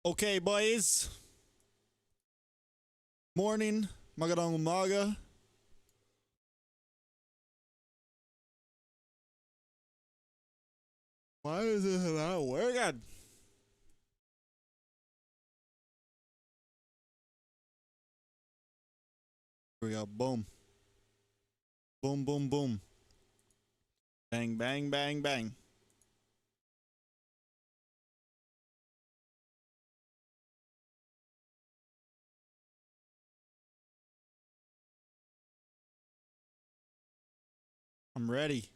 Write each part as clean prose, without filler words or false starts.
Okay, boys. Morning. Magandang umaga. Why is this not working? Here we go. Boom. Boom, boom, boom. Bang, bang, bang, bang. I'm ready.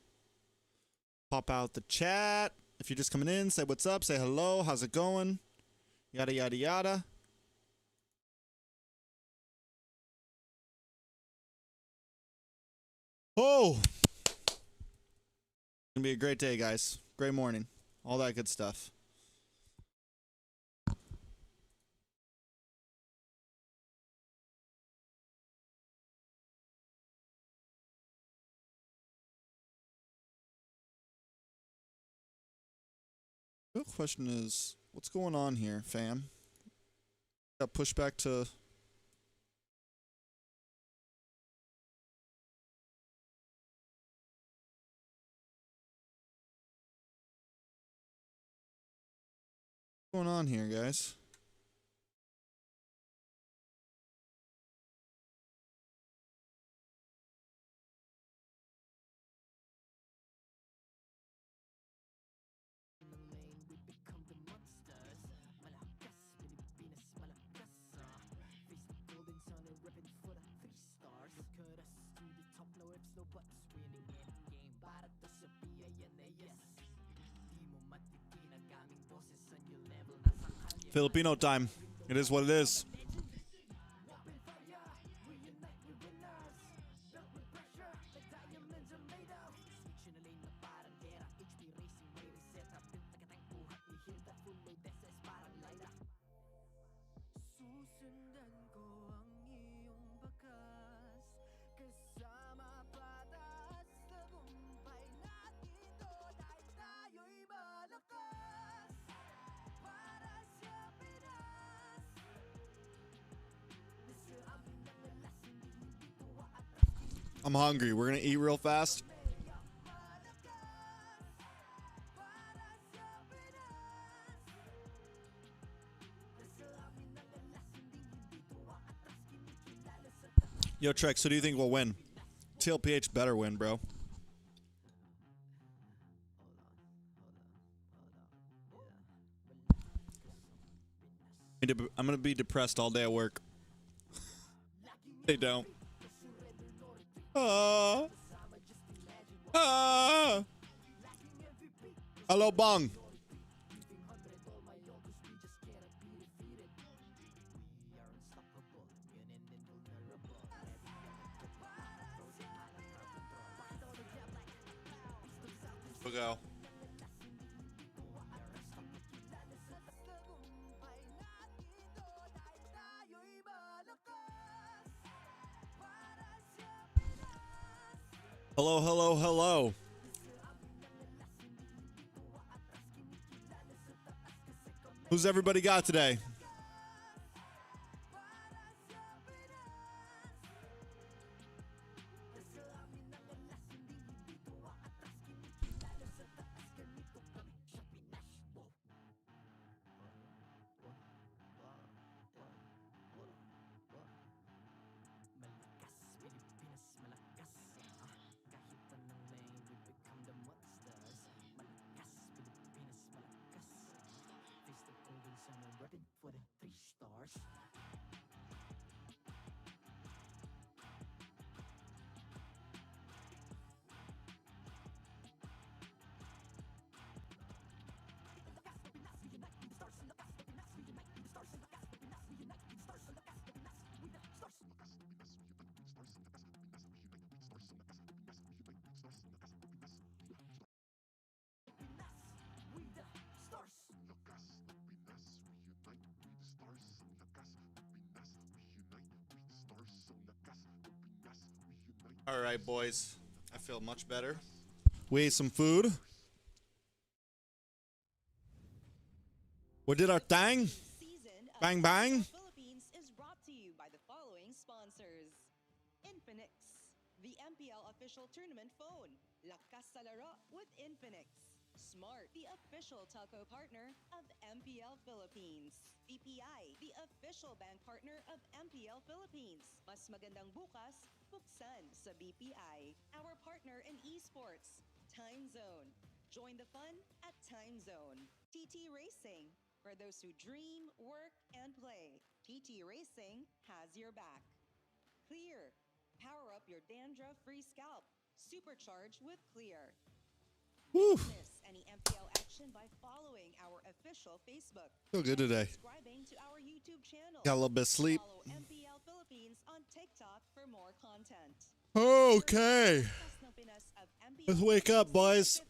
Pop out the chat. If you're just coming in, say what's up, say hello, how's it going? Yada, yada, yada. Oh! It's gonna be a great day, guys. Great morning. All that good stuff. The real question is, what's going on here, fam? Got pushed back to... What's going on here, guys? Filipino time. It is what it is. I'm hungry. We're gonna eat real fast. Yo, TREX, who do you think will win? TLPH better win, bro. I'm gonna be depressed all day at work. They don't. Hello, Bong. We'll go. Hello, hello, hello. Who's everybody got today? All right, boys. I feel much better. We ate some food. We did our thing. Bang, bang. Philippines is brought to you by the following sponsors. Infinix, the MPL official tournament phone. Lakas sa laro with Infinix. Smart, the official telco partner of MPL Philippines. BPI, the official bank partner of MPL Philippines. Mas magandang bukas, buksan sa BPI. Our partner in esports, Time Zone. Join the fun at Time Zone. TT Racing, for those who dream, work, and play. TT Racing has your back. Clear, power up your dandruff-free scalp. Supercharge with Clear. Woo. Don't miss any MPL action by following our official Facebook. Feel good today. Subscribing to our YouTube channel. Got a little bit of sleep. Follow MPL Philippines on TikTok for more content. Okay. Let's wake up, boys.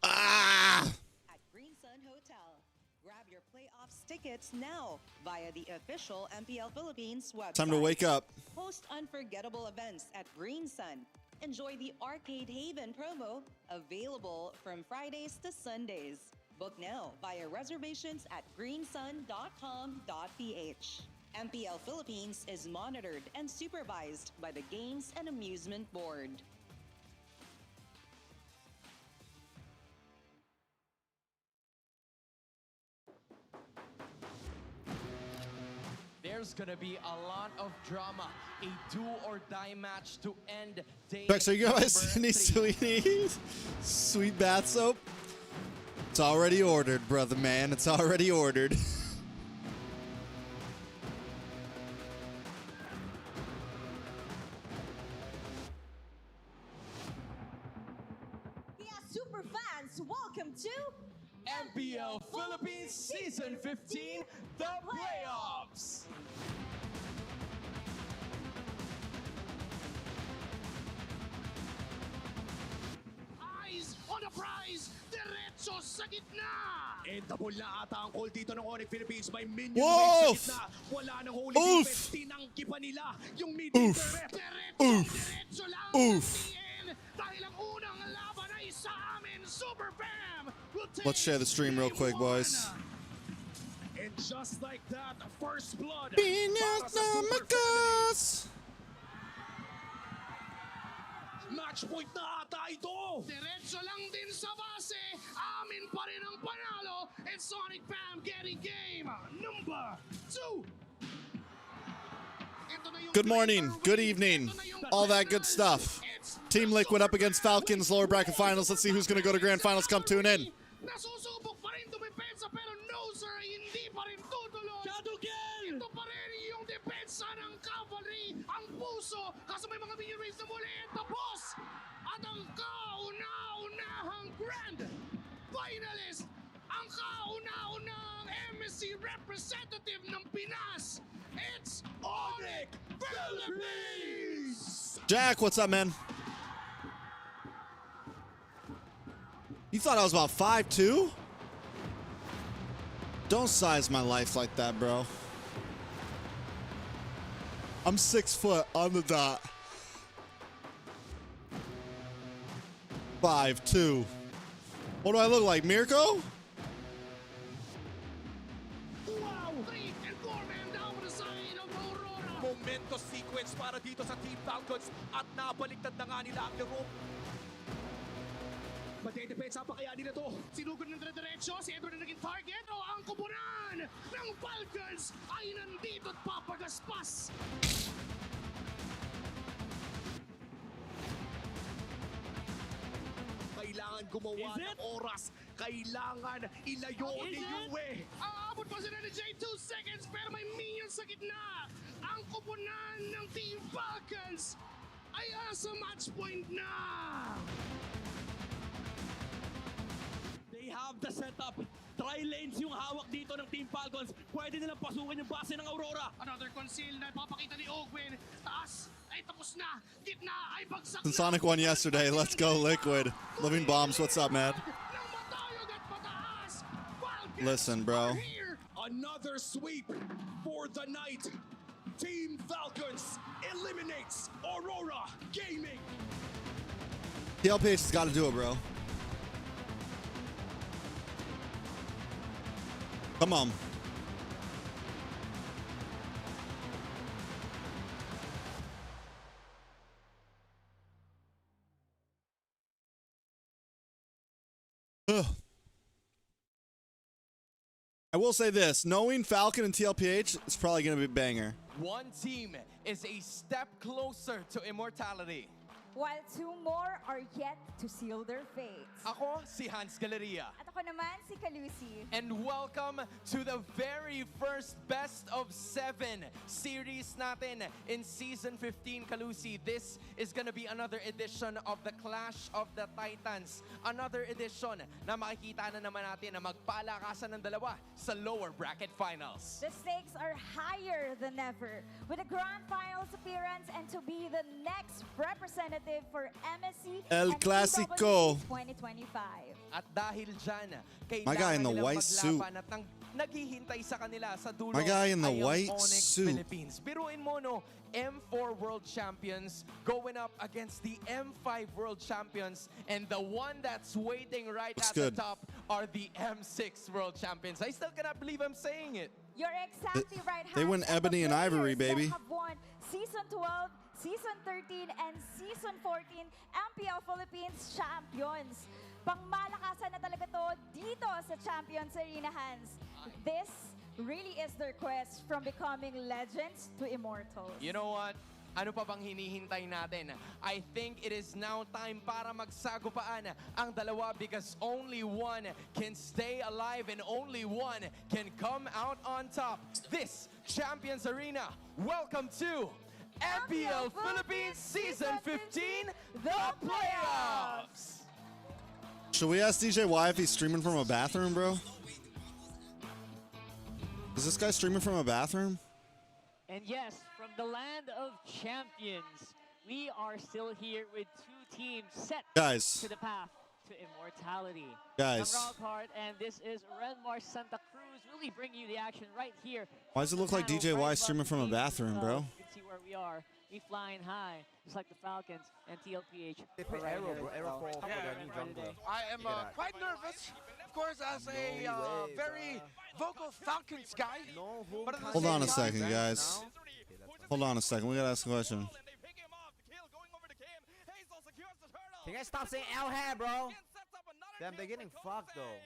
Ah! At Green Sun Hotel. Grab your playoffs tickets now via the official MPL Philippines website. Time to wake up. Host unforgettable events at Green Sun. Enjoy the Arcade Haven promo, available from Fridays to Sundays. Book now via reservations at greensun.com.ph. MPL Philippines is monitored and supervised by the Games and Amusement Board. There's gonna be a lot of drama. A do-or-die match to end day TREX, are you guys number any 3. sweet bath soap? It's already ordered, brother man. It's already ordered. Yeah, super fans, welcome to MPL Philippines Season 15, the playoffs. Eyes on the prize! Diretso sa gitna! Endable na ata ang call dito ng Onyx Philippines. May minion Woof! race sa gitna. Wala nang holy Oof! defense. Tinangki pa nila yung mid-lane Oof! Diretso lang Oof! ang dahil ang unang laban ay sa amin, Super Bam! Let's share the stream real quick, boys. And just like that, first blood. Piñas para sa Super Namacas! Match point na ata ito. Diretso lang din sa base, amin pa rin ang panalo, and Sonic Bam getting game number 2. Good morning, good evening, all that good stuff. Team Liquid up against Falcons, lower bracket finals. Let's see who's going to go to grand finals. Come tune in. Nasusubok pa rin dumepensa pero no sir, hindi pa rin tutuloy. Ito pa rin yung depensa ng cavalry, ang puso, kaso may mga minion race na muli, tapos! At ang kauna-unahang grand finalist, ang kauna-unahang MSC representative ng Pinas, it's Onyx Philippines! Jack, what's up, man? You thought I was about 5'2"? Don't size my life like that, bro. I'm 6 foot on the dot. 5'2". What do I look like, Mirko? Wow! 3 and 4 men down on the side of Aurora. Momento sequence para dito sa Team Falcons at nabaliktad na nga nila ang laro. Matedepensa pa kaya nila to? Sinugod ng dire-diretso, si Edward na naging target o ang kubunan ng Falcons ay nandito at papagaspas. Kailangan gumawa ng oras. Kailangan ilayo ni Yue. Aabot pa sila ni Jay 2 seconds pero may minion sa gitna. Ang kubunan ng Team Falcons ay asa match point na. They have the setup. Tri-lanes yung hawak dito ng Team Falcons. Pwede nilang pasukan yung base ng Aurora. Another conceal na papakita ni Ogwin. Taas ay tapos na. Gitna ay bagsak And Sonic won yesterday. Let's go, Liquid. Living Bombs, what's up, man? Listen, bro. Another sweep for the night. Team Falcons eliminates Aurora Gaming. TLPH has got to do it, bro. Come on. Ugh. I will say this: knowing Falcon and TLPH, it's probably gonna be a banger. One team is a step closer to immortality. While two more are yet to seal their fates. Ako si Hans Galeria. At ako naman si Kalusi. And welcome to the very first best of 7 series natin in Season 15, Kalusi. This is gonna be another edition of the Clash of the Titans. Another edition na makikita na naman natin na magpalakasan ng dalawa sa lower bracket finals. The stakes are higher than ever. With a grand finals appearance and to be the next representative for MSC El and Clasico 2025. At dahil dyan, My guy in kailangan the nilang white suit. maglaban at naghihintay sa kanila sa dulo My guy in the ay ang white Onyx suit. Philippines. Biruin mo, no, M4 World Champions going up against the M5 World Champions, and the one that's waiting right Looks at good. the top are the M6 World Champions. I still cannot believe I'm saying it. You're exactly right. They win Hans, ebony the and ivory, players that baby. have won Season 12, Season 13, and Season 14 MPL Philippines champions. Pangmalakasan na talaga to dito sa Champions Arena, Hans. This really is their quest from becoming legends to immortals. You know what? Ano pa bang hinihintay natin? I think it is now time para magsagupaan ang dalawa because only one can stay alive and only one can come out on top. This Champions Arena, welcome to MPL Philippines Season 15, the playoffs! Should we ask DJ why if he's streaming from a bathroom, bro? Is this guy streaming from a bathroom? And yes, from the land of champions, we are still here with two teams set Guys. to the path to immortality. Guys. I'm Rockheart, and this is Redmar Santa Cruz. Really bring you the action right here. Why does it look like DJ Y streaming from a bathroom, bro? You can see where we are. We flying high, just like the Falcons and TLPH. They play Arrow, bro. Arrow for their new jungler. I am quite nervous, of course, as a very vocal Falcons guy. No, But at the Hold on a same time- second, guys. Hold on a second. We gotta ask a question. Can you guys stop saying L-head, bro? Damn, they're getting fucked, though.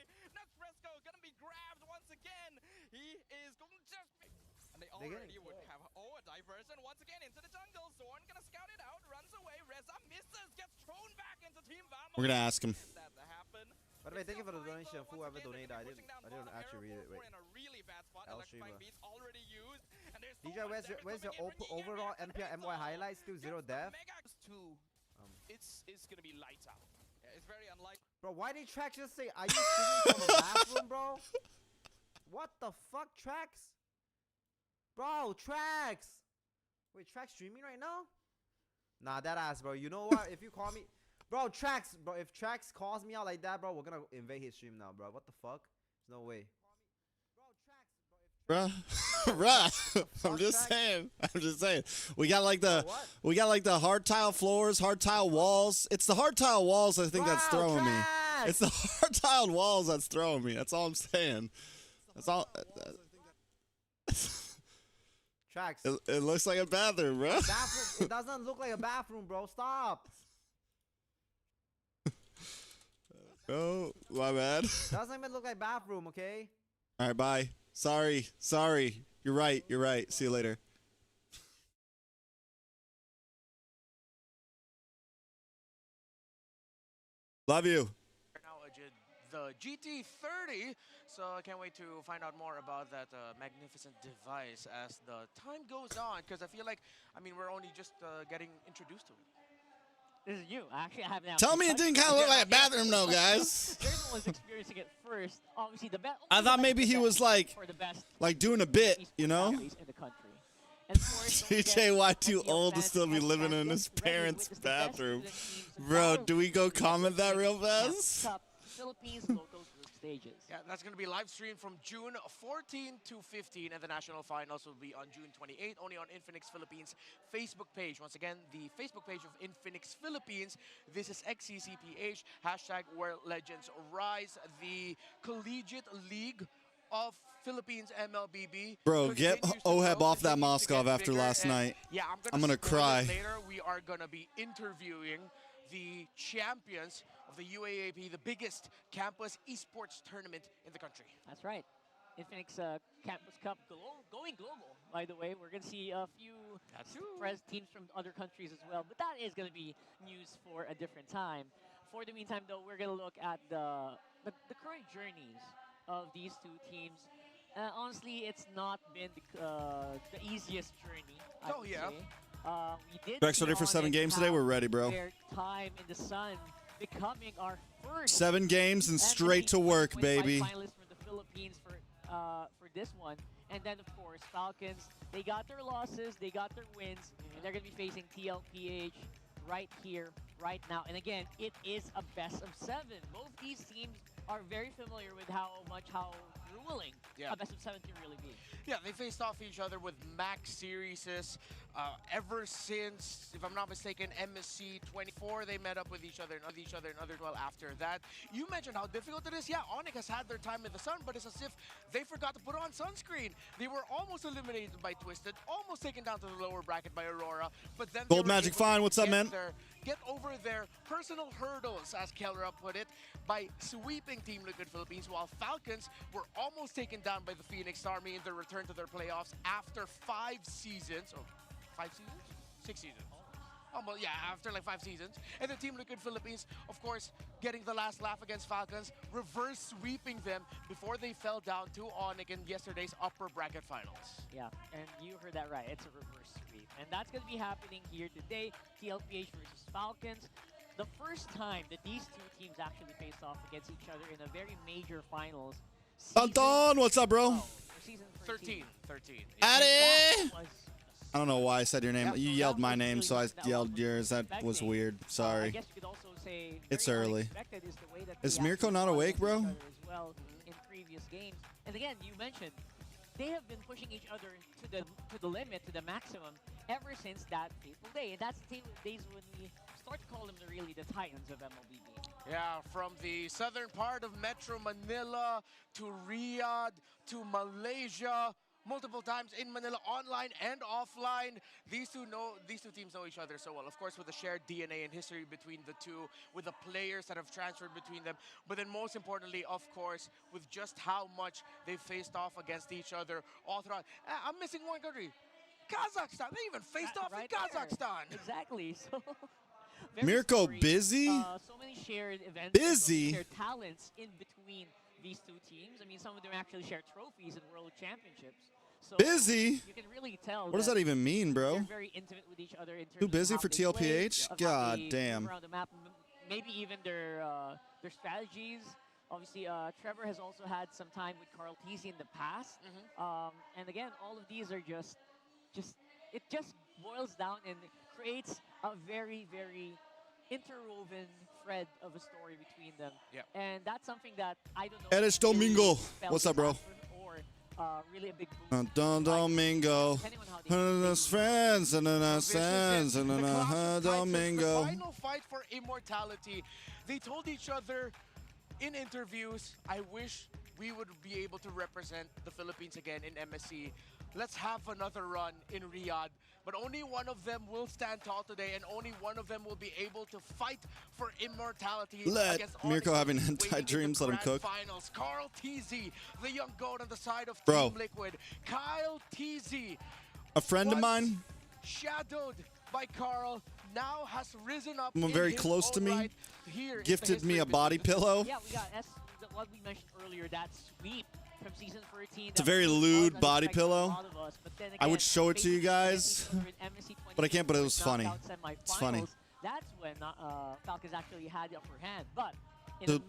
Gonna be grabbed once again. He is going to just be... And they They're already getting would have a diversion once again into the jungle. Zorn gonna scout it out, runs away. Reza misses, gets thrown back into Team Vamos. We're gonna ask him. That to happen. By the way, thank you for the donation. Whoever donated, I didn't actually read it. Wait. We're in a really bad spot. L Electrifying streamer. beats already used. And there's so DJ, much damage where's your coming in for overall Nier. MPL MY highlights? Still zero death? It's gonna be lights out. Yeah, it's very unlikely. Bro, why did Trax just say, are you streaming from a bathroom, bro? What the fuck, Trax? Bro, Trax! Wait, Trax streaming right now? Nah, that ass, bro. You know what? If you call me... Bro, Trax, bro, if Trax calls me out like that, bro, we're gonna invade his stream now, bro. What the fuck? There's no way. Bruh. Bruh. I'm just saying. I'm just saying. We got like the hard tile floors, hard tile walls. It's the hard tile walls I think that's Bro, throwing me. Trax! It's the hard tiled walls that's throwing me. That's all I'm saying. That's all. Trax. It looks like a bathroom, bro. Bathroom. It doesn't look like a bathroom, bro. Stop. Oh, my bad. Doesn't even look like bathroom, okay? All right, bye. Sorry. You're right. See you later. Love you. Now the GT30, so I can't wait to find out more about that magnificent device as the time goes on, because I feel like, we're only just getting introduced to it. This is new. Actually, I haven't. Tell me it didn't kind of look like a bathroom, though, guys. Jason was experiencing it first. Obviously, the best. I thought maybe he was like doing a bit, you know? In the country. And of course, don't forget, CJY too MPL old to fans still be and living in champions his ready to parents' witness the best bathroom. student teams Bro, battle. do we go comment that real fast? Cup, Philippines local group stages. Yeah, that's going to be live streamed from June 14 to 15, and the national finals will be on June 28, only on Infinix Philippines Facebook page. Once again, the Facebook page of Infinix Philippines. This is XCCPH, #World Legends Rise, the collegiate league of Philippines MLBB. Bro, get continues to Oheb grow, off that continues to Moskov get after bigger, last and night. Yeah, I'm gonna spoil it cry. Later, we are gonna be interviewing the champions of the UAAP, the biggest campus esports tournament in the country. That's right. Infinix Campus Cup going global, by the way. We're going to see a few teams from other countries as well, but that is going to be news for a different time. For the meantime, though, we're going to look at the current journeys of these two teams. Honestly, it's not been the easiest journey, I would say. We did TREX ready for 7 games today? We're ready, bro. Their time in the sun becoming our first 7 games and straight to work, baby. Finalists for the Philippines for this one. And then, of course, Falcons, they got their losses, they got their wins, and they're going to be facing TLPH right here, right now. And again, it is a best of 7. Both these teams are very familiar with how grueling a best of 7 can really be. Yeah, they faced off each other with max series ever since, if I'm not mistaken, MSC 24. They met up with each other and other well after that. You mentioned how difficult it is. Yeah, Onyx has had their time in the sun, but it's as if they forgot to put on sunscreen. They were almost eliminated by Twisted, almost taken down to the lower bracket by Aurora, but then Gold Magic Fine, what's up, man? Get over their personal hurdles, as Kellera put it, by sweeping Team Liquid Philippines, while Falcons were almost taken down by the Phoenix Army in their return to their playoffs after 5 seasons. Oh, 5 seasons? 6 seasons. Almost, yeah, after like 5 seasons. And the Team Liquid Philippines, of course, getting the last laugh against Falcons, reverse sweeping them before they fell down to Onyx in yesterday's upper bracket finals. Yeah, and you heard that right. It's a reverse sweep. And that's going to be happening here today. TLPH versus Falcons. The first time that these two teams actually faced off against each other in a very major finals. Anton, what's up, bro? Season 13. Addy! I don't know why I said your name. You yelled my name, so I yelled yours. That was weird. Sorry. I guess you could also say it's early. Is the way that Is Mirko not awake, bro? As well in previous games. And again, you mentioned they have been pushing each other to the limit, to the maximum, ever since that fateful day. And that's the days when we start to call them really the Titans of MLB. Yeah, from the southern part of Metro Manila to Riyadh to Malaysia, multiple times in Manila, online and offline. These two teams know each other so well. Of course, with the shared DNA and history between the two, with the players that have transferred between them, but then most importantly, of course, with just how much they faced off against each other all throughout. I'm missing one country, Kazakhstan. They even faced off in Kazakhstan. Exactly. So. Mirko busy? So many shared events. Busy? Shared talents in between these two teams. I mean, some of them actually share trophies in world championships. So busy? You can really tell. What does that even mean, bro? They're very intimate with each other in terms Too busy of how for they play, TLPH? God damn. around the map, maybe even their strategies. Obviously, Trevor has also had some time with Carl TZ in the past. And again, all of these are just it just boils down and creates a very, very interwoven thread of a story between them. And that's something that I don't know. Edis Domingo. What's up, bro? Or really a big boost. Domingo. Friends and Domingo. The final fight for immortality. They told each other in interviews, I wish we would be able to represent the Philippines again in MSC. Let's have another run in Riyadh. But only one of them will stand tall today, and only one of them will be able to fight for immortality. Let against Mirko Onyx, having anti-dreams, let him cook. Finals. Carl TZ, the young goat on the side of Bro. Team Liquid. Kyle TZ, a friend of mine, shadowed by Carl, now has risen up. someone very close to me, gifted me a body pillow. Yeah, we got what we mentioned earlier, that sweep from season 13. It's a very lewd body pillow. I would show it to you guys, but I can't, but it was funny. It's funny. That's when Falcons actually had the upper hand. But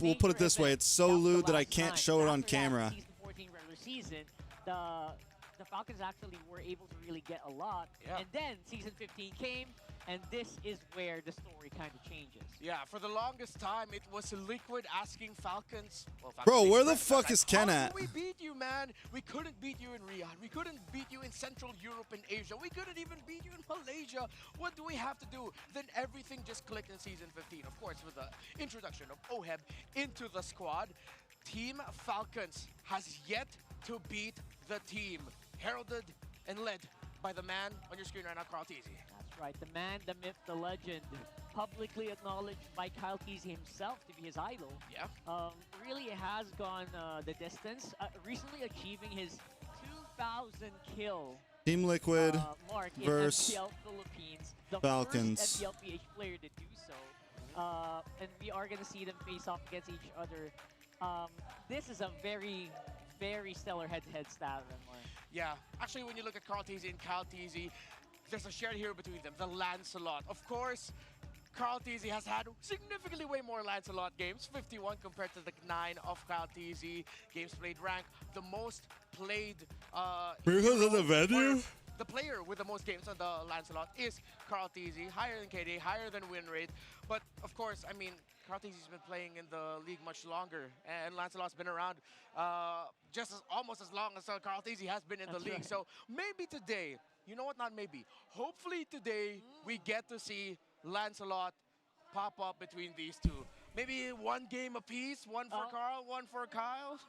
we'll put it this way, it's so lewd that I can't show it on camera. Season 14 regular season, the Falcons actually were able to really get a lot. And then season 15 came, and this is where the story kind of changes. Yeah, for the longest time, it was Liquid asking Falcons. Well, Bro, where the fuck is Ken at? How did we beat you, man? We couldn't beat you in Riyadh. We couldn't beat you in Central Europe and Asia. We couldn't even beat you in Malaysia. What do we have to do? Then everything just clicked in season 15. Of course, with the introduction of Oheb into the squad, Team Falcons has yet to beat the team, heralded and led by the man on your screen right now, Carl TZ. That's right, the man, the myth, the legend, publicly acknowledged by Kyle Teasy himself to be his idol. Yeah. Really has gone the distance, recently achieving his 2,000 kill Team Liquid mark in versus MPL Philippines, the Falcons. first MPL PH player to do so. And we are going to see them face off against each other. This is a very, very stellar head-to-head stat, Renmar. Yeah, actually, when you look at Carl Teasy and Kyle Teasy, there's a shared hero between them, the Lancelot. Of course, Carl Teasy has had significantly way more Lancelot games, 51 compared to the 9 of Kyle Teasy. Games played rank, the most played Because of the hero, venue? or the player with the most games on the Lancelot is Carl Teasy, higher than KD, higher than win rate. But of course, I mean, Carl Teasy's been playing in the league much longer, and Lancelot's been around almost as long as Carl Teasy has been in the league. Right. So maybe today, you know what, not maybe, hopefully today we get to see Lancelot pop up between these two. Maybe one game apiece, one for Carl, one for Kyle.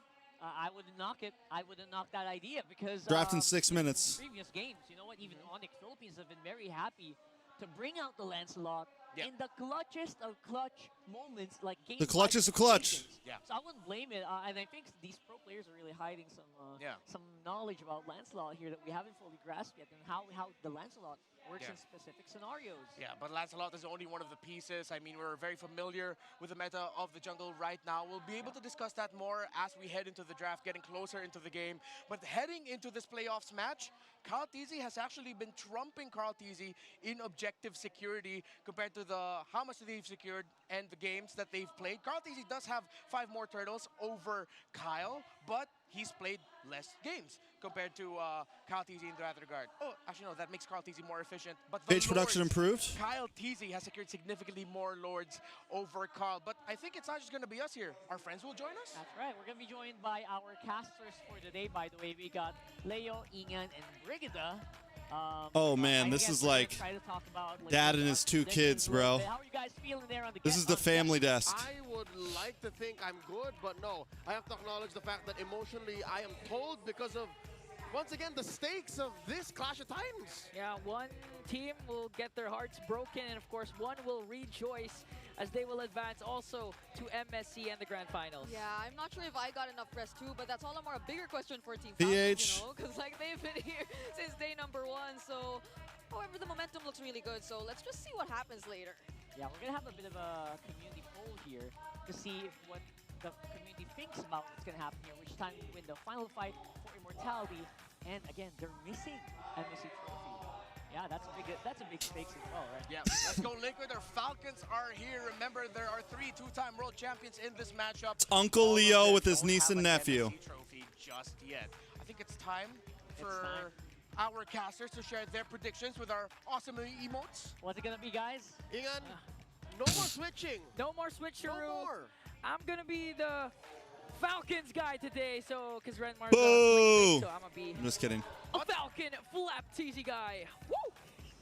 I wouldn't knock it. I wouldn't knock that idea because Draft in 6 minutes. Previous games, you know what? Even Onyx Philippines have been very happy to bring out the Lancelot in the clutchest of clutch moments, like games. The clutchest of clutch. Yeah. So I wouldn't blame it, and I think these pro players are really hiding some knowledge about Lancelot here that we haven't fully grasped yet, and how the Lancelot works in specific scenarios. Yeah, but Lancelot is only one of the pieces. I mean, we're very familiar with the meta of the jungle right now. We'll be able to discuss that more as we head into the draft, getting closer into the game. But heading into this playoffs match, Carl Teasy has actually been trumping Carl Teasy in objective security compared to how much they've secured and the games that they've played. Carl Teasy does have 5 more turtles over Kyle, but he's played less games compared to Kyle Teasy in that regard. Oh, actually no, that makes Carl Teasy more efficient. But the Page production lords, improved. Kyle Teasy has secured significantly more lords over Carl. But I think it's not just going to be us here. Our friends will join us. That's right. We're going to be joined by our casters for today. By the way, we got Leo, Ingan, and Brigida. Oh man, this is like Dad and his 2 kids, bro. How are you guys feeling there on the This is the family desk. I would like to think I'm good, but no. I have to acknowledge the fact that emotionally I am told because of, once again, the stakes of this Clash of Titans. Yeah, one team will get their hearts broken, and of course, one will rejoice as they will advance also to MSC and the Grand Finals. Yeah, I'm not sure if I got enough rest too, but that's all the more a bigger question for Team PH. Falcons, you know, because like they've been here since day number 1. So, however, the momentum looks really good. So let's just see what happens later. Yeah, we're gonna have a bit of a community poll here to see what the community thinks about what's gonna happen here, which time we win the final fight for immortality. And again, they're missing MSC trophy. Yeah, that's a big stakes as well, right? Yeah, let's go Liquid. Our Falcons are here. Remember, there are 3 two-time world champions in this matchup. It's Uncle Leo with his niece and nephew. MSC trophy just yet. I think it's time for our casters to share their predictions with our awesome emotes. What's it gonna be, guys? Ingan, no more switching. No more switcheroo. No more. I'm gonna be the Falcons guy today, so because Renmar's Boo! so I'm gonna be I'm just kidding. a Falcon flap teasy guy. Woo!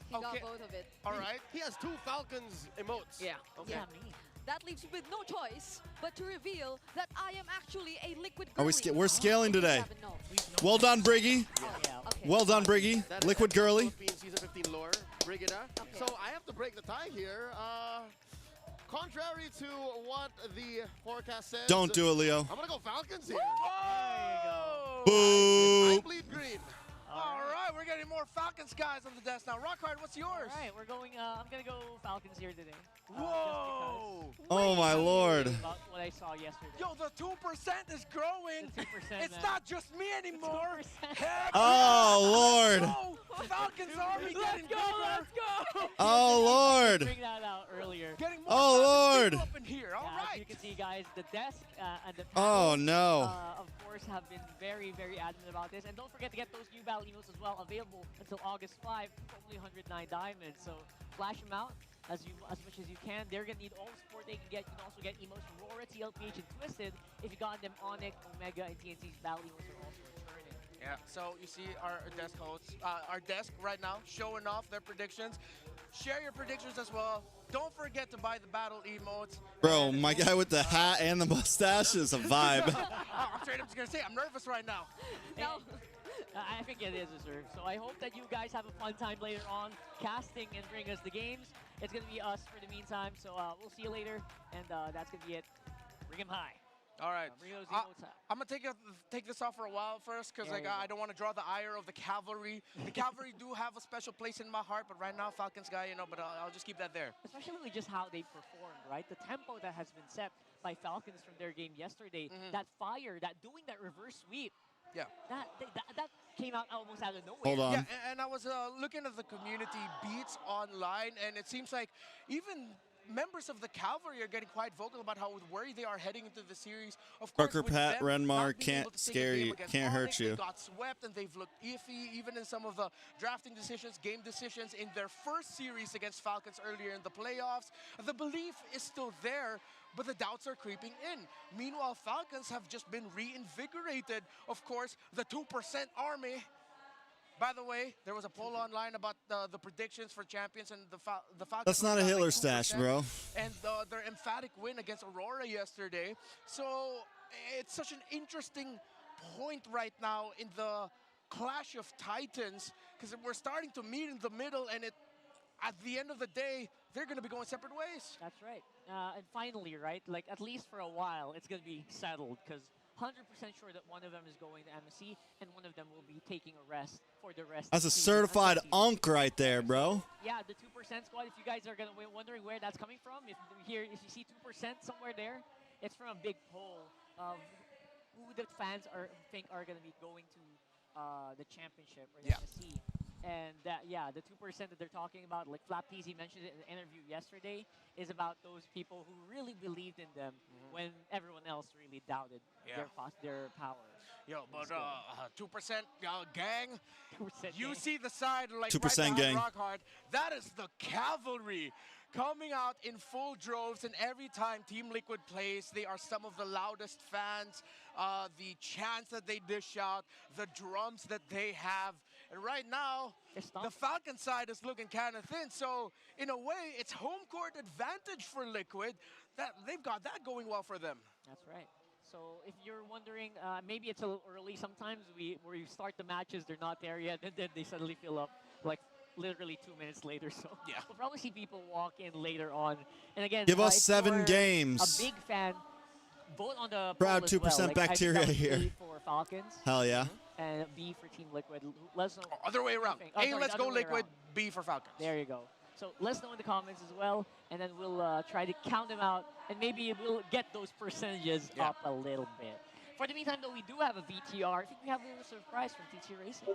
He got both of it. All right. He has 2 Falcons emotes. Yeah. Okay. Yeah, me. That leaves me with no choice but to reveal that I am actually a liquid Are we girly. we're scaling today. Haven't known. Well done, Briggy. Yeah. Okay. Well done, Briggy. That is Liquid girly. Philippines Season 15 lore, Brigida. Okay. So I have to break the tie here. Contrary to what the forecast says, Don't do it, Leo. I'm gonna go Falcons here. Boo! I bleed green. All right, we're getting more Falcons guys on the desk now. Rockhard, what's yours? All right, we're going. I'm gonna go Falcons here today. Whoa! Oh my lord. About what I saw yesterday. Yo, the 2% is growing. The 2%, It's man. not just me anymore. 2%. Heck Oh lord. no! Falcons Army getting bigger. Let's go! Oh lord. Bring that out earlier. Getting more Oh, Falcons Lord. people up in here. All Yeah, as right. you can see, guys, the desk and the Oh panel, no. of course, have been very, very adamant about this. And don't forget to get those new battle emotes as well, available until August 5, for only 109 diamonds. So flash them out as much as you can. They're gonna need all the support they can get. You can also get emotes from Rora, TLPH, and Twisted. If you got them, Onyx, Omega, and TNC's battle emotes are also returning. Yeah. So you see our desk hosts, our desk right now, showing off their predictions. Share your predictions as well. Don't forget to buy the battle emotes. Bro, my guy with the hat and the mustache is a vibe. I'm straight up just gonna say I'm nervous right now. No. I think it is deserved. So I hope that you guys have a fun time later on casting and bring us the games. It's going to be us for the meantime. So we'll see you later. And that's going to be it. Bring him high. All right. Bring those emotes up. I'm going to take this off for a while first because like, I don't want to draw the ire of the cavalry. The cavalry do have a special place in my heart, but right now, Falcons guy, you know, but I'll just keep that there. Especially with just how they performed, right? The tempo that has been set by Falcons from their game yesterday, that fire, that doing that reverse sweep, yeah, that came out almost out of nowhere. Hold on. Yeah, and I was looking at the community beats online, and it seems like even members of the cavalry are getting quite vocal about how worried they are heading into the series. Of course, Parker with Pat them Renmar not being can't able to take a scare game you, against can't hurt Onyx, you. They got swept and they've looked iffy, even in some of the drafting decisions, game decisions in their first series against Falcons earlier in the playoffs. The belief is still there, but the doubts are creeping in. Meanwhile, Falcons have just been reinvigorated. Of course, the 2% army. By the way, there was a poll online about the predictions for champions, and the Falcons. That's not a got Hitler like stash, 2%, bro. And their emphatic win against Aurora yesterday. So it's such an interesting point right now in the clash of titans, because we're starting to meet in the middle, and at the end of the day, they're going to be going separate ways. That's right. And finally, right, like at least for a while, it's going to be settled, because 100% sure that one of them is going to MSC and one of them will be taking a rest for the rest. That's of a the season, certified until season. unk right there, bro. Yeah, the 2% squad. If you guys are wondering where that's coming from, if you see 2% somewhere there, it's from a big poll of who the fans think are going to be going to the championship or the MSC. And the 2% that they're talking about, like Flap TZ mentioned it in an interview yesterday, is about those people who really believed in them when everyone else really doubted their power. Yo, but 2% gang, 2% you gang. see the side like 2% right behind gang. Rockhard. That is the cavalry coming out in full droves, and every time Team Liquid plays, they are some of the loudest fans. The chants that they dish out, the drums that they have. And right now, the Falcon side is looking kind of thin. So in a way, it's home court advantage for Liquid. That they've got that going well for them. That's right. So if you're wondering, maybe it's a little early sometimes. Where you start the matches, they're not there yet, and then they suddenly fill up like literally 2 minutes later. So we'll probably see people walk in later on. And again, Give us if 7 you're games. A big fan. Vote on the Proud poll as 2% well. Like, bacteria I think that was here. A for Falcons. Hell yeah. And B for Team Liquid. Let us know. Other way around. Oh, A, sorry, let's the go other way Liquid. around. B for Falcons. There you go. So let us know in the comments as well, and then we'll try to count them out, and maybe we'll get those percentages up a little bit. For the meantime, though, we do have a VTR. I think we have a little surprise from TT Racing.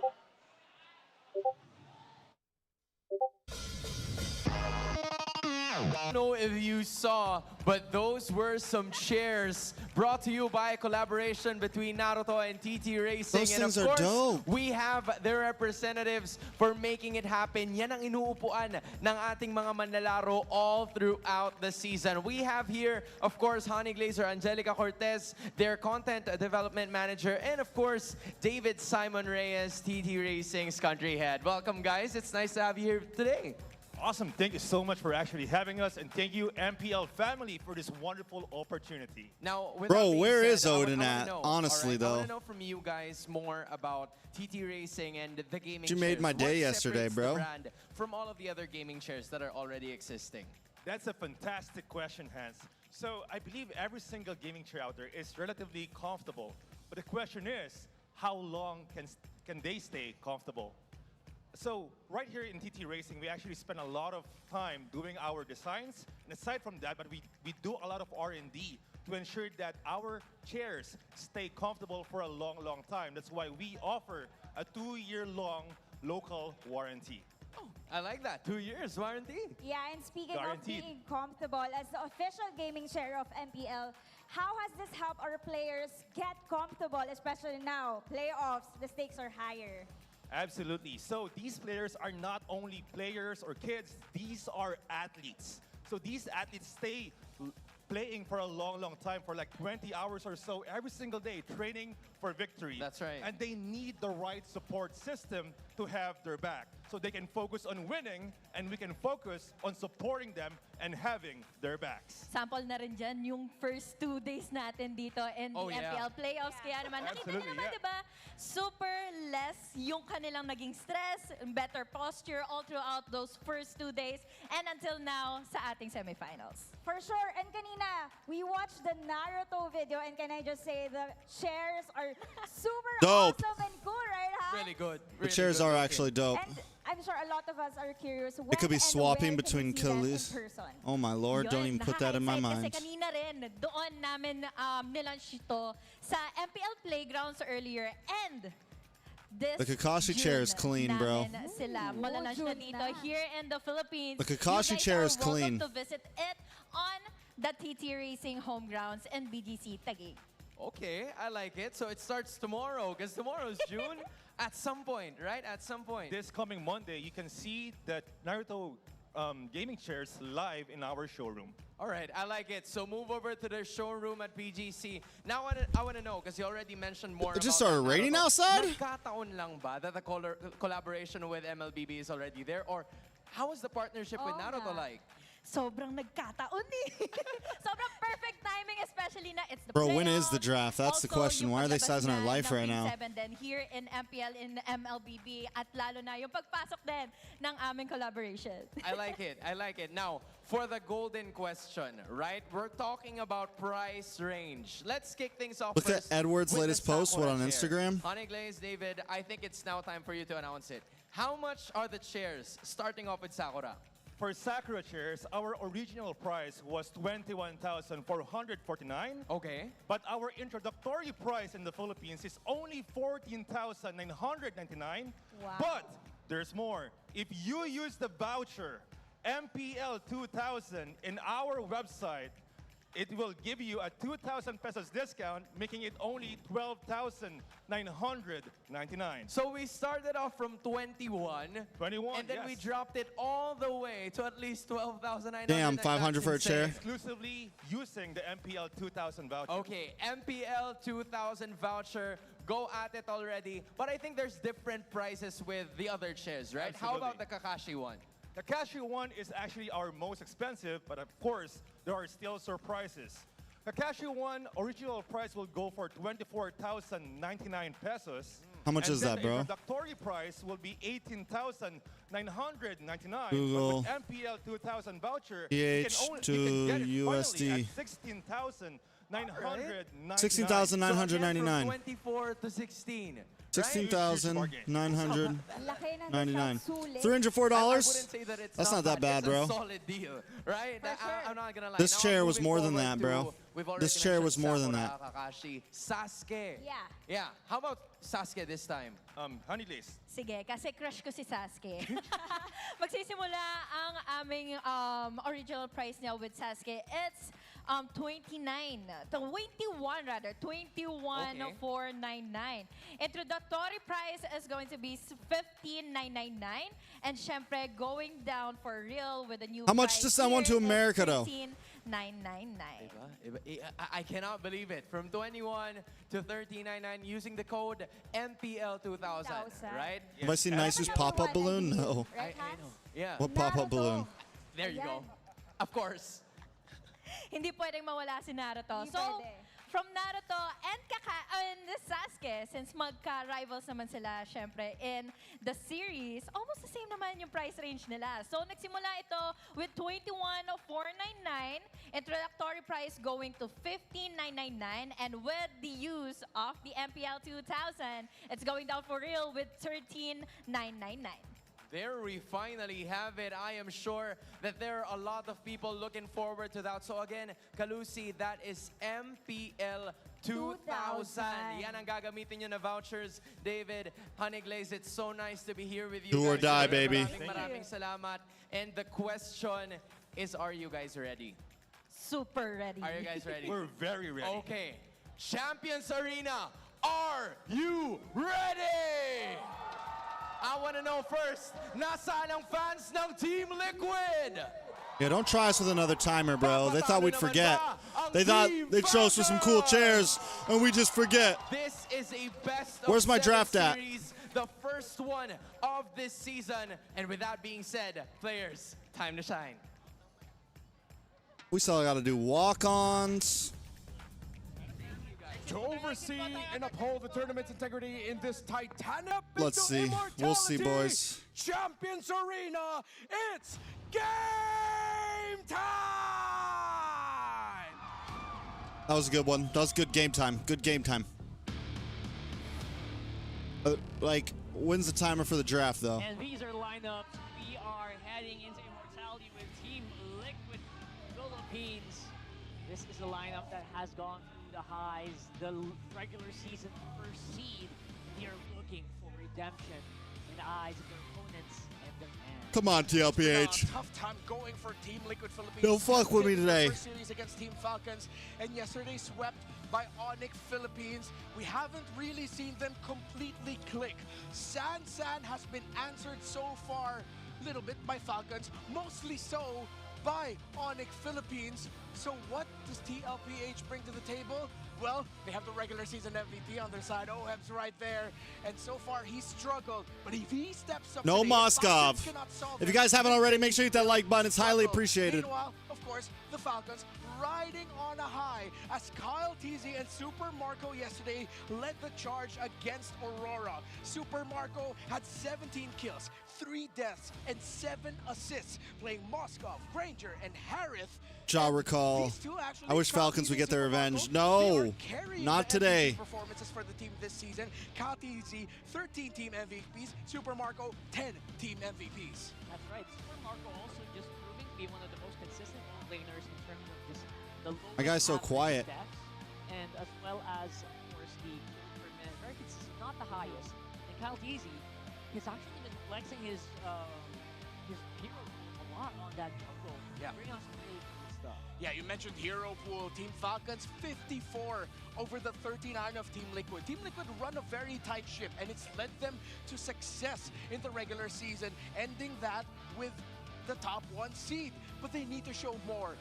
I don't know if you saw, but those were some chairs brought to you by a collaboration between Naruto and TT Racing. Those and things of are course, dope. we have their representatives for making it happen. Yan ang inuupuan ng ating mga manlalaro all throughout the season. We have here, of course, Honey Glazer, Angelica Cortez, their content development manager, and of course, David Simon Reyes, TT Racing's country head. Welcome, guys. It's nice to have you here today. Awesome. Thank you so much for actually having us, and thank you, MPL family, for this wonderful opportunity. Now, with Bro, that being where said, is Odin I at? wanna know, Honestly, I though. want to know from you guys more about TT Racing and the gaming You made chairs. my day What yesterday, separates bro. the brand from all of the other gaming chairs that are already existing? That's a fantastic question, Hans. So I believe every single gaming chair out there is relatively comfortable. But the question is, how long can they stay comfortable? So right here in TT Racing, we actually spend a lot of time doing our designs. And aside from that, but we do a lot of R&D to ensure that our chairs stay comfortable for a long, long time. That's why we offer a 2-year-long local warranty. Oh, I like that. 2 years warranty. Yeah, and speaking Guaranteed. of being comfortable, as the official gaming chair of MPL, how has this helped our players get comfortable, especially now, playoffs, the stakes are higher? Absolutely. So these players are not only players or kids, these are athletes. So these athletes stay playing for a long, long time, for like 20 hours or so every single day, training for victory. That's right. And they need the right support system to have their back. so they can focus on winning and we can focus on supporting them and having their backs. Sample na rin dyan yung first 2 days natin dito in the MPL playoffs. Kaya naman, nakita niyo naman, di ba? Super less yung kanilang naging stress, better posture all throughout those first 2 days and until now sa ating semifinals. For sure. And kanina, we watched the Naruto video and can I just say the chairs are super Dope. awesome and cool, right, Hans? Really good. The chairs are actually dope. And I'm sure a lot of us are curious. It could be when and swapping where can we between see them in Khalees. person? Oh my lord, don't even put that in my mind. Kasi kanina rin, doon namin nilaunch ito sa MPL Playgrounds earlier and this The Kakashi chair is clean, bro. namin sila malalunch na dito here in the Philippines. The Kakashi You guys chair are is clean. welcome to visit it on the TT Racing home grounds in BGC Taguig. Okay, I like it. So it starts tomorrow, because tomorrow is June. At some point, right? At some point. This coming Monday, you can see the Naruto gaming chairs live in our showroom. All right, I like it. So move over to the showroom at PGC. Now I want to know, because you already mentioned more It just about started that, raining Naruto. outside? Nagkataon lang ba that the collaboration with MLBB is already there? Or how is the partnership with Naruto like? Sobrang nagkataon eh. Sobrang perfect timing, especially na it's the Bro, when is the playoffs. draft? That's the Also, question. yung Why are they paglabas sizing our na life ng right Game now? 7 din here in MPL, in MLBB, at lalo na yung pagpasok din ng aming collaboration. I like it. I like it. Now, for the golden question, right? We're talking about price range. Let's kick things off Look at first Edward's with the latest post, what, Sakura on chair. Instagram? Honey Glaze, David, I think it's now time for you to announce it. How much are the chairs starting off with Sakura? For Sakura chairs, our original price was $21,449. Okay. But our introductory price in the Philippines is only $14,999. Wow. But there's more. If you use the voucher MPL 2000 in our website, it will give you a 2,000 pesos discount, making it only 12,999. So we started off from 21. 21, and then we yes. dropped it all the way to at least 12,900. Damn, 500 for a chair. Exclusively using the MPL 2000 voucher. Okay, MPL 2000 voucher. Go at it already. But I think there's different prices with the other chairs, right? How about the Kakashi one? The Kakashi one is actually our most expensive, but of course, there are still surprises. The Kakashi one original price will go for 24,099 pesos. How much is that, bro? The introductory price will be 18,999. Google. But with MPL 2000 voucher, PH you to can get it USD. finally at 16,999. 16,999. So again, from 24 to 16. 16,999. $304? I wouldn't say that it's That's not that bad, It's bro. a solid deal, right? I'm not gonna lie. This Now, chair was moving more than forward that, bro. to- we've This already chair mentioned was more than Sakura, that. Kakashi, Sasuke. Yeah. Yeah. How about Sasuke this time? Honey Lace. Sige, kasi crush ko si Sasuke. Magsisimula ang aming original price niya with Sasuke. It's 21,499. Introductory price is going to be 15,999. And syempre, going down for real with a new How much price to someone here to is America, though? 13,999. I cannot believe it. From 21 to 13.99 using the code MPL2000, right? Have I seen Nice's pop-up balloon? No. I know. Yeah. What pop-up balloon? There you go. Of course. Hindi pwedeng mawala si Naruto. Hindi So, pwede. from Naruto and Sasuke, since magka-rivals naman sila, syempre, in the series, almost the same naman yung price range nila. So, nagsimula ito with 21,499, introductory price going to 15,999, and with the use of the MPL 2000, it's going down for real with 13,999. There we finally have it. I am sure that there are a lot of people looking forward to that. So again, Kalusi, that is MPL 2000. Yan ang gagamitin nyo na vouchers. David, Honey Glaze, it's so nice to be here with you Do or guys. die, baby. Maraming salamat. And the question is, are you guys ready? Super ready. Are you guys ready? We're very ready. Okay. Champions Arena, are you ready? I want to know first, nasaan ang fans ng Team Liquid? Yeah, don't try us with another timer, bro. They thought we'd forget. They thought they'd show us with some cool chairs, and we just forget. This is a best Where's of my 7 draft at? series the first one of this season. And with that being said, players, time to shine. We still got to do walk-ons. To oversee and uphold the tournament's integrity in this titanic Let's see. We'll see, boys. Champions Arena, it's game time! That was a good one. That was good game time. Good game time. Like, when's the timer for the draft, though? And these are lineups. We are heading into Immortality with Team Liquid Philippines. This is a lineup that has gone through the highs, the regular season first seed. They are looking for redemption in the eyes of their opponents and their fans. Come on, TLPH. Tough time going for Team Liquid Philippines. Don't fuck with me today. First series against Team Falcons, and yesterday swept by Onyx Philippines. We haven't really seen them completely click. San has been answered so far a little bit by Falcons, mostly so by Onyx Philippines. So what does TLPH bring to the table? Well, they have the regular season MVP on their side. Oheb's right there. And so far, he's struggled. But if he steps up No today, Moskov. Falcons cannot solve If you it. guys haven't already, make sure you hit that like button. It's highly appreciated. Meanwhile, of course, the Falcons riding on a high as Kyle Teasy and Super Marco yesterday led the charge against Aurora. Super Marco had 17 kills, 3 deaths, and 7 assists, playing Moskov, Granger, and Harith. Ja recall. I wish Falcons would get their revenge. No, not today. Performances for the team this season. Kyle Teasy, 13 team MVPs. Super Marco, 10 team MVPs. That's right. Super Marco also just proving to be one of the most consistent laners in terms of just the low. My guy's so quiet. And as well as, of course, the per minute, very consistent, not the highest. And Kyle Teasy has actually been flexing his hero a lot on that jungle. Yeah. Bringing out some really good stuff. Yeah, you mentioned hero pool. Team Falcons 54 over the 39 of Team Liquid. Team Liquid run a very tight ship, and it's led them to success in the regular season, ending that with the top 1 seed. But they need to show more.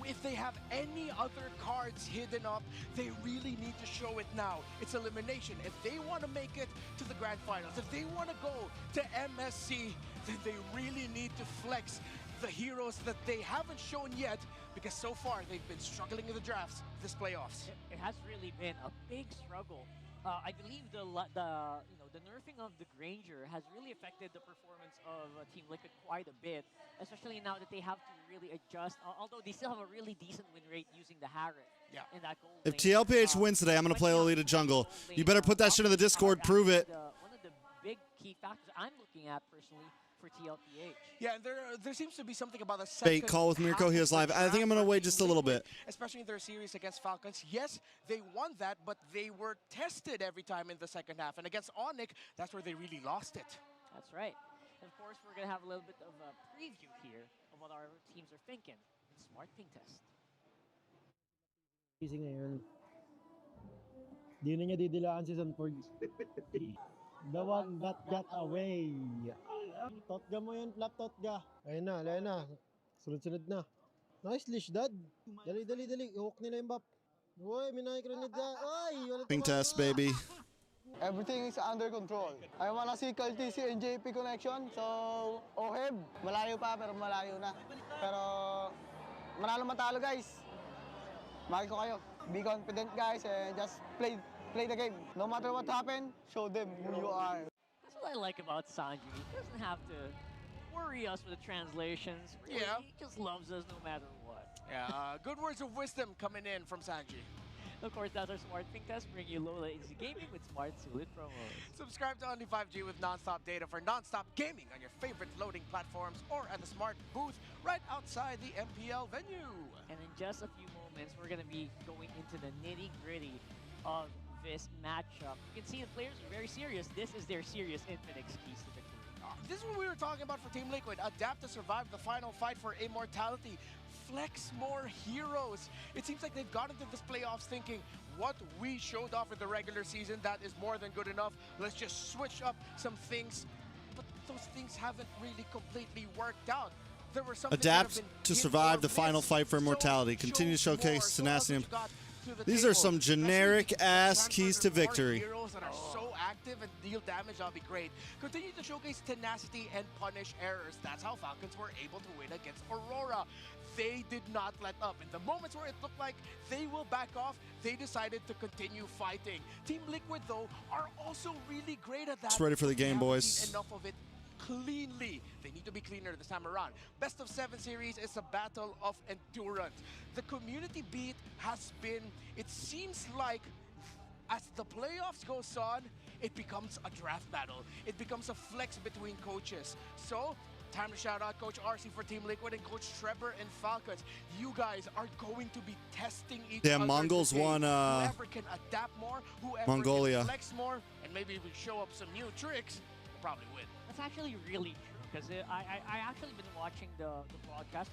If they have any other cards hidden up, they really need to show it now. It's elimination. If they want to make it to the grand finals, if they want to go to MSC, then they really need to flex the heroes that they haven't shown yet, because so far they've been struggling in the drafts this playoffs. It has really been a big struggle. I believe the nerfing of the Granger has really affected the performance of Team Liquid quite a bit, especially now that they have to really adjust. Although they still have a really decent win rate using the Harriet. Yeah. In that gold If lane. TLPH wins today, I'm going to play Lolita Jungle. You better put that shit in the Discord. Prove it. One of the big key factors I'm looking at personally for TLPH. Yeah, and there seems to be something about the second Bait call with Mirko. half He of was the live. I think I'm going to draft wait for just a Team little Liquid, bit. especially in their series against Falcons. Yes, they won that, but they were tested every time in the second half. And against Onyx, that's where they really lost it. That's right. And of course, we're going to have a little bit of a preview here of what our teams are thinking in Smart Ping Test. Easy ngayon. Di na niya didilaan si Sanford. The one that got away. Totga mo yun, Flap, Totga. Ayun na. Sunod-sunod na. Nice leash, Dad. Dali. Ihawak nila yung buff. Uy, minay grenade dyan. Ay! Ping test, baby. Everything is under control. I wanna see TC and JP connection. So, Oheb, malayo pa pero malayo na. Pero, manalo matalo guys. Maki ko kayo. Be confident guys and just play the game. No matter what happens, show them who you are. That's what I like about Sanji. He doesn't have to worry us with the translations. Really, Yeah. He just loves us no matter what. Yeah, good words of wisdom coming in from Sanji. Of course, that's our Smart Ping Test, bringing you low latency gaming with smart suited promos. Subscribe to Only 5G with non-stop data for non-stop gaming on your favorite loading platforms or at the Smart booth right outside the MPL venue. And in just a few moments, we're going to be going into the nitty-gritty of this matchup. You can see the players are very serious. This is their serious Infinix keys to victory. This is what we were talking about for Team Liquid. Adapt to survive the final fight for immortality. Flex more heroes. It seems like they've gotten into this playoffs thinking, what we showed off in the regular season, that is more than good enough. Let's just switch up some things. But those things haven't really completely worked out. There were some Adapt to survive the final fight for immortality. Continue to showcase tenacity. These are some generic ass keys to victory. Heroes that are so active effective and deal damage, that'll be great. Continue to showcase tenacity and punish errors. That's how Falcons were able to win against Aurora. They did not let up. In the moments where it looked like they will back off, they decided to continue fighting. Team Liquid, though, are also really great at that. It's ready for the game, They haven't boys. seen enough of it cleanly. They need to be cleaner this time around. Best of 7 series is a battle of endurance. The community beat has been, it seems like, as the playoffs goes on, it becomes a draft battle. It becomes a flex between coaches. So, time to shout out Coach RC for Team Liquid and Coach Trevor and Falcons. You guys are going to be testing each Yeah, other. Mongols today. won, Whoever can adapt more, whoever Mongolia. can flex more, and maybe we show up some new tricks, will probably win. That's actually really true because I actually been watching the broadcast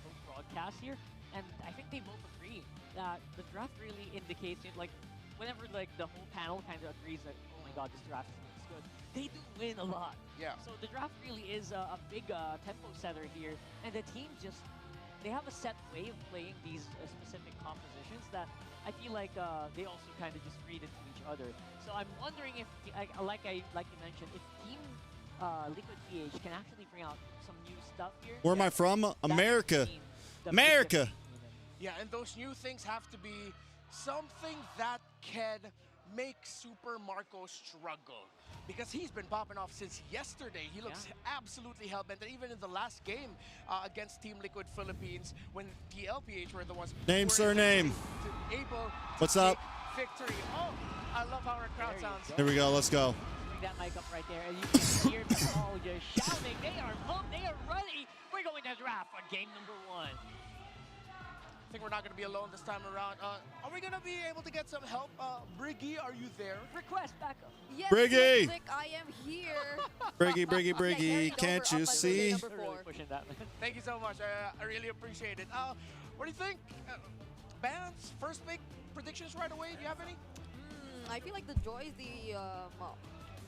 here, and I think they both agree that the draft really indicates it. Like whenever like the whole panel kind of agrees that oh my god, this draft is good, they do win a lot. Yeah. So the draft really is a big tempo setter here, and the team just they have a set way of playing these specific compositions that I feel like they also kind of just read into each other. So I'm wondering if, like you mentioned, if Team Liquid PH can actually bring out some new stuff here. Where am I from? America. America. Yeah, and those new things have to be something that can make Super Marco struggle. Because he's been popping off since yesterday. He looks absolutely hellbent. And even in the last game against Team Liquid Philippines, when TLPH were the ones Name, surname. able What's to up? take victory. Oh, I love how our crowd sounds. Here we go. Let's go. Bring that mic up right there, and you can hear them all just shouting. They are pumped. They are ready. We're going to draft for game number 1. I think we're not going to be alone this time around. Are we going to be able to get some help? Briggy, are you there? Request backup. Yes, Briggy! Lick, I am here. Briggy, can't you see? Thank you so much. I really appreciate it. What do you think? Bands, first big predictions right away. Do you have any? I feel like the Joy is the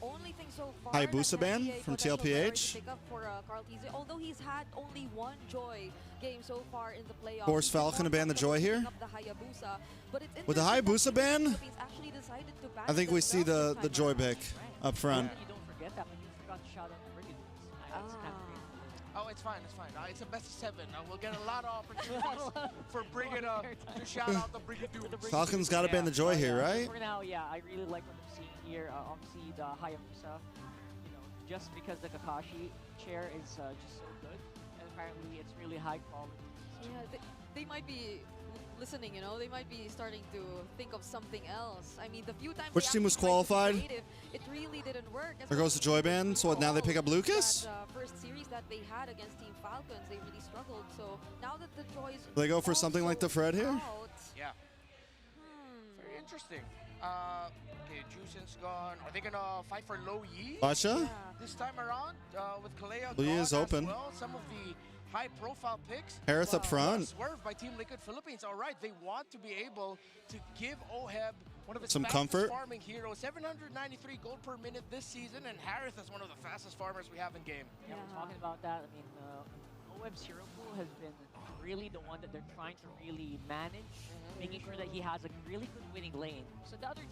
only thing so far. Hayabusa that ban has from the potential there to TLPH. pick up for Carl Tizzi, although he's had only one Joy game so far in the playoffs. Force Falcon to ban the Joy here. Up the Hayabusa, but it's With the Hayabusa ban, Philippines actually decided to ban I think we see the Joy pick up front. You don't forget that, but you forgot to shout out the Brigadiers. Oh, it's fine. It's fine. It's a best of 7. We'll get a lot of opportunities for Brigade to shout out the Brigadiers. Falcons got to ban the Joy here, right? For now, yeah, I really like what I'm seeing here. Obviously, the Hayabusa, you know, just because the Kakashi chair is just so good, and apparently it's really high quality. Yeah, they might be listening, you know, they might be starting to think of something else. I mean, the few times Which they team was actually tried to be qualified? creative, it really didn't work. There goes the Joy ban. So what, now they pick up Lucas? That first series that they had against Team Falcons, they really struggled. So now that the Joys Do they go for something like the Fred here? Yeah. Very interesting. Okay, Jusen's gone. Are they gonna fight for Low Yi? Basha? This time around, with Kalea Low Yi gone is as open. well. Some of the high-profile picks. Harris up front. Swerved by Team Liquid Philippines. All right, they want to be able to give Oheb one of his Some fastest comfort. farming heroes. 793 gold per minute this season, and Harris is one of the fastest farmers we have in game. Yeah, we're talking about that. I mean, OEB's hero pool has been really the one that they're trying to really manage, making sure that he has a really good winning lane. So the other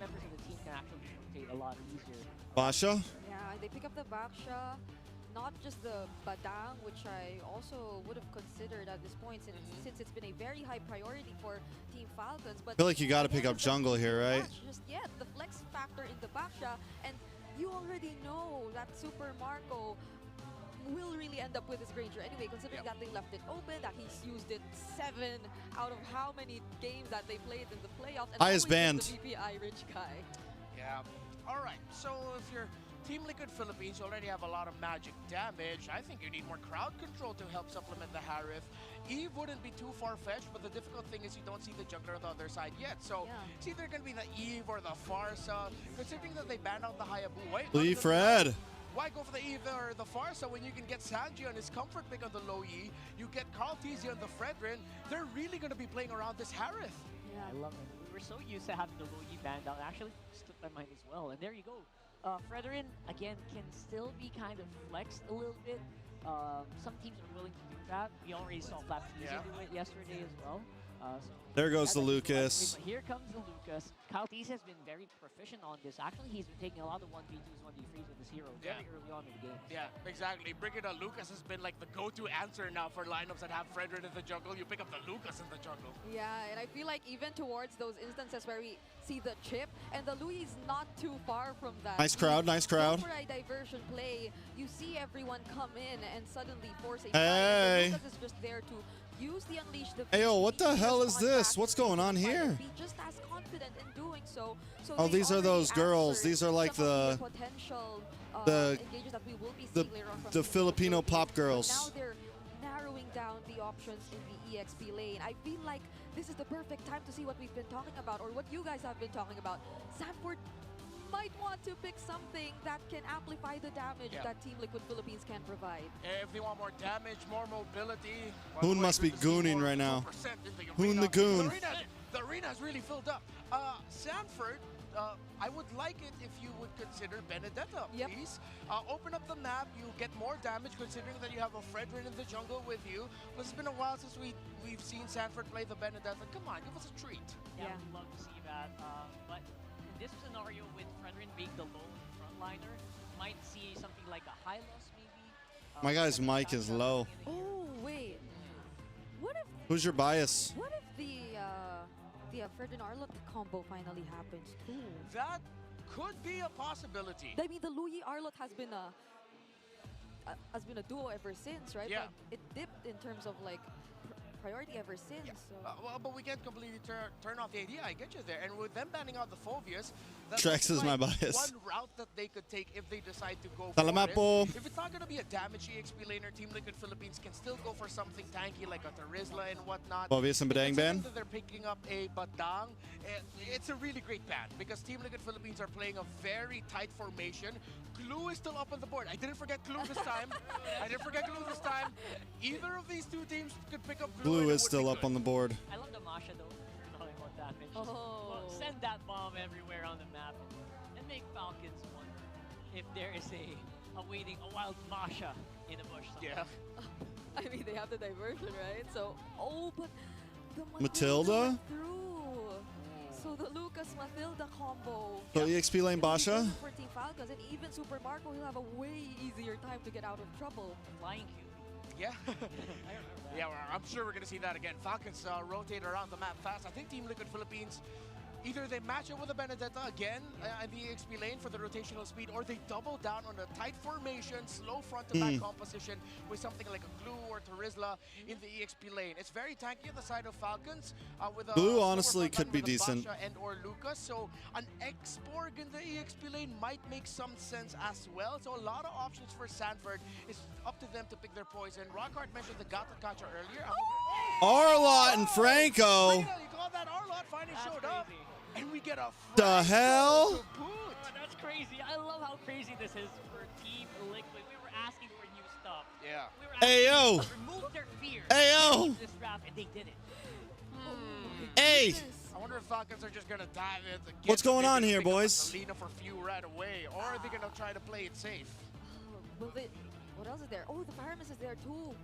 members of the team can actually rotate a lot easier. Basha? Yeah, they pick up the Baksha, not just the Badang, which I also would have considered at this point since it's been a very high priority for Team Falcons. But I feel like you got to pick up jungle here, right? Just yet, the flex factor in the Baksha, and you already know that Super Marco will really end up with his Granger anyway, considering that they left it open, that he's used it 7 out of how many games that they played in the playoffs. And Highest always band. the VPI rich guy. Yeah. All right. So if you're Team Liquid Philippines, you already have a lot of magic damage. I think you need more crowd control to help supplement the Harith. Eve wouldn't be too far-fetched, but the difficult thing is you don't see the jungler on the other side yet. So it's either going to be the Eve or the Farsa. Considering that they banned out the Hayabusa. Lee Fred. Why go for the Eve or the Farsa when you can get Sanji on his comfort pick on the Low Yi? You get Carl Tizzi on the Fredrin. They're really going to be playing around this Harith. Yeah, I love it. We were so used to having the Low Yi banned out. It actually slipped my mind as well. And there you go. Fredrin, again, can still be kind of flexed a little bit. Some teams are willing to do that. We already saw Flap Tizzi do it yesterday as well. So There goes the that's actually Lucas. but here comes the Lucas. Kaltese has been very proficient on this. Actually, he's been taking a lot of 1v2s, 1v3s with this hero very early on in the game. Yeah, exactly. Bringing a Lucas has been like the go-to answer now for lineups that have Fredrin in the jungle. You pick up the Lucas in the jungle. Yeah, and I feel like even towards those instances where we see the chip, and the Louis is not too far from that. Nice crowd, nice crowd. Go for a diversion play, you see everyone come in and suddenly force a fight. Hey. And the Lucas is just there to use the Unleash the Hey, yo, what the hell is this? What's going on here? Be just as confident in doing so. Oh, these are those girls. These are like the potential engages that we will be the seeing later on from the Filipino pop Now girls. they're narrowing down the options in the EXP lane. I feel like this is the perfect time to see what we've been talking about, or what you guys have been talking about. Sanford might want to pick something that can amplify the damage that Team Liquid Philippines can provide. If they want more damage, more mobility. Hoon must be gooning right now. Hoon the goon. The arena has really filled up. Sanford, I would like it if you would consider Benedetta, please. Open up the map, you get more damage considering that you have a Fredrin in the jungle with you. But it's been a while since we've seen Sanford play the Benedetta. Come on, give us a treat. Yeah, I'd love to see that. But in this scenario with Fredrin being the lone frontliner, might see something like a high loss maybe. My guy's mic is low. Oh, wait. What if... Who's your bias? What if the Fredrin Arlott combo finally happens too? That could be a possibility. I mean, the Louis Arlott has been a duo ever since, right? Yeah. But it dipped in terms of like priority ever since. So. Well, but we can't completely turn off the idea. I get you there. And with them banning out the Phobias, that's TREX is my bias. one route that they could take if they decide to go Salamat for po. it. If it's not going to be a damage EXP laner, Team Liquid Philippines can still go for something tanky like a Terizla and whatnot. Phobias and Badang ban? They're picking up a Badang. It's a really great ban because Team Liquid Philippines are playing a very tight formation. Glue is still up on the board. I didn't forget Glue this time. Either of these two teams could pick up Glue. Blue is still up on the board. I love the Masha though, knowing what damage. Oh. Well, send that bomb everywhere on the map and make Falcons wonder if there is a wild Masha in the bush somewhere. Yeah. I mean, they have the diversion, right? So, but the Matilda? went through. So the Lucas Matilda combo. So EXP lane Basha? For Team Falcons, and even Super Marco will have a way easier time to get out of trouble. Flying Q. Yeah. Yeah, I'm sure we're going to see that again. Falcons rotate around the map fast. I think Team Liquid Philippines, either they match up with a Benedetta again in the EXP lane for the rotational speed, or they double down on a tight formation, slow front-to-back composition with something like a Glue or Terizla in the EXP lane. It's very tanky on the side of Falcons. With a Blue honestly could be decent. And or Lucas, so an X-Borg in the EXP lane might make some sense as well. So a lot of options for Sanford. It's up to them to pick their poison. Rockhart mentioned the Gata Kacha earlier. Arlott and Franco. You called that Arlott finally showed up. And we get a The hell? to boot. Oh, that's crazy. I love how crazy this is for Team Liquid. We were asking for new stuff. Yeah. We were Hey, asking yo. to remove their fear. Hey, yo. This draft, and they did it. Hey. I wonder if Falcons are just going to dive in. What's going on here, boys? Selena for few right away, or are they going to try to play it safe? What else is there? Oh, the Pyramus is there too.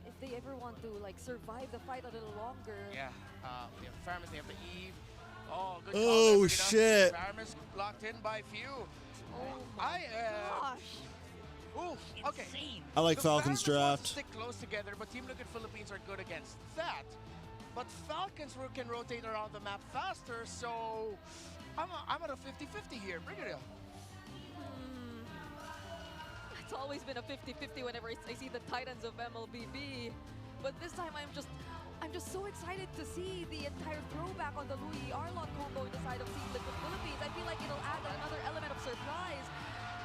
If they ever want to like survive the fight a little longer. Yeah. They have the Pyramus, they have the Eve. Oh, good Oh, call there, shit. Pyramus blocked in by few. Oh my gosh. Ooh, okay. I like The Falcons Pyramus wants draft. to stick close together, but Team Liquid Philippines are good against that. But Falcons can rotate around the map faster, so I'm at a 50-50 here. Bring it in. It's always been a 50-50 whenever I see the Titans of MLBB. But this time I'm just so excited to see the entire throwback on the Louis Arlott combo in the side of Team Liquid Philippines. I feel like it'll add another element of surprise.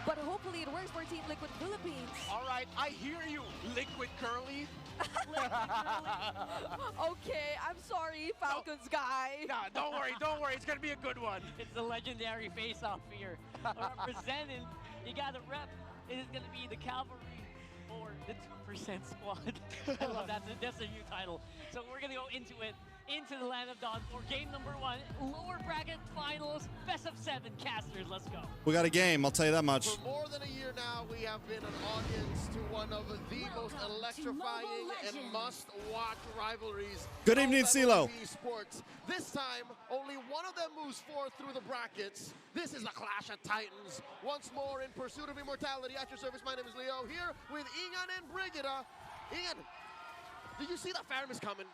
But hopefully it works for Team Liquid Philippines. All right, I hear you, Liquid Curly. Okay, I'm sorry, Falcons guy. Nah, don't worry, it's gonna be a good one. It's the legendary face-off here. Representing, you got a rep. It is going to be the Cavalry or the 2% squad. I love that. That's a new title. So we're going to go into it. into the land of Dawn for game number 1, lower bracket finals, best of 7 casters. Let's go. We got a game, I'll tell you that much. For more than a year now, we have been an audience to one of the most electrifying and must-watch rivalries. Good evening, CeeLo. Sports. This time, only one of them moves forth through the brackets. This is a clash of titans. Once more in pursuit of immortality. At your service, my name is Leo, here with Ingan and Brigida. Ingan, did you see that Faramis coming?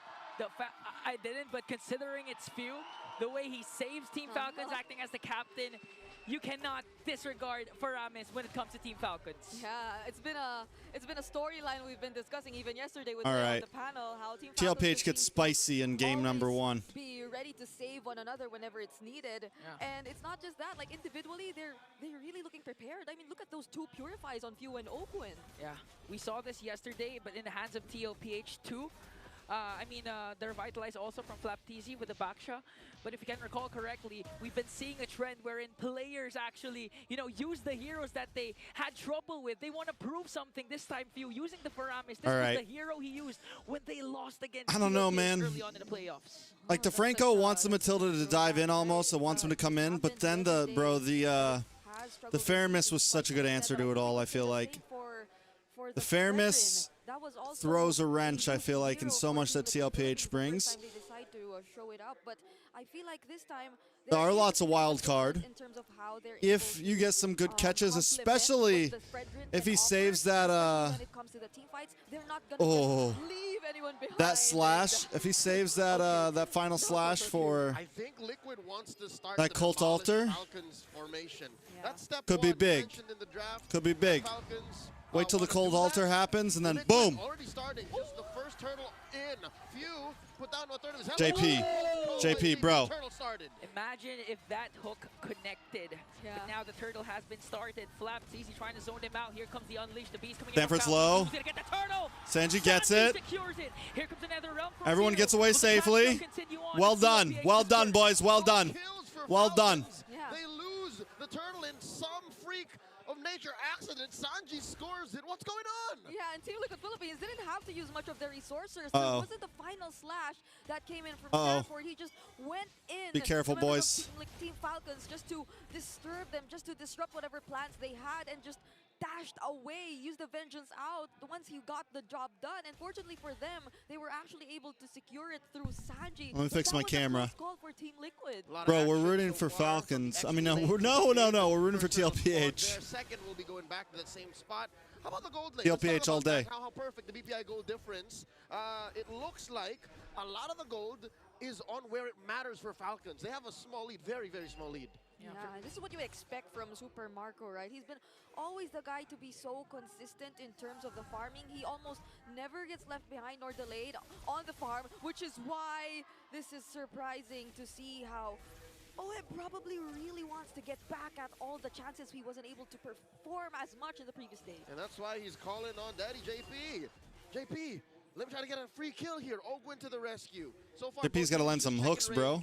I didn't, but considering its few, the way he saves Team Falcons acting as the captain, you cannot disregard Faramis when it comes to Team Falcons. Yeah, it's been a storyline we've been discussing even yesterday with All right. the panel, how Team TLPH gets spicy in game number 1. Be ready to save one another whenever it's needed. And it's not just that, like individually, they're really looking prepared. I mean, look at those 2 Purifies on Few and Okwin. Yeah, we saw this yesterday, but in the hands of TLPH too. They're vitalized also from FlapTZ with the Baksha. But if you can recall correctly, we've been seeing a trend wherein players actually, use the heroes that they had trouble with. They want to prove something this time, Few, using the Faramis. This was the hero he used when they lost against I don't know, man. early on in the playoffs. Like, DeFranco wants the Matilda to dive in almost, and wants him to come in, but then the Faramis was such a good answer to it all, I feel like. The Faramis throws a wrench, I feel like, in so much that TLPH brings. There are lots of wild card. If you get some good catches, especially if he saves that, that slash. If he saves that that final slash for I think Liquid wants to start that Cult Altar, Falcons formation. That's step could be big. Could be big. Wait till the Cold Altar happens, and then boom. Already starting. Just the first turtle in. Few put down a third of his JP, bro. Imagine if that hook connected. But now the turtle has been started. FlapTZ trying to zone him out. Here comes the Unleash. The Beast coming Stanford's in. low. He's gonna get the turtle. Sanji gets it. Secures it. Here comes another round from Everyone Zero. gets away Will the safely. match continue on? Well done. Well done, boys. Well done. Well done. They lose the turtle in some freak of nature accident. Sanji scores it. What's going on? Yeah, and Team Liquid Philippines didn't have to use much of their resources. So it wasn't the final slash that came in from Stanford. He just went in. Be careful, boys. Team Falcons just to disturb them, just to disrupt whatever plans they had, and just dashed away, used the vengeance out once he got the job done. And fortunately for them, they were actually able to secure it through Sanji. Let me fix my camera. Call for Team Liquid. Bro, we're rooting for Falcons. I mean, no, we're rooting for TLPH. Their second will be going back to the same spot. How about the gold lane? TLPH all day. How perfect the BPI gold difference. It looks like a lot of the gold is on where it matters for Falcons. They have a small lead, very, very small lead. Yeah, this is what you expect from Super Marco, right? He's been always the guy to be so consistent in terms of the farming. He almost never gets left behind nor delayed on the farm, which is why this is surprising to see how OEB probably really wants to get back at all the chances he wasn't able to perform as much in the previous days. And that's why he's calling on Daddy JP. JP, let me try to get a free kill here. Ogwin to the rescue. So far, JP's got to land some hooks, bro.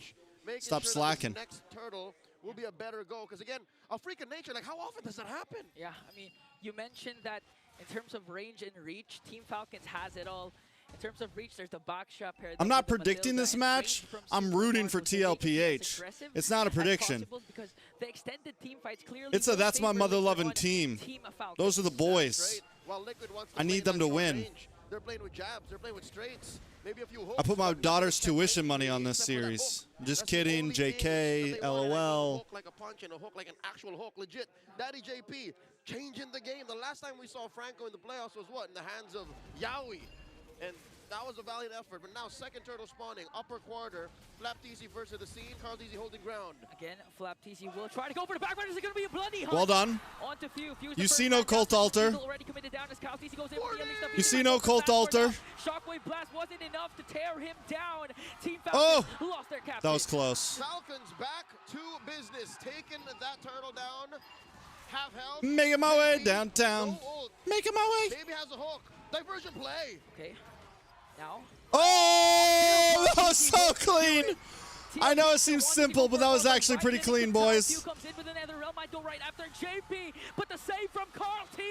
Stop slacking. Next turtle will be a better go, because again, a freak of nature, like how often does that happen? Yeah, I mean, you mentioned that in terms of range and reach, Team Falcons has it all. In terms of reach, there's the Baksha pair. I'm not predicting this match. I'm rooting for TLPH. It's not a prediction. Because the extended team fights clearly It's a that's my mother-loving team. Those are the boys. I need them to win. They're playing with jabs. They're playing with straights. Maybe a few hooks. I put my daughter's tuition money on this series. Just kidding. JK, LOL. Like a punch and a hook like an actual hook. Legit. Daddy JP changing the game. The last time we saw Franco in the playoffs was what? In the hands of Yaoi. And that was a valiant effort. But now second turtle spawning. Upper quarter. FlapTZ versus the scene. CarlTZ holding ground. Again, FlapTZ will try to go for the background. Is it going to be a bloody hunt? Well done. On to Few. You see no Cult Altar. Already committed down as CarlTZ goes in with the unleash. You see no Cult Altar. Shockwave blast wasn't enough to tear him down. Team Falcons lost their captain. That was close. Falcons back to business. Taking that turtle down. Half health. Making my way downtown. Making my way. Baby has a hook. Diversion play. Okay. Now. Oh, that was so clean. I know it seems simple, but that was actually pretty clean, boys.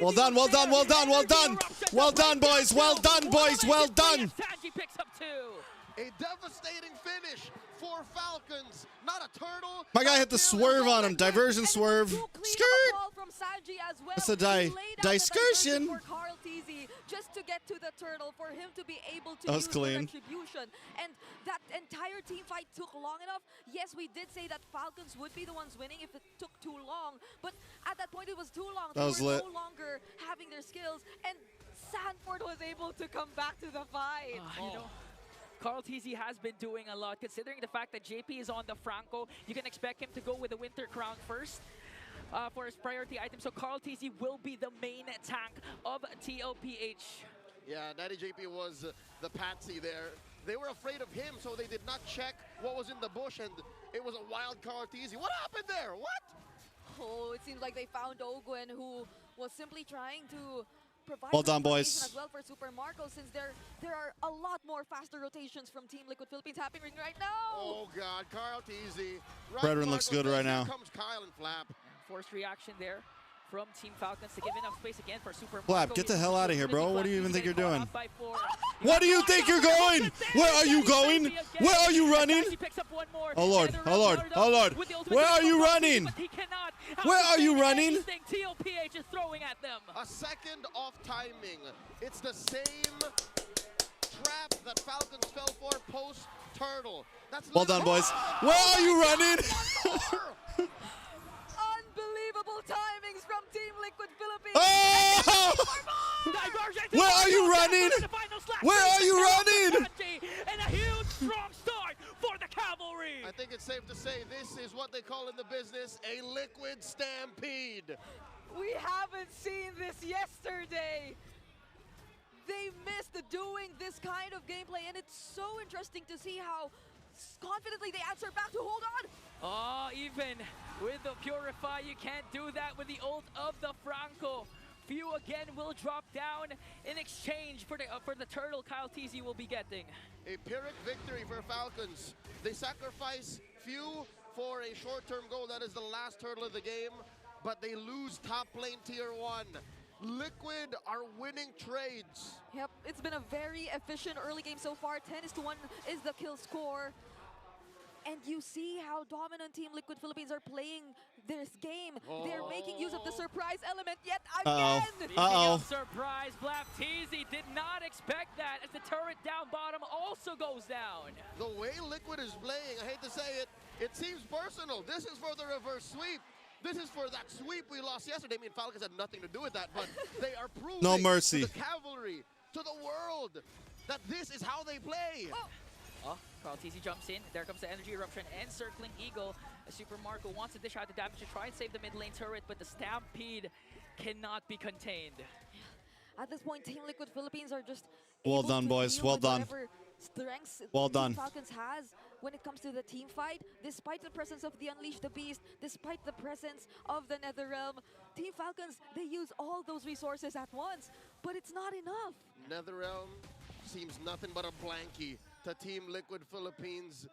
Well done, well done, well done, well done. Well done, boys. Well done, boys. Well done. Sanji picks up 2. A devastating finish for Falcons. Not a turtle. My guy hit the swerve on him. Diversion swerve. Skirt. From Sanji as well. That's a He laid out the discursion. diversion for Carl TZ just to get to the turtle for him to be able to That was use clean. the retribution. And that entire team fight took long enough. Yes, we did say that Falcons would be the ones winning if it took too long, but at that point it was too long. That was they were lit. no longer having their skills, and Sanford was able to come back to the fight. You know, Carl TZ has been doing a lot. Considering the fact that JP is on the Franco, you can expect him to go with the Winter Crown first for his priority item. So Carl TZ will be the main tank of TLPH. Yeah, Daddy JP was the patsy there. They were afraid of him, so they did not check what was in the bush, and it was a wild Carl TZ. What happened there? What? Oh, it seems like they found Ogwen, who was simply trying to provide Well done, some boys. information as well for Super Marco, since there are a lot more faster rotations from Team Liquid Philippines happening right now. Oh God, Carl TZ. Right, Brethren looks good right now. Here comes Kyle and Flap. Forced reaction there from Team Falcons to give enough space again for Super Flap, Marco. get the hell out of here, bro. What do you even think you're doing? By 4. What do you think you're going? Where are you going? Where are you running? Oh Lord, oh Lord, oh Lord. Where are you running? Where are you running? TLPH is throwing at them. A second off timing. It's the same trap that Falcons fell for post-turtle. That's Well done, boys. Where are you running? Unbelievable timings from Team Liquid Philippines. Oh! Where are you running? Where are you running? And a huge strong start for the Cavalry. I think it's safe to say this is what they call in the business a liquid stampede. We haven't seen this yesterday. They missed doing this kind of gameplay, and it's so interesting to see how confidently they answer back to hold on. Oh, even with the Purify, you can't do that with the ult of the Franco. Few again will drop down in exchange for the turtle Kyle TZ will be getting. A Pyrrhic victory for Falcons. They sacrifice few for a short-term goal. That is the last turtle of the game, but they lose top lane tier 1. Liquid are winning trades. Yep, it's been a very efficient early game so far. 10-1 is the kill score. And you see how dominant Team Liquid Philippines are playing this game. They're making use of the surprise element yet again. Speaking of surprise, Flap TZ did not expect that as the turret down bottom also goes down. The way Liquid is playing, I hate to say it, it seems personal. This is for the reverse sweep. This is for that sweep we lost yesterday. I mean, Falcons had nothing to do with that, but they are proving No mercy. to the Cavalry, to the world, that this is how they play. Oh, Carl TZ jumps in. There comes the Energy Eruption and Circling Eagle. Super Marco wants to dish out the damage to try and save the mid lane turret, but the Stampede cannot be contained. At this point, Team Liquid Philippines are just Well able done, to boys. deal Well with done. whatever strengths Well Team done. Falcons has when it comes to the team fight. Despite the presence of the Unleash the Beast, despite the presence of the Netherrealm, Team Falcons, they use all those resources at once, but it's not enough. Netherrealm seems nothing but a blankie to Team Liquid Philippines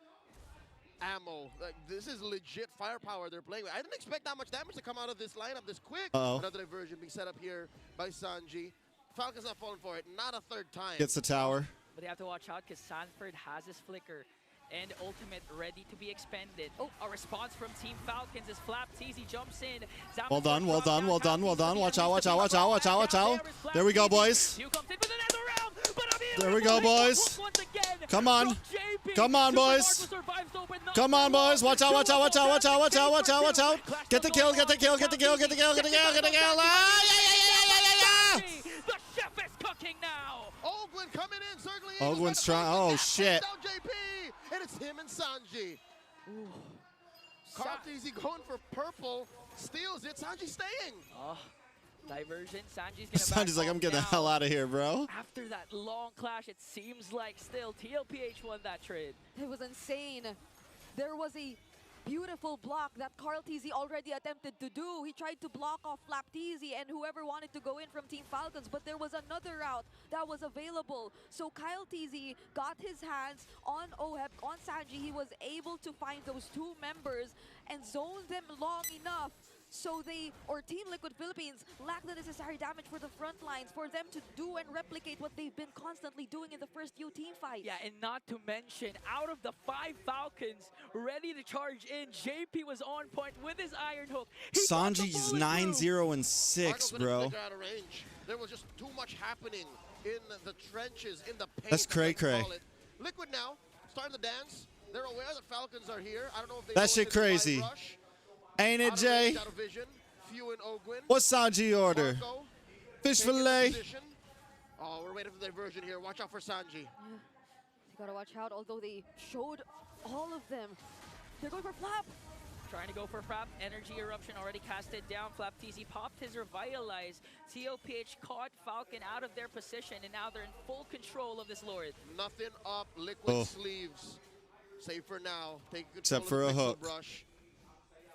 ammo. Like, this is legit firepower they're playing with. I didn't expect that much damage to come out of this lineup this quick. Another diversion being set up here by Sanji. Falcons not falling for it, not a third time. Gets the tower. But they have to watch out because Sanford has his flicker and ultimate ready to be expended. Oh, a response from Team Falcons as Flap TZ jumps in. Well done, well done, well done, well done. Watch out, watch out, watch out, watch out, watch out. There we go, boys. There we go, boys. Come on. Come on, boys. Come on, boys. Watch out, watch out, watch out, watch out, watch out, watch out, watch out. Get the kill, get the kill, get the kill, get the kill, get the kill, get the kill. Ah, yeah, yeah, yeah, yeah, yeah, yeah. The chef is cooking now. Ogwen coming in, circling. Ogwen's trying. Oh, shit. Down JP, and it's him and Sanji. Carl TZ going for purple, steals it. Sanji staying. Oh, diversion. Sanji's gonna Sanji's like, I'm getting the hell out of here, bro. After that long clash, it seems like still TLPH won that trade. It was insane. There was a beautiful block that Carl TZ already attempted to do. He tried to block off Flap TZ and whoever wanted to go in from Team Falcons, but there was another route that was available. So Kyle TZ got his hands on Oheb, on Sanji. He was able to find those two members and zone them long enough So Team Liquid Philippines lack the necessary damage for the front lines for them to do and replicate what they've been constantly doing in the first few team fights. Yeah, and not to mention, out of the 5 Falcons ready to charge in, JP was on point with his Iron Hook. Sanji's 9-0 and 6, bro. Out of range. There was just too much happening in the trenches, in the paint. That's cray-cray. Liquid now starting to dance. They're aware that Falcons are here. I don't know if they that shit crazy. Ain't it, Jay? What's Sanji order? Marco, Fish fillet. Oh, we're waiting for the diversion here. Watch out for Sanji. You gotta watch out, although they showed all of them. They're going for Flap. Trying to go for Flap. Energy Eruption already casted down. Flap TZ popped his Revitalize. TOPH caught Falcon out of their position, and now they're in full control of this Lord. Nothing up. Liquid sleeves. Safe for now. Take control Except for a hook. Brush.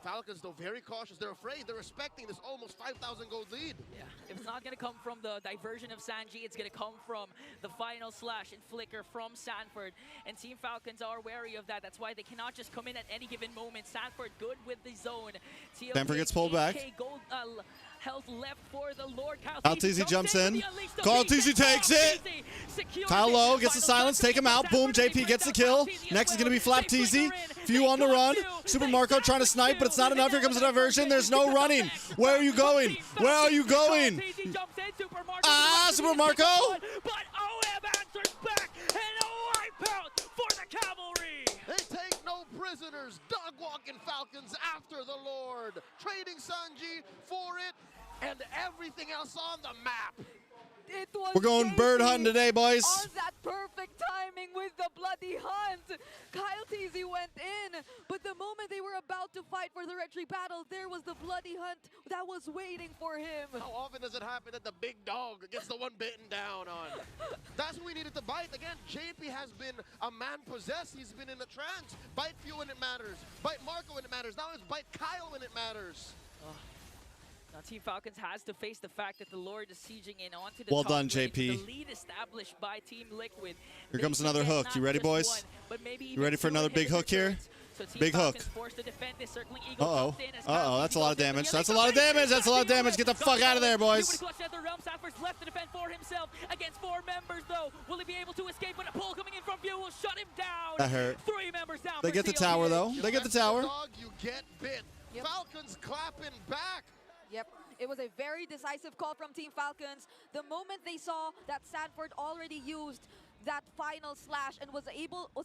Falcons, though, very cautious. They're afraid. They're respecting this almost 5,000 gold lead. Yeah, if it's not going to come from the diversion of Sanji, it's going to come from the final slash and flicker from Sanford. And Team Falcons are wary of that. That's why they cannot just come in at any given moment. Sanford good with the zone. Sanford gets pulled back. Gold, health left for the Lord. Kyle TZ jumps in. Kyle TZ takes it. Kyle Low gets the silence. Take him out. Boom. JP gets the kill. Next is going to be Flap TZ. Few on the run. Super Marco trying to snipe, but it's not enough. Here comes the diversion. There's no running. Where are you going? Where are you going? Ah, Super Marco. But OM answers back and a wipeout for the Cavalry. They take no prisoners. Dog walking Falcons after the Lord. Trading Sanji for it and everything else on the map. It was We're going bird hunting today, boys. On that perfect timing with the bloody hunt. Kyle TZ went in, but the moment they were about to fight for the retry battle, there was the bloody hunt that was waiting for him. How often does it happen that the big dog gets the one bitten down on? That's what we needed to bite. Again, JP has been a man possessed. He's been in a trance. Bite few when it matters. Bite Marco when it matters. Now it's bite Kyle when it matters. Now Team Falcons has to face the fact that the Lord is sieging in onto the Well top done, lane. JP. The lead established by Team Liquid. Here comes another hook. You ready, boys? You ready for another big hook here? Big hook. Uh-oh. Uh-oh, that's a lot of damage. That's a lot of damage. That's a lot of damage. Get the fuck out of there, boys. Left to defend for himself against 4 members, though. Will he be able to escape? But a pull coming in from view will shut him down. That hurt. 3 members down. They get the tower, though. They get the tower. Dog, you get bit. Yep. Falcons clapping back. Yep, it was a very decisive call from Team Falcons. The moment they saw that Sanford already used that final slash and was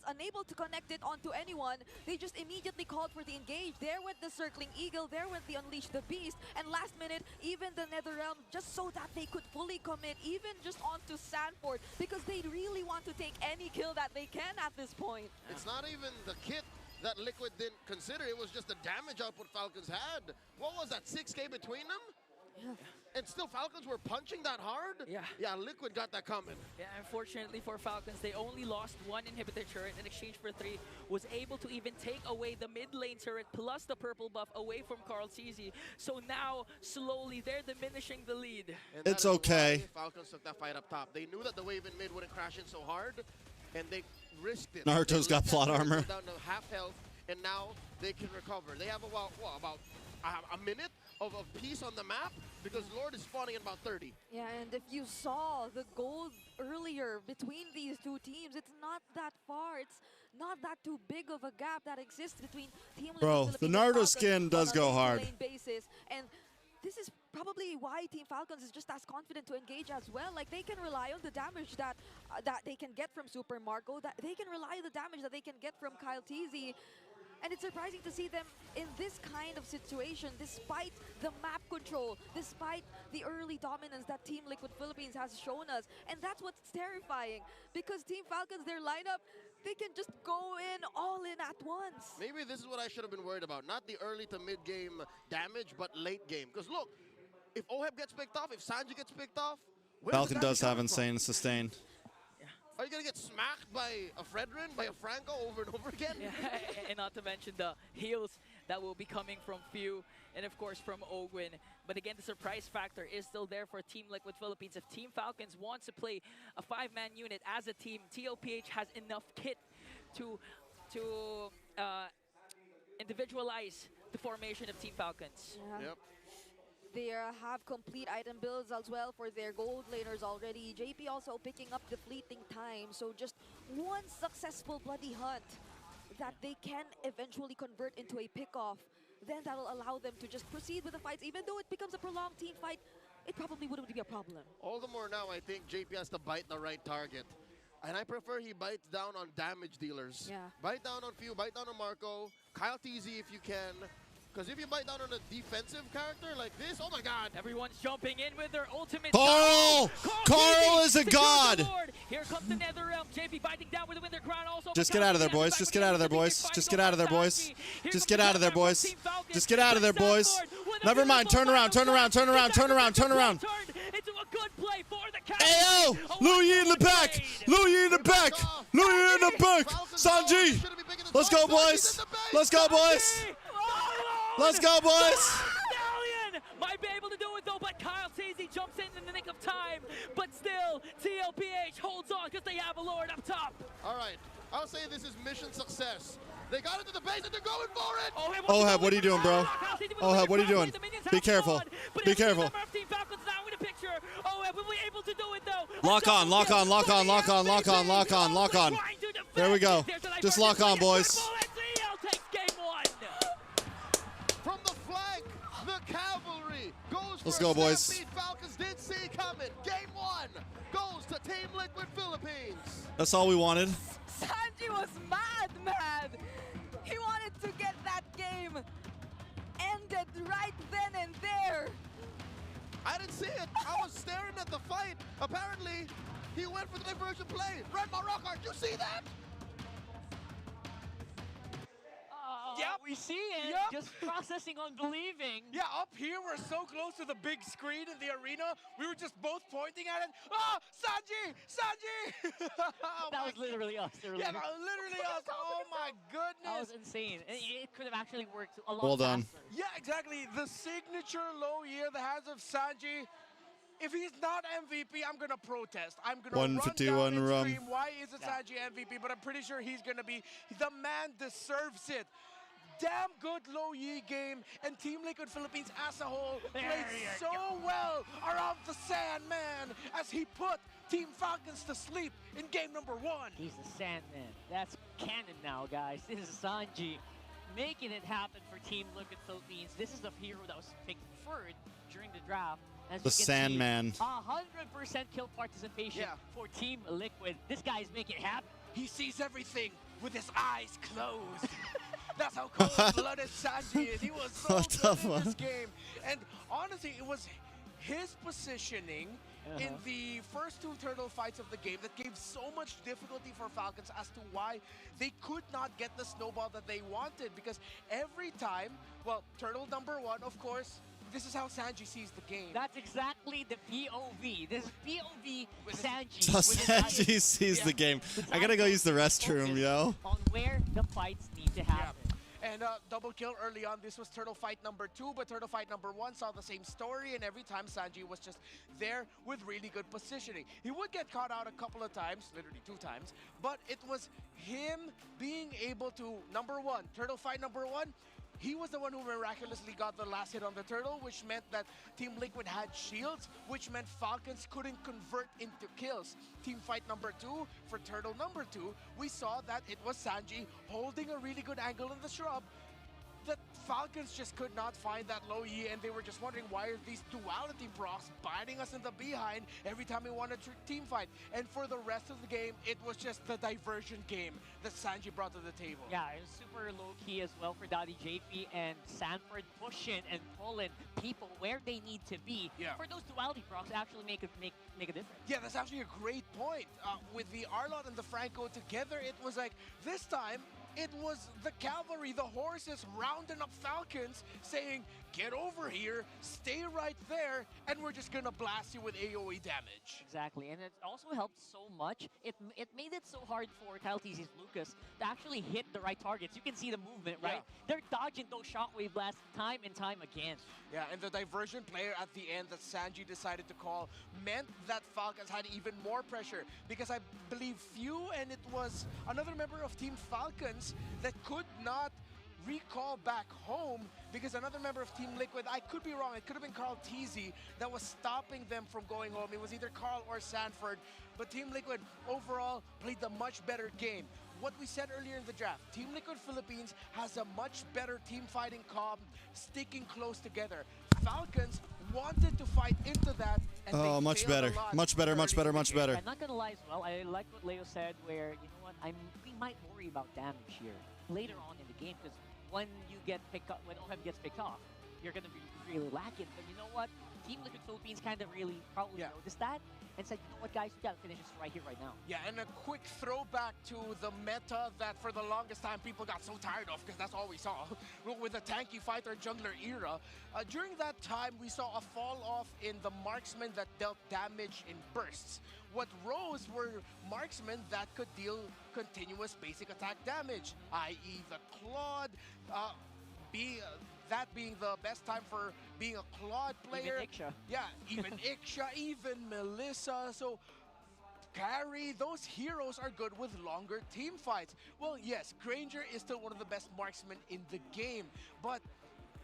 unable to connect it onto anyone, they just immediately called for the engage. There went the circling eagle, there went the unleash the beast, and last minute even the Netherrealm, just so that they could fully commit even just onto Sanford, because they really want to take any kill that they can at this point. It's not even the kit that Liquid didn't consider. It was just the damage output Falcons had. What was that, 6K between them? Yeah. And still Falcons were punching that hard? Yeah. Yeah, Liquid got that coming. Yeah, unfortunately for Falcons, they only lost 1 inhibitor turret in exchange for 3. Was able to even take away the mid lane turret plus the purple buff away from Carl TZ. So now, slowly, they're diminishing the lead. And it's okay. Falcons took that fight up top. They knew that the wave in mid wouldn't crash in so hard, and they risked it. Naruto's got plot armor. Down to half health, and now they can recover. They have about a minute of peace on the map because Lord is spawning in about 30. Yeah, and if you saw the gold earlier between these two teams, it's not that far. It's not that too big of a gap that exists between Team Liquid Bro, the Naruto skin does go hard. Basis. And this is probably why Team Falcons is just as confident to engage as well. Like, they can rely on the damage that they can get from Super Marco, that they can rely on the damage that they can get from Kyle TZ. And it's surprising to see them in this kind of situation, despite the map control, despite the early dominance that Team Liquid Philippines has shown us. And that's what's terrifying, because Team Falcons, their lineup, they can just go in all in at once. Maybe this is what I should have been worried about. Not the early to mid-game damage, but late game. Because look, if Oheb gets picked off, if Sanji gets picked off, Falcon does have insane sustain. Are you going to get smacked by a Fredrin, by a Franco over and over again? Yeah, and not to mention the heals that will be coming from Few and, of course, from Ogwin. But again, the surprise factor is still there for Team Liquid Philippines. If Team Falcons wants to play a 5-man unit as a team, TOPH has enough kit to individualize the formation of Team Falcons. Yeah. They have complete item builds as well for their gold laners already. JP also picking up the fleeting time. So just one successful bloody hunt that they can eventually convert into a pick-off. Then that'll allow them to just proceed with the fights. Even though it becomes a prolonged team fight, it probably wouldn't be a problem. All the more now, I think JP has to bite the right target. And I prefer he bites down on damage dealers. Yeah. Bite down on Few, bite down on Marco, Kyle TZ if you can. Because if you bite down on a defensive character like this, oh my god. Everyone's jumping in with their ultimate. Carl! Carl is a god! Here comes the NetherRealm. JP biting down with the Winter Crown also. Just get out of there, boys. Just get out of there, boys. Just get out of there, boys. Just get out of there, boys. Just get out of there, boys. Never mind. Turn around, turn around, turn around, turn around, turn around. Into a good play for the Ayo! Louis in the back! Louis in the back! Louis in the back! Sanji! Let's go, boys! Let's go, boys! Let's go, boys! Stallion might be able to do it though, but Kyle TZ jumps in the nick of time. But still, TLPH holds on because they have a Lord up top. All right, I'll say this is mission success. They got into the base and they're going for it! Oheb, what are you doing, bro? Oheb, what are you doing? Be careful. Be careful. Lock on, lock on, lock on, lock on, lock on, lock on, lock on. There we go. Just lock on, boys. From the flank, the cavalry goes Let's for go, a boys. stampede Falcons didn't see coming. Game 1 goes to Team Liquid Philippines. That's all we wanted. Sanji was mad. He wanted to get that game ended right then and there. I didn't see it. I was staring at the fight. Apparently, he went for the diversion play. Red Morocco, you see that? Yep, we see it. Just processing on believing. Yeah, up here we're so close to the big screen in the arena. We were just both pointing at it. Oh, Sanji! Sanji! That was literally us earlier. Yeah, literally us. Oh my goodness. That was insane. It could have actually worked a lot Well done. faster. Yeah, exactly. The signature low year, the hands of Sanji. If he's not MVP, I'm gonna protest. I'm gonna run down and scream, why isn't Sanji MVP? But I'm pretty sure he's gonna be. The man deserves it. Damn good low Yi game, and Team Liquid Philippines as a whole played so well around the Sandman as he put Team Falcons to sleep in game number 1. He's the Sandman. That's canon now, guys. This is Sanji making it happen for Team Liquid Philippines. This is the hero that was picked third during the draft. As The Sandman. 100% kill participation for Team Liquid. This guy's making it happen. He sees everything with his eyes closed. That's how cold-blooded Sanji is. He was so good in this game. And honestly, it was his positioning in the first 2 turtle fights of the game that gave so much difficulty for Falcons as to why they could not get the snowball that they wanted. Because every time, well, turtle number 1, of course, this is how Sanji sees the game. That's exactly the POV. This is POV Sanji. So Sanji sees the game. I gotta go use the restroom, yo. On where the fights need to happen. And double kill early on. This was turtle fight number 2, but turtle fight number 1 saw the same story, and every time Sanji was just there with really good positioning. He would get caught out a couple of times, literally 2 times, but it was him being able to, number 1, turtle fight number 1, he was the one who miraculously got the last hit on the turtle, which meant that Team Liquid had shields, which meant Falcons couldn't convert into kills. Team fight number 2, for turtle number 2, we saw that it was Sanji holding a really good angle in the shrub. The Falcons just could not find that low Yi, and they were just wondering why are these duality procs biting us in the behind every time we want a team fight. And for the rest of the game, it was just the diversion game that Sanji brought to the table. Yeah, it was super low-key as well for Daddy JP and Sanford pushing and pulling people where they need to be. For those duality procs to actually make a difference. Yeah, that's actually a great point. With the Arlott and the Franco together, it was like, this time, it was the cavalry, the horses rounding up Falcons saying, get over here, stay right there, and we're just gonna blast you with AoE damage. Exactly, and it also helped so much. It made it so hard for Kyle TZ's Lucas to actually hit the right targets. You can see the movement, right? They're dodging those shockwave blasts time and time again. Yeah, and the diversion player at the end that Sanji decided to call meant that Falcons had even more pressure, because I believe Few and it was another member of Team Falcons that could not recall back home because another member of Team Liquid, I could be wrong, it could have been Carl Teasy that was stopping them from going home. It was either Carl or Sanford, but Team Liquid overall played the much better game. What we said earlier in the draft, Team Liquid Philippines has a much better team fighting comp, sticking close together. Falcons wanted to fight into that, and Oh, they much failed better. a lot Much better, much better, early in the much game. better. I'm not gonna lie as well. I like what Leo said, where you know what, we might worry about damage here later on in the game, because when you get picked up, when OHEB gets picked off, you're gonna be really lacking. But you know what? Team Liquid Philippines kind of really probably noticed that and said, you know what, guys, we gotta finish this right here, right now. Yeah, and a quick throwback to the meta that for the longest time people got so tired of, because that's all we saw with the tanky fighter jungler era. During that time, we saw a fall off in the marksmen that dealt damage in bursts. What rose were marksmen that could deal continuous basic attack damage, i.e. the Claude, that being the best time for being a Claude player. Even Iksha. Yeah, even Iksha, even Melissa. So Carry, those heroes are good with longer team fights. Well, yes, Granger is still one of the best marksmen in the game, but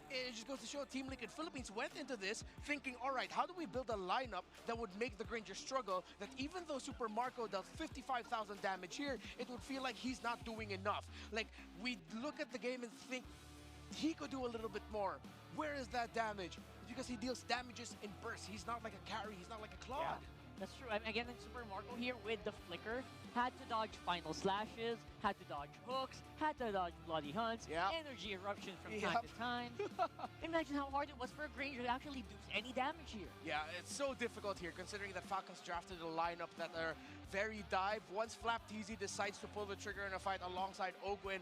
it just goes to show Team Liquid Philippines went into this thinking, all right, how do we build a lineup that would make the Granger struggle, that even though Super Marco dealt 55,000 damage here, it would feel like he's not doing enough. Like, we look at the game and think, he could do a little bit more. Where is that damage? It's because he deals damages in bursts. He's not like a carry, he's not like a Claude. Yeah. That's true. I mean, again, in Super Marco here with the flicker, had to dodge final slashes, had to dodge hooks, had to dodge bloody hunts, energy eruption from time to time. Imagine how hard it was for a Granger to actually do any damage here. Yeah, it's so difficult here considering that Falcons drafted a lineup that are very dive. Once Flap TZ decides to pull the trigger in a fight alongside Ogwin,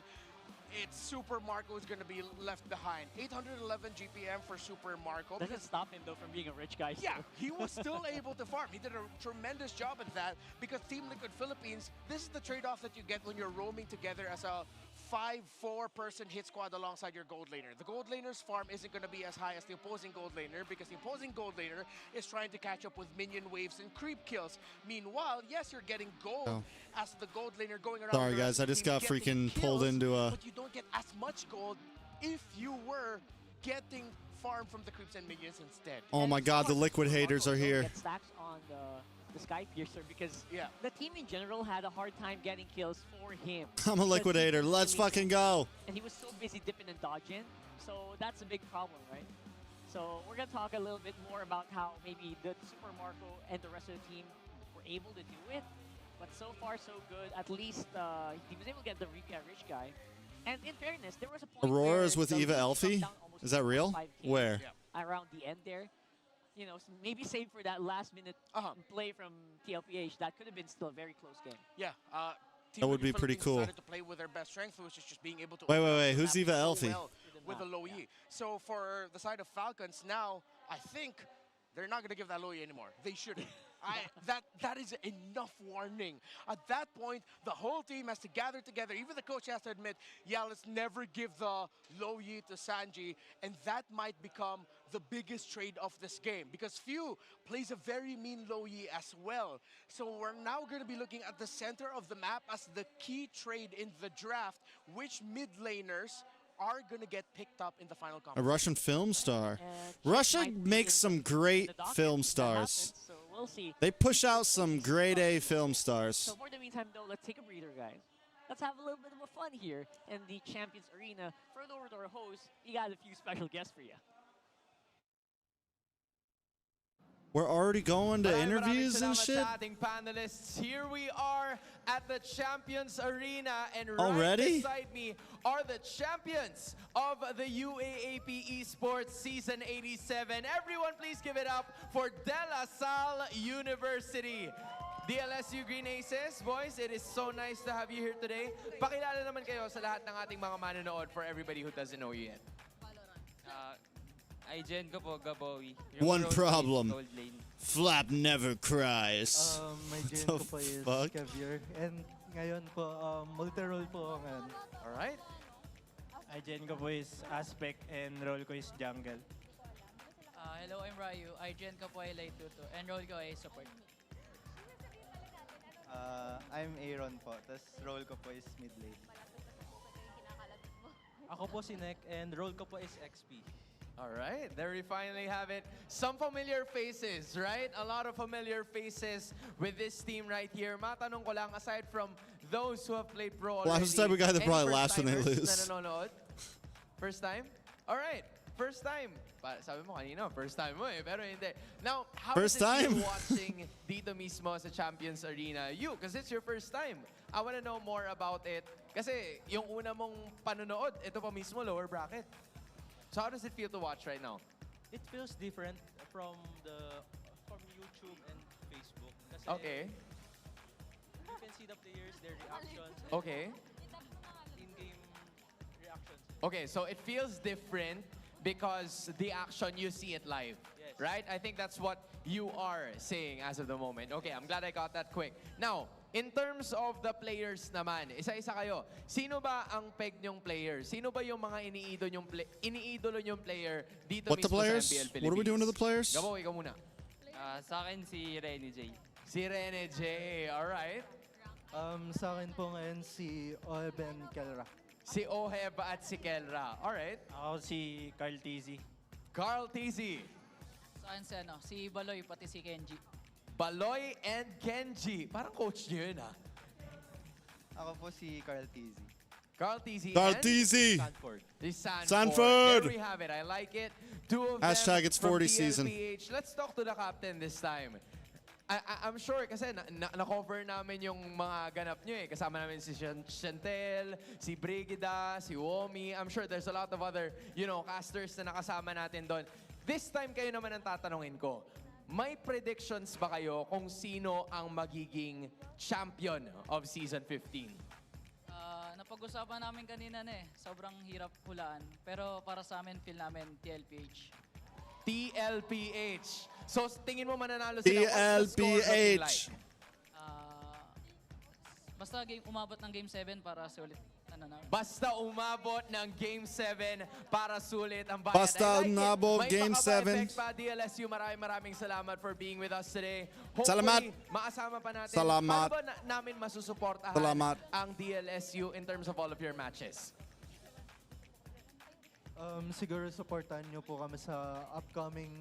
it's Super Marco is going to be left behind. 811 GPM for Super Marco. Doesn't stop him, though, from being a rich guy. Yeah, he was still able to farm. He did a tremendous job at that because Team Liquid Philippines, this is the trade-off that you get when you're roaming together as a 5-4 person hit squad alongside your gold laner. The gold laner's farm isn't going to be as high as the opposing gold laner because the opposing gold laner is trying to catch up with minion waves and creep kills. Meanwhile, yes, you're getting gold as the gold laner going around. Sorry, guys, I just got freaking pulled into a... But you don't get as much gold if you were getting farm from the creeps and minions instead. Oh my god, the Liquid haters are here. Get stacks on the Sky Piercer because the team in general had a hard time getting kills for him. I'm a Liquidator. Let's fucking go. And he was so busy dipping and dodging, so that's a big problem, right? So we're going to talk a little bit more about how maybe the Super Marco and the rest of the team were able to do it. But so far, so good. At least he was able to get the Revia Rich guy. And in fairness, there was a point Aurora's where with the Eva lead Elfie? jumped down almost Is that real? 5K Where? around the end there. You know, maybe save for that last-minute play from TLPH. That could have been still a very close game. Yeah, That would be pretty cool. Decided to play with their best strength, which is just being able to. Wait. Who's Eva so Elfie? well with the low E. So for the side of Falcons now, I think they're not going to give that low E anymore. They shouldn't. That is enough warning. At that point, the whole team has to gather together. Even the coach has to admit, yeah, let's never give the low yi to Sanji. And that might become the biggest trade of this game because Few plays a very mean low yi as well. So we're now going to be looking at the center of the map as the key trade in the draft, which mid laners are going to get picked up in the final A competition. Russian film star. Russia makes some great film stars. So we'll see. They push out some grade A film stars. So for the meantime, though, let's take a breather, guys. Let's have a little bit of a fun here in the Champions Arena. Further over to our host, we got a few special guests for you. We're already going to interviews and shit? Sa ating panelists. Here we are at the Champions Arena, and right Already? beside me are the champions of the UAAP Esports Season 87. Everyone, please give it up for De La Salle University. DLSU Green Aces, boys, it is so nice to have you here today. Pakilala naman kayo sa lahat ng ating mga manonood for everybody who doesn't know you yet. IGN ko po, Gabowi. One problem. Flap never cries. My What gen the ko po is fuck? Caviar. And ngayon po, multi-role po ako ngayon. Alright. IGN ko po is Aspect and role ko is Jungle. Hello, I'm Ryu. IGN ko po ay Light Tuto. And role ko ay Support. I'm Aaron po. Tapos role ko po is mid lane. Ako po si Nek and role ko po is XP. All right, there we finally have it. Some familiar faces, right? A lot of familiar faces with this team right here. Matanong ko lang, aside from those who have played pro already, Well, that's the type of guy that any probably laughs when they first-timers lose. na nanonood? First time? All right, first time. Sabi mo kanina, first time mo eh, pero hindi. Now, how First does it time. feel watching dito mismo sa Champions Arena? You, because it's your first time. I want to know more about it. Kasi yung una mong panonood, ito pa mismo, lower bracket. So how does it feel to watch right now? It feels different from YouTube and Facebook. Kasi Okay. you can see the players, their reactions. and Okay. In-game reactions. Okay, so it feels different because the action, you see it live. Yes. Right? I think that's what you are saying as of the moment. Okay, I'm glad I got that quick. Now, in terms of the players naman, isa-isa kayo. Sino ba ang peg nyong player? Sino ba yung mga iniidolo nyong player dito What the mismo players? sa MPL Philippines? What are we doing to the players? Gabo, ikaw muna. Sa akin si Renny J. Si Rene J. Alright. Sa akin po ngayon si Oeben Kelra. Si Oheb at si Kelra. Alright. Ako si Carl TZ. Carl TZ. Sa akin si Baloy pati si Kenji. Baloy and Kenji. Parang coach niyo yun, ha? Ako po si Carl TZ. Carl TZ Carl and TZ. Sanford. Si Sanford. Sanford. There we have it. I like it. Two of Hashtag them it's from 40 season. TLPH. Let's talk to the captain this time. I'm sure kasi na-cover namin yung mga ganap nyo eh. Kasama namin si Chantel, si Brigida, si Womi. I'm sure there's a lot of other, casters na nakasama natin doon. This time kayo naman ang tatanungin ko. May predictions ba kayo kung sino ang magiging champion of Season 15? Napag-usapan namin kanina sobrang hirap hulaan. Pero para sa amin, feel namin TLPH. TLPH. So tingin mo mananalo sila? What's the score looking TLPH. like? Basta umabot ng Game 7 para sulit. Basta umabot ng Game 7 para sulit ang bayan. Basta I like it. umabot May Game pakaba 7. effect pa, DLSU. Maraming salamat for being with us today. Salamat. Hopefully, maasama pa natin. Salamat. Paano ba namin masusuportahan Salamat. ang DLSU in terms of all of your matches? Siguro supportan nyo po kami sa upcoming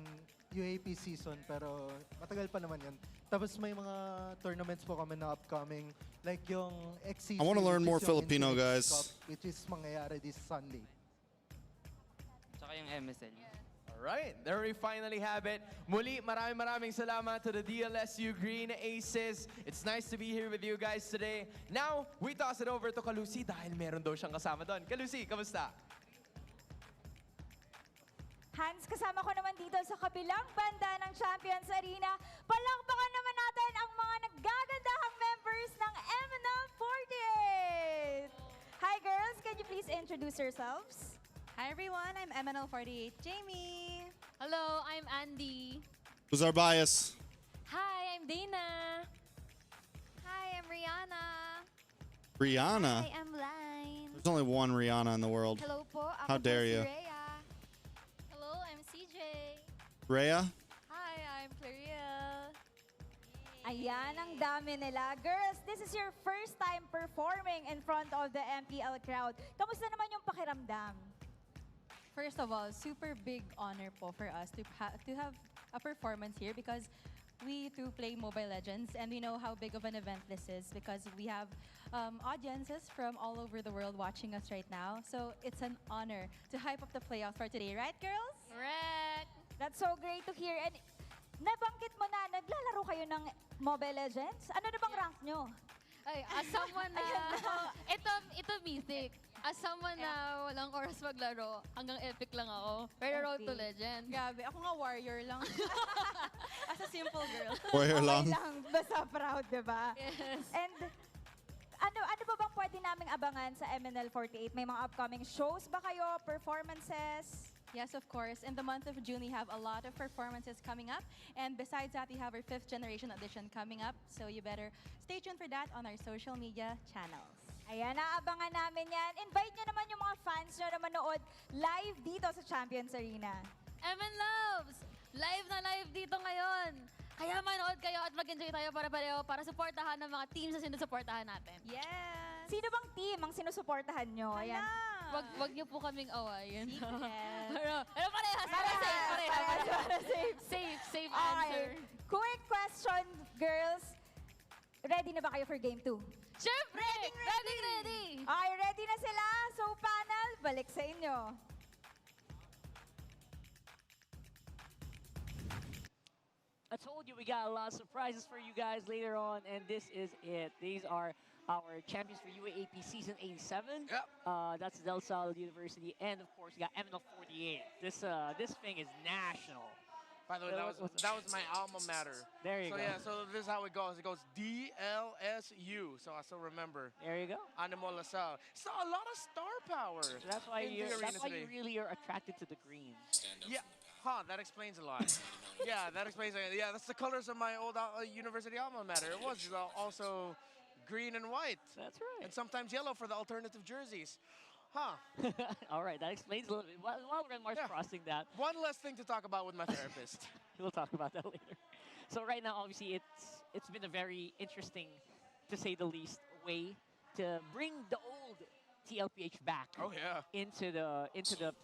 UAP season pero matagal pa naman yan. Tapos may mga tournaments po kami na upcoming like yung XCC. I wanna learn which more is yung Filipino, Infinix guys. Cup, which is mangyayari this Sunday. Tsaka yung MSL. Alright, there we finally have it. Muli, maraming salamat to the DLSU Green Aces. It's nice to be here with you guys today. Now, we toss it over to Kalusi dahil meron daw siyang kasama doon. Kalusi, kamusta? Hans, kasama ko naman dito sa kabilang banda ng Champions Arena. Palakpakan naman natin ang mga naggagandahang members ng MNL48! Hi girls, can you please introduce yourselves? Hi everyone, I'm MNL48 Jamie. Hello, I'm Andy. Who's our bias? Hi, I'm Dana. Hi, I'm Rihanna. Rihanna? Hi, I'm Line. There's only one Rihanna in the world. Hello po, ako How po dare si you? Rhea. Hello, I'm CJ. Rhea? Hi, I'm Clariel. Ayan, ang dami nila. Girls, this is your first time performing in front of the MPL crowd. Kamusta naman yung pakiramdam? First of all, super big honor po for us to have a performance here because we too play Mobile Legends and we know how big of an event this is because we have audiences from all over the world watching us right now. So it's an honor to hype up the playoffs for today, right girls? Correct. That's so great to hear. And nabanggit mo na, naglalaro kayo ng Mobile Legends? Ano na bang rank nyo? Ay, as someone na, ito mythic. As someone na walang oras maglaro, hanggang epic lang ako. Pero road to legend. Grabe, ako nga warrior lang. As a simple girl. Warrior lang. Basta proud, diba? Yes. And ano ba bang pwede naming abangan sa MNL48? May mga upcoming shows ba kayo? Performances? Yes, of course. In the month of June, we have a lot of performances coming up. And besides that, we have our 5th generation edition coming up. So you better stay tuned for that on our social media channels. Ayan, naabangan namin yan. Invite nyo naman yung mga fans nyo na manood live dito sa Champions Arena. MN Loves! Live na live dito ngayon. Kaya manood kayo at mag-enjoy tayo para-pareho para suportahan ng mga teams na sinusuportahan natin. Yes! Sino bang team ang sinusuportahan nyo? Ayan. wag niyo po kaming awayin. Yes. Pero parehas. Para safe. Safe answer. Okay. Quick question, girls. Ready na ba kayo for game 2? Siyempre! Ready! Okay, ready na sila. So, panel, balik sa inyo. I told you we got a lot of surprises for you guys later on, and this is it. These are our champions for UAAP Season 87. Yep. That's Del Salle University, and of course, we got MNL48. This thing is national. By the way, that was my alma mater. There you go. So yeah, so this is how it goes. It goes DLSU. So I still remember. There you go. Animo LaSalle. So a lot of star power. So that's why in the arena you today. really are attracted to the green. Yeah. Huh, that explains a lot. Yeah, that explains. Yeah, that's the colors of my old university alma mater. It was also green and white. That's right. And sometimes yellow for the alternative jerseys. Huh. All right, that explains a little bit. While Renmar's processing that. One less thing to talk about with my therapist. We'll talk about that later. So right now, obviously, it's been a very interesting, to say the least, way to bring the old TLPH back. Oh yeah. Into the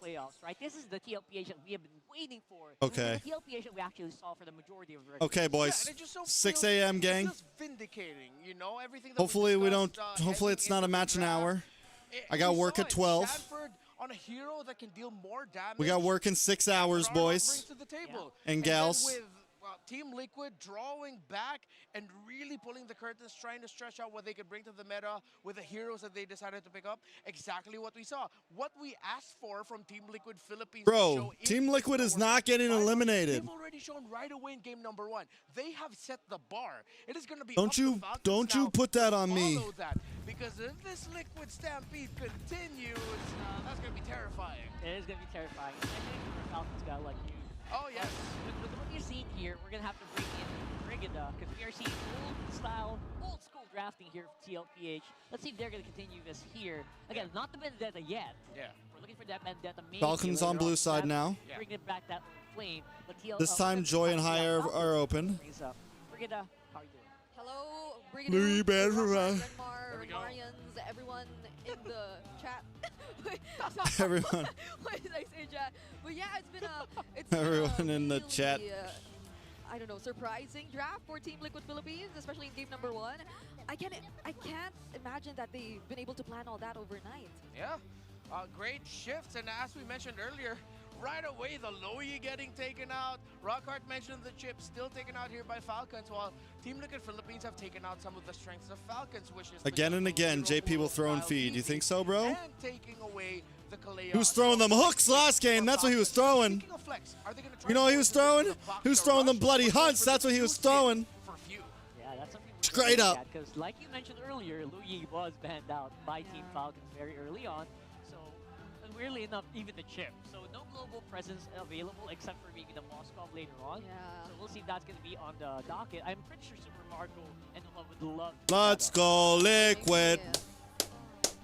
playoffs, right? This is the TLPH that we have been waiting for. Okay. The TLPH that we actually saw for the majority of the regular Okay, boys. Yeah, and it just so 6 feels- a.m. gang. It's just vindicating, you know, everything that Hopefully we don't. discussed, Hopefully it's not a match an hour. I got we work saw at it. 12. Stanford on a hero that can deal more damage. We got work in 6 hours, Toronto boys brings to the table. and then gals. with Team Liquid drawing back and really pulling the curtains, trying to stretch out what they could bring to the meta with the heroes that they decided to pick up. Exactly what we saw. What we asked for from Team Liquid Philippines. to Bro, show in Team this Liquid is tournament. not getting By the way, eliminated. They've already shown right away in game number 1. They have set the bar. It is going to be Don't up to you Falcons now put that on to me. follow that, because if this Liquid Stampede continues, that's going to be terrifying. It is going to be terrifying. I think for a Falcons guy like you. Oh, yes. With what you're seeing here, we're going to have to bring in Brigida, because we are seeing old school drafting here for TLPH. Let's see if they're going to continue this here. Again, not the Vendetta yet. Yeah. We're looking for that Vendetta. Maybe Falcons on later blue side now. Bringing back that flame. But This time Joy and High are open. Brigida, how are you doing? Hello, Louis Brigadier, Bad Renmar, we go. Marians, everyone in the chat. Everyone. Why did I say chat? But yeah, it's Everyone in the chat. I don't know, surprising draft for Team Liquid Philippines, especially in game number 1. I can't imagine that they've been able to plan all that overnight. Yeah, great shifts, and as we mentioned earlier, right away the Loyi getting taken out. Rockhart mentioned the chip still taken out here by Falcons, while Team Liquid Philippines have taken out some of the strengths of Falcons, which is Again and again, JP will throw and feed. You think so, bro? and taking away the Kaleo. He was throwing them hooks last game. That's what he was throwing. Speaking of flex, are they gonna try You know what he was throwing? He was throwing them bloody hunts. That's what he was throwing. for few? Yeah, that's something Straight up. Because like you mentioned earlier, Luyi was banned out by Team Falcons very early on. So, and weirdly enough, even the chip. So no global presence available except for maybe the Moskov later on. Yeah. So we'll see if that's going to be on the docket. I'm pretty sure Super Marco and Nova would love to Let's go, Liquid.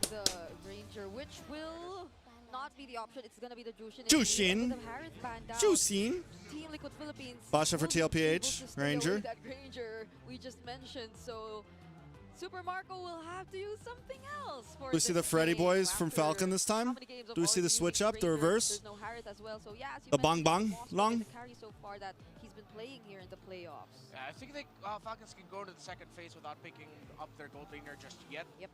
The Ranger, which will not be the option. It's going to be the Jushin. Jushin. With the Harris banned out, Jushin. Team Liquid Philippines. Basha for will be able TLPH, to stay Ranger. away That Ranger we just mentioned. So Super Marco will have to use something else. For Do we see the this Freddy game boys from after Falcon this time? how many games of Do we see the already switch using up, the Ranger? reverse? There's no Harris as well. So yeah, as you The bong mentioned, bong Moskov long? is the carry so far that he's been playing here in the playoffs. Yeah, I think Falcons can go to the second phase without picking up their gold laner just yet. Yep.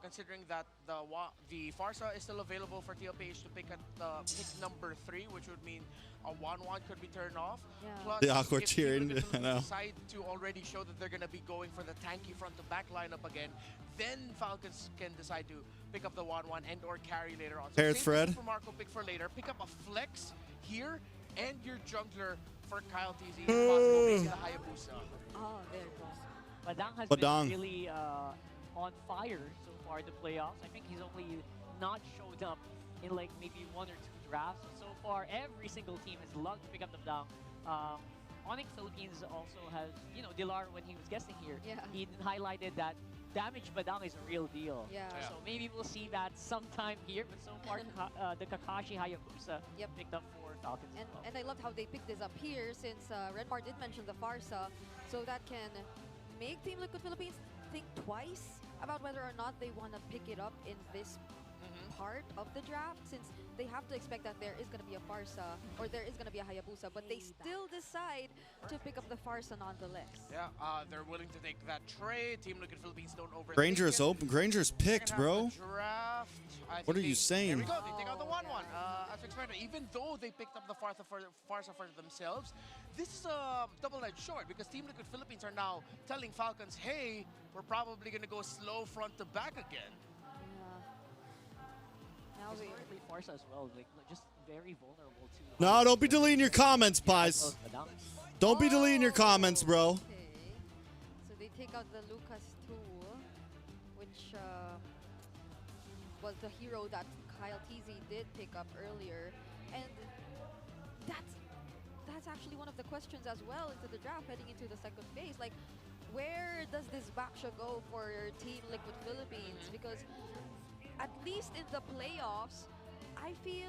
Considering that the Farsa is still available for TLPH to pick at pick number 3, which would mean a 1-1 could be turned off. Yeah. Plus, The awkward if Team cheering, Liquid I know. decide to already show that they're going to be going for the tanky front to back lineup again, then Falcons can decide to pick up the 1-1 and or carry later on. So Here's save Fred. the Super Marco pick for later. Pick up a flex here and your jungler for Kyle TZ. If possible, maybe the Hayabusa. Oh, there it goes. Badang has Badang. been really on fire so far in the playoffs. I think he's only not showed up in like maybe 1 or 2 drafts. So far, every single team has loved to pick up the Badang. Onyx Philippines also has, you know, Dilar when he was guesting here, Yeah. he highlighted that damage Badang is a real deal. Yeah. So maybe we'll see that sometime here. But so far, the Kakashi Hayabusa picked up for Falcons as well. And I loved how they picked this up here since Renmar did mention the Farsa. So that can make Team Liquid Philippines think twice about whether or not they want to pick it up in this part of the draft, since they have to expect that there is going to be a Farsa or there is going to be a Hayabusa, but they still decide to pick up the Farsa nonetheless. Yeah, they're willing to take that trade. Team Liquid Philippines don't overthink Granger's it. open. Granger's picked, bro. Draft. What are you saying? There we go. They take out the 1-1. As expected, even though they picked up the Farsa for themselves, this is a double-edged sword because Team Liquid Philippines are now telling Falcons, hey, we're probably going to go slow front to back again. Now we Farsa as well, like just very vulnerable to. No, don't be deleting your comments, Pies. Don't be deleting your comments, bro. Okay. So they take out the Lucas 2, which was the hero that Kyle TZ did pick up earlier. And that's actually one of the questions as well into the draft heading into the second phase. Like, where does this Baksha go for Team Liquid Philippines? Because at least in the playoffs, I feel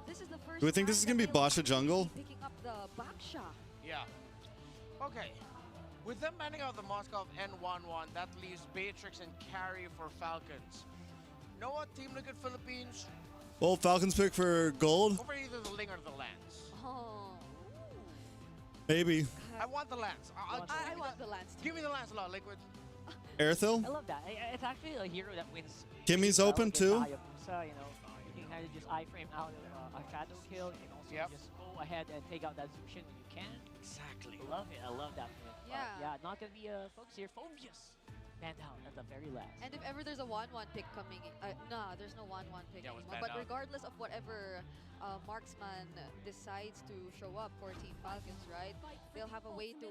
this is the first Do we think this is time gonna be that they'll Basha Jungle? picking up the Baksha. Yeah. Okay. With them banning out the Moscow N11, that leaves Beatrix and Carry for Falcons. You know what, Team Liquid Philippines? Well, Falcons pick for gold? Go for either the Ling or the Lance. Oh. Maybe. I want the Lance. I want the Lance. Give me the Lance a lot, Liquid. Airthil? I love that. It's actually a hero that wins. Kimmy's open against too. Hayabusa, you know, you can kind of just iframe out a shadow kill. You can also just go ahead and take out that Zushin when you can. Exactly. Love it. I love that. Yeah. Yeah, not gonna be a focus here. Phobius banned out at the very last. And if ever there's a 1-1 pick coming, nah, there's no 1-1 pick Yeah, it was anymore. banned But out. regardless of whatever marksman decides to show up for Team Falcons, right? They'll have a way to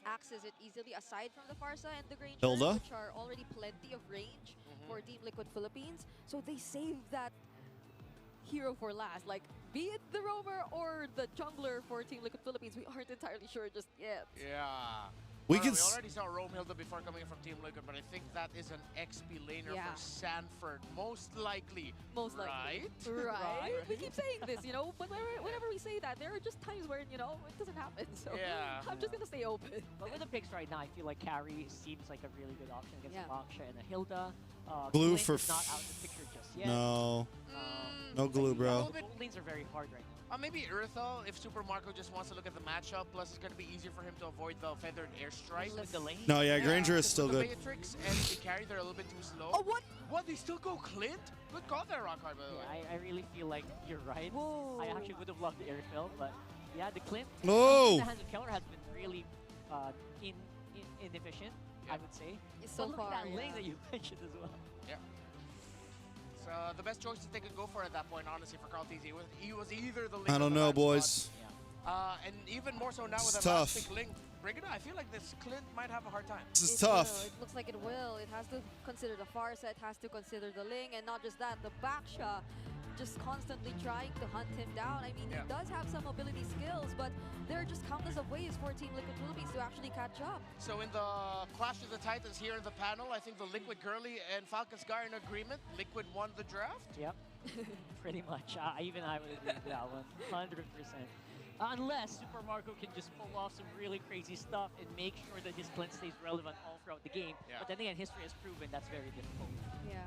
access it easily aside from the Farsa and the Granger, Hilda? which are already plenty of range for Team Liquid Philippines. So they save that hero for last. Like, be it the roamer or the jungler for Team Liquid Philippines, we aren't entirely sure just yet. Yeah. We We can already saw Romehilda before coming in from Team Liquid, but I think that is an XP laner Yeah. for Sanford, most likely. Most likely. Right? Right? We keep saying this, you know, but whenever we say that, there are just times where, you know, it doesn't happen. So Yeah. I'm just going to stay open. But with the picks right now, I feel like Carry seems like a really good option against Baksha and a Hilda. Glue Clint for is not out of the picture just yet. No. No glue, bro. Gold lanes are very hard right now. Maybe Earthal, if Super Marco just wants to look at the matchup, plus it's going to be easier for him to avoid the feathered airstrike. With the lane? No, yeah, Granger is still The good. Beatrix and the Carry, they're a little bit too slow. Oh, what? What? They still go Clint? Good call there, Rockhard, by the way. I really feel like you're right. Whoa. I actually would have loved the airfill, but yeah, the Clint Whoa. in the hands of Keller has been really inefficient, I would say. So but look far, at that lane yeah. that you mentioned as well. Yeah. So the best choices they could go for at that point, honestly, for Carl TZ. He was either the Ling I or don't the know, Lance boys. and even more so now It's with a tough. last pick Ling. Brigida, I feel like this Clint might have a hard time. This is It tough. will. It looks like it will. It has to consider the Farsa, it has to consider the Ling, and not just that, the Baksha just constantly trying to hunt him down. I mean, he does have some mobility skills, but there are just countless of ways for Team Liquid Philippines to actually catch up. So in the Clash of the Titans here in the panel, I think the Liquid Girly and Falcons are in agreement. Liquid won the draft. Yep, pretty much. Even I would agree with that one, 100%. Unless Super Marco can just pull off some really crazy stuff and make sure that his Clint stays relevant all throughout the game. Yeah. But then again, history has proven that's very difficult. Yeah.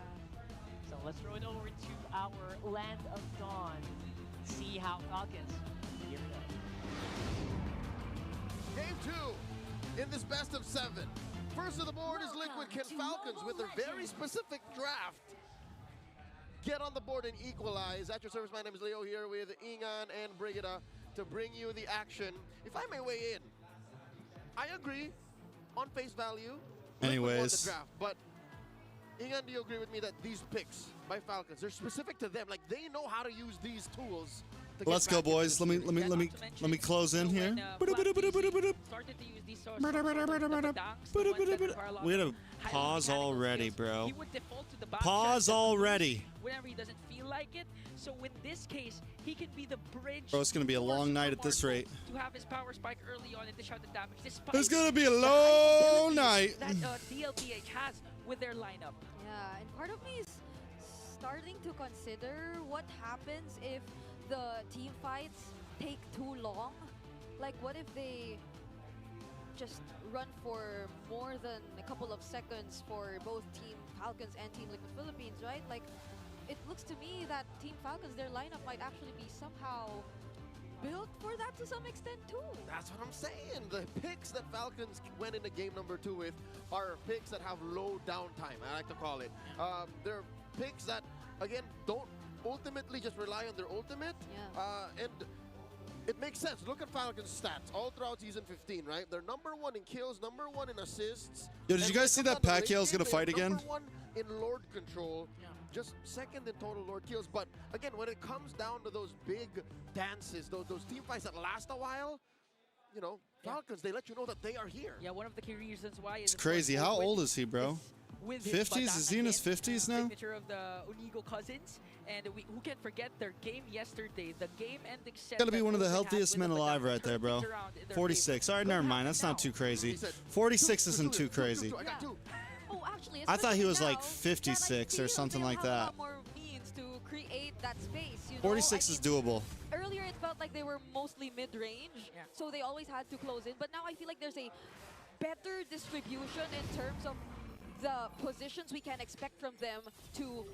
So let's throw it over to our Land of Dawn. See how Falcons gear it up. Game 2 in this best of 7. First of the board is Liquid. Can Falcons, with their very specific draft, get on the board and equalize? At your service, my name is Leo here with Ingan and Brigida to bring you the action. If I may weigh in, I agree on face value. Liquid won Anyways. the draft, but Ingan, do you agree with me that these picks by Falcons, they're specific to them? Like, they know how to use these tools. To Let's get go, back into boys. this Let series. me close in here. Started to use these sorts of We had a pause already, bro. He would default to the back Pause shot already. whenever he doesn't feel like it. So in this case, he can be the bridge. Bro, it's gonna be a for long night at Super this Marco rate. To have his power spike early on and dish out the damage. Despite It's gonna be a the long high night. ability that DLPH has with their lineup. Yeah, and part of me is starting to consider what happens if the team fights take too long. Like, what if they just run for more than a couple of seconds for both Team Falcons and Team Liquid Philippines, right? Like, it looks to me that Team Falcons, their lineup might actually be somehow built for that to some extent too. That's what I'm saying. The picks that Falcons went into game number 2 with are picks that have low downtime, I like to call it. They're picks that, again, don't ultimately just rely on their ultimate. And it makes sense. Look at Falcons' stats all throughout season 15, right? They're number 1 in kills, number 1 in assists. Yo, did you guys see that Pacquiao's gonna fight again? Number 1 in Lord control, just second in total Lord kills. But again, when it comes down to those big dances, those team fights that last a while, you know, Falcons, they let you know that they are here. Yeah, one of the key reasons why is It's crazy. How old is he, bro? 50s? Is he in his 50s now? Signature of the Unigo cousins, and who can forget their game yesterday? The game-ending set. Gotta be one of the healthiest men alive right there, bro. 46. All right, never mind. That's not too crazy. 46 isn't too crazy. Oh, actually, I thought he was like 56 or something like that. A lot more means to create that space. You know? 46 is doable. Earlier, it felt like they were mostly mid-range, so they always had to close in. But now I feel like there's a better distribution in terms of the positions we can expect from them to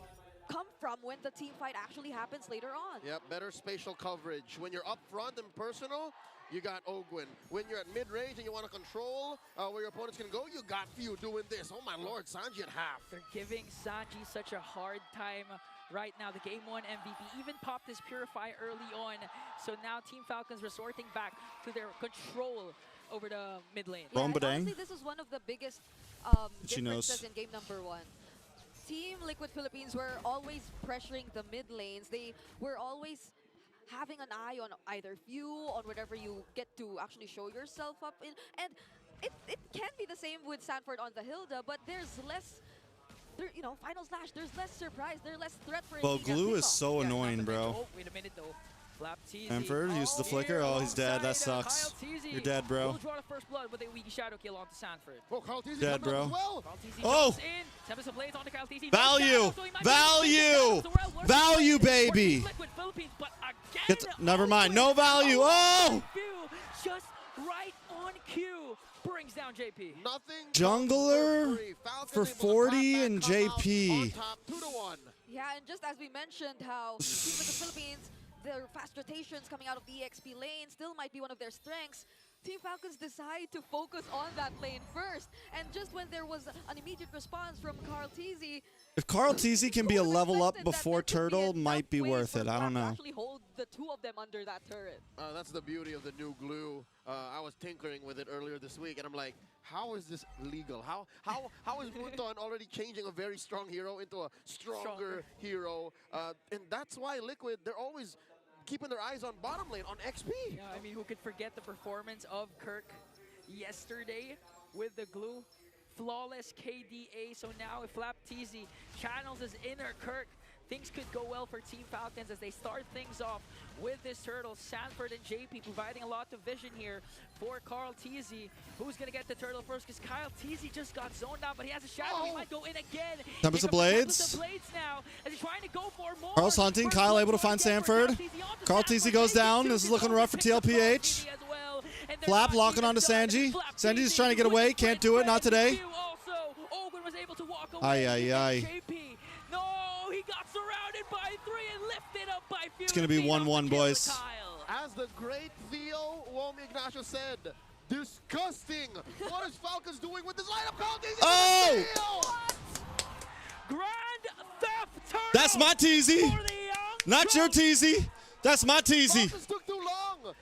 come from when the team fight actually happens later on. Yep, better spatial coverage. When you're up front and personal, you got Ogwin. When you're at mid-range and you want to control where your opponents can go, you got Few doing this. Oh my lord, Sanji at half. They're giving Sanji such a hard time right now. The Game 1 MVP even popped his Purify early on. So now Team Falcons resorting back to their control over the mid lane. Yeah, and honestly, this is one of the biggest differences in game number 1. Team Liquid Philippines were always pressuring the mid lanes. They were always having an eye on either Few, on whatever you get to actually show yourself up in. And it can be the same with Sanford on the Hilda, but there's less, you know, Final Slash, there's less surprise, there's less threat for Well, glue is so annoying, bro. Oh, wait a minute though. Sanford used the flicker. Oh, he's dead. That sucks. You're dead, bro. Will draw the first blood with a weak shadow kill onto Sanford. Dead, bro. Oh! Value! Value! Value, baby! Never mind. No value. Oh! Just right on cue. Brings down JP. Jungler for 40 and JP. Yeah, and just as we mentioned how Team Liquid Philippines, their fast rotations coming out of the EXP lane still might be one of their strengths. Team Falcons decide to focus on that lane first. And just when there was an immediate response from Carl TZ, If Carl TZ can be a level up before Turtle, might be worth it. I don't know. actually hold the two of them under that turret. That's the beauty of the new glue. I was tinkering with it earlier this week, and I'm like, how is this legal? How is Muton already changing a very strong hero into a stronger hero? And that's why Liquid, they're always keeping their eyes on bottom lane, on XP. Yeah, I mean, who could forget the performance of Kirk yesterday with the glue? Flawless KDA. So now if Flap TZ channels his inner Kirk, things could go well for Team Falcons as they start things off with this turtle. Sanford and JP providing a lot of vision here for Carl TZ. Who's going to get the turtle first? Because Kyle TZ just got zoned out, but he has a shadow. He might go in again. Tempest of Blades. Now, as he's trying to go for more. Carl's hunting. Kyle able to find Sanford. Carl TZ goes down. This is looking rough for TLPH. Flap locking onto Sanji. Sanji's trying to get away. Can't do it. Not today. Ay, ay, ay. No, he got surrounded by 3 and lifted up by Few. It's going to be 1-1, boys. As the great Theo Womi Ignacio said, disgusting. What is Falcons doing with this lineup? Oh! Grand Theft Turtle. That's my TZ. Not your TZ. That's my TZ. Took too long.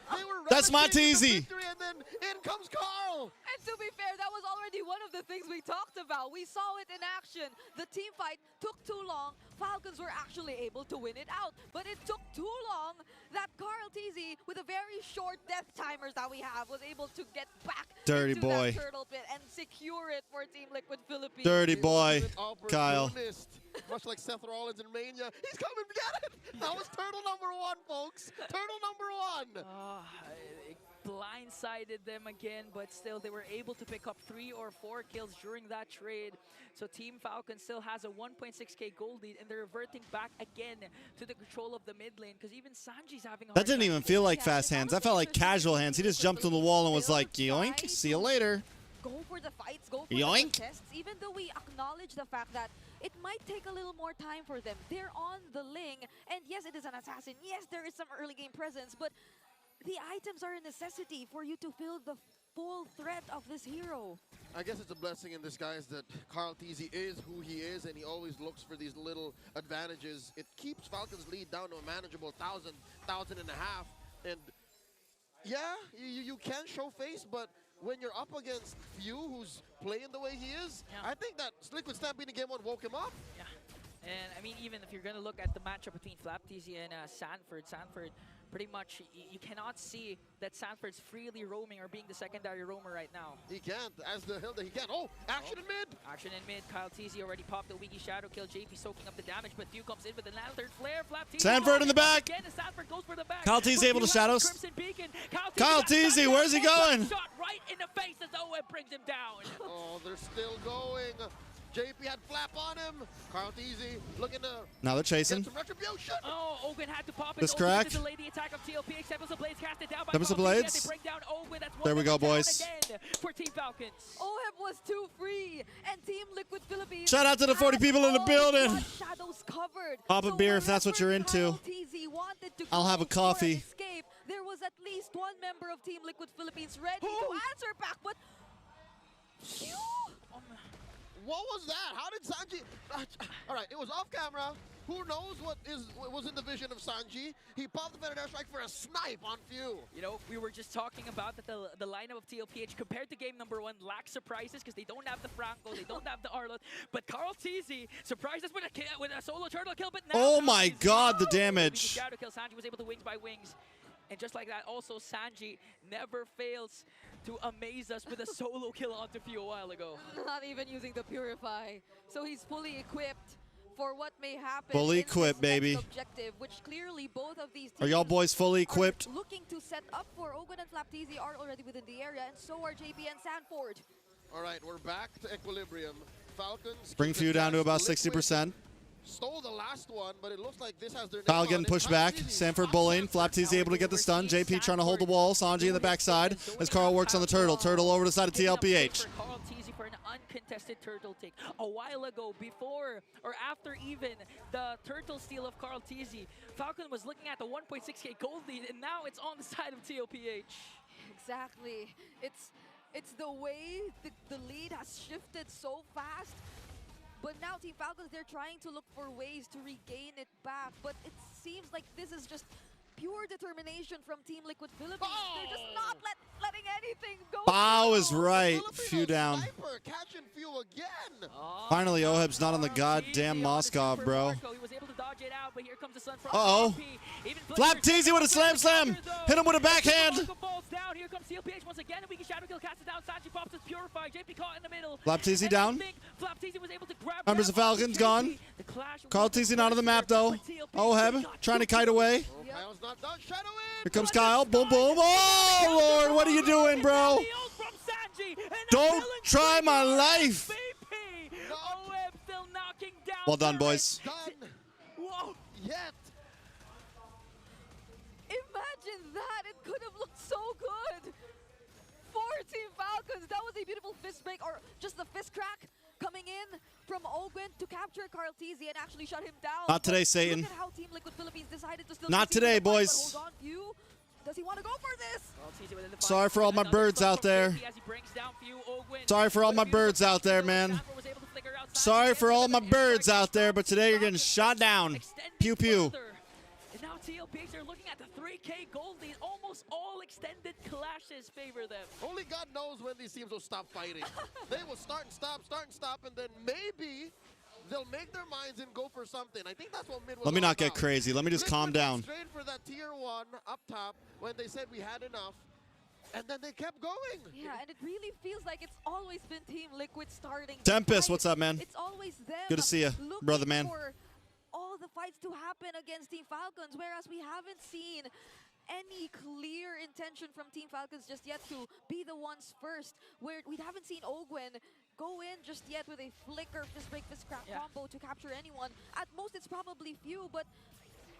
That's my TZ. And then in comes Carl. And to be fair, that was already one of the things we talked about. We saw it in action. The team fight took too long. Falcons were actually able to win it out. But it took too long that Carl TZ, with the very short death timers that we have, was able to get back Dirty into boy. that turtle pit and secure it for Team Liquid Philippines. Dirty boy, Kyle. Much like Seth Rollins in Mania. He's coming to get it. That was turtle number 1, folks. Turtle number 1. It blindsided them again, but still they were able to pick up 3 or 4 kills during that trade. So Team Falcon still has a 1.6k gold lead, and they're reverting back again to the control of the mid lane, because even Sanji's having a hard That didn't even feel like fast hands. That felt like casual hands. He just jumped on the wall and was like, yoink, see you later. Go for the fights, go for Yoink. the tests, even though we acknowledge the fact that it might take a little more time for them. They're on the Ling, and yes, it is an assassin. Yes, there is some early game presence, but the items are a necessity for you to feel the full threat of this hero. I guess it's a blessing in disguise that Carl Teasy is who he is, and he always looks for these little advantages. It keeps Falcons' lead down to a manageable 1,000 and a half. And yeah, you can show face, but when you're up against Few, who's playing the way he is, I think that Liquid Stampede in game 1 woke him up. Yeah. And I mean, even if you're going to look at the matchup between Flapteasy and Sanford, pretty much you cannot see that Sanford's freely roaming or being the secondary roamer right now. He can't, as the Hilda, he can't. Oh, action in mid! Action in mid. Kyle Teasy already popped the Wiggy Shadow Kill. JP soaking up the damage, but Few comes in with an third flare. Flapteasy. Sanford in the back! Again, Sanford goes for the back. Kyle Teasy able to shadows. Kyle Teasy, where's he going? Shot right in the face as Owen brings him down. Oh, they're still going. JP had flap on him. Carl Teasy looking to Now they're chasing. get some retribution. Oh, Ogun had to pop it. This Ogun cracked. to delay the attack of TLPH. Tempest of Blades casted down by Tempest of Falcons. Blades. They break down Ogun. That's There we one go, down boys. again for Team Falcons. Oheb was too free, and Team Liquid Philippines. Shout out to the 40 people in the building. Shadows covered. Pop a beer if that's what you're into. I'll have a coffee. Escape, there was at least one member of Team Liquid Philippines ready to answer back, but Phew! What was that? How did Sanji... All right, it was off camera. Who knows what was in the vision of Sanji? He popped the Venom Airstrike for a snipe on Few. You know, we were just talking about that the lineup of TLPH compared to game number 1 lacks surprises because they don't have the Franco, they don't have the Arlot. But Carl Teasy surprised us with a solo turtle kill, but now Oh my god, the damage. Shadow kill. Sanji was able to wings by wings. And just like that, also Sanji never fails to amaze us with a solo kill onto Few a while ago. Not even using the Purify. So he's fully equipped for what may happen. Fully in equipped, this next baby. Objective, which clearly both of these Are y'all boys fully equipped? looking to set up for. Ogun and Flapteasy are already within the area, and so are JP and Sanford. All right, we're back to equilibrium. Falcons Bring Few down to about 60%. Stole the last one, but it looks like this has their name Kyle on getting it. pushed back. Sanford bullying. Flapteasy able to get the stun. JP trying to hold the wall. Sanji in the backside as Carl works on the turtle. Turtle over to the side of TLPH. Carl Teasy for an uncontested turtle take. A while ago, before or after even the turtle steal of Carl Teasy, Falcon was looking at the 1.6k gold lead, and now it's on the side of TLPH. Exactly. It's the way the lead has shifted so fast. But now Team Falcons, they're trying to look for ways to regain it back. But it seems like this is just pure determination from Team Liquid Philippines. They're just not letting anything go. Bao is right. Few down. Sniper catching Few again. Finally, Oheb's not on the goddamn Moskov, bro. He was able to dodge it out, but here comes the sun from Uh-oh. Flapteasy with a slam slam. Hit him with a backhand. Falls down. Here comes CLPH once again, and we can shadow kill, cast it down. Sanji pops his Purify. JP caught in the middle. Flapteasy down. Flapteasy was able to grab Members of Falcons gone. Carl Teasy not on the map though. Oheb trying to kite away. Kyle's not done. Shadow in. Here comes Kyle. Boom, boom. Oh, Lord, what are you doing, bro? Don't try my life. Well done, boys. Whoa. Yet. Imagine that. It could have looked so good. For Team Falcons, that was a beautiful fist break, or just the fist crack coming in from Ogun to capture Carl Teasy and actually shut him down. Not today, But Satan. Look at how Team Liquid Philippines decided to still Not continue today, the fight, boys. but hold on, Few. Does he want to go for this? Sorry for all my birds out there. Sorry for all my birds out there, man. Sorry for all my birds out there, but today you're getting shot down. Pew, pew. And now TLPH are looking at the 3k gold lead. Almost all extended clashes favor them. Only God knows when these teams will stop fighting. They will start and stop, and then maybe they'll make their minds and go for something. I think that's what mid was Let me all not get about. crazy. Let me just calm Liquid went down. Straight for that tier 1 up top when they said we had enough, and then they kept going. Yeah, and it really feels like it's always been Team Liquid starting. Tempest, what's up, man? It's always them. Good to see ya, looking brother, man. For all the fights to happen against Team Falcons, whereas we haven't seen any clear intention from Team Falcons just yet to be the ones first. Where we haven't seen Ogwen go in just yet with a flicker, fist break, fist crack combo to capture anyone. At most, it's probably Few, but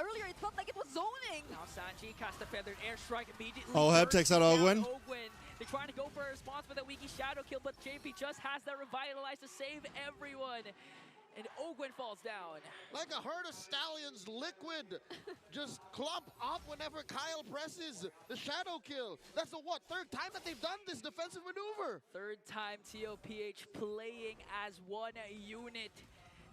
earlier it felt like it was zoning. Now Sanji cast a feathered airstrike immediately. Oheb takes out Ogwen. They're trying to go for a response with a Wiki Shadow kill, but JP just has that revitalize to save everyone. And Ogwen falls down. Like a herd of stallions, Liquid just clump up whenever Kyle presses the shadow kill. That's the third time that they've done this defensive maneuver. Third time TOPH playing as one unit.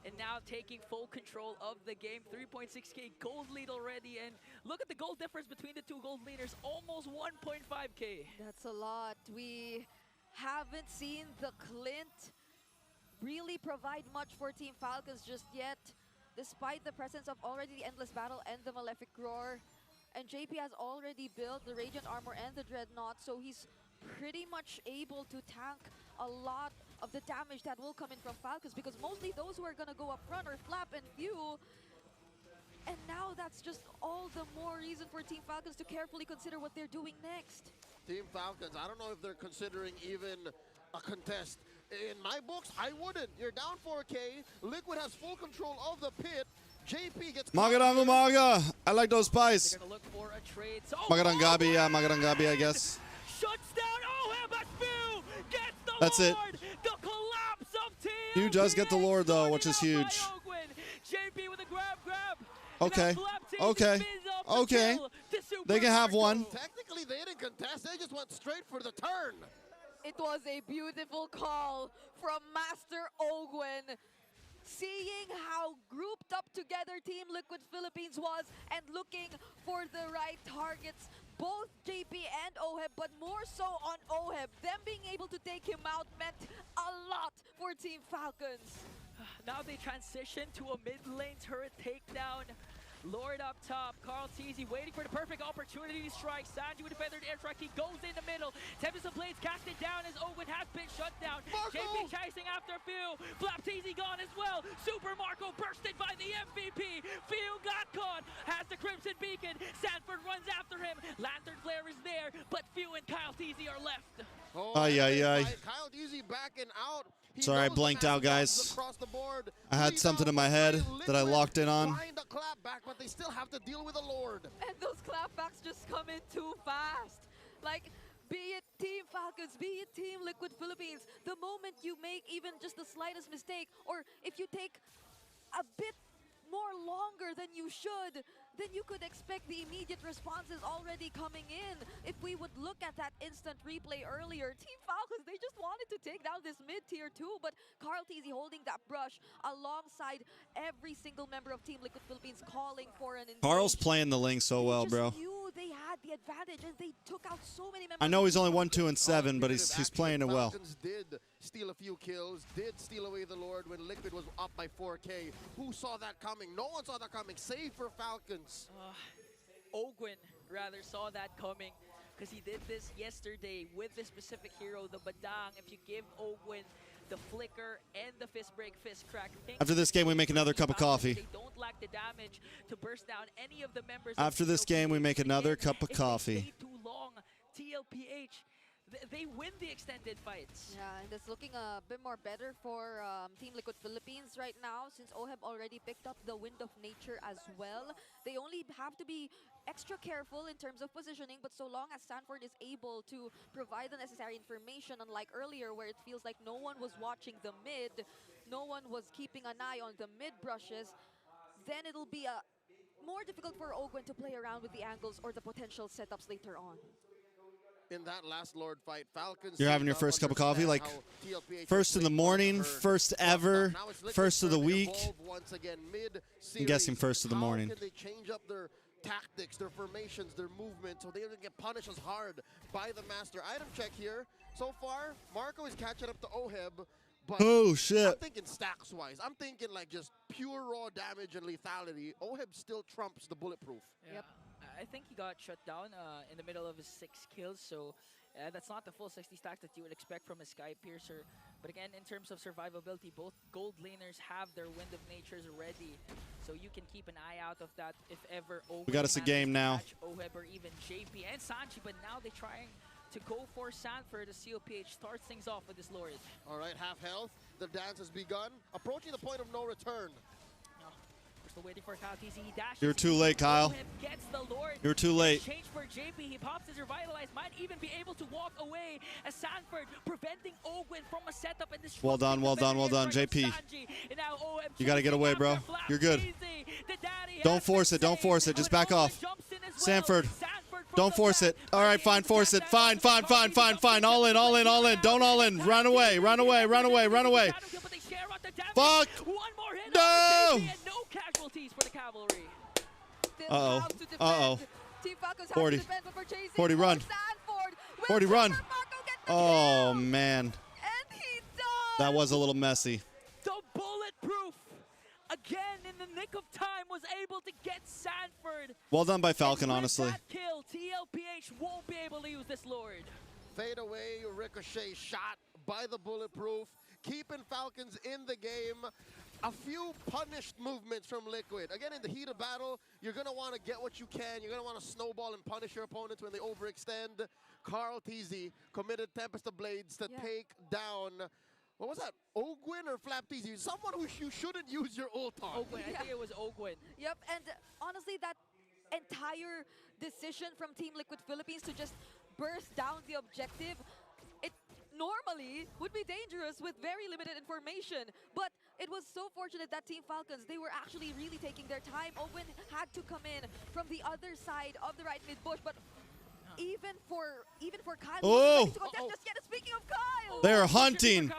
And now taking full control of the game. 3.6k gold lead already. And look at the gold difference between the two gold leaders. Almost 1.5k. That's a lot. We haven't seen the Clint really provide much for Team Falcons just yet, despite the presence of already the Endless Battle and the Malefic Roar. And JP has already built the Radiant Armor and the Dreadnought, so he's pretty much able to tank a lot of the damage that will come in from Falcons, because mostly those who are gonna go up front are Flap and Few. And now that's just all the more reason for Team Falcons to carefully consider what they're doing next. Team Falcons, I don't know if they're considering even a contest. In my books, I wouldn't. You're down 4K. Liquid has full control of the pit. JP gets Magandang umaga. I like those pies. They're gonna look for a trade. So Magandang gabi, yeah, magandang gabi, I guess. Shuts down but Few gets the That's it. Lord. The collapse of Team. Few does get the Lord though, which is huge. JP with a grab. Okay. Okay. They can have one. Technically, they didn't contest. They just went straight for the turn. It was a beautiful call from Master Ogwen, seeing how grouped up together Team Liquid Philippines was and looking for the right targets. Both JP and OHEB, but more so on OHEB. Them being able to take him out meant a lot for Team Falcons. Now they transition to a mid lane turret takedown. Lord up top, Carl Teasy waiting for the perfect opportunity to strike. Sanji with a feathered airstrike, he goes in the middle. Tempest of Blades casted down as Owen has been shut down. JP chasing after Few. Flap Teasy gone as well. Super Marco bursted by the MVP. Few got caught, has the Crimson Beacon. Sanford runs after him. Lantern Flare is there, but Few and Kyle Teasy are left. Kyle Teasy backing out. Sorry, I blanked out, guys. I had something in my head that I locked in on. But they still have to deal with the Lord. And those clapbacks just come in too fast. Like, be it Team Falcons, be it Team Liquid Philippines, the moment you make even just the slightest mistake, or if you take a bit more longer than you should, then you could expect the immediate responses already coming in. If we would look at that instant replay earlier, Team Falcons, they just wanted to take down this mid-tier 2, but Carl Teasy holding that brush alongside every single member of Team Liquid Philippines calling for an engage. Carl's playing the Link so well, bro. They had the advantage and they took out so many members. I know he's only 1, 2, and 7, but he's playing it well. Falcons did steal a few kills, did steal away the Lord when Liquid was up by 4K. Who saw that coming? No one saw that coming, save for Falcons. Ogwen rather saw that coming, because he did this yesterday with this specific hero, the Badang. If you give Ogwen the flicker and the fist break, fist crack. After this game, we make another cup of coffee. They don't lack the damage to burst down any of the members. After this game, we make another cup of coffee. Too long, TLPH, they win the extended fights. Yeah, and it's looking a bit more better for Team Liquid Philippines right now, since OHEB already picked up the Wind of Nature as well. They only have to be extra careful in terms of positioning, but so long as Sanford is able to provide the necessary information, unlike earlier where it feels like no one was watching the mid, no one was keeping an eye on the mid brushes, then it'll be more difficult for Ogwen to play around with the angles or the potential setups later on. In that last Lord fight, Falcons. You're having your first cup of coffee, like first in the morning, first ever, first of the week. Once again, I'm guessing first of the morning. How can they change up their tactics, their formations, their movement, so they don't get punished as hard by the Master? Item check here. So far, Marco is catching up to OHEB. But oh, shit. I'm thinking stacks-wise. I'm thinking like just pure raw damage and lethality. OHEB still trumps the bulletproof. Yep. I think he got shut down in the middle of his 6 kills, so that's not the full 60 stacks that you would expect from a Sky Piercer. But again, in terms of survivability, both gold laners have their Wind of Natures ready, so you can keep an eye out of that if ever Owen We got us a game now. OHEB or even JP and Sanchi, but now they're trying to go for Sanford as COPH starts things off with this Lord. All right, half health. The dance has begun, approaching the point of no return. Still waiting for Kyle TC. He dashes. You're too late, Kyle. Gets the Lord. You're too late. Change for JP. He pops his Revitalize. Might even be able to walk away as Sanford preventing Ogwin from a setup in this. Well done, well done, well done, JP. You got to get away, bro. You're good. Don't force it. Don't force it. Just back off. Sanford. Don't force it. All right, fine. Force it. Fine, fine, fine, fine, fine. All in, all in, all in. Don't all in. Run away, run away, run away, run away. Fuck. No. No casualties for the cavalry. Uh-oh. Uh-oh. Team Falcons 40. have to defend, but for chasing 40, run. Sanford, 40, run. Oh, kill? man. And he does! That was a little messy. The bulletproof, again in the nick of time, was able to get Sanford. Well done by Falcon, And with honestly. that kill, TLPH won't be able to use this Lord. Fade away, ricochet shot by the bulletproof, keeping Falcons in the game. A few punished movements from Liquid. Again, in the heat of battle, you're going to want to get what you can. You're going to want to snowball and punish your opponents when they overextend. Carl TZ committed Tempest of Blades to take down, what was that, Ogwin or Flap TZ? Someone who you shouldn't use your ult on. Ogwin, I think it was Ogwin. Yep, and honestly, that entire decision from Team Liquid Philippines to just burst down the objective, it normally would be dangerous with very limited information, but it was so fortunate that Team Falcons, they were actually really taking their time. Owen had to come in from the other side of the right mid bush, but even for Kyle, Oh! to contest just yet. Speaking of Kyle, They're hunting.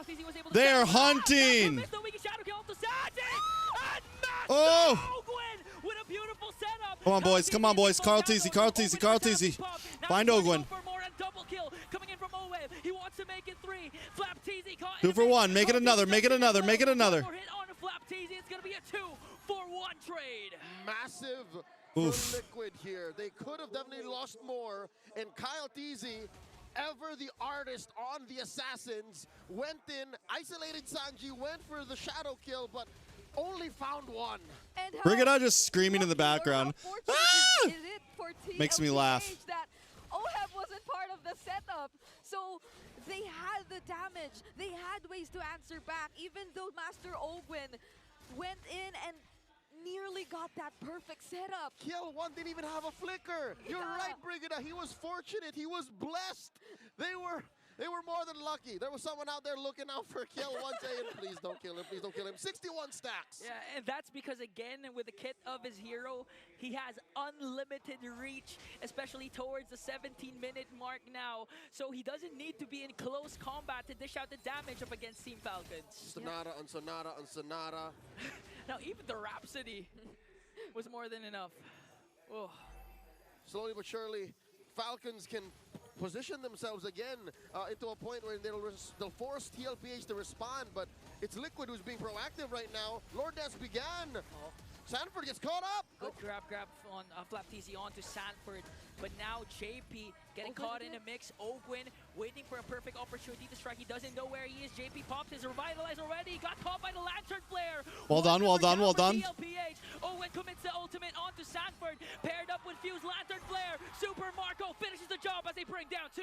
They're hunting. Oh! With a beautiful setup. Come on, boys. Come on, boys. Carl TZ, Carl TZ, Carl TZ. Find Ogwin. Coming in from Owen. He wants to make it 3. Flap TZ caught. 2 for 1. Make it another. Make it another. Make it another. Hit on Flap TZ. It's going to be a 2-for-1 trade. Massive Oof. for Liquid here. They could have definitely lost more. And Kyle TZ, ever the artist on the Assassins, went in, isolated Sanji, went for the shadow kill, but only found one. Brigida just screaming in the background. Ah! is it for Makes me laugh. that OHEB wasn't part of the setup, so they had the damage. They had ways to answer back, even though Master Ogwin went in and nearly got that perfect setup. Kill one didn't even have a flicker. You're right, Brigida. He was fortunate. He was blessed. They were more than lucky. There was someone out there looking out for Kill one saying, please don't kill him, please don't kill him. 61 stacks. Yeah, and that's because, again, with the kit of his hero, he has unlimited reach, especially towards the 17-minute mark now. So he doesn't need to be in close combat to dish out the damage up against Team Falcons. Sonata on Sonata on Sonata. Now, even the Rhapsody was more than enough. Oh. Slowly but surely, Falcons can position themselves again into a point where they'll force TLPH to respond, but it's Liquid who's being proactive right now. Lord Death began. Sanford gets caught up. Good grab on Flap TZ onto Sanford, but now JP getting caught in a mix. Ogwin waiting for a perfect opportunity to strike. He doesn't know where he is. JP pops his Revitalize already. Got caught by the Lantern Flare. Well done, well done, well done. TLPH. Owen commits the ultimate onto Sanford. Paired up with Fuse Lantern Flare. Super Marco finishes the job as they bring down 2.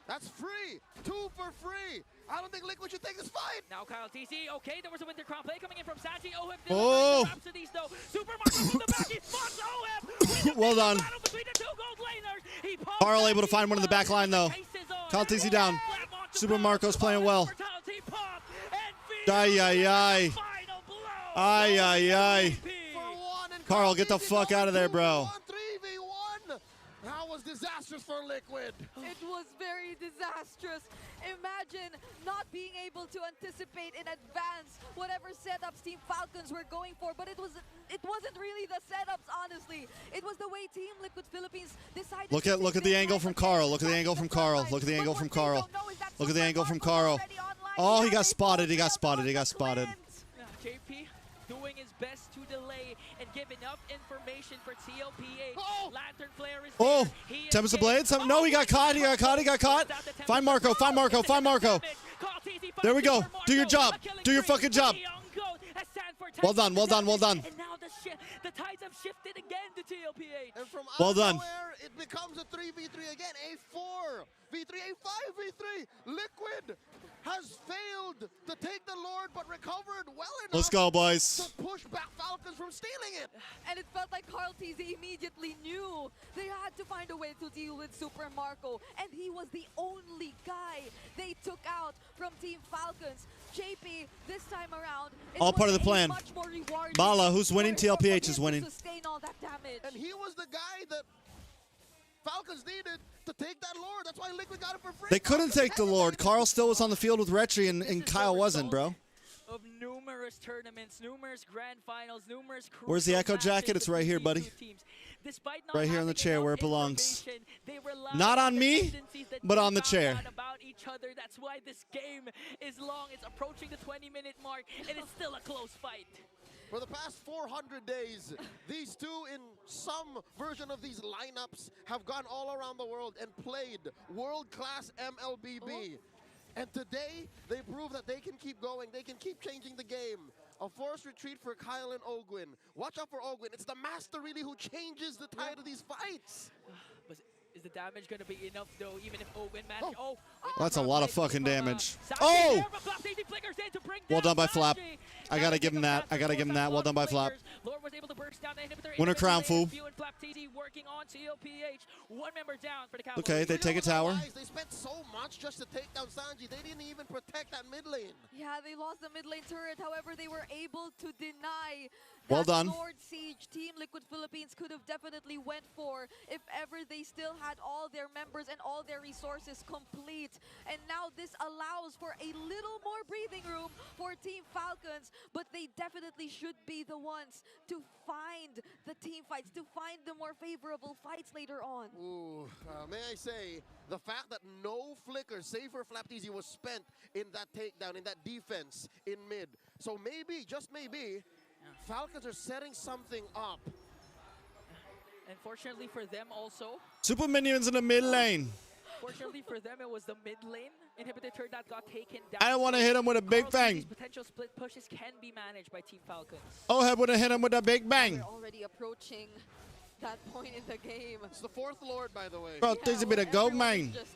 That's free. 2 for free. I don't think Liquid should take this fight. Now Kyle TC. Okay, there was a Winter Crown play coming in from Sanji. Owen Oh. Rhapsodies though. Super Marco from the back. He spots Owen. Well done. Between the 2 gold laners. He pops Carl able to find one in the back line, though. Carl TZ down. Super Marco's playing well. Ay, ay, ay. Ay, ay, ay. Carl, get the fuck out of there, bro. 3v1. That was disastrous for Liquid. It was very disastrous. Imagine not being able to anticipate in advance whatever setups Team Falcons were going for, but it wasn't really the setups, honestly. It was the way Team Liquid Philippines decided Look at the angle from Carl. Look at the angle from Carl. Look at the angle from Carl. Look at the angle from Carl. Oh, he got spotted. He got spotted. He got spotted. JP doing his best to delay and give enough information for TLPH. Lantern Flare is Oh, there. He is Tempest of dead. Blades. No, he got caught. He got caught. He got caught. Find Marco. Find Marco. Find Marco. There we go. Do your job. Do your fucking job. Well done. Well done. Well done. And now the tides have shifted again to TLPH. And from Well out done. of nowhere, it becomes a 3v3 again. A 4v3, a 5v3. Liquid has failed to take the Lord, but recovered well enough. Let's go, boys. To push back Falcons from stealing it. And it felt like Carl TZ immediately knew they had to find a way to deal with Super Marco. And he was the only guy they took out from Team Falcons. JP, this time around, it All part of was the plan. much more rewarding Mala, who's winning? for TLPH him is to winning. sustain all that damage. And he was the guy that Falcons needed to take that Lord. That's why Liquid got it for free. They couldn't take the Lord. Carl still was on the field with Retri, and Kyle wasn't, bro. Of numerous tournaments, numerous grand finals, numerous Where's the crucial Echo jacket? matches It's right here, between buddy. these two teams. Despite not Right here on the having chair enough where it belongs. information, they rely Not on the me, tendencies that but they on the found chair. out about each other. That's why this game is long. It's approaching the 20-minute mark, and it's still a close fight. For the past 400 days, these two in some version of these lineups have gone all around the world and played world-class MLBB. And today, they prove that they can keep going. They can keep changing the game. A forced retreat for Kyle and Ogwin. Watch out for Ogwin. It's the master really who changes the tide of these fights. But is the damage going to be enough, though, even if Owen managed? Oh, That's a lot of fucking damage. Oh! Well done by Flap. I gotta give him that. I gotta give him that. Well done by Flap. Lord was able to burst down the inhibitor. Winner crown, fool. Working on TLPH. One member down for the Cowboys. Okay, they take a tower. They spent so much just to take down Sanji. They didn't even protect that mid lane. Yeah, they lost the mid lane turret. However, they were able to deny Well that done. Lord Siege. Team Liquid Philippines could have definitely went for if ever they still had all their members and all their resources complete. And now this allows for a little more breathing room for Team Falcons, but they definitely should be the ones to find the team fights, to find the more favorable fights later on. Ooh, may I say, the fact that no flicker, save for Flapteasy, was spent in that takedown, in that defense in mid. So maybe, just maybe, Falcons are setting something up. Unfortunately for them also. Super minions in the mid lane. Fortunately for them, it was the mid lane inhibitor turret that got taken down. I don't want to hit him with a big Carl bang. TZ's potential split pushes can be managed by Team Falcons. Oh, I would have hit him with a big bang. We're already approaching that point in the game. It's the fourth Lord, by the way. Bro, this is a bit of go, everyone is man. just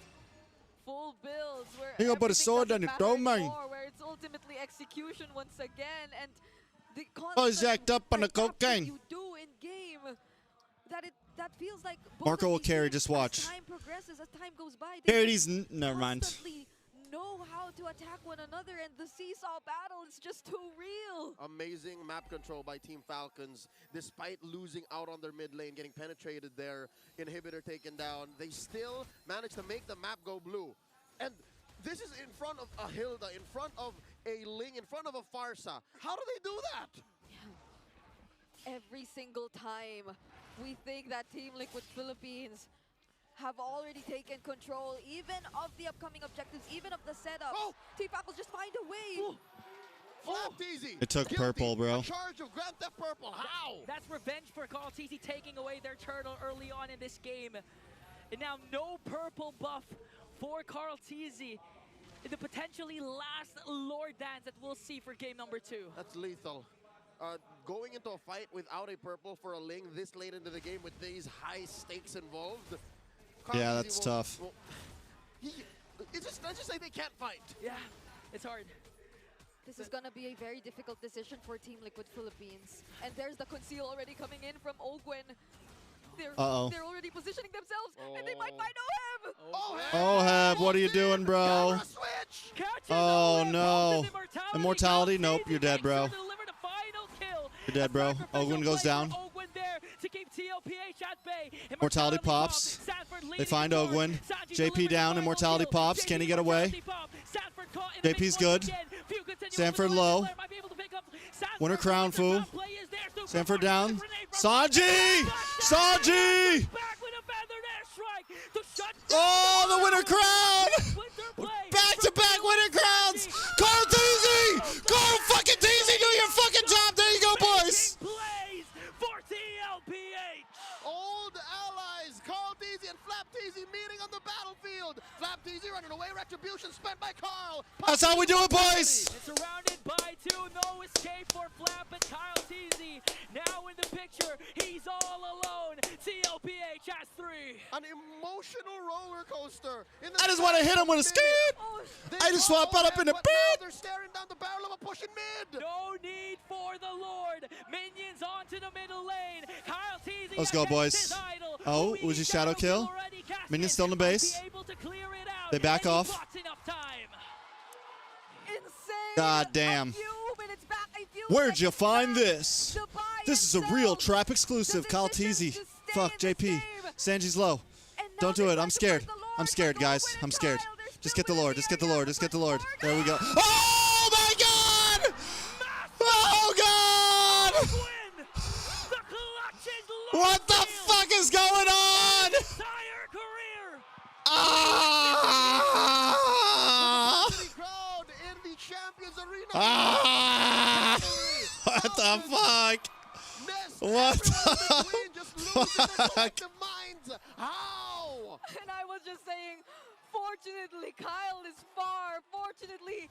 full builds where He gonna put a everything sword doesn't on your matter throat, man. anymore, where it's ultimately execution once again, and the Oh, he's constant jacked up on the adapt that cocaine. you do in game, that feels like both Marco of will these carry, teams, just watch. As time progresses, as time goes by, they Carry just these, never mind. constantly know how to attack one another, and the seesaw battle is just too real. Amazing map control by Team Falcons. Despite losing out on their mid lane, getting penetrated there, inhibitor taken down, they still managed to make the map go blue. And this is in front of a Hilda, in front of a Ling, in front of a Farsa. How do they do that? Every single time we think that Team Liquid Philippines have already taken control even of the upcoming objectives, even of the setup. Team Falcons just find a way. Flapteasy. It took guilty. purple, bro. A charge of Grand Theft Purple. How? That's revenge for Carl TZ taking away their turtle early on in this game. And now no purple buff for Carl TZ. The potentially last Lord dance that we'll see for game number 2. That's lethal. Going into a fight without a purple for a Ling this late into the game with these high stakes involved. Yeah, that's tough. Let's just say they can't fight. Yeah, it's hard. This is going to be a very difficult decision for Team Liquid Philippines. And there's the conceal already coming in from Ogwin. They're already positioning themselves, and they might find Oheb! Oh, Heb, what are you doing, bro? Oh, no. Immortality? Nope, you're dead, bro. You're dead, bro. Ogwin goes down. Immortality pops. They find Ogwin. JP down. Immortality pops. Can he get away? JP's good. Sanford low. Winner crown, fool. Sanford down. Sanji! Sanji! Oh, the winner crown! Back-to-back winner crowns! Carl TZ! Carl fucking TZ, do your fucking job! There you go, boys! Old allies, Carl TZ and Flapteasy meeting on the battlefield. Flapteasy running and away. Retribution spent by Carl. That's how we do it, boys. Surrounded by two, no escape for Flap and Kyle Teasy. Now in the picture, he's all alone. TLPH has 3. An emotional roller coaster. I just want to hit him with a skip. I just want to put up in the pit. They're staring down the barrel of a pushing mid. No need for the Lord. Minions onto the middle lane. Kyle Teasy. Let's go, boys. Oh, Uzi shadow kill. Minions still in the base. They back off. God damn. Where'd you find this? This is a real trap exclusive. Kyle Teasy. Fuck, JP. Sanji's low. Don't do it. I'm scared. I'm scared, guys. I'm scared. Just get the Lord. Just get the Lord. Just get the Lord. There we go. Oh, my God! Oh, God! What the fuck is going on? What the fuck? What the fuck? How? And I was just saying, fortunately, Kyle is far. Fortunately,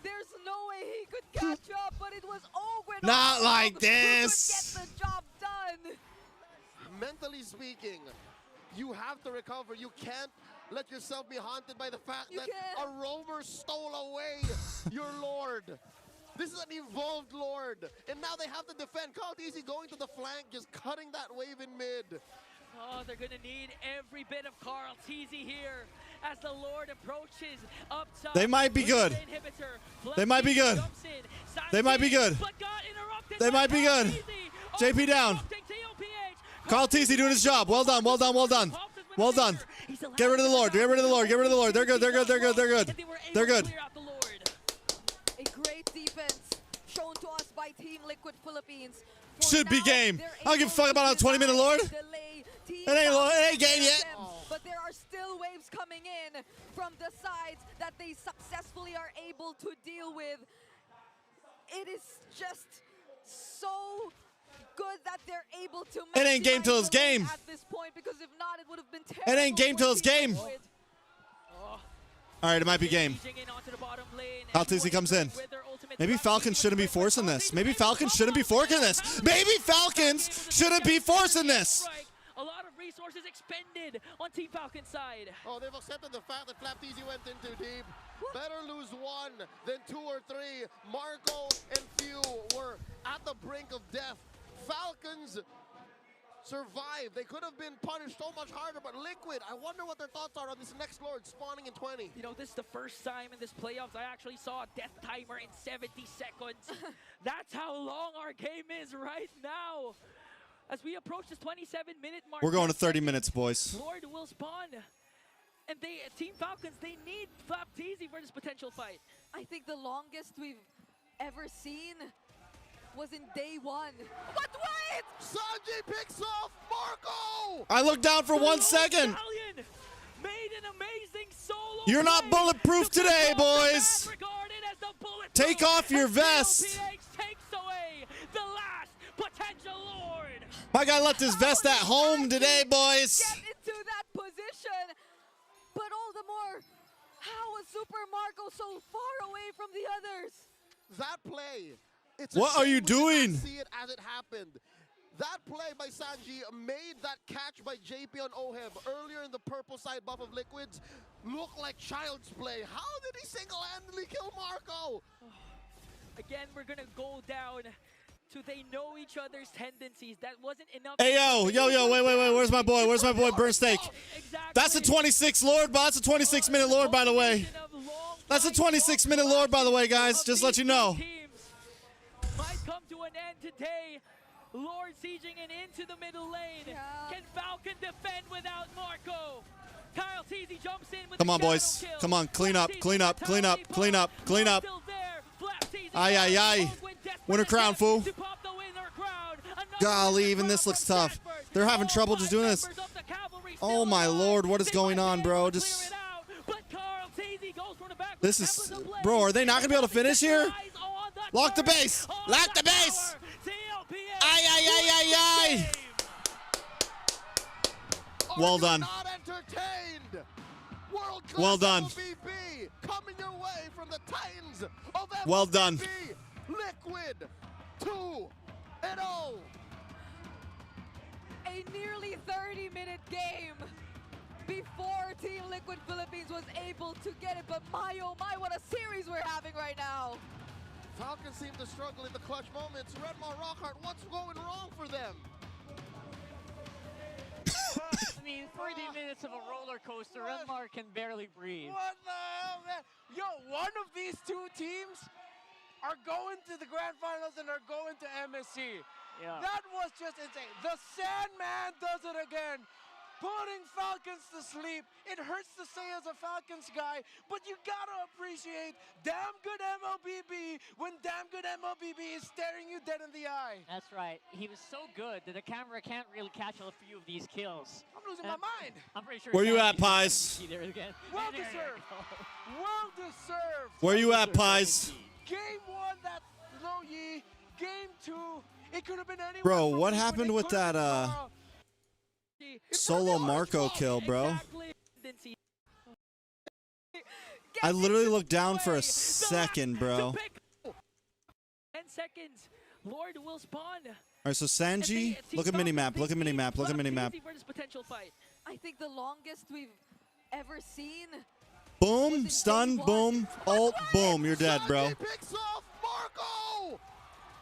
there's no way he could catch up, but it was Ogwen. Not like who this. could get the job done. Mentally speaking, you have to recover. You can't let yourself be haunted by the fact that a roamer stole away your Lord. This is an evolved Lord. And now they have to defend. Kyle Teasy going to the flank, just cutting that wave in mid. Oh, they're going to need every bit of Carl Teasy here as the Lord approaches up top. They might be good. They might be good. They might be good. They might be good. JP down. Carl Teasy doing his job. Well done, well done, well done. Well done. Get rid of the Lord. Get rid of the Lord. Get rid of the Lord. They're good. They're good. They're good. They're good. They're good. A great defense shown to us by Team Liquid Philippines. Should be game. I don't give a fuck about a 20-minute Lord. It ain't game yet. But there are still waves coming in from the sides that they successfully are able to deal with. It is just so good that they're able to It ain't game till it's game. at this point, because if not, it would have been It terrible. ain't game till it's game. All right, it might be game. Kyle Teasy comes in. Maybe Falcons shouldn't be forcing this. Maybe Falcons shouldn't be forcing this. Maybe Falcons shouldn't be forcing this. A lot of resources expended on Team Falcon's side. Oh, they've accepted the fact that Flap Teasy went in too deep. Better lose 1 than 2 or 3. Marco and Few were at the brink of death. Falcons survived. They could have been punished so much harder, but Liquid, I wonder what their thoughts are on this next Lord spawning in 20. You know, this is the first time in this playoffs I actually saw a death timer in 70 seconds. That's how long our game is right now. As we approach this 27-minute mark. We're going to 30 minutes, boys. Lord will spawn. And Team Falcons, they need Flap Teasy for this potential fight. I think the longest we've ever seen was in day 1. But wait! Sanji picks off Marco! I looked down for 1 second. Made an amazing solo. You're not bulletproof today, boys. Take off your vest. Takes away the last potential Lord. My guy left his vest at home today, boys. Get into that position, but all the more, how was Super Marco so far away from the others? That play. What are you doing? See it as it happened. That play by Sanji made that catch by JP on Oheb earlier in the purple side buff of Liquids look like child's play. How did he single-handedly kill Marco? Again, we're gonna go down to they know each other's tendencies. That wasn't enough. Hey, yo, wait. Where's my boy? Where's my boy, Burn Steak? That's a 26 Lord, but that's a 26-minute Lord, by the way. That's a 26-minute Lord, by the way, guys. Just let you know. Might come to an end today. Lord sieging and into the middle lane. Can Falcon defend without Marco? Kyle Teasy jumps in with Come on, boys. Come on, clean up. Aye. Winner crown, fool. Golly, even this looks tough. They're having trouble just doing this. Oh, my Lord. What is going on, bro? This is... Bro, are they not going to be able to finish here? Lock the base. Lock the base. Aye. Well done. Not entertained. World World-class Well done. MLBB coming your way from the Titans of MLBB. Well done. Liquid 2-0. A nearly 30-minute game before Team Liquid Philippines was able to get it. But my, oh my, what a series we're having right now. Falcons seem to struggle in the clutch moments. Redmar Rockhart, what's going wrong for them? I mean, 40 minutes of a roller coaster. Redmar can barely breathe. What the hell, man? Yo, one of these two teams are going to the grand finals and are going to MSC. Yeah. That was just insane. The Sandman does it again. Putting Falcons to sleep. It hurts to say as a Falcons guy, but you gotta appreciate damn good MLBB when damn good MLBB is staring you dead in the eye. That's right. He was so good that the camera can't really catch a few of these kills. I'm losing my mind. I'm pretty sure. Where you at, Sanji- Pies? There again. Well There you deserved. go. Well deserved. Where you at, Pies? Game 1, that's Lo Yi. Game 2, it could have been anyone. Bro, from what Liquid. happened It with could have that been solo Marco kill, bro? Exactly. I literally looked down for a second, bro. 10 seconds. Lord will spawn. All right, so Sanji, look at minimap, look at minimap, look at minimap. For this potential fight. I think the longest we've ever seen. Boom, stun, boom, ult, boom, you're dead, bro. Picks off Marco.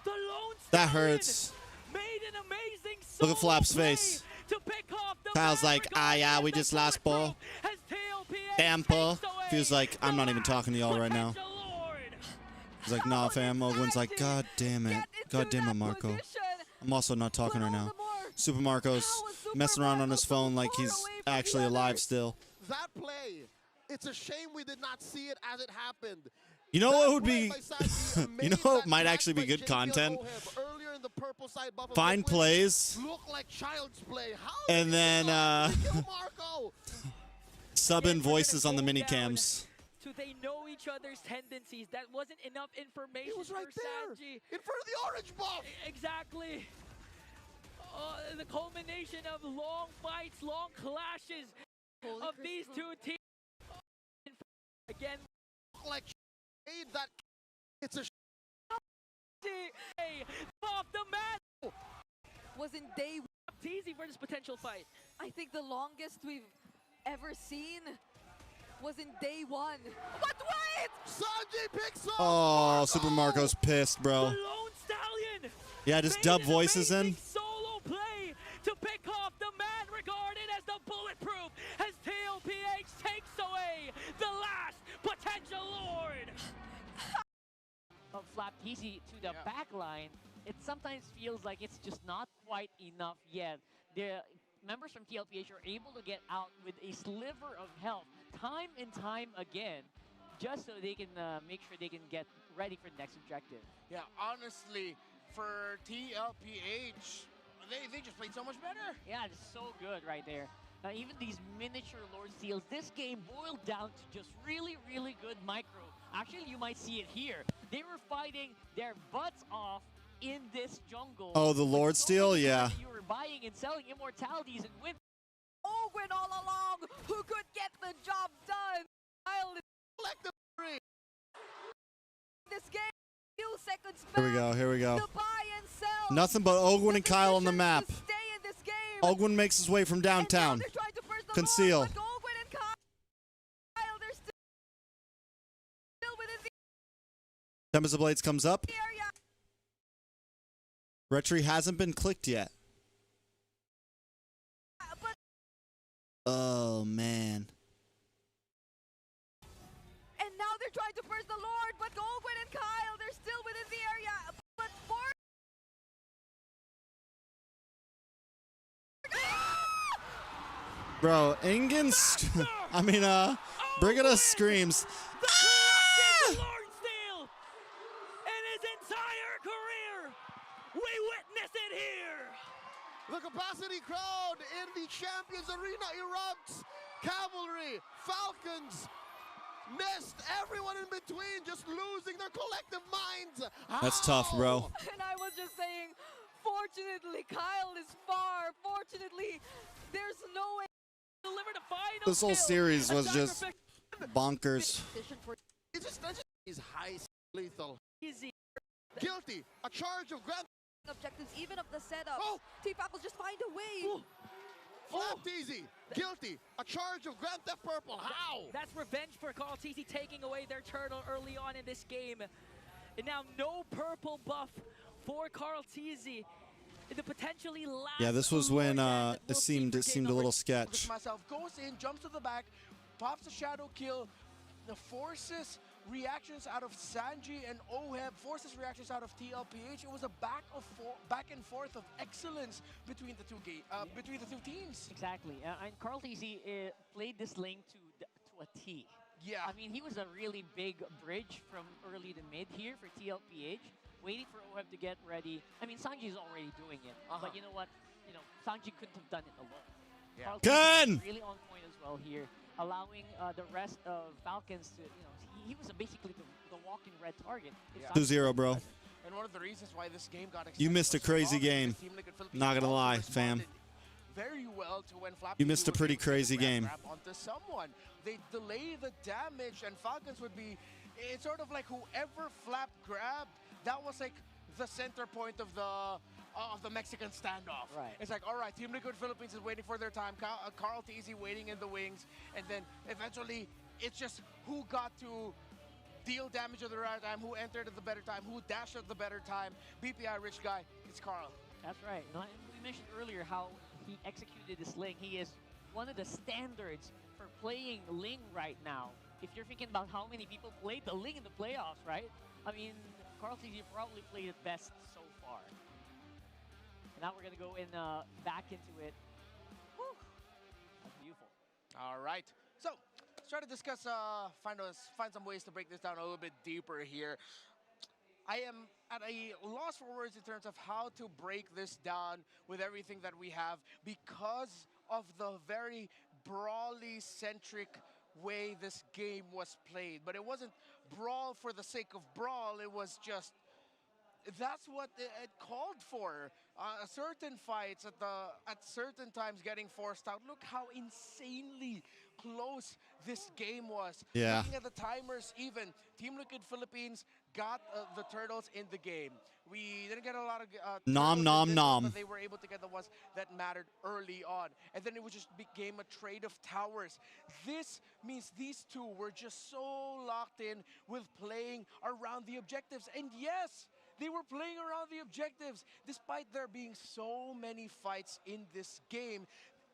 The lone That hurts. made an amazing Look at Flap's face. to pick off the Kyle's like, ah, yeah, we just lost ball. Damn, Paul. Feels like I'm not even talking to y'all right now. He's like, nah, fam. Ogwin's like, God damn it. God damn it, Marco. I'm also not talking right now. Super Marco's messing around on his phone like he's actually alive still. That play, it's a shame we did not see it as it happened. You know what would be, you know what might actually be good content? Earlier in the purple side buff of Find Liquid, plays look like child's play. How and then kill Marco? sub in voices on the mini cams. So they know each other's tendencies. That wasn't enough information He was right for there, Sanji. in front of the orange buff. Exactly. The culmination of long fights, long clashes of these two teams. Again, like that. It's a off the mat. Was in day easy for this potential fight. I think the longest we've ever seen was in day 1. But wait! Sanji picks up. Oh, Super Marco's pissed, bro. The lone stallion. Yeah, just dub voices in. Solo play to pick off the man regarded as the bulletproof as TLPH takes away the last potential Lord. From Flap easy to the back line, it sometimes feels like it's just not quite enough yet. The members from TLPH are able to get out with a sliver of health time and time again, just so they can make sure they can get ready for the next objective. Yeah, honestly, for TLPH, they just played so much better. Yeah, it's so good right there. Even these miniature Lord Steals, this game boiled down to just really, really good micro. Actually, you might see it here. They were fighting their butts off in this jungle. Oh, the Lord Steal? Yeah. You were buying and selling immortalities and win. Ogwin all along, who could get the job done. Kyle is this game. Few seconds back. Here we go, here we go. The buy and sell. Nothing but Ogwin and Kyle on the map. Stay in this game. Ogwin makes his way from downtown. They're trying to first the Conceal. Lord, but Ogwin and Kyle, they're still within the Tempest of Blades comes up. area. Retry hasn't been clicked yet. Oh, man. And now they're trying to first the Lord, but Ogwin and Kyle, they're still within the area. But for Bro, Ingen, I mean, Brigida screams. Lord Steal in his entire career. We witness it here. The capacity crowd in the Champions Arena erupts. Cavalry, Falcons, Nest, everyone in between just losing their collective minds. That's tough, bro. And I was just saying, fortunately, Kyle is far. Fortunately, there's no way to deliver the final This whole kill. series A was just sacrifice bonkers. He's high lethal. Easy. Guilty. A charge of Grand objectives, even of the setup. Team Falcons just find a way. Flap Easy. Guilty. A charge of Grand Theft Purple. How? That's revenge for Carl TC taking away their turtle early on in this game. And now no purple buff for Carl TZ. The potentially last. Yeah, this was when it seemed a little sketch. Myself goes in, jumps to the back, pops a shadow kill, forces reactions out of Sanji and Oheb, forces reactions out of TLPH. It was a back and forth of excellence between the two teams. Exactly, and Carl TC played this lane to a T. Yeah. I mean, he was a really big bridge from early to mid here for TLPH, waiting for Oheb to get ready. I mean, Sanji's already doing it, but you know what? You know, Sanji couldn't have done it alone. Yeah. Carl Ken! TC really on point as well here, allowing the rest of Falcons to, he was basically the walking red target. 2-0, bro. And one of the reasons why this game got You missed a crazy game. Not gonna lie, fam. Very well to when Flap You missed a pretty crazy game. Onto someone. They delay the damage, and Falcons would be. It's sort of like whoever Flap grabbed, that was like the center point of the Mexican standoff. Right. It's like, all right, Team Liquid Philippines is waiting for their time. Carl TZ waiting in the wings, and then eventually it's just who got to deal damage at the right time, who entered at the better time, who dashed at the better time. BPI rich guy, it's Carl. That's right. We mentioned earlier how he executed this Ling. He is one of the standards for playing Ling right now. If you're thinking about how many people played the Ling in the playoffs, right? I mean, Carl TZ probably played it best so far. And now we're going to go in back into it. Whew. That's beautiful. All right. So, let's try to discuss, find some ways to break this down a little bit deeper here. I am at a loss for words in terms of how to break this down with everything that we have because of the very brawly-centric way this game was played. But it wasn't brawl for the sake of brawl. It was just, that's what it called for. Certain fights at certain times getting forced out. Look how insanely close this game was. Yeah. Looking at the timers even, Team Liquid Philippines got the turtles in the game. We didn't get a lot of but they were able to get the ones that mattered early on. And then it just became a trade of towers. This means these two were just so locked in with playing around the objectives. And yes, they were playing around the objectives. Despite there being so many fights in this game,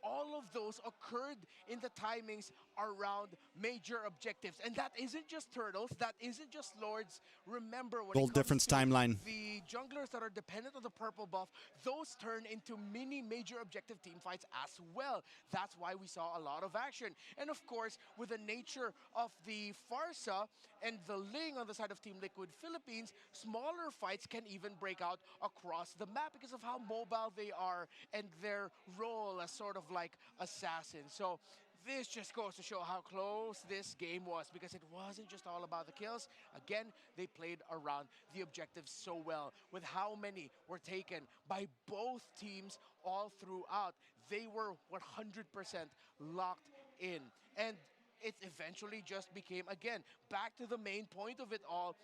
all of those occurred in the timings around major objectives. And that isn't just turtles, that isn't just lords. Remember, when Gold it comes difference to timeline. the junglers that are dependent on the purple buff, those turn into mini major objective team fights as well. That's why we saw a lot of action. And of course, with the nature of the Farsa and the Ling on the side of Team Liquid Philippines, smaller fights can even break out across the map because of how mobile they are and their role as sort of like assassins. So this just goes to show how close this game was because it wasn't just all about the kills. Again, they played around the objectives so well with how many were taken by both teams all throughout. They were 100% locked in. And it eventually just became, again, back to the main point of it all,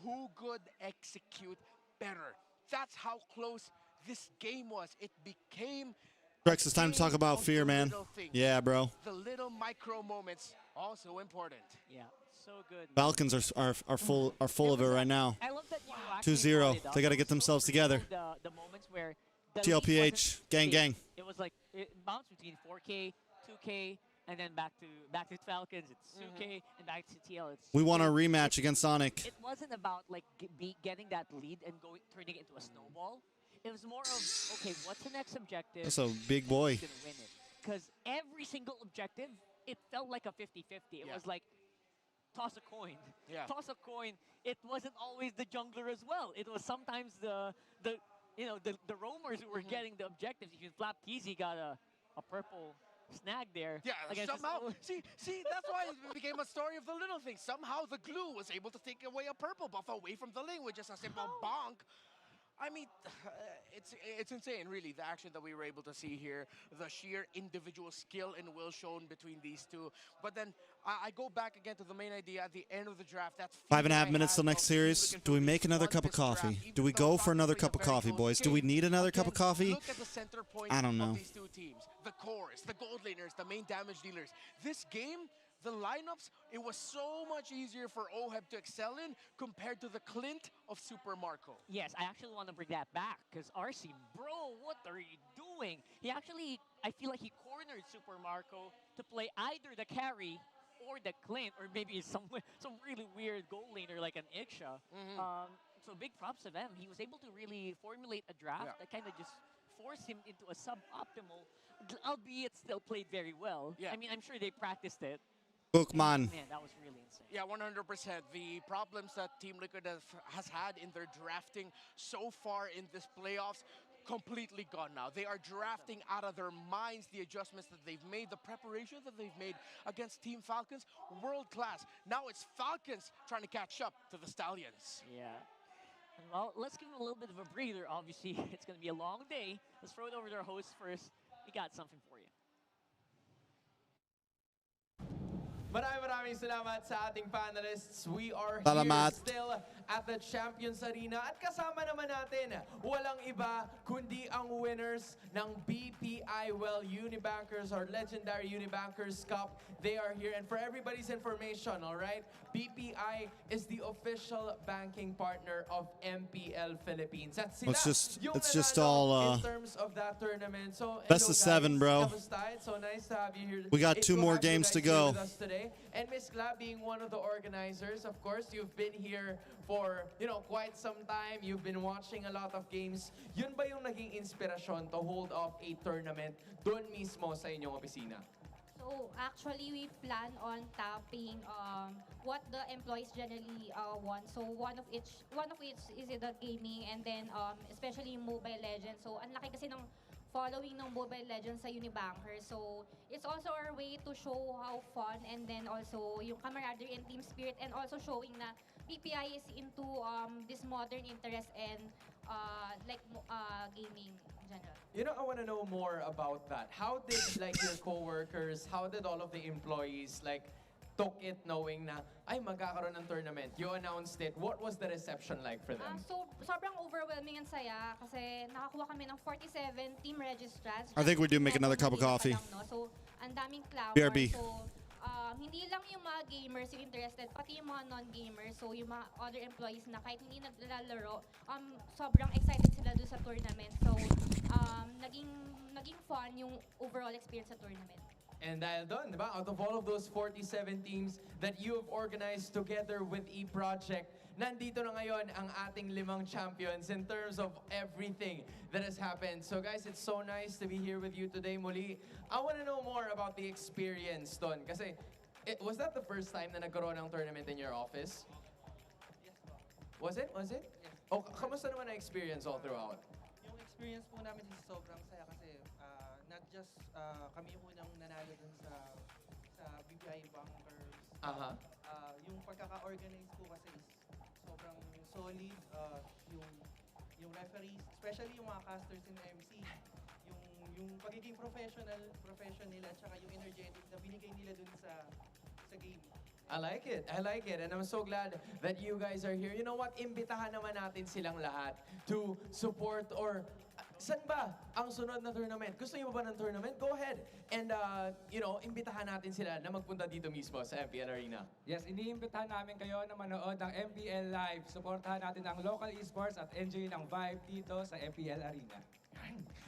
who could execute better. That's how close this game was. It became TREX, it's time to talk about fear, man. Yeah, bro. the little micro moments, also important. Yeah, so good. Falcons are full of it right now. I love that you actually 2-0. They got to get themselves together. The moments where the TLPH, gang, gang. It was like it bounced between 4K, 2K, and then back to Falcons. It's 2K and back to TL. We want a rematch against Sonic. It wasn't about like getting that lead and turning it into a snowball. It was more of, okay, what's the next objective? That's a big boy. Who's gonna win it? Because every single objective, it felt like a 50-50. It was like, toss a coin. Yeah. Toss a coin. It wasn't always the jungler as well. It was sometimes the roamers who were getting the objectives. Even Flap TZ got a purple snag there. Yeah, against somehow. See, that's why it became a story of the little things. Somehow the glue was able to take away a purple buff away from the Ling with just a simple bonk. I mean, it's insane, really, the action that we were able to see here, the sheer individual skill and will shown between these two. But then I go back again to the main idea at the end of the draft. That's 5.5 minutes till next series. Do we make another cup of coffee? Do we go for another cup of coffee, boys? Do we need another cup of coffee? Look at the center point I don't know. of these two teams. The cores, the gold laners, the main damage dealers. This game, the lineups, it was so much easier for OHEB to excel in compared to the Clint of Super Marco. Yes, I actually want to bring that back because RC, bro, what are you doing? He actually, I feel like he cornered Super Marco to play either the carry or the Clint, or maybe some really weird goal laner like an Iksha. So big props to them. He was able to really formulate a draft that kind of just forced him into a suboptimal, albeit still played very well. Yeah. I mean, I'm sure they practiced it. Bookman. Man, that was really insane. Yeah, 100%. The problems that Team Liquid has had in their drafting so far in this playoffs, completely gone now. They are drafting out of their minds the adjustments that they've made, the preparation that they've made against Team Falcons, world class. Now it's Falcons trying to catch up to the Stallions. Yeah. Well, let's give them a little bit of a breather. Obviously, it's going to be a long day. Let's throw it over to our host first. We got something for you. Maraming salamat sa ating panelists. We are Salamat. here still at the Champions Arena. At kasama naman natin, walang iba kundi ang winners ng BPI Unibankers or Legendary Unibankers Cup. They are here. And for everybody's information, all right, BPI is the official banking partner of MPL Philippines. At sila, It's just nanalo all in terms of that tournament. So, best hello, of 7, guys. bro. Kamusta? It's so nice to have you here. We got It's 2 so more happy you games guys to here go. with us today. And Miss Cla being one of the organizers, of course, you've been here for, quite some time. You've been watching a lot of games. Yun ba yung naging inspirasyon to hold off a tournament doon mismo sa inyong opisina? So actually, we plan on tapping what the employees generally want. So one of which is the gaming, and then especially Mobile Legends. So ang laki kasi ng following ng Mobile Legends sa Unibanker. So it's also our way to show how fun, and then also yung camaraderie and team spirit, and also showing na PPI is into this modern interest and gaming in general. I want to know more about that. How did your coworkers, how did all of the employees took it knowing na ay magkakaroon ng tournament? You announced it. What was the reception like for them? So sobrang overwhelming and saya kasi nakakuha kami ng 47 team registrants. I think we do make another cup of coffee. So ang daming clamor. BRB. So hindi lang yung mga gamers yung interested, pati yung mga non-gamers. So yung mga other employees na kahit hindi naglalaro, sobrang excited sila doon sa tournament. So naging fun yung overall experience sa tournament. And dahil doon, di ba? Out of all of those 47 teams that you have organized together with E-Project, nandito na ngayon ang ating 5 champions in terms of everything that has happened. So guys, it's so nice to be here with you today muli. I want to know more about the experience doon. Kasi, was that the first time na nagkaroon ng tournament in your office? Yes po. Was it? Was it? Yes. Oh, kamusta naman ang experience all throughout? Yung experience po namin is sobrang saya kasi not just kami yung unang nanalo dun sa BPI Bankers. Yung pagkaka-organize po kasi is sobrang solid. Yung referees, especially yung mga casters and MC, yung pagiging profession nila at saka yung energetic na binigay nila dun sa game. I like it. I like it. And I'm so glad that you guys are here. You know what? Imbitahan naman natin silang lahat to support or saan ba ang sunod na tournament? Gusto niyo ba ng tournament? Go ahead. And, imbitahan natin sila na magpunta dito mismo sa MPL Arena. Yes, iniimbitahan namin kayo na manood ng MPL Live. Suportahan natin ang local esports at enjoy ng vibe dito sa MPL Arena.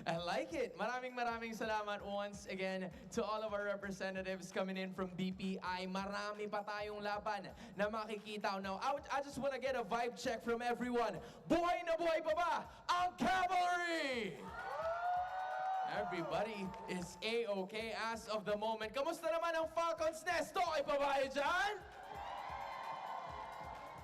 I like it. Maraming salamat once again to all of our representatives coming in from BPI. Marami pa tayong laban na makikita. Now, I just want to get a vibe check from everyone. Buhay na buhay pa ba ang Cavalry? Everybody is A-okay as of the moment. Kamusta naman ang Falcons Nest? Okay pa ba kayo dyan?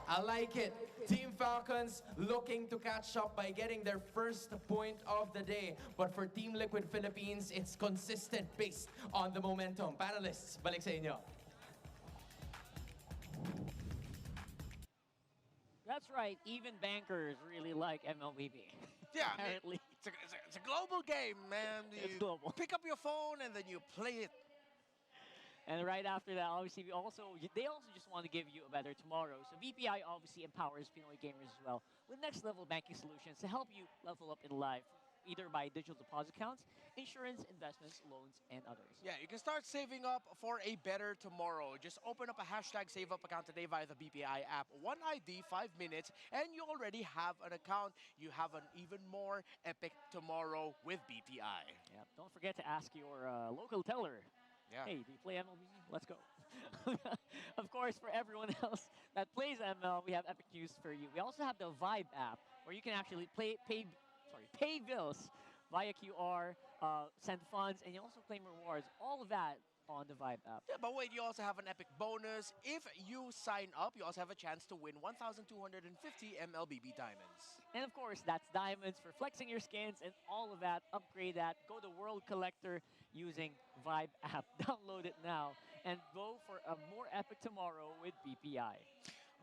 I like it. Team Falcons looking to catch up by getting their first point of the day. But for Team Liquid Philippines, it's consistent based on the momentum. Panelists, balik sa inyo. That's right. Even bankers really like MLBB. Yeah, I mean, apparently. it's a global game, man. It's You global. pick up your phone and then you play it. And right after that, obviously, they also just want to give you a better tomorrow. So VPI obviously empowers Pinoy gamers as well with next-level banking solutions to help you level up in life, either by digital deposit accounts, insurance, investments, loans, and others. Yeah, you can start saving up for a better tomorrow. Just open up a #SaveUp account today via the BPI app. One ID, 5 minutes, and you already have an account. You have an even more epic tomorrow with BPI. Yeah, don't forget to ask your local teller. Yeah. Hey, do you play MLB? Let's go. Of course, for everyone else that plays ML, we have epic news for you. We also have the Vibe app, where you can actually pay bills via QR, send funds, and you also claim rewards. All of that on the Vibe app. Yeah, but wait, you also have an epic bonus. If you sign up, you also have a chance to win 1,250 MLBB diamonds. And of course, that's diamonds for flexing your skins and all of that. Upgrade that. Go to World Collector using Vibe app. Download it now and go for a more epic tomorrow with BPI.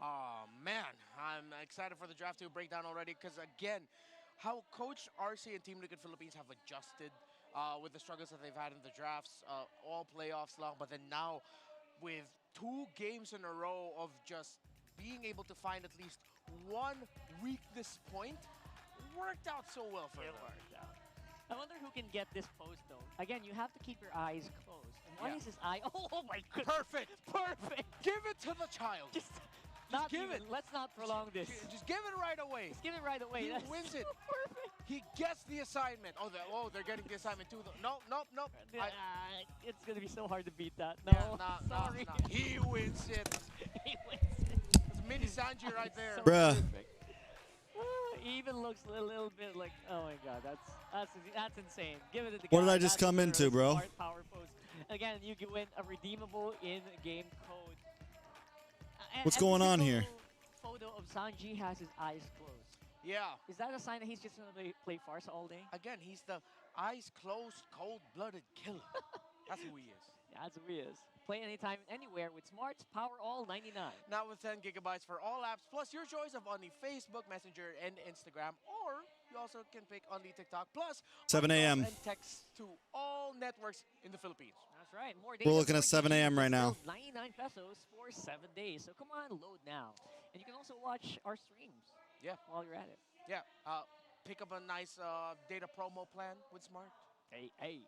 Oh, man. I'm excited for the draft to break down already because, again, how Coach RC and Team Liquid Philippines have adjusted with the struggles that they've had in the drafts, all playoffs long, but then now with 2 games in a row of just being able to find at least one weakness point, worked out so well for them. Worked out. I wonder who can get this post, though. Again, you have to keep your eyes closed. And why is his eye? Oh my goodness. Perfect. Perfect. Give it to the child. Just give it. Let's not prolong this. Just give it right away. Just give it right away. He That's wins it. Perfect. He gets the assignment. They're getting the assignment too. Nope. It's going to be so hard to beat that. No, Yeah, sorry. He wins it. He wins it. It's mini Sanji right there. Bruh. He even looks a little bit like, oh my god, that's insane. Give it to the What guy. did I just That's come your into, bro? smart power post. Again, you can win a redeemable in-game code. What's Every going on single here? Photo of Sanji has his eyes closed. Yeah. Is that a sign that he's just going to play Farsa all day? Again, he's the eyes closed, cold-blooded killer. That's who he is. Yeah, that's who he is. Play anytime, anywhere with Smart's Power All 99. Now with 10 gigabytes for all apps, plus your choice of only Facebook, Messenger, and Instagram, or you also can pick only TikTok, plus 7 a.m. and text to all networks in the Philippines. That's right. More We're data, looking at more 7 a.m. right now. 99 pesos for 7 days. So come on, load now. And you can also watch our streams. Yeah. While you're at it. Yeah. Pick up a nice data promo plan with Smart. Hey.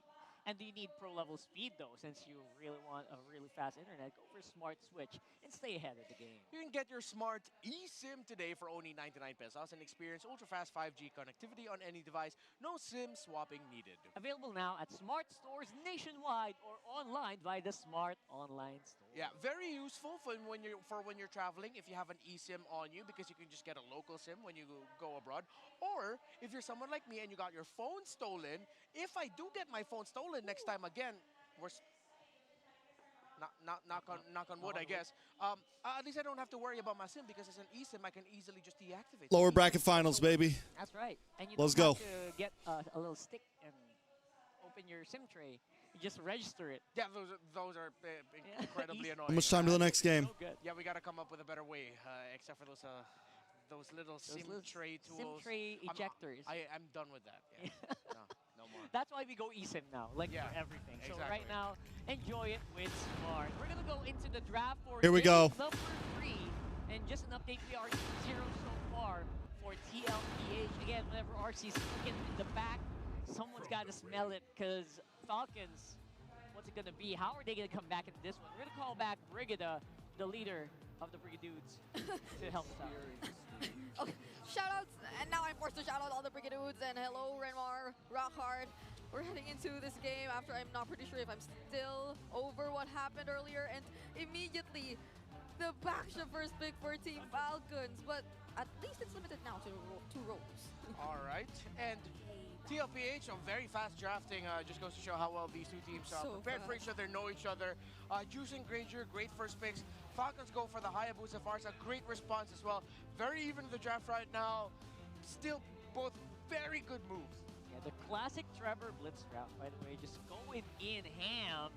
And do you need pro-level speed, though? Since you really want a really fast internet, go for Smart Switch and stay ahead of the game. You can get your Smart eSIM today for only 99 pesos and experience ultra-fast 5G connectivity on any device. No SIM swapping needed. Available now at Smart stores nationwide or online via the Smart Online Store. Yeah, very useful for when you're traveling. If you have an eSIM on you, because you can just get a local SIM when you go abroad. Or if you're someone like me and you got your phone stolen, if I do get my phone stolen next time again, we're knock on wood, I guess. At least I don't have to worry about my SIM because as an eSIM, I can easily just deactivate. Lower bracket finals, baby. That's right. And you Let's don't go. have to get a little stick and open your SIM tray. You just register it. Yeah, those are incredibly annoying. How much time to the next game? Yeah, we got to come up with a better way, except for those little SIM tray tools. SIM tray ejectors. I'm done with that. Yeah. no more. That's why we go eSIM now, like for everything. So right now, enjoy it with Smart. We're going to go into the draft for Here we game go. number 3. And just an update, we are 2-0 so far for TLPH. Again, whenever RC's cooking in the back, someone's got to smell it because Falcons, what's it going to be? How are they going to come back into this one? We're going to call back Brigida, the leader of the Brigadudes, to help us out. Okay, shoutouts, and now I'm forced to shout out all the Brigadudes, and hello Renmar, Rockhard. We're heading into this game after I'm not pretty sure if I'm still over what happened earlier, and immediately the Baksha first pick for Team Falcons, but at least it's limited now to 2 rows. All right, and TLPH, very fast drafting, just goes to show how well these two teams are prepared for each other, know each other. Juice and Granger, great first picks. Falcons go for the Hayabusa Farsa, great response as well. Very even in the draft right now. Still both very good moves. Yeah, the classic Trevor Blitz draft, by the way, just going in ham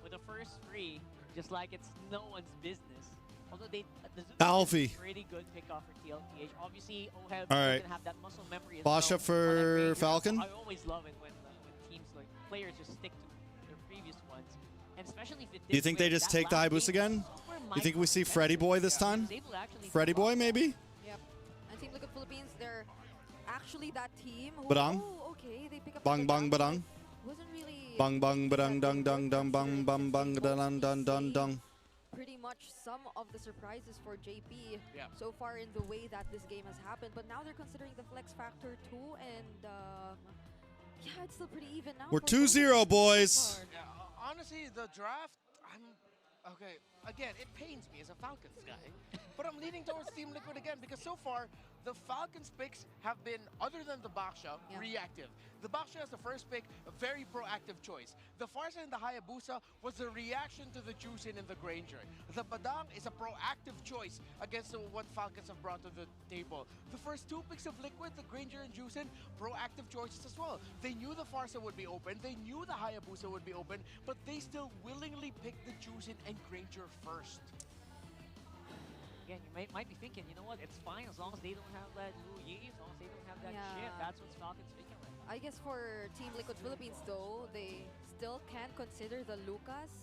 with the first 3, just like it's no one's business. Although the Zoom Alfie. is a pretty good pickoff for TLPH. Obviously, OHEB All right. doesn't have that muscle memory as Basha well for on that range. Falcon. I always love it when teams, like players, just stick to their previous ones. And especially if it Do you think they just take the high boost again? You think we see Freddy Boy this time? Freddy Boy, maybe? Yep. And Team Liquid Philippines, they're actually that team who... Badang. Oh, okay, they pick up Bang bang badang. Wasn't really... Bang bang badang dung dung dung bang bang bang dun dun dun dun. Pretty much some of the surprises for JP Yeah. so far in the way that this game has happened. But now they're considering the flex factor too, and yeah, it's still pretty even now. We're for 2-0, boys. Yeah, honestly, the draft, okay, again, it pains me as a Falcons guy, but I'm leaning towards Team Liquid again because so far, the Falcons picks have been, other than the Baksha, reactive. The Baksha as the first pick, a very proactive choice. The Farsa and the Hayabusa was a reaction to the Juicin and the Granger. The Badang is a proactive choice against what Falcons have brought to the table. The first two picks of Liquid, the Granger and Juicin, proactive choices as well. They knew the Farsa would be open, they knew the Hayabusa would be open, but they still willingly picked the Juicin and Granger first. Again, you might be thinking, you know what, it's fine as long as they don't have that Lu Yi, as long as they don't have that shit. That's what Falcons thinking right now. I guess for Team Liquid Philippines though, they still can consider the Lucas.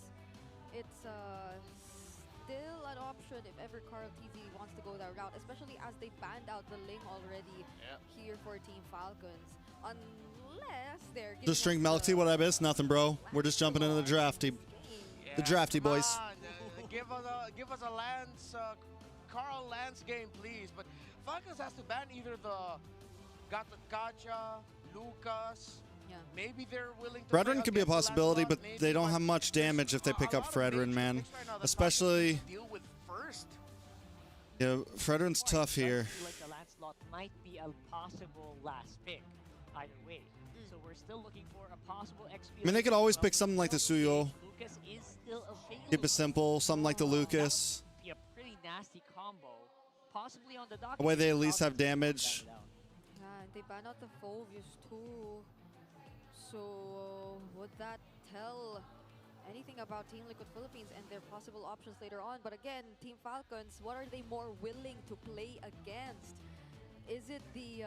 It's still an option if ever Carl TZ wants to go that route, especially as they banned out the Ling already here for Team Falcons. Unless they're Just drink milk tea. What I miss? Nothing, bro. We're just jumping into the drafty. The drafty boys. Give us a Lance, Carl Lance game, please. But Falcons has to ban either the Gacha, Lucas. Maybe they're willing to. Fredrin could be a possibility, but they don't have much damage if they pick up Fredrin, man. Especially. Yeah, Fredrin's tough here. Like the Lancelot might be a possible last pick, either way. So we're still looking for a possible XP. I mean, they could always pick something like the Suyo. Lucas is still available. Keep it simple. Something like the Lucas. Be a pretty nasty combo, possibly on the dock. That way they at least have damage. Yeah, and they ban out the Phobius too. So would that tell anything about Team Liquid Philippines and their possible options later on? But again, Team Falcons, what are they more willing to play against? Is it the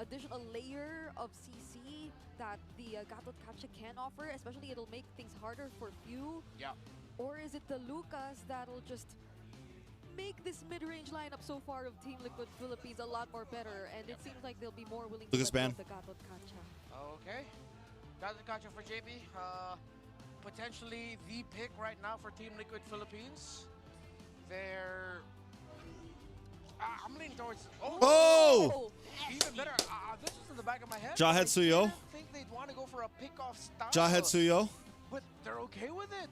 additional layer of CC that the Gatot Kacha can offer? Especially it'll make things harder for few. Yeah. Or is it the Lucas that'll just make this mid-range lineup so far of Team Liquid Philippines a lot more better? And it seems like they'll be more willing to Lucas let go ban. of the Gatot Kacha. Okay. Gatot Kacha for JP. Potentially the pick right now for Team Liquid Philippines. They're... I'm leaning towards... Oh! Even better. This is in the back of my head. Jawhead Suyo. I think they'd want to go for a pick-off style. Jawhead Suyo. But they're okay with it.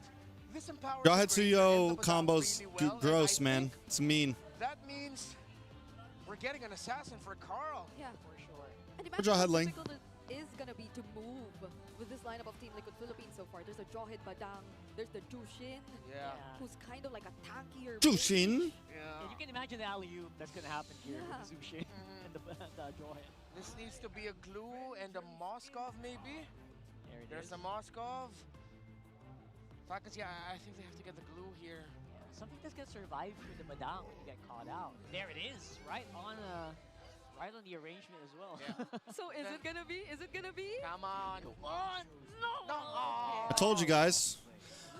This empowers Jawhead the Granger and Suyo the Badang combos really well, and gross, I man. think It's mean. that means we're getting an assassin for Carl. Yeah, for sure. And Good job, imagine how Headling. difficult it is going to be to move with this lineup of Team Liquid Philippines so far. There's a Jawhead Badang, there's the Jushin, who's kind of like a tankier. Jushin? Yeah, you can imagine the alley-oop that's going to happen here with the Zushin and the Jawhead. This needs to be a glue and a Moskov maybe. There's a Moskov. Falcons, yeah, I think they have to get the glue here. Yeah, something that's going to survive through the Badang when you get caught out. There it is, right on the arrangement as well. Yeah. So is it gonna be? Is it gonna be? Come on. What? No. I told you guys.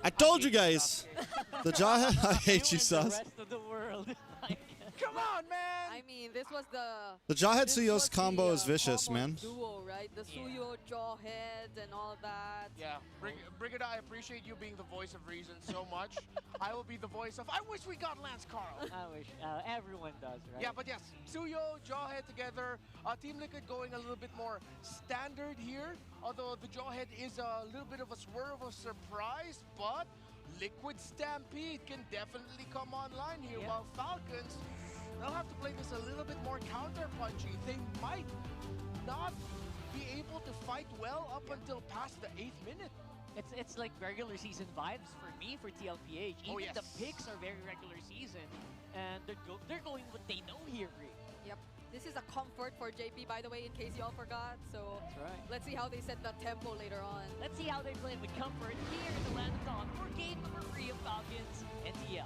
I told you guys. The Jawhead. I hate you, The sus. rest of the world. Come on, man. I mean, this was The Jawhead this Suyo's was the, combo is vicious, combo man. Duo, right? The Suyo, Jawhead, and all that. Yeah, Brigida, I appreciate you being the voice of reason so much. I will be the voice of, I wish we got Lance Carl. I wish. Everyone does, right? Yeah, but yes, Suyo, Jawhead together. Team Liquid going a little bit more standard here. Although the Jawhead is a little bit of a swerve of surprise, but Liquid Stampede can definitely come online here. While Falcons, they'll have to play this a little bit more counter-punchy. They might not be able to fight well up until past the 8th minute. It's like regular season vibes for me for TLPH. Even yes. the picks are very regular season, and they're going what they know here, Rick. Yep. This is a comfort for JP, by the way, in case y'all forgot. So let's see how they set the tempo later on. Let's see how they play with comfort here in the land of dawn for game number 3 of Falcons and TL.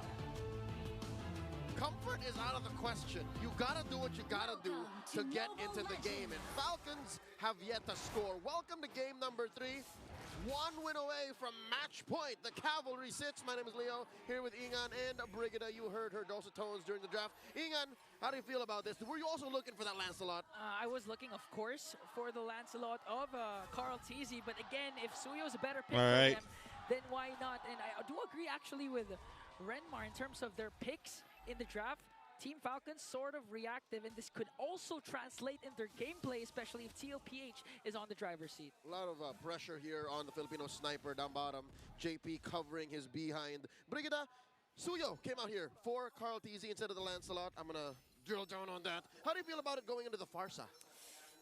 Comfort is out of the question. You gotta do what you gotta do to get into the game. And Falcons have yet to score. Welcome to game number 3. 1 win away from match point. The cavalry sits. My name is Leo, here with Ingan and Brigida. You heard her dulcet tones during the draft. Ingan, how do you feel about this? Were you also looking for that Lancelot? I was looking, of course, for the Lancelot of Carl Tizzy, but again, if Suyo's a better pick for them, then why not? And I do agree actually with Renmar in terms of their picks in the draft. Team Falcons sort of reactive, and this could also translate in their gameplay, especially if TOPH is on the driver's seat. A lot of pressure here on the Filipino sniper down bottom. JP covering his behind. Brigida, Suyo came out here for Carl Tizzy instead of the Lancelot. I'm going to drill down on that. How do you feel about it going into the Farsa?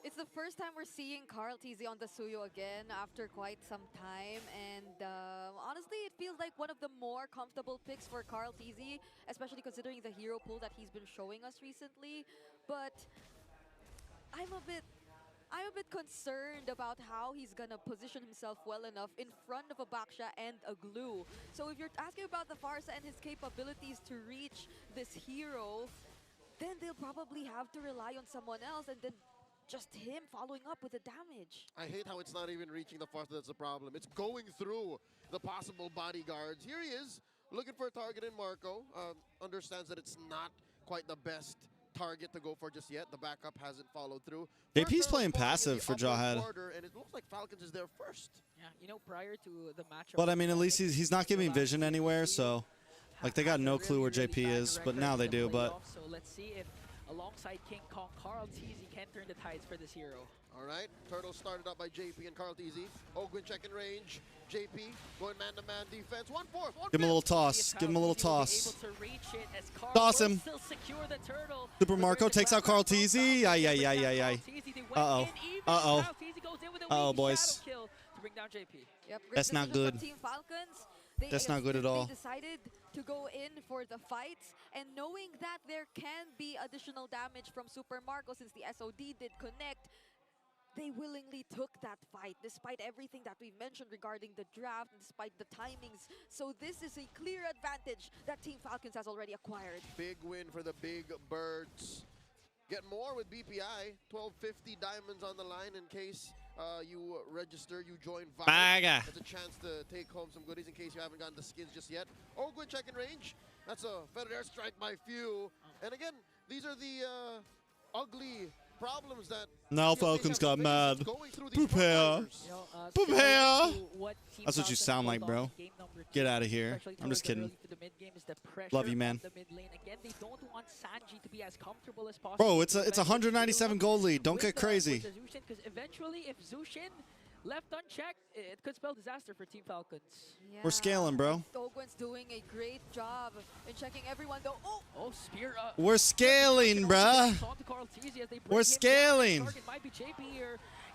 It's the first time we're seeing Carl Tizzy on the Suyo again after quite some time, and honestly, it feels like one of the more comfortable picks for Carl Tizzy, especially considering the hero pool that he's been showing us recently. But I'm a bit concerned about how he's gonna position himself well enough in front of a Baksha and a Glue. So if you're asking about the Farsa and his capabilities to reach this hero, then they'll probably have to rely on someone else, and then just him following up with the damage. I hate how it's not even reaching the Farsa that's the problem. It's going through the possible bodyguards. Here he is, looking for a target in Marco. Understands that it's not quite the best target to go for just yet. The backup hasn't followed through. JP's playing passive for Jawhead. And it looks like Falcons is there first. Yeah, you know, prior to the matchup. But I mean, at least he's not giving vision anywhere, so like they got no clue where JP is, but now they do. But so let's see if alongside King Kong, Carl Tizzy can turn the tides for this hero. All right, Turtle started up by JP and Carl Tizzy. Ogwin checking range. JP going man-to-man defense. 1-4. give him a little toss. Give him a little toss. Toss him. Super Marco takes out Carl Tizzy. Ay, ay, ay, ay, ay. Uh-oh. Uh-oh. Uh-oh, boys. Yep, That's not good. Team Falcons. That's not good at all. They decided to go in for the fight, and knowing that there can be additional damage from Super Marco since the SOD did connect, they willingly took that fight despite everything that we've mentioned regarding the draft and despite the timings. So this is a clear advantage that Team Falcons has already acquired. Big win for the Big Birds. Get more with BPI. 1250 diamonds on the line in case you register, you join Vibe. It's a chance to take home some goodies in case you haven't gotten the skins just yet. Ogwin checking range. That's a feathered airstrike by few. And again, these are the ugly problems that now Falcons got mad. Prepare. Prepare. That's what you sound like, bro. Get out of here. I'm just kidding. Love you, man. Bro, it's a 197 goal lead. Don't get crazy. Because eventually, if Zushin left unchecked, it could spell disaster for Team Falcons. Yeah. We're scaling, bro. Ogwin's doing a great job in checking everyone, though. Oh, spear. We're scaling, bruh. We're scaling.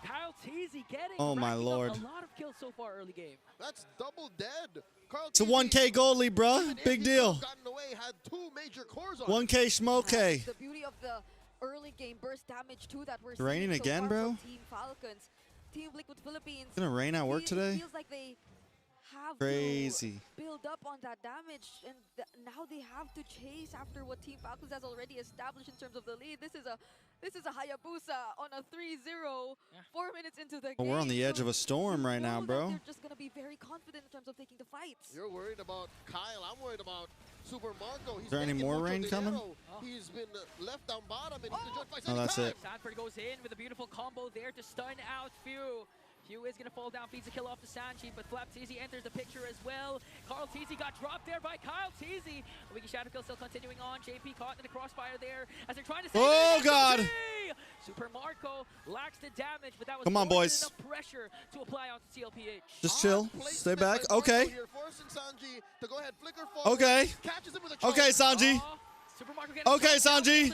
Kyle Tizzy getting oh my lord. A lot of kills so far early game. That's double dead. It's a 1K goal lead, bruh. Big deal. Away, had 2 major cores on 1K smoke. The beauty of the early game burst damage too that we're raining seeing so again, far bro. from Team Falcons. Team Liquid Philippines. It's gonna rain at work today. Feels like they have crazy to build up on that damage, and now they have to chase after what Team Falcons has already established in terms of the lead. This is a Hayabusa on a 3-0, 4 minutes into the game. We're on the edge of a storm right now, bro. They're just gonna be very confident in terms of taking the fights. You're worried about Kyle. I'm worried about Super Marco. Is there any more rain coming? He's been left down bottom and he's fight. Oh, that's it. Sanford goes in with a beautiful combo there to stun out Few. Few is going to fall down, feeds a kill off to Sanji, but Flap Tizzy enters the picture as well. Carl Tizzy got dropped there by Kyle Tizzy. Wiki Shadow Kill still continuing on. JP caught in the crossfire there as they're trying to save oh, God. Super Marco lacks the damage, but that was come on, boys. enough pressure to apply onto TLPH. Just chill. Stay back. Okay. Okay. Okay, Sanji. Okay, Sanji.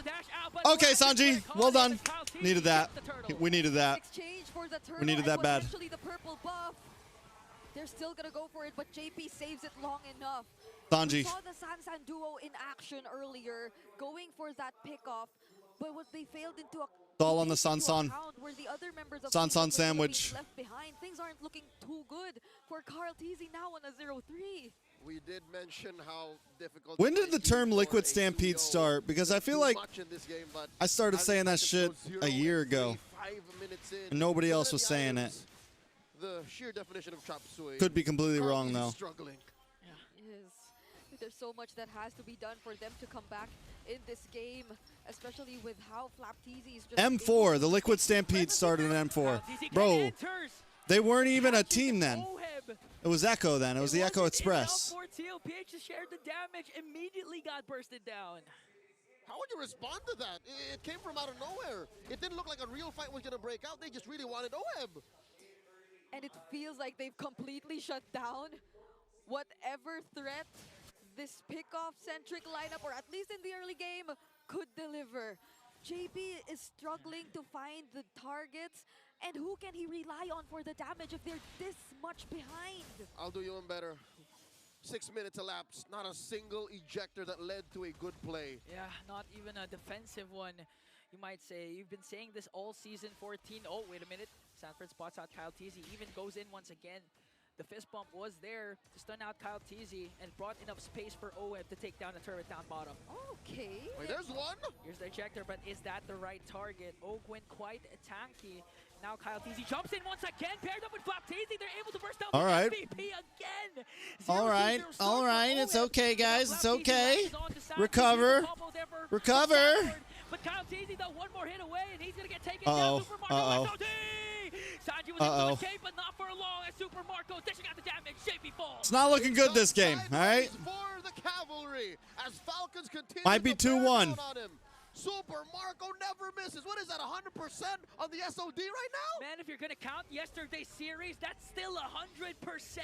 Okay, Sanji. Well done. Needed that. We needed that. We needed that bad. Eventually the purple buff. They're still gonna go for it, but JP saves it long enough. Sanji. We saw the San duo in action earlier, going for that pickoff, but what they failed into a It's all on the San sandwich. Left behind. Things aren't looking too good for Carl Tizzy now on a 0-3. We did mention how difficult. When did the term Liquid Stampede start? Because I feel like I started saying that shit a year ago. 5 minutes in, And nobody else was saying it. The sheer definition of chop suey. Could be completely wrong, though. Struggling. Yes. There's so much that has to be done for them to come back in this game, especially with how Flapteasy is just M4, the Liquid Stampede started in M4. Bro, they weren't even a team then. It was Echo then. It was the Echo Express. TLPH just shared the damage, immediately got bursted down. How would you respond to that? It came from out of nowhere. It didn't look like a real fight was going to break out. They just really wanted OHEB. And it feels like they've completely shut down whatever threat this pickoff-centric lineup, or at least in the early game, could deliver. JP is struggling to find the targets, and who can he rely on for the damage if they're this much behind? I'll do you one better. 6 minutes elapsed, not a single ejector that led to a good play. Yeah, not even a defensive one, you might say. You've been saying this all season 14. Oh, wait a minute. Sanford spots out Kyle Teasy, even goes in once again. The fist bump was there to stun out Kyle Teasy and brought enough space for OHEB to take down the turret down bottom. Okay. Wait, there's one. Here's the ejector, but is that the right target? Ogwin quite tanky. Now Kyle Teasy jumps in once again, paired up with Flapteasy. They're able to burst down All the right. MVP again. All right. All right. It's okay, guys. It's okay. Recover. Recover. But Kyle Teasy, though, one more hit away, and he's going to get taken Uh-oh. down. Super Marco SOD! Sanji was able to escape, but not for long, as Super Marco dishing out the damage. JP falls. It's not looking good this game, all right? For the cavalry, as Falcons continue Might be to bear 2-1. down on him. Super Marco never misses. What is that, 100% on the SOD right now? Man, if you're going to count yesterday's series, that's still 100%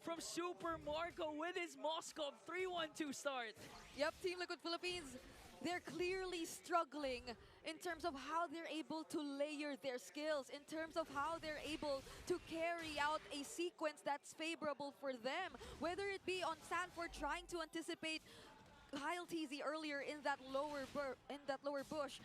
from Super Marco with his Moskov 3-1-2 start. Yep, Team Liquid Philippines, they're clearly struggling in terms of how they're able to layer their skills, in terms of how they're able to carry out a sequence that's favorable for them. Whether it be on Sanford trying to anticipate Kyle Teasy earlier in that lower bush,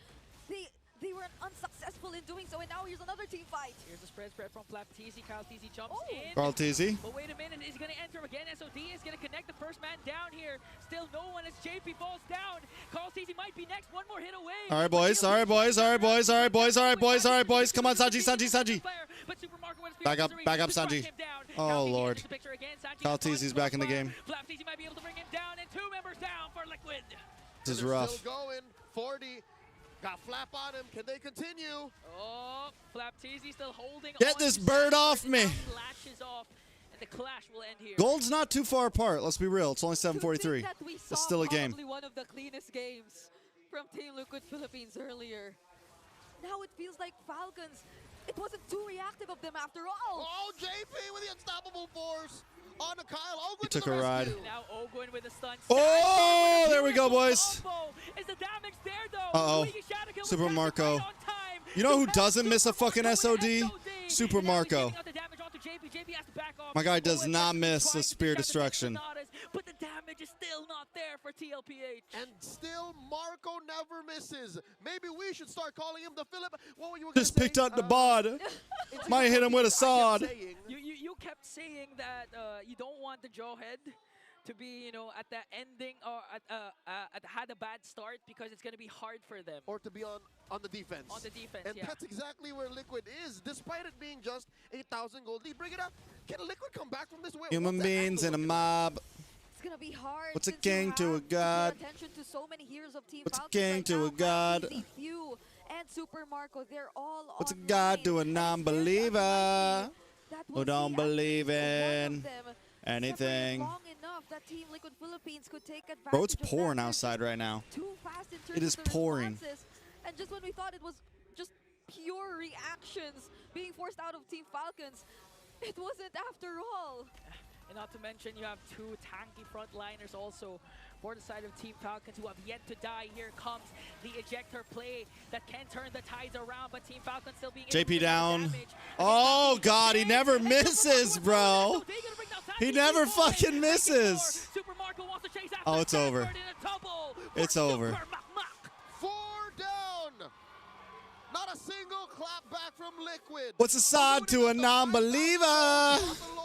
they were unsuccessful in doing so, and now here's another team fight. Here's the spread from Flapteasy. Kyle Teasy jumps in. Carl Teasy. But wait a minute, he's going to enter again. SOD is going to connect the first man down here. Still no one as JP falls down. Carl Teasy might be next. One more hit away. All right, boys. All right, boys. All right, boys. All right, boys. All right, boys. All right, boys. Come on, Sanji, Sanji, Sanji. Back up, Sanji. Oh, Lord. Kyle Teasy's back in the game. Flapteasy might be able to bring him down, and 2 members down for Liquid. This is rough. Still going, 40. Got Flap on him. Can they continue? Oh, Flapteasy still holding on. Get this bird off me. Lashes off, and the clash will end here. Gold's not too far apart. Let's be real. It's only 7:43. It's still a game. Probably one of the cleanest games from Team Liquid Philippines earlier. Now it feels like Falcons, it wasn't too reactive of them after all. Oh, JP with the unstoppable force on the Kyle. Ogwin He took a ride. Now Ogwin with a stun. Oh, there we go, boys. Is the damage there, though? Uh-oh. Super Marco. You know who doesn't miss a fucking SOD? Super Marco. My guy does not miss a spear destruction. But the damage is still not there for TLPH. And still, Marco never misses. Maybe we should start calling him the Philip. What were you Just picked up the bod. Might hit him with a sod. You kept saying that you don't want the Jawhead to be, you know, at the ending or had a bad start because it's going to be hard for them. Or to be on the defense. On the defense, and yeah. that's exactly where Liquid is. Despite it being just 8,000 gold lead, bring it up. Can Liquid come back from this way? Human beings in a mob. It's gonna be hard. What's a king to a god? Attention to so many heroes of Team What's a Falcons king right to now. a god? Few and Super Marco, they're all What's a online. god to a non-believer who will don't see believe at least one in of them anything? long enough that Team Liquid Philippines could take advantage Bro, it's of that. pouring outside right now. Too fast in terms It is of the pouring. responses. And just when we thought it was just pure reactions being forced out of Team Falcons, it wasn't after all. And not to mention, you have 2 tanky frontliners also for the side of Team Falcons who have yet to die. Here comes the ejector play that can turn the tides around, but Team Falcons still being able to JP do down. damage. Oh, God, he never misses, bro. He never fucking misses. Super Marco wants to chase after Oh, it's over. Sanford in a double It's for over. Super Muck. 4 down. Not a single clap back from Liquid. What's a sod to a non-believer? The Lord.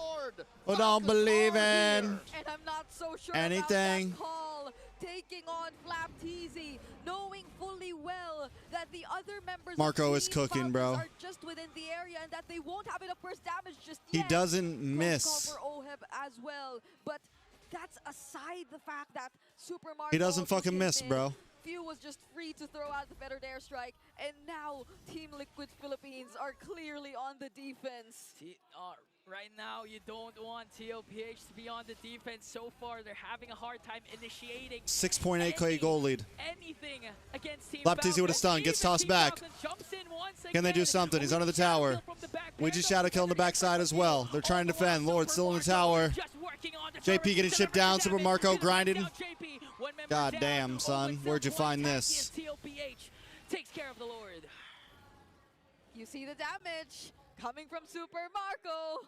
Who don't believe in? And I'm not so sure Anything. about that call. Taking on Flapteasy, knowing fully well that the other members Marco of is Team cooking, Falcons bro. are just within the area and that they won't have enough burst damage just He yet. doesn't Close miss. call for Oheb as well, but that's aside the fact that Super Marco He doesn't also fucking came miss, in. bro. Few was just free to throw out the fettered airstrike, and now Team Liquid Philippines are clearly on the defense. Right now, you don't want TLPH to be on the defense. So far, they're having a hard time initiating 6.8K goal lead. anything against Team Flapteasy with a stun, gets tossed back. Can they do something? He's under the tower. Ouija Shadow kill on the backside as well. They're trying to defend. Lord still in the tower. JP getting shipped down. Super Marco grinding. God damn, son. Where'd you find this? TLPH takes care of the Lord. You see the damage coming from Super Marco.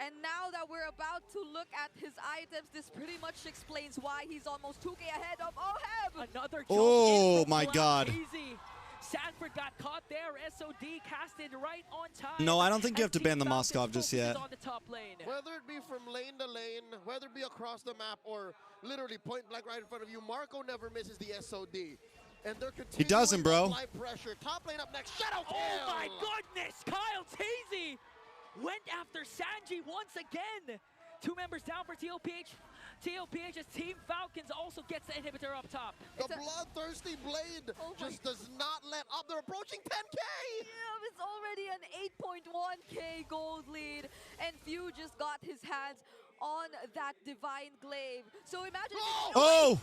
And now that we're about to look at his items, this pretty much explains why he's almost 2K ahead of Oheb. Another jump Oh in from my God. Flapteasy. Sanford got caught there. SOD casted right on time. No, I don't think you have to And ban the Team Falcons Moskov just yet. focuses on the top lane. Whether it be from lane to lane, whether it be across the map, or literally point blank right in front of you, Marco never misses the SOD. And they're continuing He doesn't, bro. to apply pressure. Top lane up next, Shadow kill! Oh my goodness! Kyle Teasy went after Sanji once again. 2 members down for TLPH. TLPH's Team Falcons also gets the inhibitor up top. The bloodthirsty blade just does not let up. They're approaching 10K! Yeah, it's already an 8.1K gold lead, and Few just got his hands on that Divine Glaive. So imagine Oh!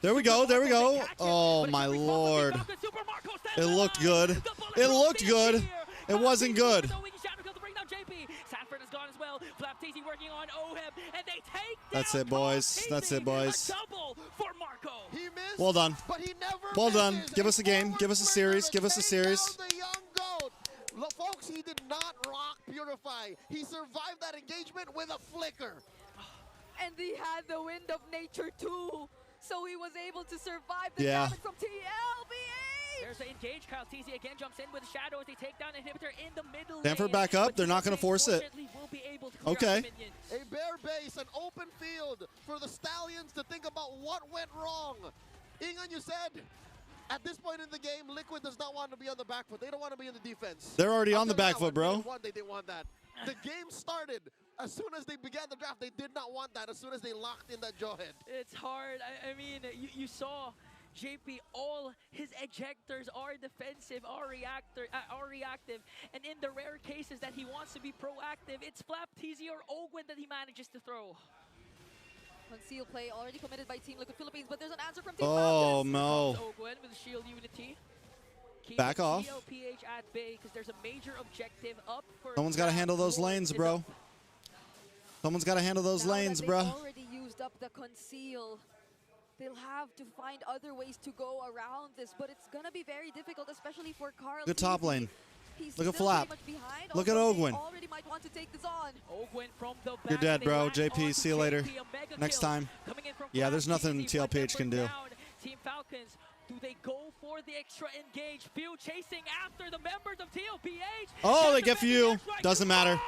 There we go, there we go. Oh my lord. It looked good. It looked good. It wasn't good. Sanford is gone as well. Flapteasy working on Oheb, and they take That's it, boys. That's it, boys. double for Marco. He missed, Well done. but he never Well done. misses. Give us a game. Give us a series. Give us a series. Down the young goat. Look, folks, he did not rock Purify. He survived that engagement with a flicker. and he had the wind of nature too. So he was able to survive the Yeah. damage from TLBA. There's an engage. Kyle Teasy again jumps in with a shadow as they take down inhibitor in the middle Stanford lane. back up. But They're not going to force it. fortunately will be able to clear Okay. out the minions. A bare base, an open field for the Stallions to think about what went wrong. Ingan, you said at this point in the game, Liquid does not want to be on the back foot. They don't want to be in the defense. They're already on the Until now, back foot, at bro. minute one, they didn't want that. The game started. As soon as they began the draft, they did not want that. As soon as they locked in that jawhead. It's hard. I mean, you saw JP, all his ejectors are defensive, are reactive, and in the rare cases that he wants to be proactive, it's Flapteasy or Ogwen that he manages to throw. Conceal play already committed by Team Liquid Philippines, but there's an answer from Team Oh, Falcons. no. Ogwen with shield unity. Back Keeping off. TLPH at bay because there's a major objective up for Someone's got to handle those lanes, bro. Someone's got to handle those Now lanes, that bro. they've already used up the conceal, they'll have to find other ways to go around this, but it's gonna be very difficult, especially for Carl. Look at top lane. He's Look at still Flap. pretty much behind, Look at although they Ogwen. already might want to take this on. Ogwen from the back. You're dead, They bro. latch JP, onto see you later. JP, a mega Next kill. time. Coming in from Yeah, there's nothing Flapteasy, one TLPH can member do. down. Team Falcons, do they go for the extra engage? Few chasing after the members of TLPH. Oh, they get Few. Doesn't matter.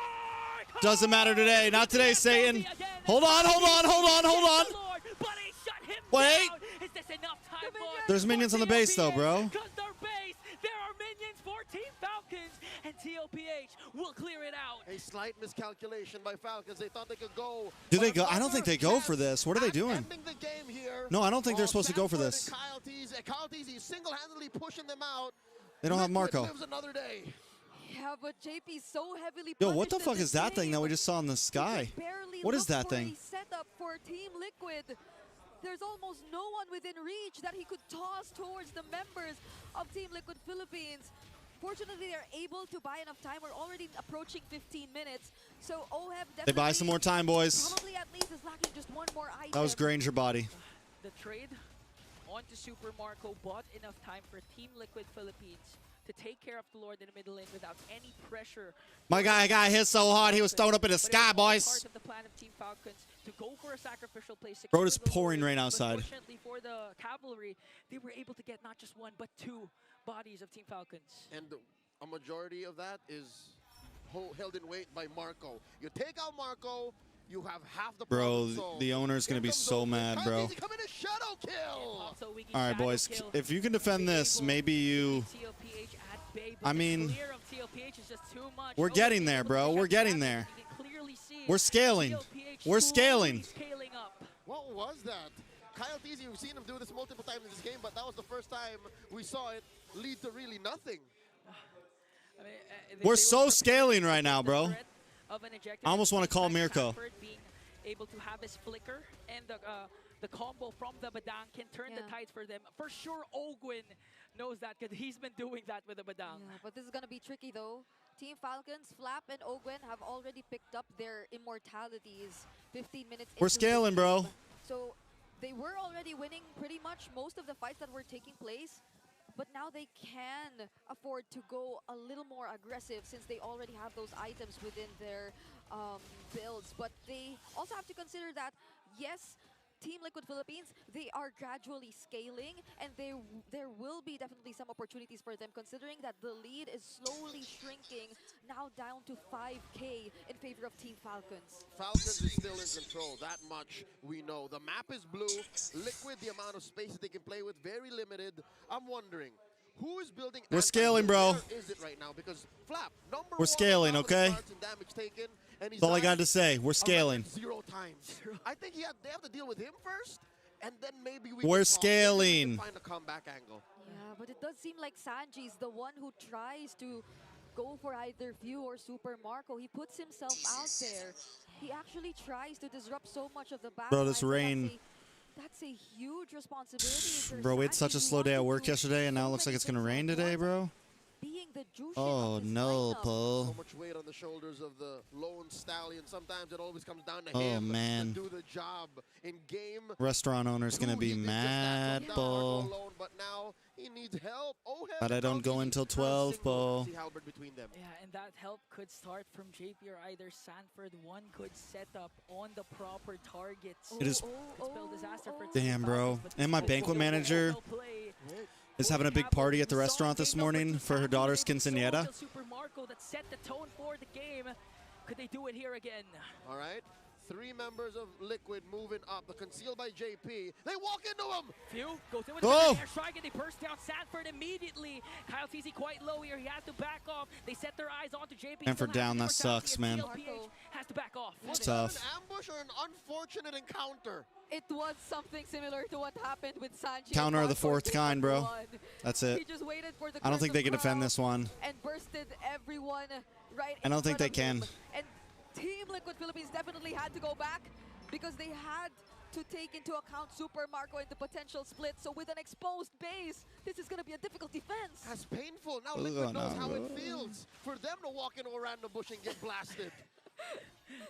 Doesn't matter today. Not today, Satan. Hold on, hold on, hold on, hold on. Wait. Is this enough time, boys? There's minions on the base, though, bro. Because their base, there are minions for Team Falcons, and TLPH will clear it out. A slight miscalculation by Falcons. They thought they could go. Do they go? I don't think they go for this. What are they doing? Ending the game here. No, I don't think they're supposed to go for this. Kyle Teasy single-handedly pushing them out. They don't have Liquid Marco. lives another day. Yeah, but JP's so heavily Yo, what the punished in fuck this is that thing game. that we just saw in the sky? Barely What is look that for thing? a setup for Team Liquid. There's almost no one within reach that he could toss towards the members of Team Liquid Philippines. Fortunately, they're able to buy enough time. We're already approaching 15 minutes. So Oheb definitely They buy some more time, boys. probably at least is lacking just one more item. That was Granger body. The trade onto Super Marco bought enough time for Team Liquid Philippines to take care of the Lord in the middle lane without any pressure. My guy got hit so hard he was thrown up in the sky, boys. Part of the plan of Team Falcons to go for a sacrificial play. Bro, it's secure the pouring Lord. rain outside. But fortunately for the cavalry, they were able to get not just one but two bodies of Team Falcons. And a majority of that is held in weight by Marco. You take out Marco, You have half the Bro, problem solved. the owner's going to be so mad, bro. Coming in, shadow kill. All right, boys. If you can defend this, maybe you... I mean, we're getting there, bro. We're getting there. We're scaling. We're scaling. What was that? Kyle Teasy, we've seen him do this multiple times in this game, but that was the first time we saw it lead to really nothing. We're so scaling right now, bro. I almost want to call Mirko. Being able to have his flicker and the combo from the Badang can turn the tides for them. For sure, Ogwin knows that because he's been doing that with the Badang. Yeah, but this is going to be tricky, though. Team Falcons, Flap and Ogwin have already picked up their immortalities 15 minutes We're into scaling, the bro. game. So they were already winning pretty much most of the fights that were taking place. But now they can afford to go a little more aggressive since they already have those items within their builds. But they also have to consider that, yes, Team Liquid Philippines, they are gradually scaling, and there will be definitely some opportunities for them, considering that the lead is slowly shrinking, now down to 5K in favor of Team Falcons. Falcons is still in control, that much we know. The map is blue, Liquid, the amount of space that they can play with, very limited. I'm wondering, who is building? We're scaling, bro. Where is it right now? Because Flap, number We're scaling, okay? damage taken, and he's That's all I got to say. We're scaling. 0 times. I think they have to deal with him first, and then maybe we We're can scaling. find a comeback angle. Yeah, but it does seem like Sanji's the one who tries to go for either View or Super Marco. He puts himself out there. He actually tries to disrupt so much of the battle. Bro, this rain. That's a huge responsibility. Bro, we had such a slow day at work yesterday, and now it looks like it's going to rain today, bro. Oh, no, Paul. So much weight on the shoulders of the lone stallion. Sometimes it always comes down to Oh, him man. to do the job in game. Restaurant owner's going to be mad, Paul. Alone, but now he needs help. Oh, But I don't go until 12, Paul. between them. Yeah, and that help could start from JP or either Sanford. One could set up on the proper targets. It is- Could spell disaster for Damn, bro. And my banquet manager is having a big party at the restaurant this morning for her daughter's quinceañera. Super Marco that set the tone for the game. Could they do it here again? All right. 3 members of Liquid moving up. The concealed by JP. They walk into him. Few goes in with Oh! the airstrike and they burst down Sanford immediately. Kyle TZ quite low here. He has to back off. They set their eyes onto JP. Sanford down, that sucks, man. TLPH has to back off. It's tough. An ambush or an unfortunate encounter? It was something similar to what happened with Sanji. Counter of the Marco fourth kind, bro. 2-1. That's He it. just waited for the I don't think curse they can of defend Crown this one. and bursted everyone right I don't in think they front can. of him. And Team Liquid Philippines definitely had to go back because they had to take into account Super Marco and the potential split. So with an exposed base, this is going to be a difficult defense. That's painful. Now Ugh, Liquid knows no, how it bro. feels for them to walk into a random bush and get blasted.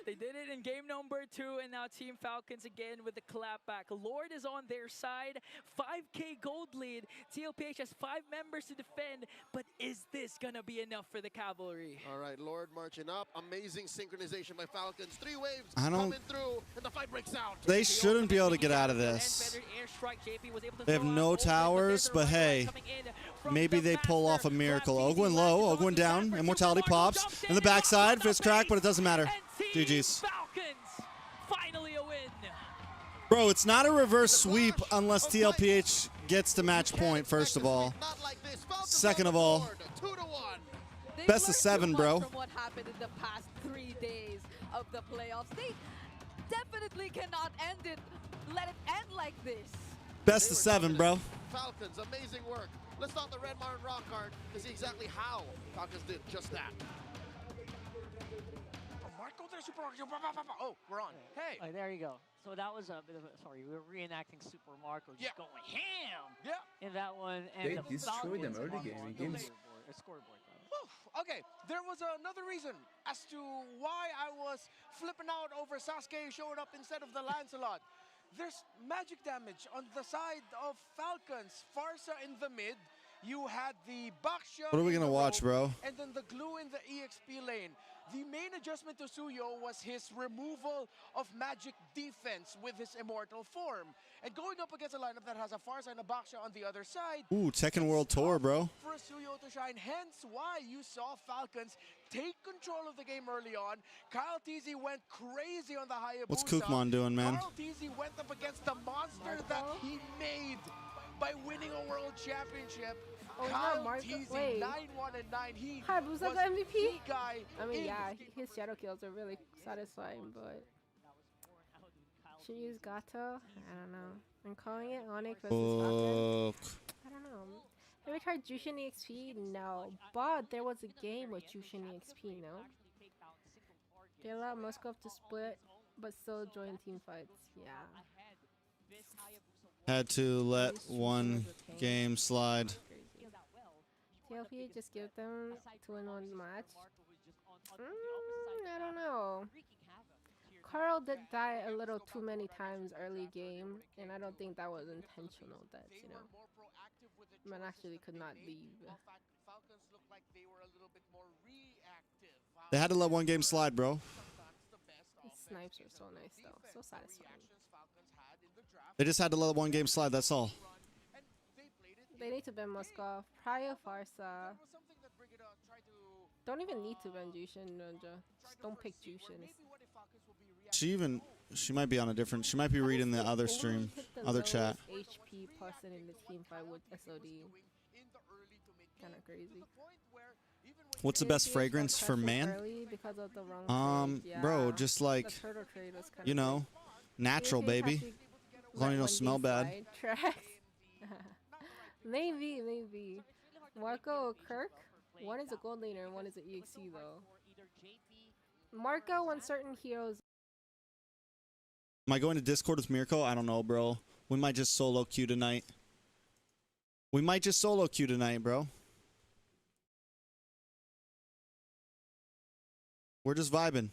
They did it in game number 2, and now Team Falcons again with the clapback. Lord is on their side, 5K gold lead. TLPH has 5 members to defend, but is this gonna be enough for the Cavalry? All right, Lord marching up. Amazing synchronization by Falcons. 3 waves I don't- coming through, and the fight breaks out. They shouldn't be able to get out of this. They have no towers, but hey, maybe they pull off a miracle. Ogwin low, Ogwin down, immortality pops in the backside, fist crack, but it doesn't matter. GG's. Falcons finally a win. Bro, it's not a reverse sweep unless TLPH gets to match point, first of all. Second of all, They've best of learned 7, too bro. much from what happened in the past 3 days of the playoffs. They definitely cannot end it. Let it end like this. Best of 7, bro. Falcons, amazing work. Let's talk the Red Martin Rock card to see exactly how Falcons did just that. Marco, there's Super Marco. Oh, we're on. Hey. Oh, there you go. So that was a bit of a, sorry, we were reenacting Super Marco just going ham in that one. And They the destroyed them Falcons early won game. on Games. the scoreboard. Okay, there was another reason as to why I was flipping out over Sasuke showing up instead of the Lancelot. There's magic damage on the side of Falcons. Farsa in the mid. You had the Baksha. What are we in gonna the watch, rope, bro? And then the glue in the EXP lane. The main adjustment to Suyo was his removal of magic defense with his immortal form. And going up against a lineup that has a Farsa and a Baksha on the other side, Ooh, Tekken World Tour, bro. for Suyo to shine, hence why you saw Falcons take control of the game early on. Kyle TZ went crazy on the Hayabusa. What's Kookman doing, man? Kyle TZ went up against the monster that he made by winning a world championship. Oh, Kyle Marco. TZ, Wait. 9-1 and 9. He Hayabusa was got MVP? the guy. I mean, in yeah, his shadow kills are really satisfying, but should use Gato? I don't know. I'm calling it Onyx versus Falcons. I don't know. Have we tried Jushin EXP? No, but there was a game with Jushin EXP, no? They allowed Moskov to split, but still join team fights. Yeah. Had to let one game slide. TLP just give them 2-in-1 match. I don't know. Carl did die a little too many times early game, and I don't think that was intentional. That, you know, man actually could not leave. They had to let one game slide, bro. These snipes are so nice, though. So satisfying. They just had to let one game slide, that's all. They need to ban Moskov. Prior Farsa. Don't even need to ban Jushin, Ninja. Just don't pick Jushin. She might be on a different, she might be reading the other stream, other chat. HP person in the team fight with SOD. Kind of crazy. What's the best fragrance for man? Because of the wrong trade. Bro, Yeah. just like, The turtle trade was kinda you know, natural, baby. As long as you don't smell bad. TREX. Maybe. Marco or Kirk? One is a gold laner and one is an EXC though. Marco on certain heroes. Am I going to Discord with Mirko? I don't know, bro. We might just solo queue tonight. Bro. We're just vibing.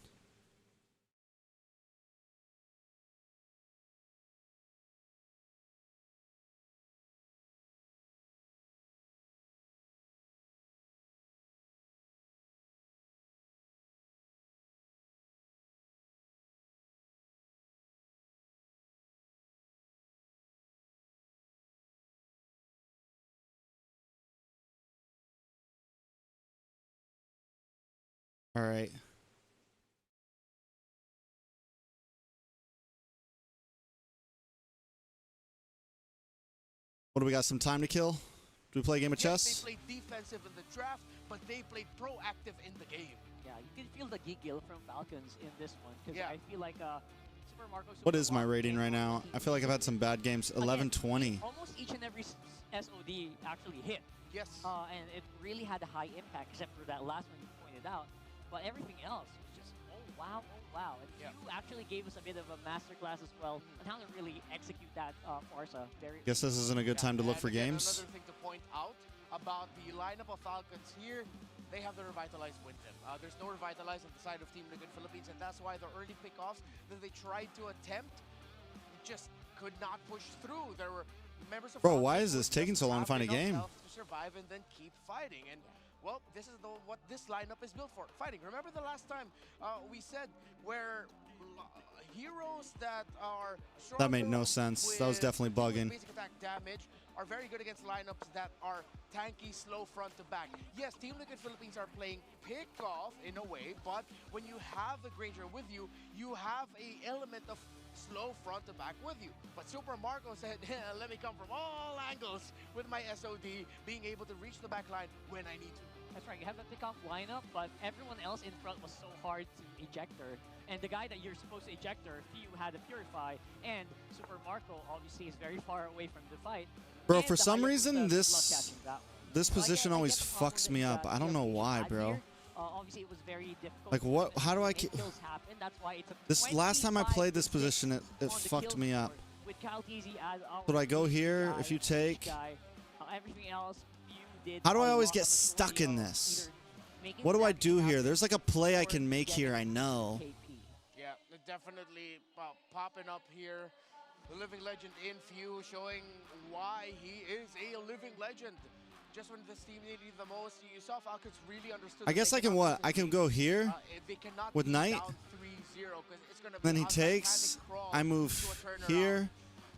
All right. What do we got? Some time to kill? Do we play a game of chess? They played defensive in the draft, but they played proactive in the game. Yeah, you can feel the giggle from Falcons in this one because I feel like Super Marco. What is my rating right now? I feel like I've had some bad games. 11-20. Almost each and every SOD actually hit. Yes. And it really had a high impact, except for that last one you pointed out. But everything else was just, oh wow. And you actually gave us a bit of a masterclass as well on how to really execute that Farsa. Guess this isn't a good time to look for games. Another thing to point out about the lineup of Falcons here, they have the Revitalize with them. There's no Revitalize on the side of Team Liquid Philippines, and that's why the early pickoffs that they tried to attempt just could not push through. There were members of Bro, why is this taking so long to find a game? To survive and then keep fighting. And well, this is what this lineup is built for, fighting. Remember the last time we said where heroes that are That made no sense. That was definitely bugging. Basic attack damage are very good against lineups that are tanky, slow front to back. Yes, Team Liquid Philippines are playing pick-off in a way, but when you have the Granger with you, you have a element of slow front to back with you. But Super Marco said, let me come from all angles with my SOD, being able to reach the back line when I need to. That's right, you have a pick-off lineup, but everyone else in front was so hard to ejector. And the guy that you're supposed to ejector, Few had a Purify, and Super Marco obviously is very far away from the fight. Bro, for some reason, this position always fucks me up. I don't know why, bro. Obviously, it was very difficult. Like, what? How do I... That's why it took This last time I played this position, it fucked me up. With Kyle TZ as our Would I go here if you take... everything else, How do I always get stuck in this? What do I do here? There's like a play I can make here, I know. Yeah, definitely popping up here. The living legend in Few, showing why he is a living legend. Just when this team needed the most, you saw Falcons really understood. I guess I can what? I can go here with Knight. Then he takes. I move here.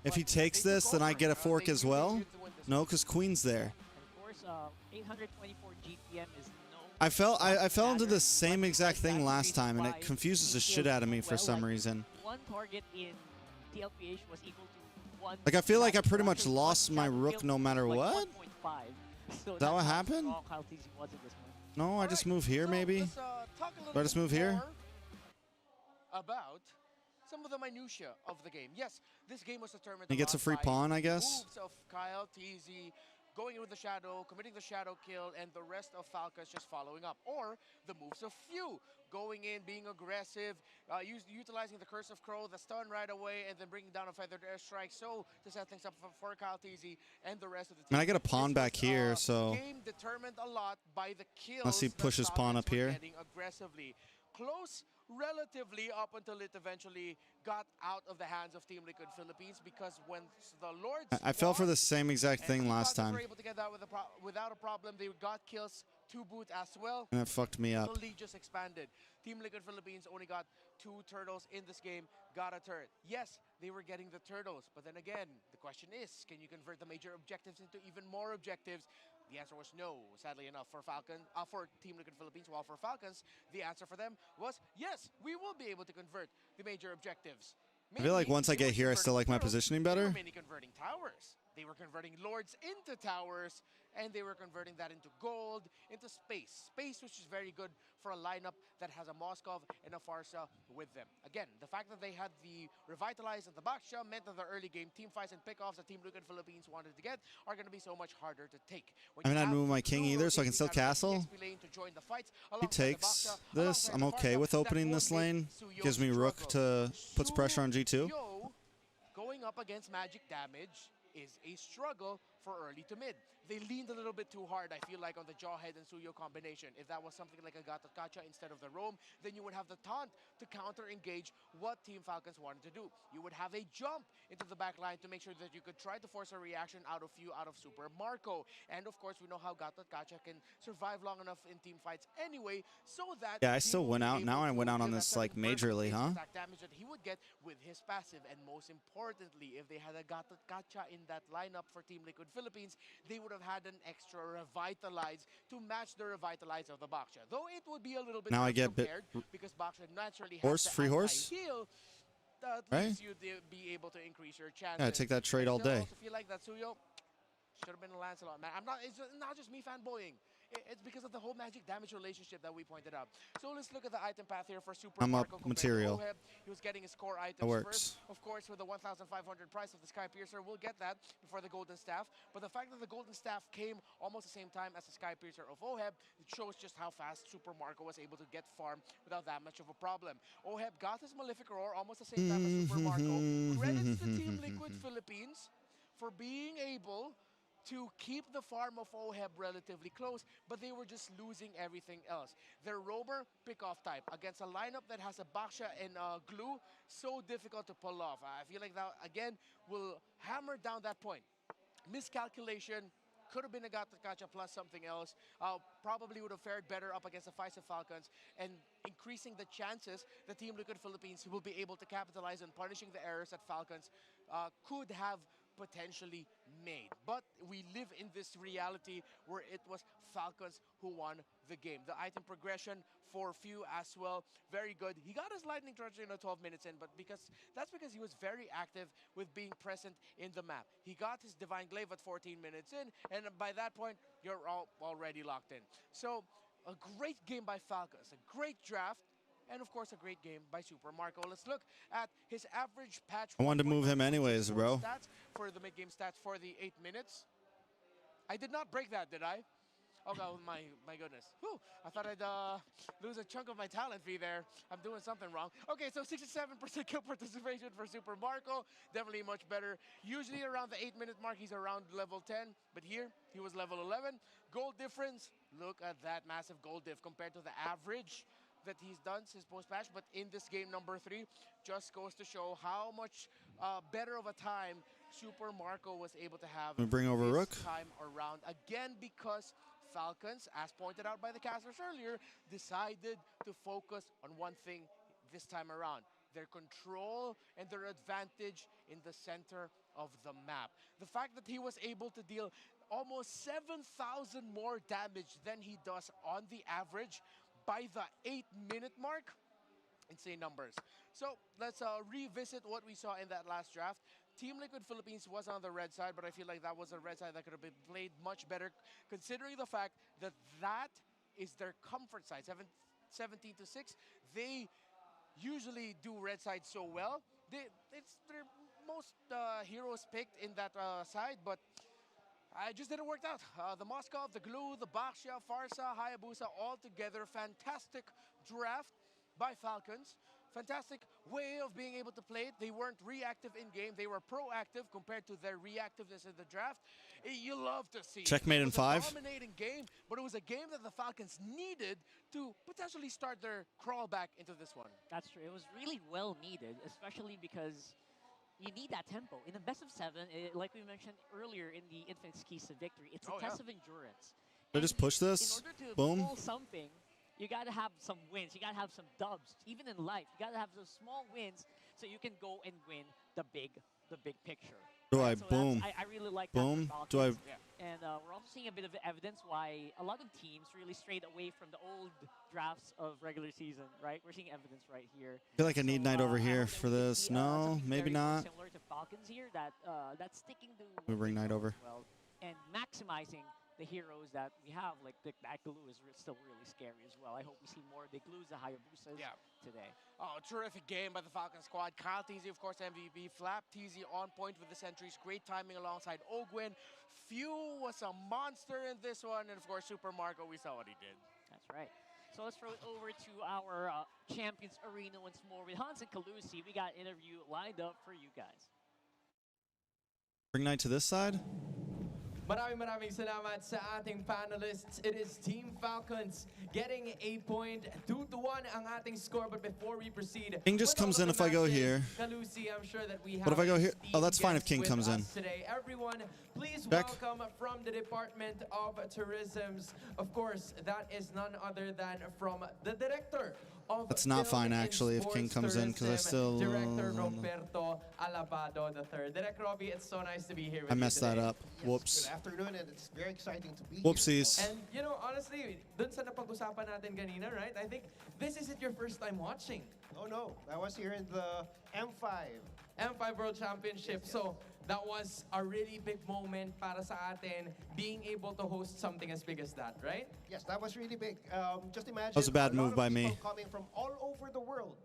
If he takes this, then I get a fork as well. No, because Queen's there. 824 GPM is no. I fell into the same exact thing last time, and it confuses the shit out of me for some reason. One target in TLPH was equal to one. Like, I feel like I pretty much lost my rook no matter what. So Is that what happened? No, I just move here, maybe? Do I just move here? About some of the minutia of the game. Yes, this game was determined. He gets a free pawn, I guess. Moves of Kyle, TZ, going in with the shadow, committing the shadow kill, and the rest of Falcons just following up. Or the moves of Few, going in, being aggressive, utilizing the Curse of Crow, the stun right away, and then bringing down a feathered airstrike. So to set things up for Kyle, TZ, and the rest of the team. I mean, I get a pawn back here, so Game determined a lot by the kills. unless he pushes pawn up here. Getting aggressively close. Relatively up until it eventually got out of the hands of Team Liquid Philippines, because when the Lords I fell for the same exact thing last they time, were able to get that without a problem. They got kills to boot as well. and that fucked me up. The lead just expanded. Team Liquid Philippines only got 2 turtles in this game, got a turret. Yes, they were getting the turtles, but then again, the question is, can you convert the major objectives into even more objectives? The answer was no, sadly enough, for Team Liquid Philippines. While for Falcons, the answer for them was yes, we will be able to convert the major objectives. I feel like once I get here, I still like my positioning They better. were mainly converting towers. They were converting lords into towers, and they were converting that into gold, into space. Space, which is very good for a lineup that has a Moskov and a Farsa with them. Again, the fact that they had the Revitalize and the Baksha meant that the early game team fights and pickoffs that Team Liquid Philippines wanted to get are going to be so much harder to take. I mean, I didn't move my king either, so I can still castle. He takes this. I'm okay with opening this lane. Gives me rook to puts pressure on G2. Going up against magic damage is a struggle for early to mid. They leaned a little bit too hard, I feel like, on the Jawhead and Suyo combination. If that was something like a Gata Kacha instead of the Roam, then you would have the taunt to counter-engage what Team Falcons wanted to do. You would have a jump into the back line to make sure that you could try to force a reaction out of you, out of Super Marco. And of course, we know how Gata Kacha can survive long enough in team fights anyway, so that Yeah, I still went out. Now I went out on this, like, majorly, huh? Attack damage that he would get with his passive. And most importantly, if they had a Gata Kacha in that lineup for Team Liquid Philippines, they would have had an extra Revitalize to match the Revitalize of the Baksha. Though it would be a little bit Now I get compared because Baksha naturally horse, has free horse, heal that right? leaves you to be able to increase your chances. Yeah, I take that trade all I still day. also feel like that Suyo should have been a Lancelot, man. It's not just me fanboying. It's because of the whole magic damage relationship that we pointed out. So let's look at the item path here for Super I'm Marco up compared to material. Oheb. He was getting his core items That works. first. Of course, with the 1,500 price of the Sky Piercer, we'll get that before the Golden Staff. But the fact that the Golden Staff came almost the same time as the Sky Piercer of Oheb, it shows just how fast Super Marco was able to get farm without that much of a problem. Oheb got his Malefic Roar almost the same time as Super Marco. Credits to Team Liquid Philippines for being able to keep the farm of Oheb relatively close, but they were just losing everything else. Their Roamer pick-off type against a lineup that has a Baksha and Glue, so difficult to pull off. I feel like that, again, will hammer down that point. Miscalculation, could have been a Gata Kacha plus something else. Probably would have fared better up against the Faisal Falcons, and increasing the chances that Team Liquid Philippines will be able to capitalize on punishing the errors that Falcons could have potentially made. But we live in this reality where it was Falcons who won the game. The item progression for Few as well, very good. He got his lightning charge in 12 minutes in, but that's because he was very active with being present in the map. He got his Divine Glaive at 14 minutes in, and by that point, you're already locked in. So a great game by Falcons, a great draft, and of course a great game by Super Marco. Let's look at his average patch. I wanted to move him anyways, bro. Stats for the mid-game stats for the 8 minutes. I did not break that, did I? Oh God, my goodness. Whew, I thought I'd lose a chunk of my talent fee there. I'm doing something wrong. Okay, so 67% kill participation for Super Marco. Definitely much better. Usually around the 8-minute mark, he's around level 10. But here, he was level 11. Gold difference. Look at that massive gold diff compared to the average that he's done since post-patch. But in this game number 3, just goes to show how much better of a time Super Marco was able to have We bring over this Rook. time around. Again, because Falcons, as pointed out by the casters earlier, decided to focus on one thing this time around: their control and their advantage in the center of the map. The fact that he was able to deal almost 7,000 more damage than he does on the average by the 8-minute mark. Insane numbers. So let's revisit what we saw in that last draft. Team Liquid Philippines was on the red side, but I feel like that was a red side that could have been played much better, considering the fact that that is their comfort side. 17-6. They usually do red side so well. It's their most heroes picked in that side, but it just didn't work out. The Moscow, the Glue, the Baxia, Farsa, Hayabusa, all together. Fantastic draft by Falcons. Fantastic way of being able to play it. They weren't reactive in game. They were proactive compared to their reactiveness in the draft. You love to see Checkmate it. in Was 5. a dominating game, but it was a game that the Falcons needed to potentially start their crawl back into this one. That's true. It was really well needed, especially because you need that tempo. In the best of 7, like we mentioned earlier in the Infinite's Keys to Victory, it's a test of endurance. Did I just push this? In order to Boom. pull something, you got to have some wins. You got to have some dubs. Even in life, you got to have those small wins so you can go and win the big picture. Do I So boom? I really like Boom. that. Do I? And we're also seeing a bit of evidence why a lot of teams really strayed away from the old drafts of regular season, right? We're seeing evidence right here. I feel like I need Knight over here for this. No, maybe not. Similar to Falcons here, that's sticking to We bring Knight over. well and maximizing the heroes that we have. Like that Glue is still really scary as well. I hope we see more of the Glues, the Hayabusas today. Oh, terrific game by the Falcon squad. Kyle Teasy, of course, MVP. Flap Teasy on point with the sentries. Great timing alongside Ogwin. Few was a monster in this one. And, of course, Super Marco, we saw what he did. That's right. So let's throw it over to our Champions Arena once more with Hans and Calusi. We got an interview lined up for you guys. Bring Knight to this side. Maraming salamat sa ating panelists. It is Team Falcons getting a point. 2-1 ang ating score. But before we proceed, King just comes in if I go here. Calusi, I'm sure that we have What if I go here? Oh, esteemed that's fine if guests King with comes in. us today. Everyone, please Check. welcome from the Department of Tourism's. Of course, that is none other than from the director of That's not fine, actually, if King comes in, because I still... Director Roberto Alabado III. Director Robbie, it's so nice to be here with I you messed that today. up. Whoops. Good afternoon, and it's very exciting to be Whoopsies. And you know, honestly, dun sa napag-usapan natin kanina, right? I think this isn't your first time watching. Oh no, I was here in the M5. M5 World Championship. So that was a really big moment para sa atin, being able to host something as big as that, right? Yes, that was really big. Just imagine That was a bad lot move of by people me. coming from all over the world,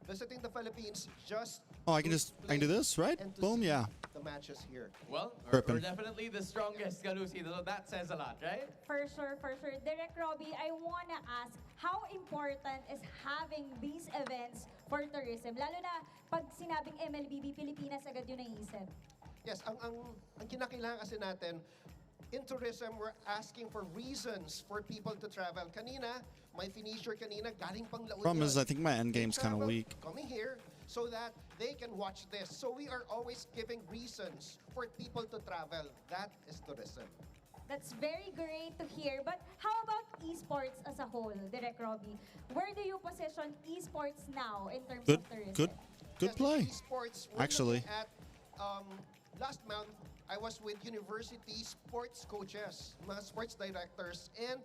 visiting the Philippines just Oh, I can do this, right? and to Boom, see yeah. the matches here. Well, Grippin'. we're definitely the strongest, Calusi. So that says a lot, right? For sure, for sure. Direct Robbie, I want to ask, how important is having these events for tourism? Lalo na pag sinabing MLBB, Pilipinas agad yun naisip. Yes, ang kinakailangan kasi natin, in tourism, we're asking for reasons for people to travel. Kanina, may finisher kanina, galing pang La Union. Problem is, I think my end game's kind of Travel, weak. coming here so that they can watch this. So we are always giving reasons for people to travel. That is tourism. That's very great to hear. But how about esports as a whole, Direct Robbie? Where do you position esports now in terms Good, of tourism? good play. Esports, we're Actually. looking at, last month, I was with university sports coaches, mga sports directors, and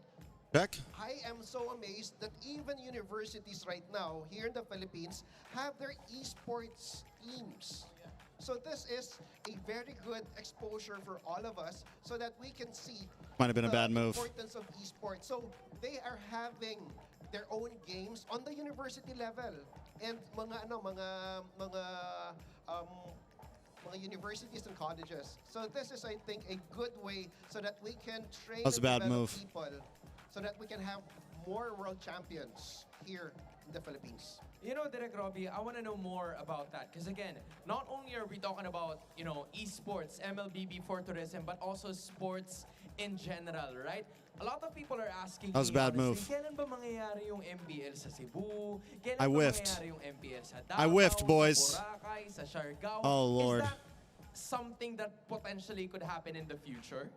Check. I am so amazed that even universities right now here in the Philippines have their esports teams. So this is a very good exposure for all of us so that we can see Might have been a the bad move. importance of esports. So they are having their own games on the university level. And mga universities and colleges. So this is, I think, a good way so that we can train That was a and bad develop move. people so that we can have more world champions here in the Philippines. You know, Direk Robbie, I want to know more about that. Because again, not only are we talking about, you know, esports, MLBB for tourism, but also sports in general, right? A lot of people are asking That was a me, bad honestly, move. Kailan ba mangyayari yung MPL sa Cebu? Kailan I ba whiffed. mangyayari yung MPL sa Davao, I whiffed, boys. sa Boracay, sa Siargao? Oh, Lord. Is that something that potentially could happen in the future?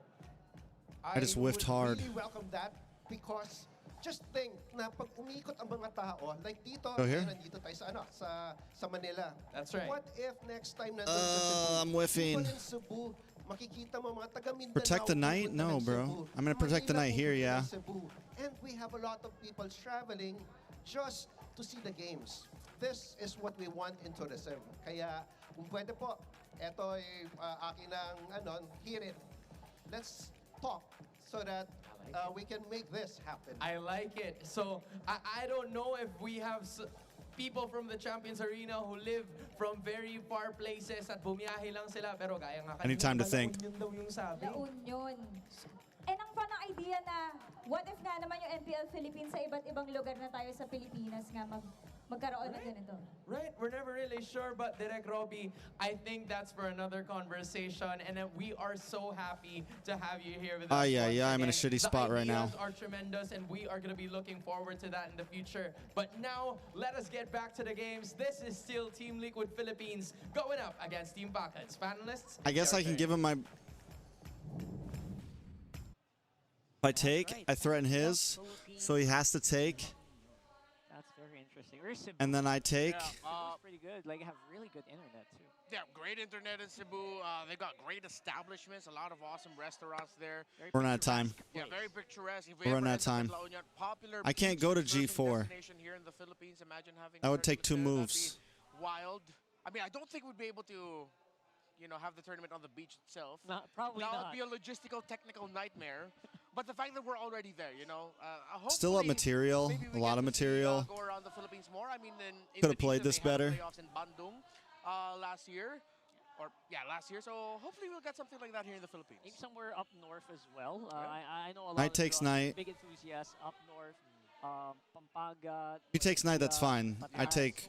I just whiffed hard. I would really welcome that because just think na pag umikot ang mga tao, like dito, Go here? nandito tayo sa Manila. That's right. What if next time nandun sa Cebu, I'm whiffing. people in Cebu makikita mo mga taga Mindanao. Protect the night? pupunta No, ng bro. Cebu. I'm gonna protect the Manila night here, pupunta yeah. ng Cebu. And we have a lot of people traveling just to see the games. This is what we want in tourism. Kaya kung pwede po, eto ay akin ang hear it. Let's talk so that we can make this happen. I like it. So I don't know if we have people from the Champions Arena who live from very far places at bumiyahe lang sila pero gaya nga I need time to think. La Union daw yung sabi. La Union. And ang fun ng idea na what if nga naman yung NPL Philippines sa iba't ibang lugar na tayo sa Pilipinas nga magkaroon ng ganito. Right, we're never really sure, but Direk Robbie, I think that's for another conversation, and we are so happy to have you here with us. Yeah, once I'm in a again. shitty spot right now. The ideas are tremendous, and we are going to be looking forward to that in the future. But now, let us get back to the games. This is still Team Liquid Philippines going up against Team Falcons. Panelists, I guess I can give him my... If I take, I threaten his, so he has to take. That's very interesting. Or Cebu. And then I take. Cebu's pretty good. Like, have really good internet too. They have great internet in Cebu. They've got great establishments, a lot of awesome restaurants there. We're running out of time. Yeah, very picturesque. If We're running out of time. I can't go to G4. Here in the Philippines, imagine having That would take 2 tournament there. moves. That'd be wild. I mean, I don't think we'd be able to, have the tournament on the beach itself. Probably that not. would be a logistical, technical nightmare. But the fact that we're already there, Still up hopefully material, maybe we a lot get of to see, material. go around the Philippines more. I mean, in Could have Indonesia, played this they had better. playoffs in Bandung last year. Last year. So hopefully we'll get something like that here in the Philippines. Maybe somewhere up north as well. I know a lot Knight of takes knight. big enthusiasts up north. Pampanga. If he takes knight, that's fine. I take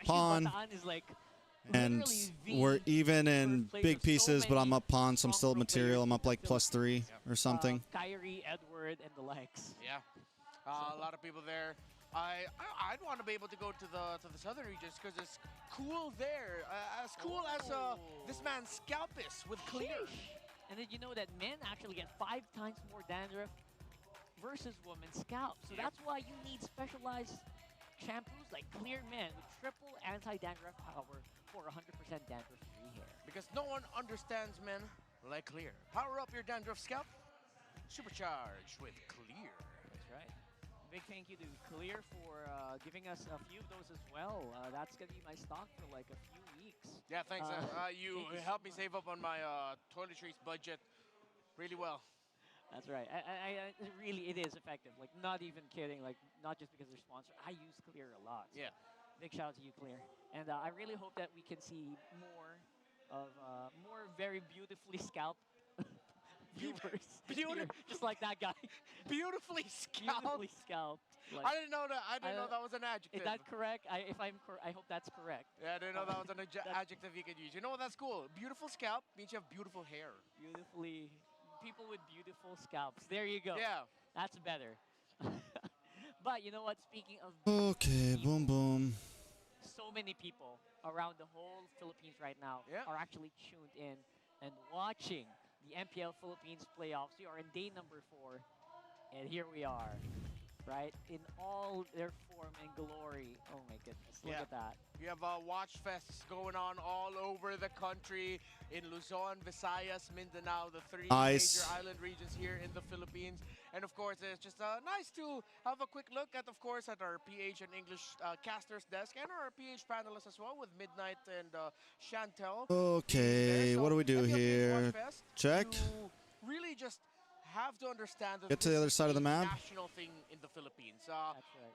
pawn. Bataan is like And we're even in big pieces, but I'm up pawn, so I'm still at material. I'm up like +3 or something. Kyrie, Edward, and the likes. Yeah, a lot of people there. I'd want to be able to go to the southern regions because it's cool there. As cool as this man's scalp is with clear. And did you know that men actually get 5 times more dandruff versus women's scalp? So that's why you need specialized shampoos like Clear Men with triple anti-dandruff power for 100% dandruff-free hair. Because no one understands men like Clear. Power up your dandruff scalp. Supercharged with Clear. That's right. Big thank you to Clear for giving us a few of those as well. That's going to be my stock for like a few weeks. Yeah, thanks. You helped me save up on my toiletries budget really well. That's right. It is effective. Like, not even kidding. Like, not just because they're sponsored. I use Clear a lot. So yeah. Big shout out to you, Clear. And I really hope that we can see more very beautifully scalped viewers. Just like that guy. Beautifully scalped. Beautifully scalped. Like, I didn't know that. I didn't know that was an adjective. Is that correct? I hope that's correct. Yeah, I didn't know that was an adjective you could use. You know what? That's cool. Beautiful scalp means you have beautiful hair. Beautifully. People with beautiful scalps. There you go. Yeah. That's better. But you know what? Speaking of Okay, boom, boom. So many people around the whole Philippines right now are actually tuned in and watching the MPL Philippines playoffs. We are in day number 4, and here we are, right? In all their form and glory. Oh my goodness, look at that. We have watch fests going on all over the country in Luzon, Visayas, Mindanao, the 3 major island regions here in the Philippines. And of course, it's just nice to have a quick look at, of course, at our PH and English casters desk and our PH panelists as well with Midnight and Chantel. Okay, what do we do here? Check. Really just have to understand that Get to the other side of the map. National thing in the Philippines.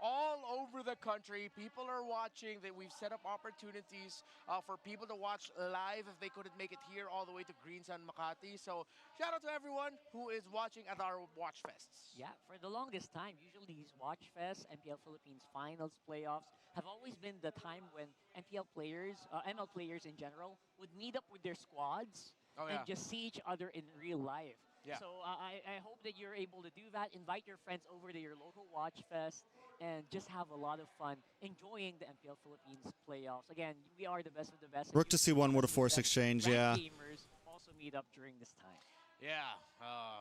All over the country, people are watching. That we've set up opportunities for people to watch live if they couldn't make it here all the way to Greensun, Makati. So shout out to everyone who is watching at our watch fests. Yeah, for the longest time, usually these watch fests, MPL Philippines finals, playoffs, have always been the time when MPL players, ML players in general, would meet up with their squads and just see each other in real life. Yeah. So I hope that you're able to do that. Invite your friends over to your local watch fest and just have a lot of fun enjoying the MPL Philippines playoffs. Again, we are the best of the best. Rook to C1 with a force exchange, yeah. Gamers also meet up during this time. Yeah,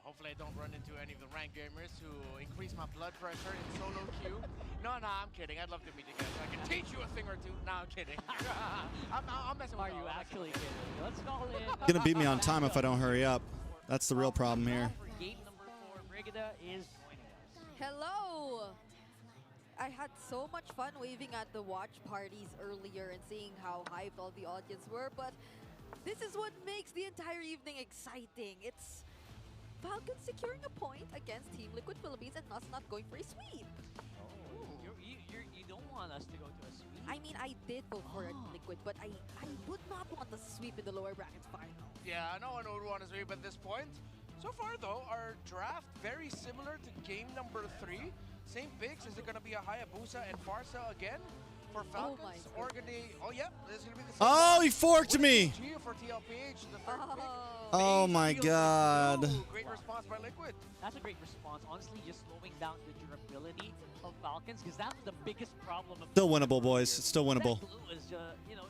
hopefully I don't run into any of the ranked gamers who increase my blood pressure in solo queue. No, I'm kidding. I'd love to meet you guys. I can teach you a thing or two. No, I'm kidding. I'm messing with Are you actually kidding? Let's call in. Gonna beat me on time if I don't hurry up. That's the real problem here. For game number 4, Brigida is joining us. Hello! I had so much fun waving at the watch parties earlier and seeing how hyped all the audience were, but this is what makes the entire evening exciting. It's Falcons securing a point against Team Liquid Philippines and us not going for a sweep. You don't want us to go to a sweep? I mean, I did vote for a Liquid, but I would not want the sweep in the lower brackets final. Yeah, no one would want to sweep at this point. So far, though, our draft very similar to game number 3. Same picks. Is it going to be a Hayabusa and Farsa again for Falcons? Or gonna, yeah, this is going to be the same. Oh, he forked me. For TLPH, the third pick. Oh my God. Great response by Liquid. That's a great response. Honestly, just slowing down the durability of Falcons, because that's the biggest problem. Of Still winnable, boys. It's still winnable. That glue is,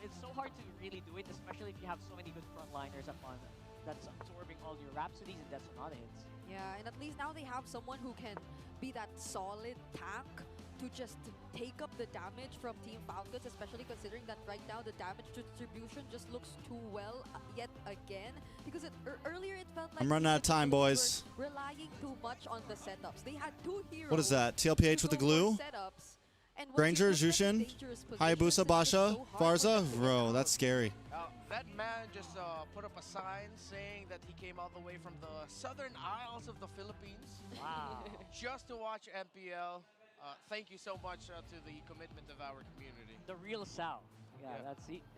it's so hard to really do it, especially if you have so many good frontliners upon that's absorbing all your Rhapsodies and Death Sonata hits. Yeah, and at least now they have someone who can be that solid tank to just take up the damage from Team Falcons, especially considering that right now the damage distribution just looks too well yet again. Because earlier it felt like I'm running out of time, boys. Relying too much on the setups. They had 2 heroes. What is that? TLPH with the glue? Granger, Jushin, Hayabusa, Basha, Farza? Bro, that's scary. That man just put up a sign saying that he came all the way from the southern isles of the Philippines. Wow. Just to watch MPL. Thank you so much to the commitment of our community. The real South. Yeah,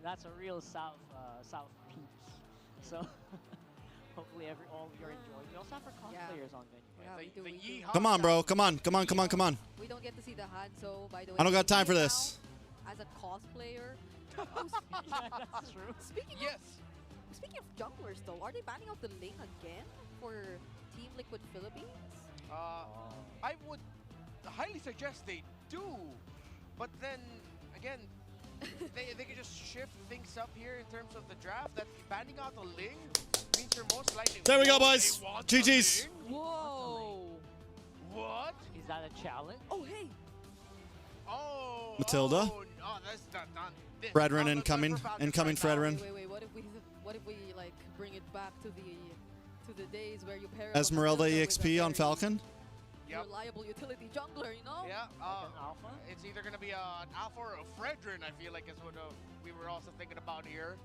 that's a real South South peeps. So hopefully all you're enjoying. We also have our cosplayers on venue. We do. Come on, bro. Come on. We don't get to see the Hanzo, by the way. I don't got time for this. As a cosplayer. That's true. Speaking of junglers, though, are they banning out the Ling again for Team Liquid Philippines? I would highly suggest they do, but then again, they can just shift things up here in terms of the draft. That banning out the Ling means you're most likely. There we go, boys. GG's. Whoa. What? Is that a challenge? Oh, hey. Oh. Matilda. Oh, that's not done. Fredrin incoming. Incoming Fredrin. Wait. What if we like bring it back to the days where you pair Esmeralda EXP on Falcon. Reliable utility jungler, you know? Yeah. Like an alpha? It's either gonna be an alpha or a Fredrin. I feel like is what we were also thinking about here.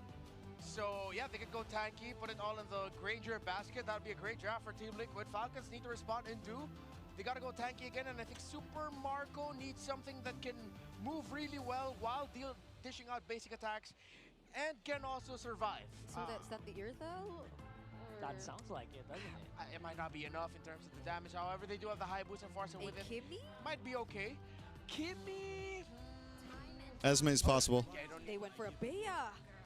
So yeah, they could go tanky, put it all in the Granger basket. That'd be a great draft for Team Liquid. Falcons need to respond and do. They gotta go tanky again, and I think Super Marco needs something that can move really well while dishing out basic attacks and can also survive. So that's that the Earthel? That sounds like it, doesn't it? It might not be enough in terms of the damage. However, they do have the high boost and Farsa with it. Kimmy? Might be okay. Kimmy? Esme is possible. They went for a Bea.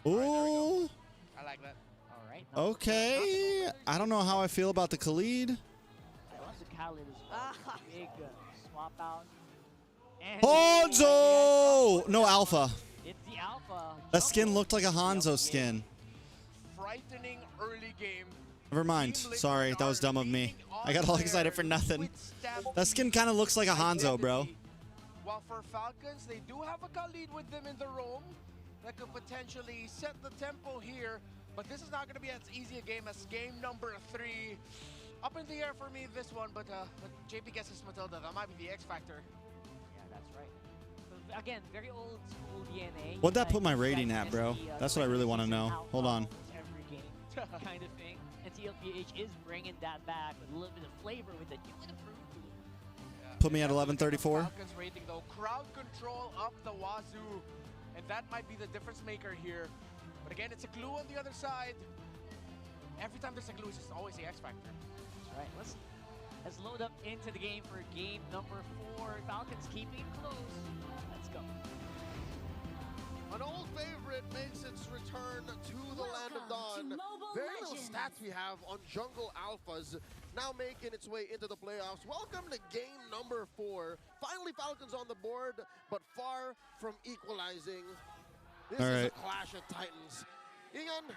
Ooh. I like that. All right. Okay. I don't know how I feel about the Khalid. I love the Khalid as well. Big swap out. And Hanzo! No alpha. It's the alpha. That skin looked like a Hanzo skin. Frightening early game. Never mind. Sorry, that was dumb of me. I got all excited for nothing. That skin kind of looks like a Hanzo, bro. While for Falcons, they do have a Khalid with them in the roam that could potentially set the tempo here. But this is not going to be as easy a game as game number 3. Up in the air for me, this one. But JP guesses Matilda. That might be the X factor. Yeah, that's right. So again, very old school DNA. What'd that put my rating at, bro? That's what I really want to know. Hold on. Every game kind of thing. And TLPH is bringing that back with a little bit of flavor with the new and improved. Put me at 1134. Falcons rating though, crowd control up the wazoo, and that might be the difference maker here. But again, it's a glue on the other side. Every time there's a glue, it's just always the X factor. That's right. Let's load up into the game for game number 4. Falcons keeping it close. Let's go. An old favorite makes its return to the Land of Dawn. Very little stats we have on Jungle Alphas, now making its way into the playoffs. Welcome to game number 4. Finally, Falcons on the board, but far from equalizing. This is a clash of titans. Ian,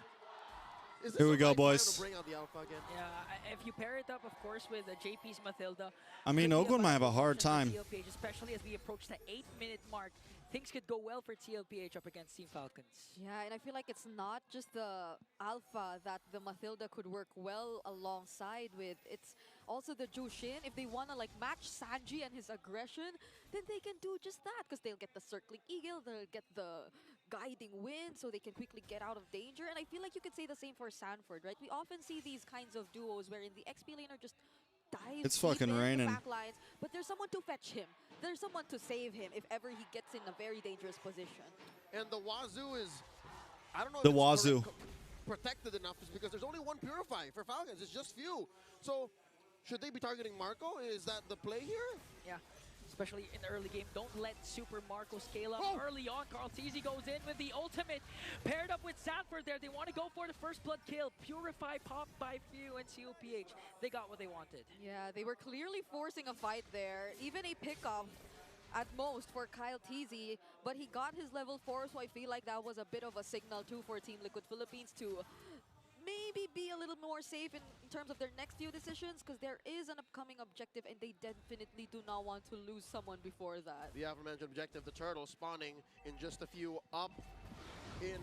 Here we go, boys. Bring out the alpha again? Yeah, if you pair it up, of course, with JP's Matilda. I mean, could be Ogwen might have a viable hard option for time. TLPH, especially as we approach the 8-minute mark. Things could go well for TLPH up against Team Falcons. Yeah, and I feel like it's not just the alpha that the Matilda could work well alongside with. It's also the Jushin. If they want to like match Sanji and his aggression, then they can do just that because they'll get the circling eagle, they'll get the guiding wind so they can quickly get out of danger. And I feel like you could say the same for Sanford, right? We often see these kinds of duos wherein the XP laner just dives It's deep fucking in the raining. back lines, but there's someone to fetch him. There's someone to save him if ever he gets in a very dangerous position. And the Wazoo is, I don't know The if it's Wazoo. protected enough is because there's only one Purify for Falcons. It's just few. So should they be targeting Marco? Is that the play here? Yeah, especially in the early game. Don't let Super Marco scale up early on. Carl Teasy goes in with the ultimate. Paired up with Sanford there. They want to go for the first blood kill. Purify popped by Few and COPH. They got what they wanted. Yeah, they were clearly forcing a fight there. Even a pickoff at most for Kyle Teasy, but he got his level 4, so I feel like that was a bit of a signal too for Team Liquid Philippines to maybe be a little more safe in terms of their next few decisions, because there is an upcoming objective and they definitely do not want to lose someone before that. The aforementioned objective, the turtle spawning in just a few up in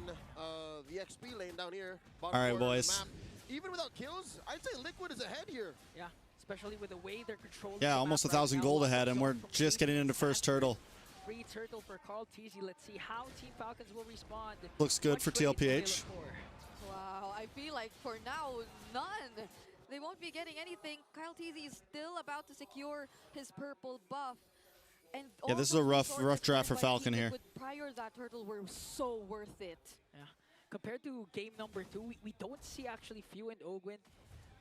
the XP lane down here. All right, boys. Map. Even without kills, I'd say Liquid is ahead here. Yeah, especially with the way they're controlling. Yeah, the almost map 1,000 right gold now. ahead, and we're just getting into first turtle. Free turtle for Carl Teasy. Let's see how Team Falcons will respond. Looks good What for trades will they look TLPH. for? Wow, I feel like for now, none. They won't be getting anything. Kyle Teasy is still about to secure his purple buff. And Yeah, this is all a those rough resources draft for spent by Team Falcon here. Liquid prior to that turtle were so worth it. Yeah. Compared to game number 2, we don't see actually Few and Ogwen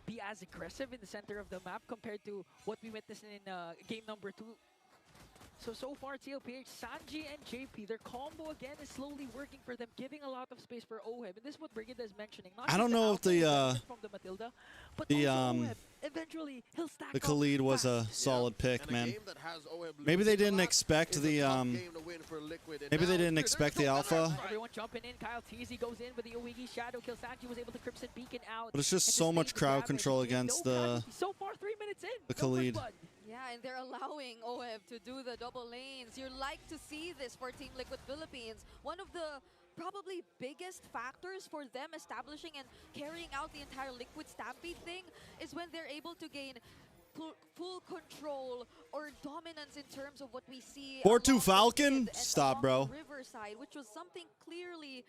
be as aggressive in the center of the map compared to what we witnessed in game number 2. So far, TLPH, Sanji and JP, their combo again is slowly working for them, giving a lot of space for Oheb. And this is what Brigida is mentioning. Not I don't just know if the the alpha from the Matilda, but the also Oheb. Eventually, he'll stack the up Khalid was a fast. solid pick, And a man. game that has OM Maybe they losing a didn't lot expect is a the tough game to win for Liquid. And maybe they now didn't there's expect no the other alpha. side. Everyone jumping in. Kyle Teasy goes in with the Oigi Shadow kill. Sanji was able to Crimson Beacon out. But it's just and so sustain much the crowd damage. control No against the casualties. So far, 3 minutes in. the no first Khalid. blood. Yeah, and they're allowing OHEB to do the double lanes. You like to see this for Team Liquid Philippines. One of the probably biggest factors for them establishing and carrying out the entire Liquid Stampede thing is when they're able to gain full control or dominance in terms of what we see 4-2 along the Falcon? mid and Stop, along bro. the Riverside, which was something clearly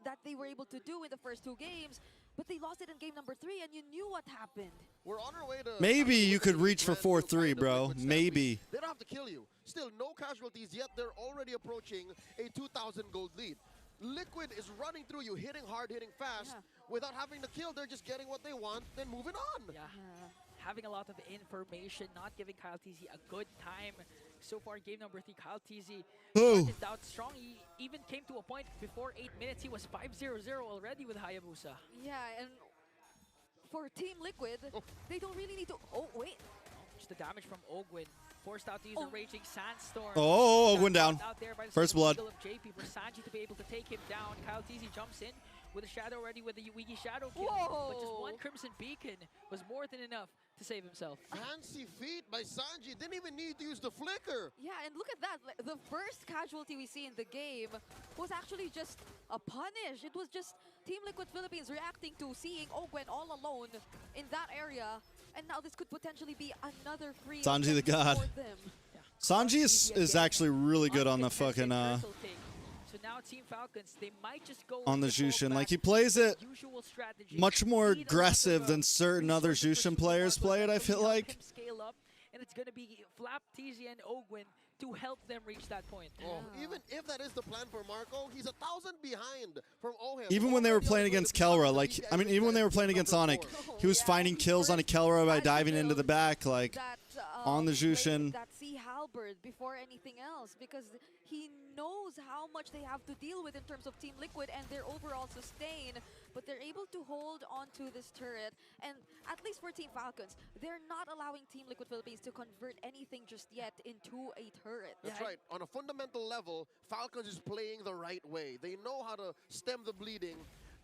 that they were able to do in the first 2 games, but they lost it in game number 3, and you knew what happened. We're on our way to... Maybe you could reach for Brand new 4-3, kind of bro. Liquid Stampede. Maybe. They don't have to kill you. Still, no casualties yet. They're already approaching a 2,000 gold lead. Liquid is running through you, hitting hard, hitting fast. Without having to kill, they're just getting what they want, then moving on. Yeah. Having a lot of information, not giving Kyle Teasy a good time. So far, game number 3, Kyle Teasy started out strong. He even came to a point before 8 minutes. He was 5-0-0 already with Hayabusa. Yeah, and for Team Liquid, they don't really need to... Oh, wait. Just the damage from Ogwen. Forced out to use a Raging Sandstorm. Oh, Ogwen down. Out there by the First blood. skill of JP for Sanji to be able to take him down. Kyle Teasy jumps in with a shadow already with the Wiki Shadow kill. But just one Crimson Beacon was more than enough to save himself. Fancy feet by Sanji. Didn't even need to use the flicker. Yeah, and look at that. The first casualty we see in the game was actually just a punish. It was just Team Liquid Philippines reacting to seeing Ogwen all alone in that area. And now this could potentially be another free Sanji the God. for them. Sanji is actually really good on the fucking So now Team Falcons, they might just go on the with full Jushin. back, Like he plays it usual strategy. much more Need a lot of, aggressive than certain other Jushin players play it, I feel like. him scale up, and it's going to be Flap, Teasy, and Ogwen to help them reach that point. Even if that is the plan for Marco, he's 1,000 behind from Oheb. Even when they were playing against Kelra, like, I mean, even when they were playing against Onyx, he was finding kills on a Kelra by diving into the back, like, on the Jushin. That Sea Halberd before anything else, because he knows how much they have to deal with in terms of Team Liquid and their overall sustain, but they're able to hold onto this turret. And at least for Team Falcons, they're not allowing Team Liquid Philippines to convert anything just yet into a turret. That's right. On a fundamental level, Falcons is playing the right way. They know how to stem the bleeding,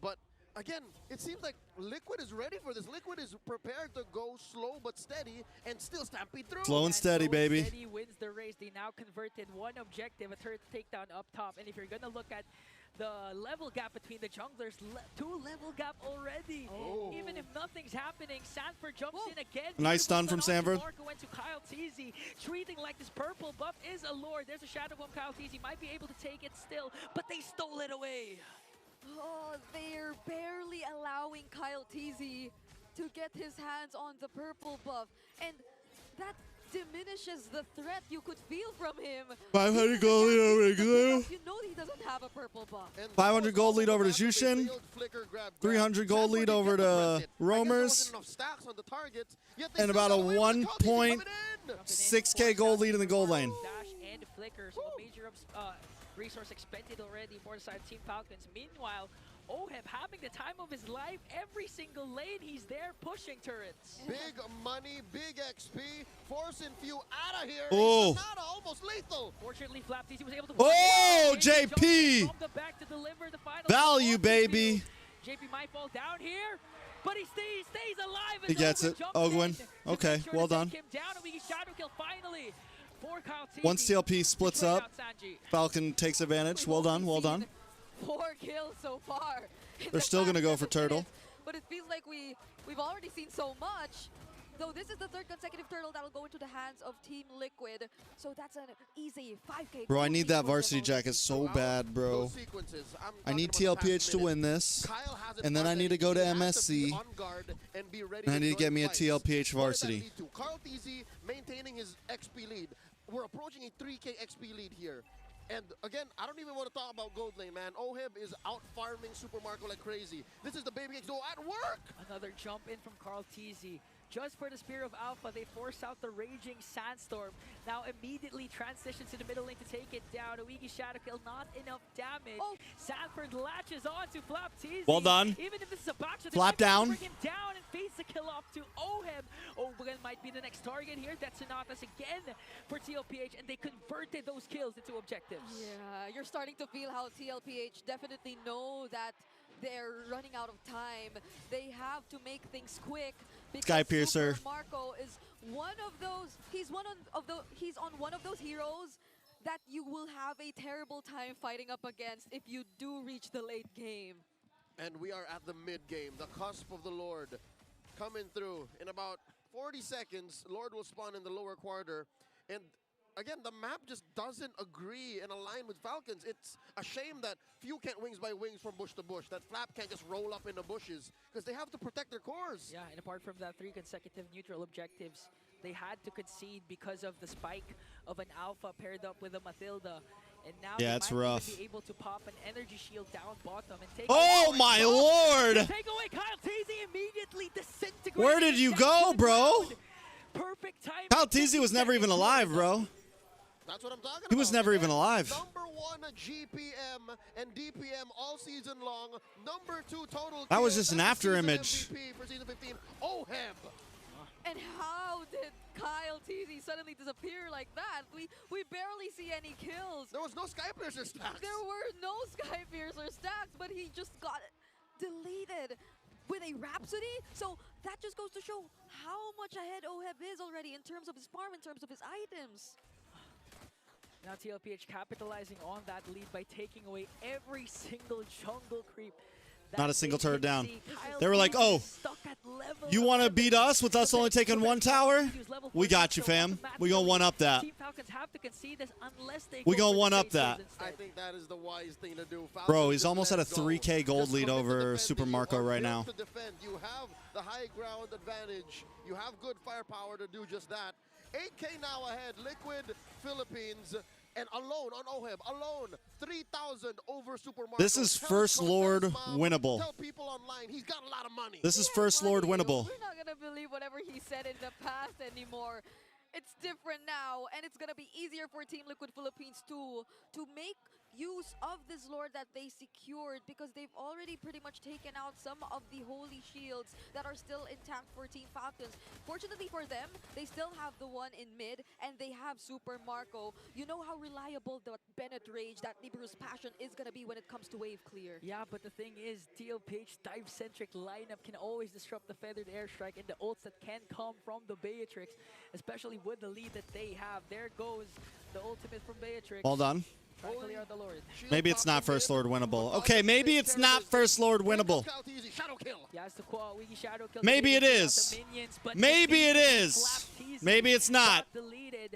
but again, it seems like Liquid is ready for this. Liquid is prepared to go slow but steady and still stampede through. Slow and steady, baby. Steady wins the race. They now converted one objective, a third takedown up top. And if you're going to look at the level gap between the junglers, 2-level gap already. Oh. Even if nothing's happening, Sanford jumps in again. Nice stun from Sanford. Marco went to Kyle Teasy, treating like this purple buff is a lord. There's a shadow bomb. Kyle Teasy might be able to take it still, but they stole it away. Oh, they're barely allowing Kyle Teasy to get his hands on the purple buff. And that diminishes the threat you could feel from him. 500 gold lead over to Glue. You know he doesn't have a purple buff. 500 gold lead over to Jushin. 300 gold lead over to Roamers. And about a 1.6k gold lead in the gold lane. Dash and flicker, so a major resource expended already for the side of Team Falcons. Meanwhile, Oheb having the time of his life. Every single lane, he's there pushing turrets. Big money, big XP, forcing few out of here. Oh. Sonata almost lethal. Fortunately, Flapteasy was able to. Oh, JP. From the back to deliver the final Value, baby. JP might fall down here, but he stays alive. He gets it. Ogwin. Okay, well done. Him down, and we get shadow kill finally for Kyle Teasy. Once TLP splits Straight up, out Sanji. Falcon takes advantage. Well done, well done. 4 kills so far. They're still going to go for Turtle. But it feels like we've already seen so much. Though this is the 3rd consecutive turtle that'll go into the hands of Team Liquid. So that's an easy 5k. Bro, I need that varsity jacket so bad, bro. I need TLPH to win this. And then I need to go to MSC. And I need to get me a TLPH varsity. Carl Teasy maintaining his XP lead. We're approaching a 3k XP lead here. And again, I don't even want to talk about gold lane, man. Oheb is out farming Super Marco like crazy. This is the Baby X duo at work. Another jump in from Carl Teasy. Just for the Spear of Alpha, they force out the Raging Sandstorm. Now immediately transitions to the middle lane to take it down. Oigi Shadow Kill, not enough damage. Oh. Sanford latches on to Flap Teasy. Well done. Even if this is a backshot, Flap down. Bring him down and face the kill off to Oheb. Ogan might be the next target here. That's Sonatas again for TLPH, and they converted those kills into objectives. Yeah, you're starting to feel how TLPH definitely know that they're running out of time. They have to make things quick. Sky Piercer. Super Marco is one of those. He's on one of those heroes that you will have a terrible time fighting up against if you do reach the late game. And we are at the mid game, the cusp of the Lord coming through. In about 40 seconds, Lord will spawn in the lower quarter. And again, the map just doesn't agree and align with Falcons. It's a shame that few can't wings by wings from bush to bush, that Flap can't just roll up in the bushes, because they have to protect their cores. Yeah, and apart from that 3 consecutive neutral objectives, they had to concede because of the spike of an Alpha paired up with a Mathilda. And now Yeah, they it's might rough. even be able to pop an energy shield down bottom and take Oh away my Buff. lord! Take away Kyle Teasy, immediately disintegrated. Where did you go, bro? Perfect time. Kyle Teasy was never even alive, bro. That's what I'm talking about. He was never even alive. #1 GPM and DPM all season long. #2 total. That was kills. just an That's after season image. MVP for season 15. Oheb. And how did Kyle Teasy suddenly disappear like that? We barely see any kills. There was no Sky Piercer stacks. There were no Sky Piercer stacks, but he just got deleted with a Rhapsody. So that just goes to show how much ahead Oheb is already in terms of his farm, in terms of his items. Now TLPH capitalizing on that lead by taking away every single jungle creep. Not a single turret down. They were like, oh, you want to beat us with us only taking 1 tower? We got you, fam. We gonna one-up that. Team Falcons have to concede this unless they We go gonna for the one-up safe that. kills instead. I think that is the wise thing to do. Bro, Falcons he's just almost let at a it go. 3k gold Just lead commit to over defending. Super You Marco are right built now. to defend. You have the high ground advantage. You have good firepower to do just that. 8k now ahead. Liquid Philippines. And alone on Oheb, alone, 3,000 over Super Marco. This is Tell First Coach Lord Ben's mom, winnable. Tell people online, he's got a lot of money. This is First Lord winnable. We're not gonna believe whatever he said in the past anymore. It's different now, and it's gonna be easier for Team Liquid Philippines to make use of this lord that they secured, because they've already pretty much taken out some of the holy shields that are still intact for Team Falcons. Fortunately for them, they still have the one in mid, and they have Super Marco. You know how reliable the Bennett Rage, that Nibiru's passion, is going to be when it comes to wave clear. Yeah, but the thing is, TLPH dive-centric lineup can always disrupt the Feathered Airstrike and the ults that can come from the Beatrix, especially with the lead that they have. There goes the ultimate from Beatrix. Well done. Trying to clear out the Lord. Maybe it's not First Lord winnable. Okay, maybe it's not First Lord winnable. Maybe it is. Maybe it is. Maybe it's not.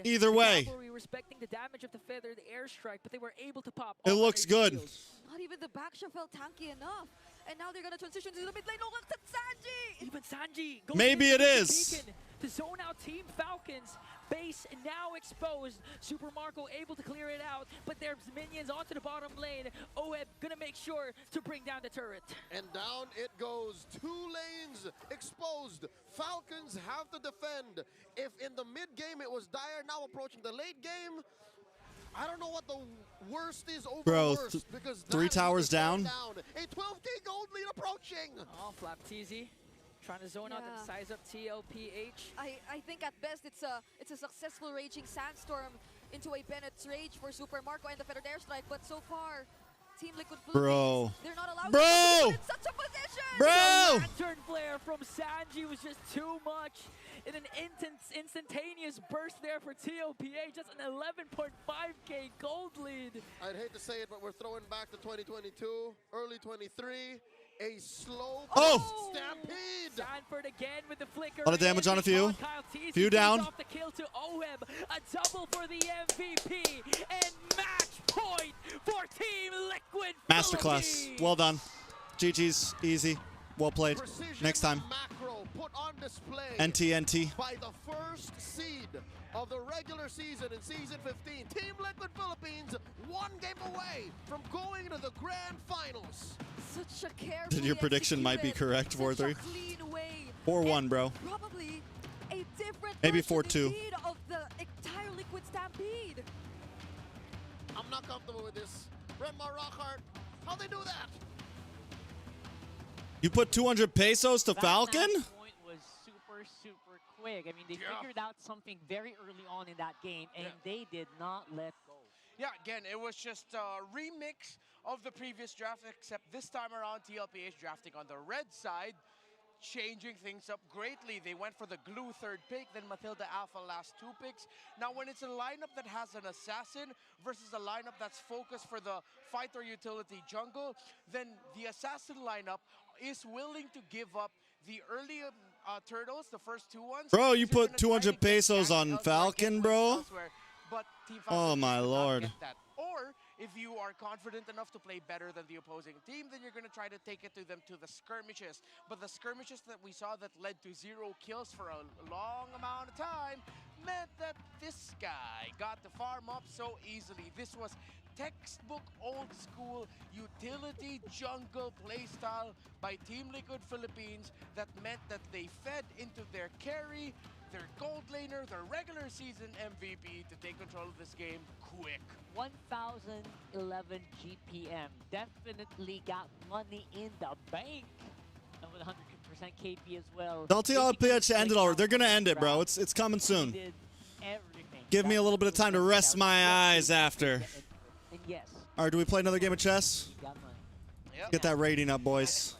Either way. Respecting the damage of the Feathered Airstrike, but they were able to pop. It looks good. Not even the backshow felt tanky enough. And now they're going to transition to the mid lane. Oh, look at Sanji! Even Sanji goes Maybe it into the is. beacon to zone out Team Falcons. Base now exposed. Super Marco able to clear it out, but there's minions onto the bottom lane. Oeb gonna make sure to bring down the turret. And down it goes. 2 lanes exposed. Falcons have to defend. If in the mid game it was dire, now approaching the late game, I don't know what the worst is over Bro, worst, because 3 towers down. A 12K gold lead approaching. Oh, Flapteasy trying to zone out and size up TLPH. I think at best it's a successful raging sandstorm into a Bennett's Rage for Super Marco and the Feathered Airstrike, but so far, Team Liquid Philippines, they're not allowed to put in such a position! The Lantern Flare from Sanji was just too much. In an instantaneous burst there for TLPH, just an 11.5k gold lead. I'd hate to say it, but we're throwing back to 2022, early 23. A slow stampede. Sanford again with the flicker. A lot of damage on a few. Few down. Off the kill to Oeb. A double for the MVP. And match point for Team Liquid Masterclass. Well done. GG's. Easy. Well played. Next time. Macro put on display NT. by the first seed of the regular season in Season 15. Team Liquid Philippines 1 game away from going to the grand finals. Such a carefully Then your prediction might be correct. 4-3. 4-1, bro. Probably a different Maybe version 4-2. indeed of the entire Liquid Stampede. I'm not comfortable with this. Redmar Rockhart, how'd they do that? You put 200 pesos to Falcon? That point was super quick. I mean, they figured out something very early on in that game, and they did not let go. Yeah, again, it was just a remix of the previous draft, except this time around, TLPH drafting on the red side, changing things up greatly. They went for the glue 3rd pick, then Matilda Alpha last 2 picks. Now, when it's a lineup that has an assassin versus a lineup that's focused for the fighter utility jungle, then the assassin lineup is willing to give up the early turtles, the first 2 ones. Bro, you put 200 pesos on Falcon, bro? But Team Oh my lord. That. Or if you are confident enough to play better than the opposing team, then you're going to try to take it to them to the skirmishes. But the skirmishes that we saw that led to 0 kills for a long amount of time meant that this guy got the farm up so easily. This was textbook old school utility jungle playstyle by Team Liquid Philippines that meant that they fed into their carry, their gold laner, their regular season MVP to take control of this game quick. 1011 GPM. Definitely got money in the bank. And with 100% KP as well. LTLPH ended already. They're going to end it, bro. It's coming soon. Give me a little bit of time to rest my eyes after. And yes. All right, do we play another game of chess? Got money. Yep. Get that rating up, boys.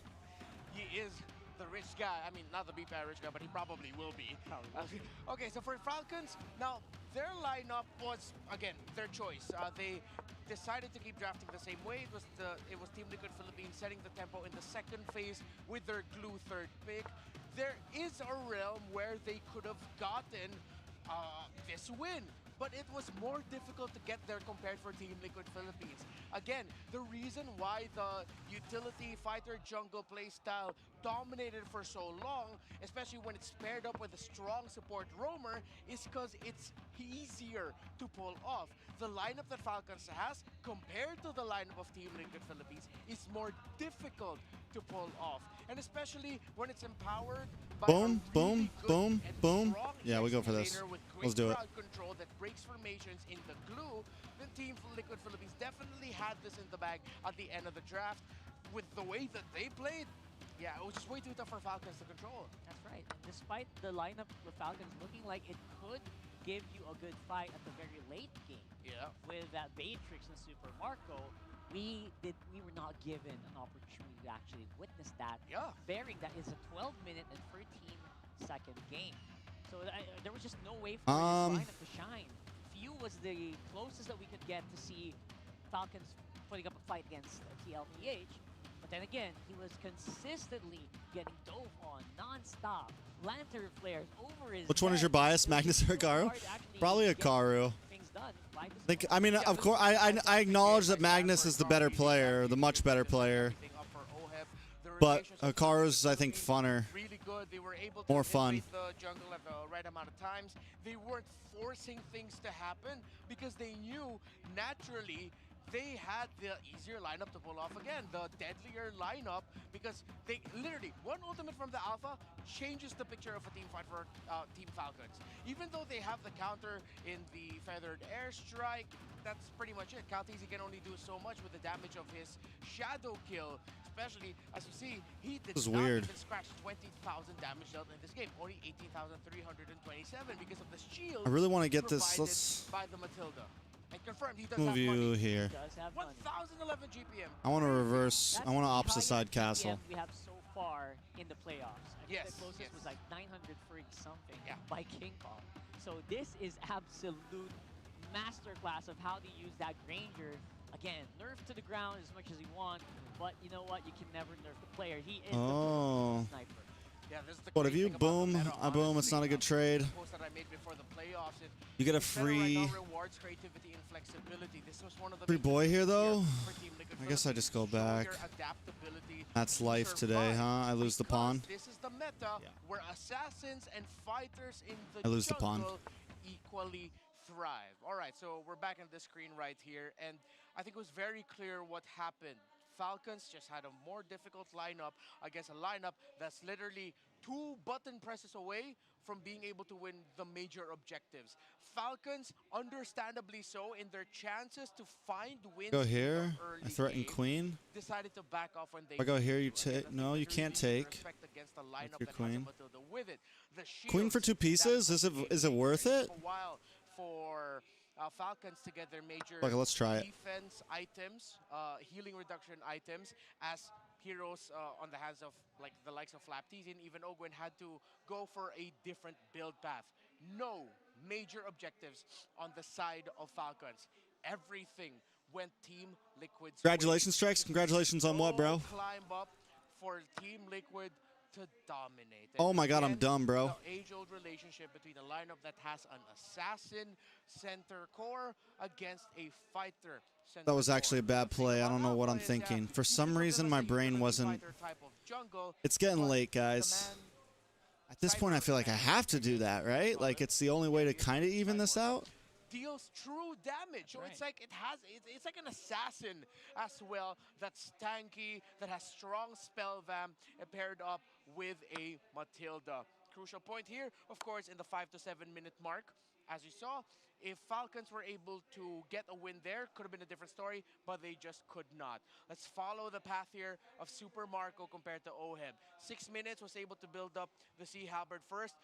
He is the rich guy. I mean, not the BPI rich guy, but he probably will be. Okay, so for Falcons, now their lineup was, again, their choice. They decided to keep drafting the same way. It was Team Liquid Philippines setting the tempo in the 2nd phase with their glue 3rd pick. There is a realm where they could have gotten this win, but it was more difficult to get there compared for Team Liquid Philippines. Again, the reason why the utility fighter jungle playstyle dominated for so long, especially when it's paired up with a strong support roamer, is because it's easier to pull off. The lineup that Falcons has, compared to the lineup of Team Liquid Philippines, is more difficult to pull off. And especially when it's empowered Boom, boom, boom, boom. Yeah, we go for this. Let's do it. Control that breaks formations in the glue. Then Team Liquid Philippines definitely had this in the bag at the end of the draft. With the way that they played, yeah, it was just way too tough for Falcons to control. That's right. And despite the lineup of Falcons looking like it could give you a good fight at the very late game, with that Matrix and Super Marco, we were not given an opportunity to actually witness that. Bearing that is a 12-minute and 13-second game. So there was just no way for this lineup to shine. Few was the closest that we could get to see Falcons putting up a fight against TLPH. But then again, he was consistently getting dove on non-stop. Lantern flares over his Which one is your bias, Magnus or Karu? Probably a Karu. I mean, of course, I acknowledge that Magnus is the better player, the much better player. But Karu's, I think, funner. More fun. The jungle at the right amount of times. They weren't forcing things to happen because they knew naturally they had the easier lineup to pull off again, the deadlier lineup, because they literally, one ultimate from the Alpha changes the picture of a team fight for Team Falcons. Even though they have the counter in the Feathered Airstrike, that's pretty much it. Caltese can only do so much with the damage of his Shadow Kill, especially, as you see, he did not even scratch 20,000 damage dealt in this game, only 18,327 because of the shield. I really want to get this. Let's by the Matilda. And confirmed, he does move have you money. here. 1,011 GPM. I want to reverse. I want to opposite side castle. We have so far in the playoffs. I think Yes, the closest yes. was like 930 something by King Kong. So this is absolute masterclass of how to use that Granger. Again, nerf to the ground as much as you want, but you know what? You can never nerf the player. He is the sniper. Yeah, this is the What if great you thing about the boom? meta, I boom. It's not a good trade. post that I made before the playoffs, You get a this meta right free now rewards creativity and flexibility. This was one of the free big boy here though. for Team Liquid I guess I just go Philippines. Show back. your adaptability That's to life today, survive, huh? I lose the pawn. This is the meta where assassins and fighters in the I lose the pawn. jungle equally thrive. All right, so we're back on the screen right here, and I think it was very clear what happened. Falcons just had a more difficult lineup against a lineup that's literally 2 button presses away from being able to win the major objectives. Falcons, understandably so, in their chances to find wins Go in the here. early I threaten game, queen. decided to back off when they If I go here, you needed to. take. No, you can't take. Respect against the lineup your that has a queen. Matilda with it. The Queen for shields 2 pieces? Is it worth it? took a while for Falcons to get their major Okay, let's try it. defense items, healing reduction items, as heroes on the hands of like the likes of Flaptees and even Ogwen had to go for a different build path. No major objectives on the side of Falcons. Everything went Team Liquid's way. Congratulations, TREX. Congratulations on what, bro? Climb up for Team Liquid to dominate. Oh my God, I'm again, dumb, bro. The age-old relationship between a lineup that has an assassin center core against a fighter center That was core. actually a bad play. I don't know what I'm thinking. For some reason, my brain wasn't. It's getting late, guys. At this point, I feel like I have to do that, right? Like it's the only way to kind of even this out. Deals true damage. So it's like it's like an assassin as well that's tanky, that has strong spell vamp paired up with a Matilda. Crucial point here, of course, in the 5 to 7 minute mark. As you saw, if Falcons were able to get a win there, could have been a different story, but they just could not. Let's follow the path here of Super Marco compared to OHEB. 6 minutes, was able to build up the Sea Halberd first.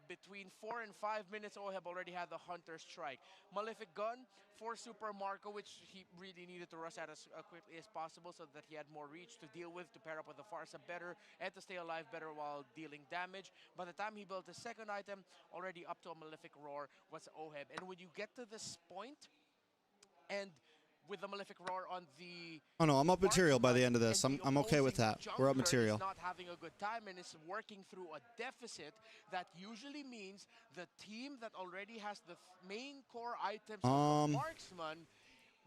Between 4 and 5 minutes, OHEB already had the Hunter Strike. Malefic Gun for Super Marco, which he really needed to rush out as quickly as possible so that he had more reach to deal with, to pair up with the Farsa better, and to stay alive better while dealing damage. By the time he built his second item, already up to a Malefic Roar was OHEB. And when you get to this point, and with the Malefic Roar on the... Oh no, I'm up material by the end of this. I'm okay with that. We're up jungler material. is not having a good time and is working through a deficit, that usually means the team that already has the main core items of the marksman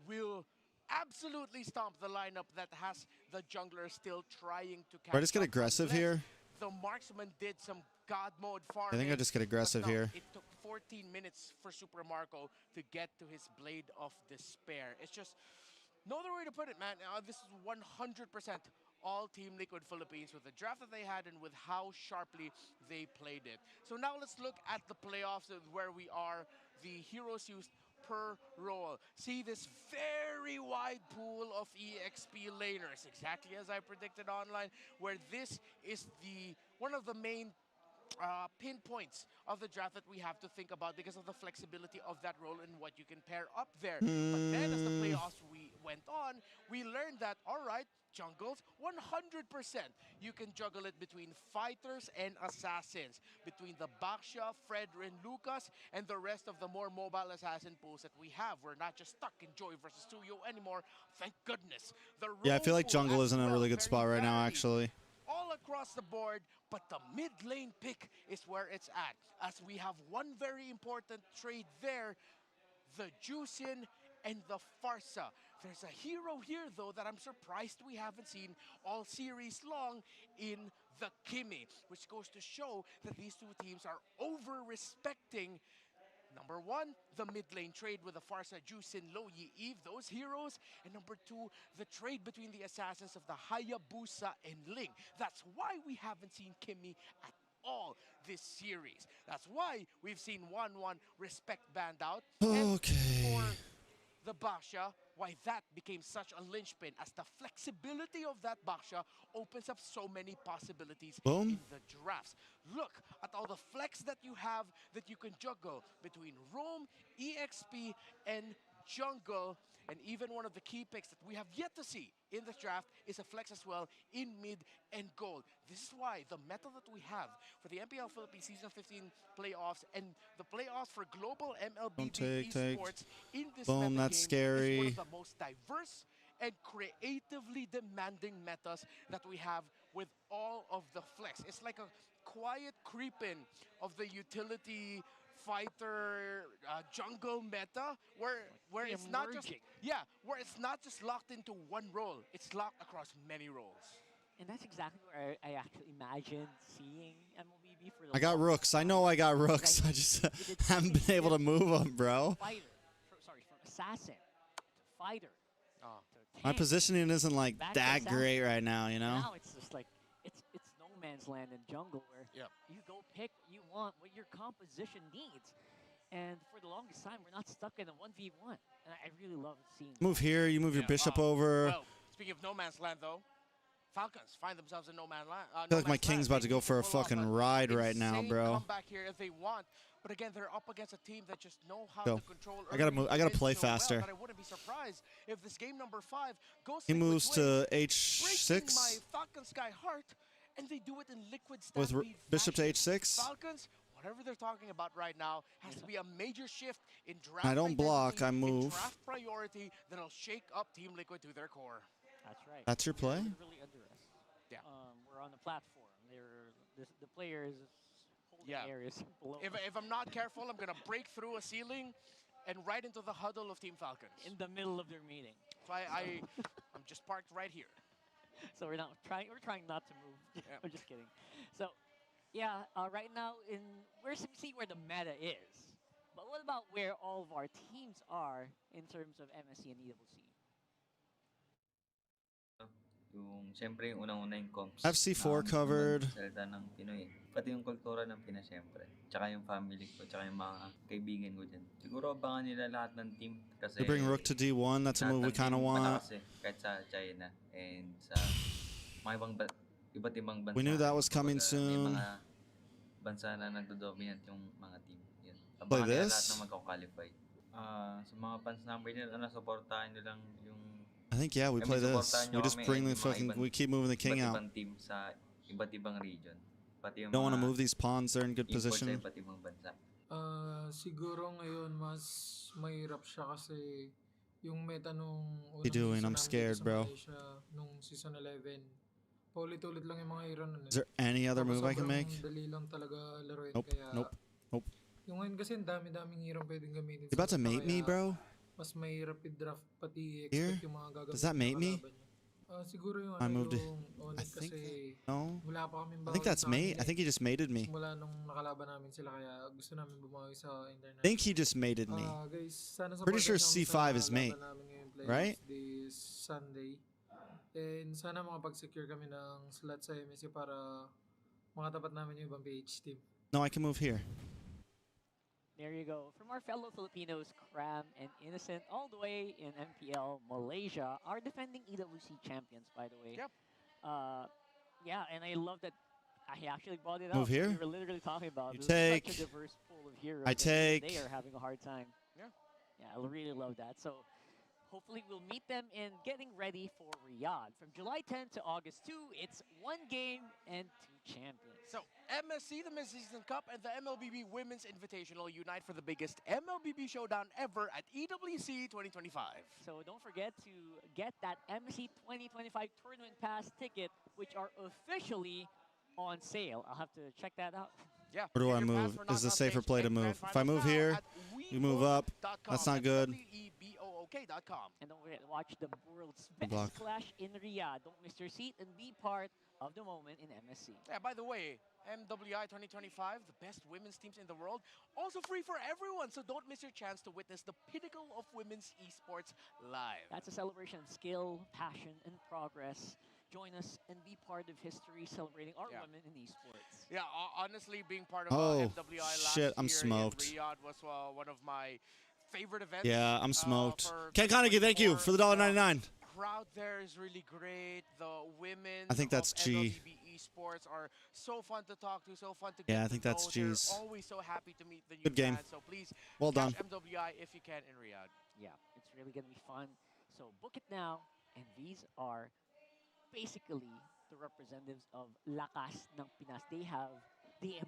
will absolutely stomp the lineup that has the jungler still trying to catch Do I just get up, aggressive unless here? The marksman did some god mode farming. I think I just get aggressive but no, here. It took 14 minutes for Super Marco to get to his Blade of Despair. It's just no other way to put it, man. This is 100% all Team Liquid Philippines with the draft that they had and with how sharply they played it. So now let's look at the playoffs of where we are, the heroes used per role. See this very wide pool of EXP laners, exactly as I predicted online, where this is one of the main pinpoints of the draft that we have to think about because of the flexibility of that role and what you can pair up there. But then as the playoffs went on, we learned that, all right, jungles, 100%. You can juggle it between fighters and assassins, between the Baksha, Fred, and Lucas, and the rest of the more mobile assassin pools that we have. We're not just stuck in Joy versus Tuyo anymore, thank goodness. Yeah, I feel like jungle is in a really good spot right now, actually. All across the board, but the mid lane pick is where it's at, as we have one very important trade there, the Juicin and the Farsa. There's a hero here, though, that I'm surprised we haven't seen all series long in the Kimi, which goes to show that these two teams are over-respecting number one, the mid lane trade with the Farsa, Juicin, Loyi, Eve, those heroes. And number two, the trade between the assassins of the Hayabusa and Ling. That's why we haven't seen Kimi at all this series. That's why we've seen 1-1 respect banned out. Okay. And for the Baksha, why that became such a linchpin, as the flexibility of that Baksha opens up so many possibilities in the drafts. Look at all the flex that you have that you can juggle between roam, EXP, and jungle. And even one of the key picks that we have yet to see in the draft is a flex as well in mid and gold. This is why the meta that we have for the MPL Philippines Season 15 playoffs and the playoffs for global MLB esports in this Boom, meta that's game scary. is one of the most diverse and creatively demanding metas that we have with all of the flex. It's like a quiet creep-in of the utility fighter jungle meta where it's not just where it's not just locked into one role, it's locked across many roles. And that's exactly where I actually imagined seeing MLBB for the I got rooks. I know I got rooks. I just haven't been able to move them, bro. Fighter, from assassin to fighter. My positioning isn't like Back to that assassin. great right now, you know? Now it's just like it's no man's land in jungle where you go pick what you want, what your composition needs. And for the longest time, we're not stuck in a 1v1. And I really love seeing Move here, you move your bishop over. Well, speaking of no man's land, though, Falcons find themselves in no man's land. I feel like my king's about to go for a fucking ride right now, bro. Come back here if they want, but again, they're up against a team that just know how Go. to control. I gotta move. I gotta play so well faster. that I wouldn't be surprised if this game number 5 goes. He Liquid's moves way, to H6 breaking my Falcon Sky heart, and they do it in Liquid with Stampede bishop to fashion. H6. Falcons, whatever they're talking about right now, has to be a major shift in draft. I don't block, I identity, in move. draft priority that'll shake up Team Liquid to their core. That's right. That's your play? Really under us. Yeah. We're on the platform. The players holding areas below. If I'm not careful, I'm gonna break through a ceiling and right into the huddle of Team Falcons. In the middle of their meeting. So I'm just parked right here. So we're trying not to move. I'm just kidding. So yeah, right now we're seeing where the meta is. But what about where all of our teams are in terms of MSC and EWC? Yung siyempre yung unang-una yung comps. I have C4 covered. Salita ng Pinoy. Pati yung kultura ng Pinas siyempre. Tsaka yung family ko, tsaka yung mga kaibigan ko dyan. Siguro abangan nila lahat ng team kasi They bring rook to D1. That's a move we kind of want. Kahit sa China and sa mga iba't ibang bansa. We knew that was coming May soon. mga bansa na nagdo-dominant yung mga team. Yan. Play Abangan nila this? lahat na magko-qualify. Sa mga fans number nila, supportahan nyo lang yung I think, yeah, we play this. We just bring the fucking, we keep moving the king out. iba't ibang team sa iba't ibang region. Pati yung Don't want to mga move these pawns. They're in good imports sa position. iba't ibang bansa. Siguro ngayon mas mahirap siya kasi yung meta nung What you doing? I'm scared, bro. Nung season 11. Paulit-ulit lang yung mga hero nun. Is there any other move I can make? Dali lang talaga laruin. Nope, Kaya nope. Yung ngayon kasi dami-daming hero pwedeng gamitin. You about to mate me, bro? Mas mahirap i-draft pati Here? expect yung mga gagawin. Does that mate me? Siguro yung I moved it. yung Onyx kasi No. wala pa kaming I think bawal that's sa mate. kanila I think he just mated me. Simula nung nakalaban namin sila kaya gusto namin bumawi sa internet. I think he just mated me. Guys, sana Pretty sure supportan niyo C5 kami sa is mate, laban namin ngayong playoffs right? This Sunday. And sana makapag-secure kami ng slot sa MSC para makatapat namin yung ibang PH team. No, I can move here. There you go. From our fellow Filipinos, Cram and Innocent, all the way in MPL Malaysia, are defending EWC champions, by the way. Yep. Yeah, and I love that I actually brought it Move up. here. We were literally talking about You this is take. such a diverse pool of heroes. I and take. They are having a hard time. Yeah. Yeah, I really love that. So hopefully we'll meet them in getting ready for Riyadh. From July 10 to August 2, it's 1 game and 2 champions. So MSC, the Mid-Season Cup, and the MLBB Women's Invitational unite for the biggest MLBB showdown ever at EWC 2025. So don't forget to get that MSC 2025 Tournament Pass ticket, which are officially on sale. I'll have to check that out. Yeah. Where do I move? Is the safer play to move? If I move here, you move up. That's not good. WEBOOK.com. And don't forget to watch the world's best Block. clash in Riyadh. Don't miss your seat and be part of the moment in MSC. Yeah, by the way, MWI 2025, the best women's teams in the world, also free for everyone. So don't miss your chance to witness the pinnacle of women's esports live. That's a celebration of skill, passion, and progress. Join us and be part of history celebrating our women in esports. Yeah, honestly, being part of Oh, MWI last shit, I'm year smoked. in Riyadh was one of my favorite events. Yeah, I'm smoked. for Ken Konecki, thank you for the $1.99. Crowd there is really great. The women I think that's G. MLBB esports are so fun to talk to, so fun to get Yeah, I to think that's know. They're G's. always so happy to meet the new Good game. fans. So please, Well catch done. MWI if you can in Riyadh. Yeah, it's really going to be fun. So book it now. And these are basically the representatives of Lakas ng Pinas. They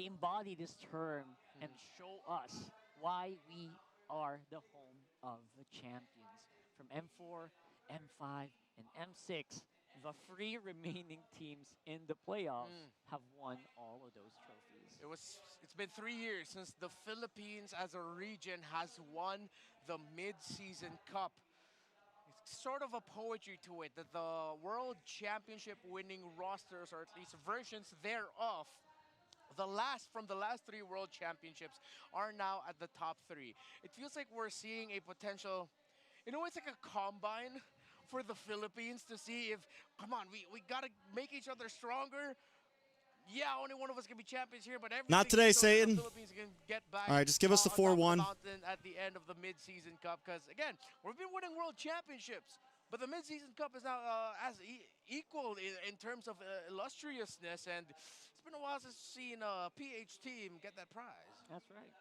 embody this term and show us why we are the home of the champions. From M4, M5, and M6, the 3 remaining teams in the playoffs have won all of those trophies. It's been 3 years since the Philippines as a region has won the Mid-Season Cup. It's sort of a poetry to it that the World Championship winning rosters, or at least versions thereof, from the last 3 World Championships are now at the top 3. It feels like we're seeing a potential, it's like a combine for the Philippines to see if, come on, we gotta make each other stronger. Yeah, only one of us can be champions here, but everything Not today, so that Satan. the Philippines can get back. All right, just give us the on top of 4-1. mountain at the end of the Mid-Season Cup, because again, we've been winning World Championships, but the Mid-Season Cup is now equal in terms of illustriousness, and it's been a while since we've seen a PH team get that prize. That's right.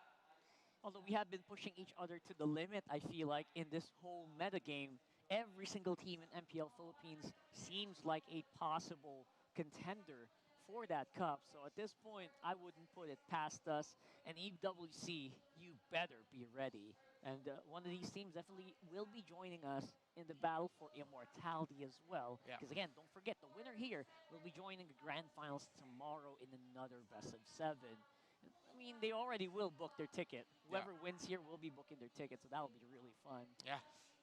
Although we have been pushing each other to the limit, I feel like, in this whole meta game, every single team in MPL Philippines seems like a possible contender for that cup. So at this point, I wouldn't put it past us. And EWC, you better be ready. And one of these teams definitely will be joining us in the battle for immortality as well. Yeah. Because again, don't forget, the winner here will be joining the grand finals tomorrow in another best of 7. I mean, they already will book their ticket. Whoever wins here will be booking their ticket, so that'll be really fun. Yeah.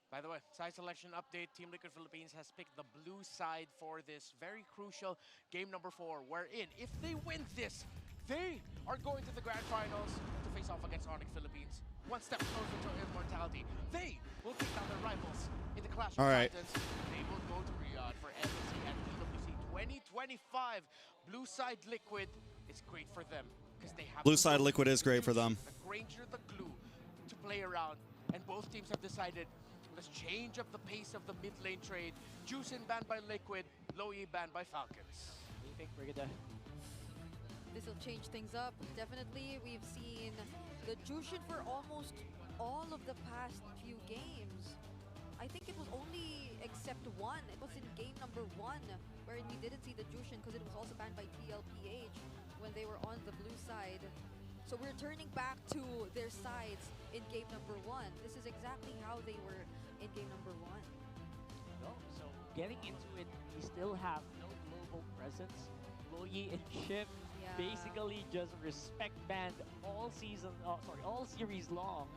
By the way, side selection update, Team Liquid Philippines has picked the blue side for this very crucial game number 4, wherein if they win this, they are going to the grand finals to face off against Onyx Philippines. One step closer to immortality. They will take down their rivals in the Clash of All right. Titans. They will go to Riyadh for MSC and EWC 2025. Blue side Liquid is great for them because they have Blue side Liquid is great for them. the Granger, the glue to play around, and both teams have decided, let's change up the pace of the mid lane trade. Juicin banned by Liquid, Loyi banned by Falcons. What do you think, Brigida? This will change things up. Definitely, we've seen the Jushin for almost all of the past few games. I think it was only except one. It was in game number 1 where we didn't see the Jushin because it was also banned by TLPH when they were on the blue side. So we're turning back to their sides in game number 1. This is exactly how they were in game number 1. So getting into it, we still have no global presence. Loyi and Chip basically just respect banned all series long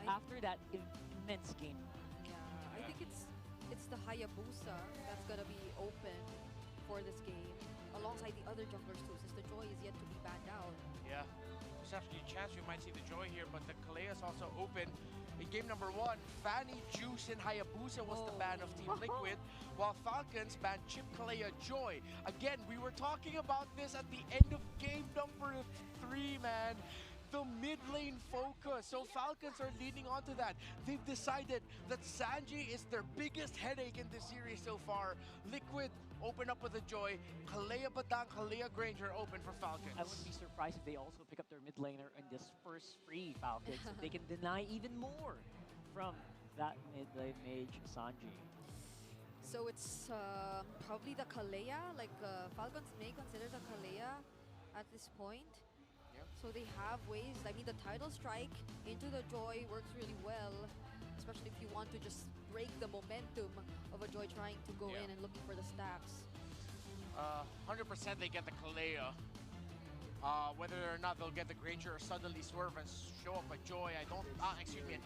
after that immense game. Yeah, I think it's the Hayabusa that's gonna be open for this game. alongside the other junglers too, since the Joy is yet to be banned out. Yeah, there's actually a chance we might see the Joy here, but the Kalea is also open. In game number 1, Fanny, Juice, and Hayabusa was the ban of Team Liquid, while Falcons banned Chip, Kalea, Joy. Again, we were talking about this at the end of game number 3, man. The mid lane focus. So Falcons are leaning onto that. They've decided that Sanji is their biggest headache in this series so far. Liquid open up with a Joy. Kalea Batang, Kalea Granger open for Falcons. I wouldn't be surprised if they also pick up their mid laner in this first free Falcons. If they can deny even more from that mid lane mage Sanji. So it's probably the Kalea, like Falcons may consider the Kalea at this point. So they have ways, I mean the tidal strike into the Joy works really well, especially if you want to just break the momentum of a Joy trying to go in and looking for the stacks. 100% they get the Kalea. Whether or not they'll get the Granger or suddenly swerve and show up a Joy, an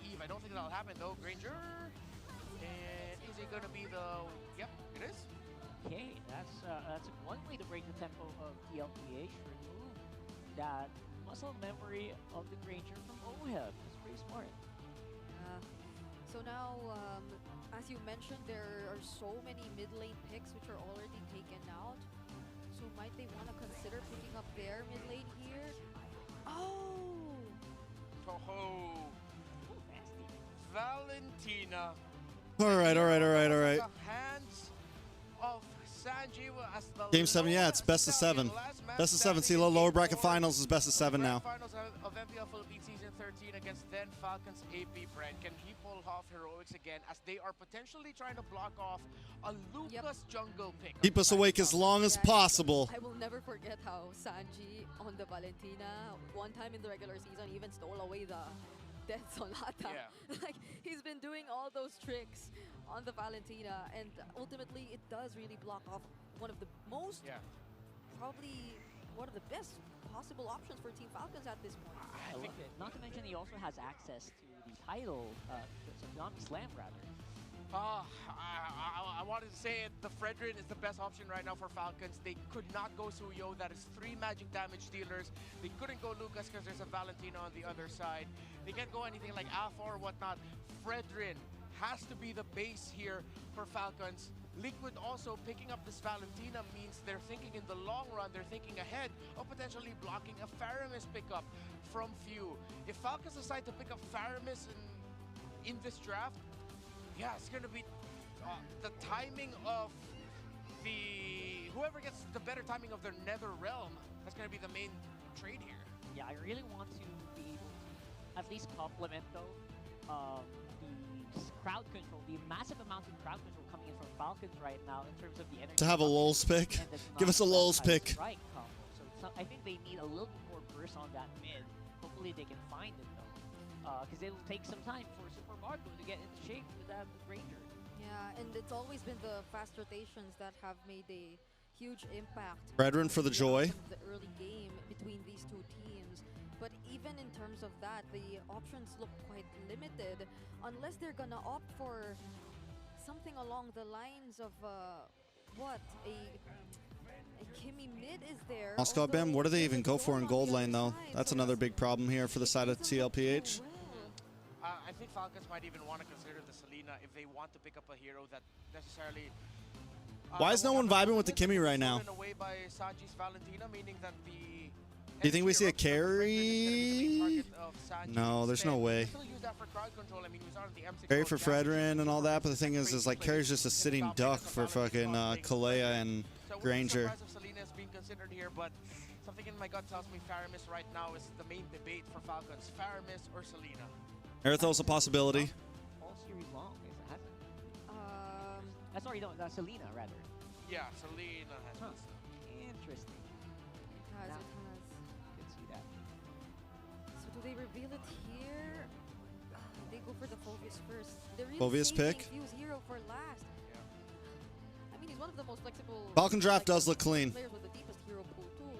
Eve. I don't think that'll happen though. Granger, and is it gonna be the? Yep, it is. Okay, that's one way to break the tempo of TLPH. Remove that muscle memory of the Granger from OHEB. It's pretty smart. So now, as you mentioned, there are so many mid lane picks which are already taken out. So might they want to consider picking up their mid lane here? Oh! Toho! Valentina. All right. The hands of Sanji as the Game 7, yeah, it's best of 7. Best of 7. See, lower bracket finals is best of 7 now. Finals of MPL Philippines Season 13 against then Falcons AP Brand. Can he pull off heroics again as they are potentially trying to block off a Lucas jungle pick? Keep us awake as long as possible. I will never forget how Sanji on the Valentina, one time in the regular season, even stole away the Death Sonata. Like, he's been doing all those tricks on the Valentina, and ultimately it does really block off one of the most, probably one of the best possible options for Team Falcons at this point. I love it. Not to mention he also has access to the title, Tsunami Slam rather. I wanted to say it, the Fredrin is the best option right now for Falcons. They could not go Suyo, that is 3 magic damage dealers. They couldn't go Lucas because there's a Valentina on the other side. They can't go anything like Alpha or whatnot. Fredrin has to be the base here for Falcons. Liquid also picking up this Valentina means they're thinking in the long run, they're thinking ahead of potentially blocking a Faramis pickup from Few. If Falcons decide to pick up Faramis in this draft, yeah, it's going to be the timing of whoever gets the better timing of their Nether Realm. That's going to be the main trade here. Yeah, I really want to be able to at least complement though the crowd control, the massive amount of crowd control coming in from Falcons right now in terms of the energy. To have a lulz pick. Give us a lulz pick. Right combo. So I think they need a little bit more burst on that mid. Hopefully they can find it though. Because it'll take some time for Super Marco to get into shape with that Ranger. Yeah, and it's always been the fast rotations that have made a huge impact. Brethren for the Joy. The early game between these two teams. But even in terms of that, the options look quite limited unless they're gonna opt for something along the lines of what a Kimmy mid is there. Moscow Bim, what do they even go for in gold lane though? That's another big problem here for the side of TLPH. I think Falcons might even want to consider the Selena if they want to pick up a hero that necessarily... Why is no one vibing with the Kimmy right now? Away by Sanji's Valentina, meaning that the... Do you think we see a carry? No, there's no way. Carry for Fredrin and all that, but the thing is like carry's just a sitting duck for fucking Kalea and Granger. Selena is being considered here, but something in my gut tells me Faramis right now is the main debate for Falcons. Faramis or Selena? Aerothel's a possibility. All series long, it hasn't. Sorry, no, Selena rather. Yeah, Selena has. Interesting. It has. Can see that. So do they reveal it here? They go for the Phoveus first. They're really Phoveus pick. Fuse hero for last. I mean, he's one of the most flexible. Falcon draft does look clean. Players with the deepest hero pool too.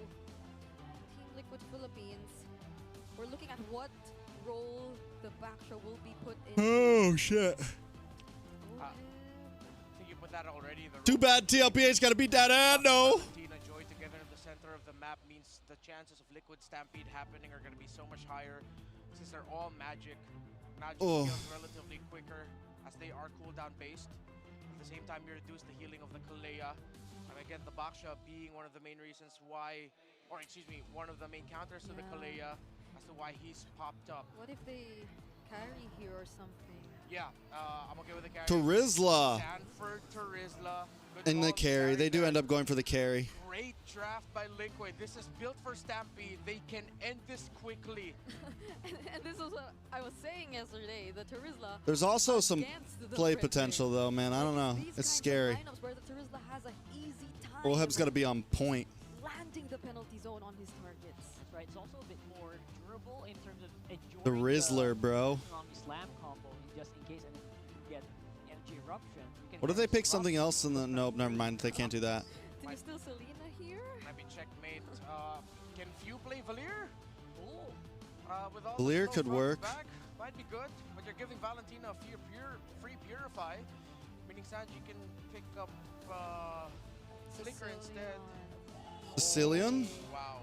Team Liquid Philippines. We're looking at what role the backshow will be put in. Oh shit. I think you put that already. Too bad TLPH got to beat that ad, no. corner of the map means the chances of Liquid Stampede happening are going to be so much higher since they're all magic. Magic Oh. heals relatively quicker as they are cooldown based. At the same time, you reduce the healing of the Kalea. And again, the Baksha being one of the main reasons why, or excuse me, one of the main counters to the Kalea as to why he's popped up. What if they carry here or something? Yeah, I'm okay with the carry. Terizla. Stanford, Terizla. Good And the call, carry. They do end up going for the carry. Great draft by Liquid. This is built for Stampede. They can end this quickly. and this was what I was saying yesterday. The Terizla. There's also some against the play Fred potential, though, man. I don't know. These It's kinds of scary. lineups where the Terizla has an easy time Rollhead's got to be on point. landing the penalty zone on his targets. That's right. It's also a bit more durable in terms of enjoying The Rizzler, bro. Tsunami Slam combo just in case and you get energy eruption. You can What if they pick something else in the... Nope, never mind. They can't do that. Do you still Selena here? Might be checkmate. Can Few play Valir? With all Valir the could slow work. Back, might be good, but you're giving Valentina a free Purify, meaning Sanji can pick up Flicker instead. Sicilian? Wow.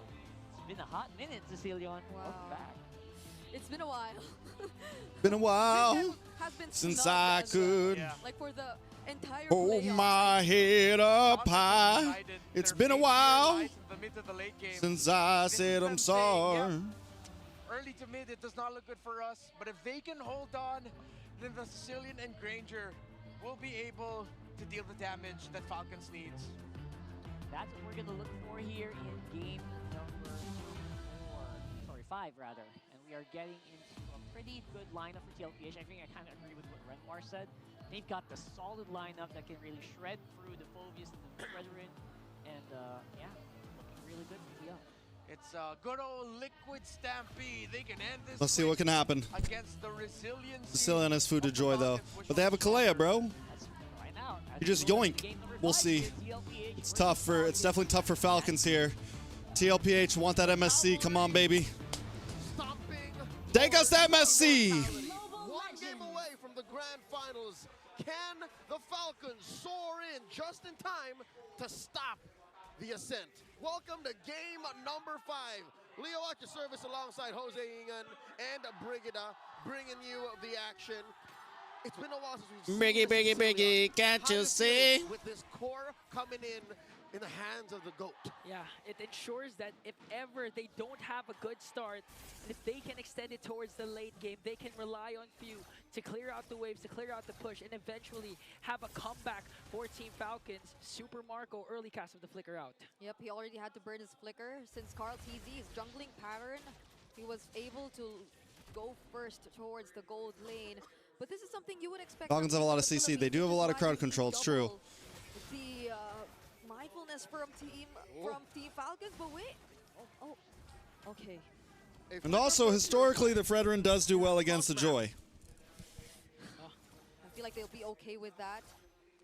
It's been a hot minute, Sicilian. Welcome back. It's been a while. Been a while Has been since snubbed I as well. could Like for the entire hold playoff. my head up high. It's been a while since I said I'm sorry. Early to mid, it does not look good for us, but if they can hold on, then the Sicilian and Granger will be able to deal the damage that Falcons needs. That's what we're going to look for here in game number 5 rather. And we are getting into a pretty good lineup for TLPH. I think I kind of agree with what Renmar said. They've got the solid lineup that can really shred through the Phobius and the Brethren. And yeah, looking really good for TL. It's a good old Liquid Stampede. They can end this. Let's see what can happen. Against the resiliency. Sicilian has food to joy, though. But they have a Kalea, bro. Right now, You just yoink. We'll see. It's tough for. It's definitely tough for Falcons here. TLPH want that MSC. Come on, baby. Take us to MSC. One game away from the grand finals. Can the Falcons soar in just in time to stop the ascent? Welcome to game number 5. Leo at your service alongside Jose Ingan and Brigida, bringing you the action. It's been a while since we've seen Biggie, can't you see? with this core coming in the hands of the GOAT. Yeah, it ensures that if ever they don't have a good start, if they can extend it towards the late game, they can rely on Few to clear out the waves, to clear out the push, and eventually have a comeback for Team Falcons. Super Marco, early cast of the Flicker out. Yep, he already had to burn his Flicker. Since Carl TZ is jungling pattern, he was able to go first towards the gold lane. But this is something you would expect. Falcons have a lot of CC. They do have a lot of crowd control. It's true. The mindfulness from Team Falcons, but wait. Oh, okay. And also, historically, the Fredrin does do well against the Joy. I feel like they'll be okay with that,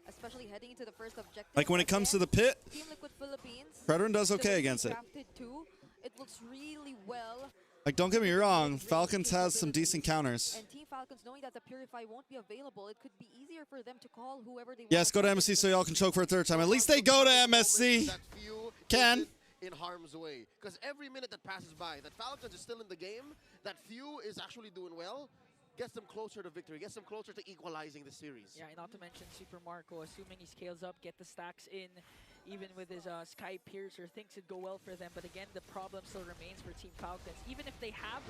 especially heading into the first objective. Like when it comes to the pit, Team Liquid Philippines. Fredrin does okay against it. It looks really well. Like, don't get me wrong, Falcons has some decent counters. And Team Falcons, knowing that the Purify won't be available, it could be easier for them to call whoever they Yes, go to MSC so y'all can choke for a third time. At least they go to MSC. Can. In harm's way, because every minute that passes by, that Falcons is still in the game, that Few is actually doing well, gets them closer to victory, gets them closer to equalizing the series. Yeah, and not to mention Super Marco, assuming he scales up, get the stacks in, even with his Sky Piercer, thinks it'd go well for them. But again, the problem still remains for Team Falcons. Even if they have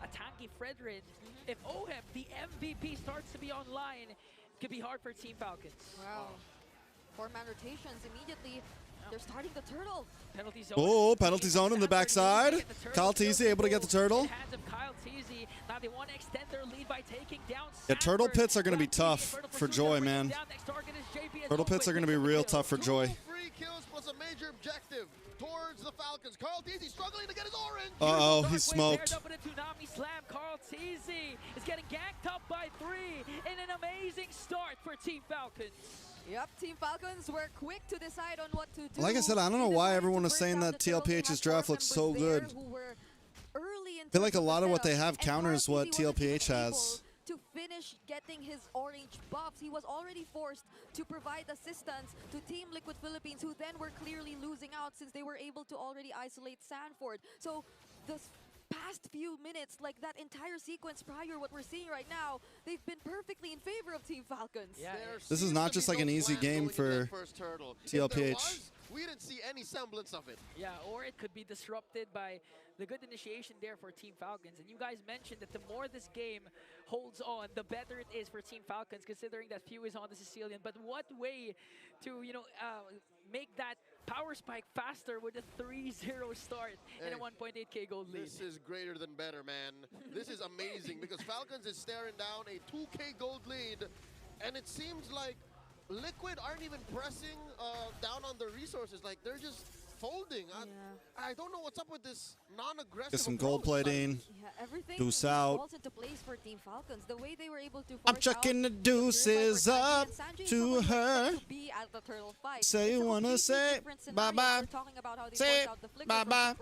a tanky Fredrin, if OHEP, the MVP, starts to be online, it could be hard for Team Falcons. Wow. 4-man rotations immediately. They're starting the turtle. Penalty zone. Oh, penalty zone in the backside. Kyle Teasy able to get the turtle. Hands of Kyle Teasy. Now they want to extend their lead by taking down Yeah, turtle pits are going to be tough for Joy, man. Turtle pits are going to be real tough for Joy. 3 kills plus a major objective towards the Falcons. Carl Teasy struggling to get his orange. Uh-oh, he's smoked. Up in a Tsunami Slam. Carl Teasy is getting ganked up by 3 in an amazing start for Team Falcons. Yep, Team Falcons were quick to decide on what to do. Like I said, I don't know why everyone is saying that TLPH's draft looks so good. I feel like a lot of what they have counters what TLPH has. To finish, get getting his orange buffs. He was already forced to provide assistance to Team Liquid Philippines, who then were clearly losing out since they were able to already isolate Sanford. So the past few minutes, like that entire sequence prior, what we're seeing right now, they've been perfectly in favor of Team Falcons. Yeah. This is not just like an easy game for TLPH. We didn't see any semblance of it. Yeah, or it could be disrupted by the good initiation there for Team Falcons. And you guys mentioned that the more this game holds on, the better it is for Team Falcons, considering that Few is on the Sicilian. But what way to, make that power spike faster with a 3-0 start and a 1.8k gold lead? This is greater than better, man. This is amazing because Falcons is staring down a 2k gold lead, and it seems like Liquid aren't even pressing down on their resources. Like, they're just folding. I don't know what's up with this non-aggressive Get some gold plating. Yeah, everything Deuce out. falls into place for Team Falcons. The way they were able to I'm chucking the deuces up to her. be at the turtle fight. Say you wanna say bye-bye. Say bye-bye.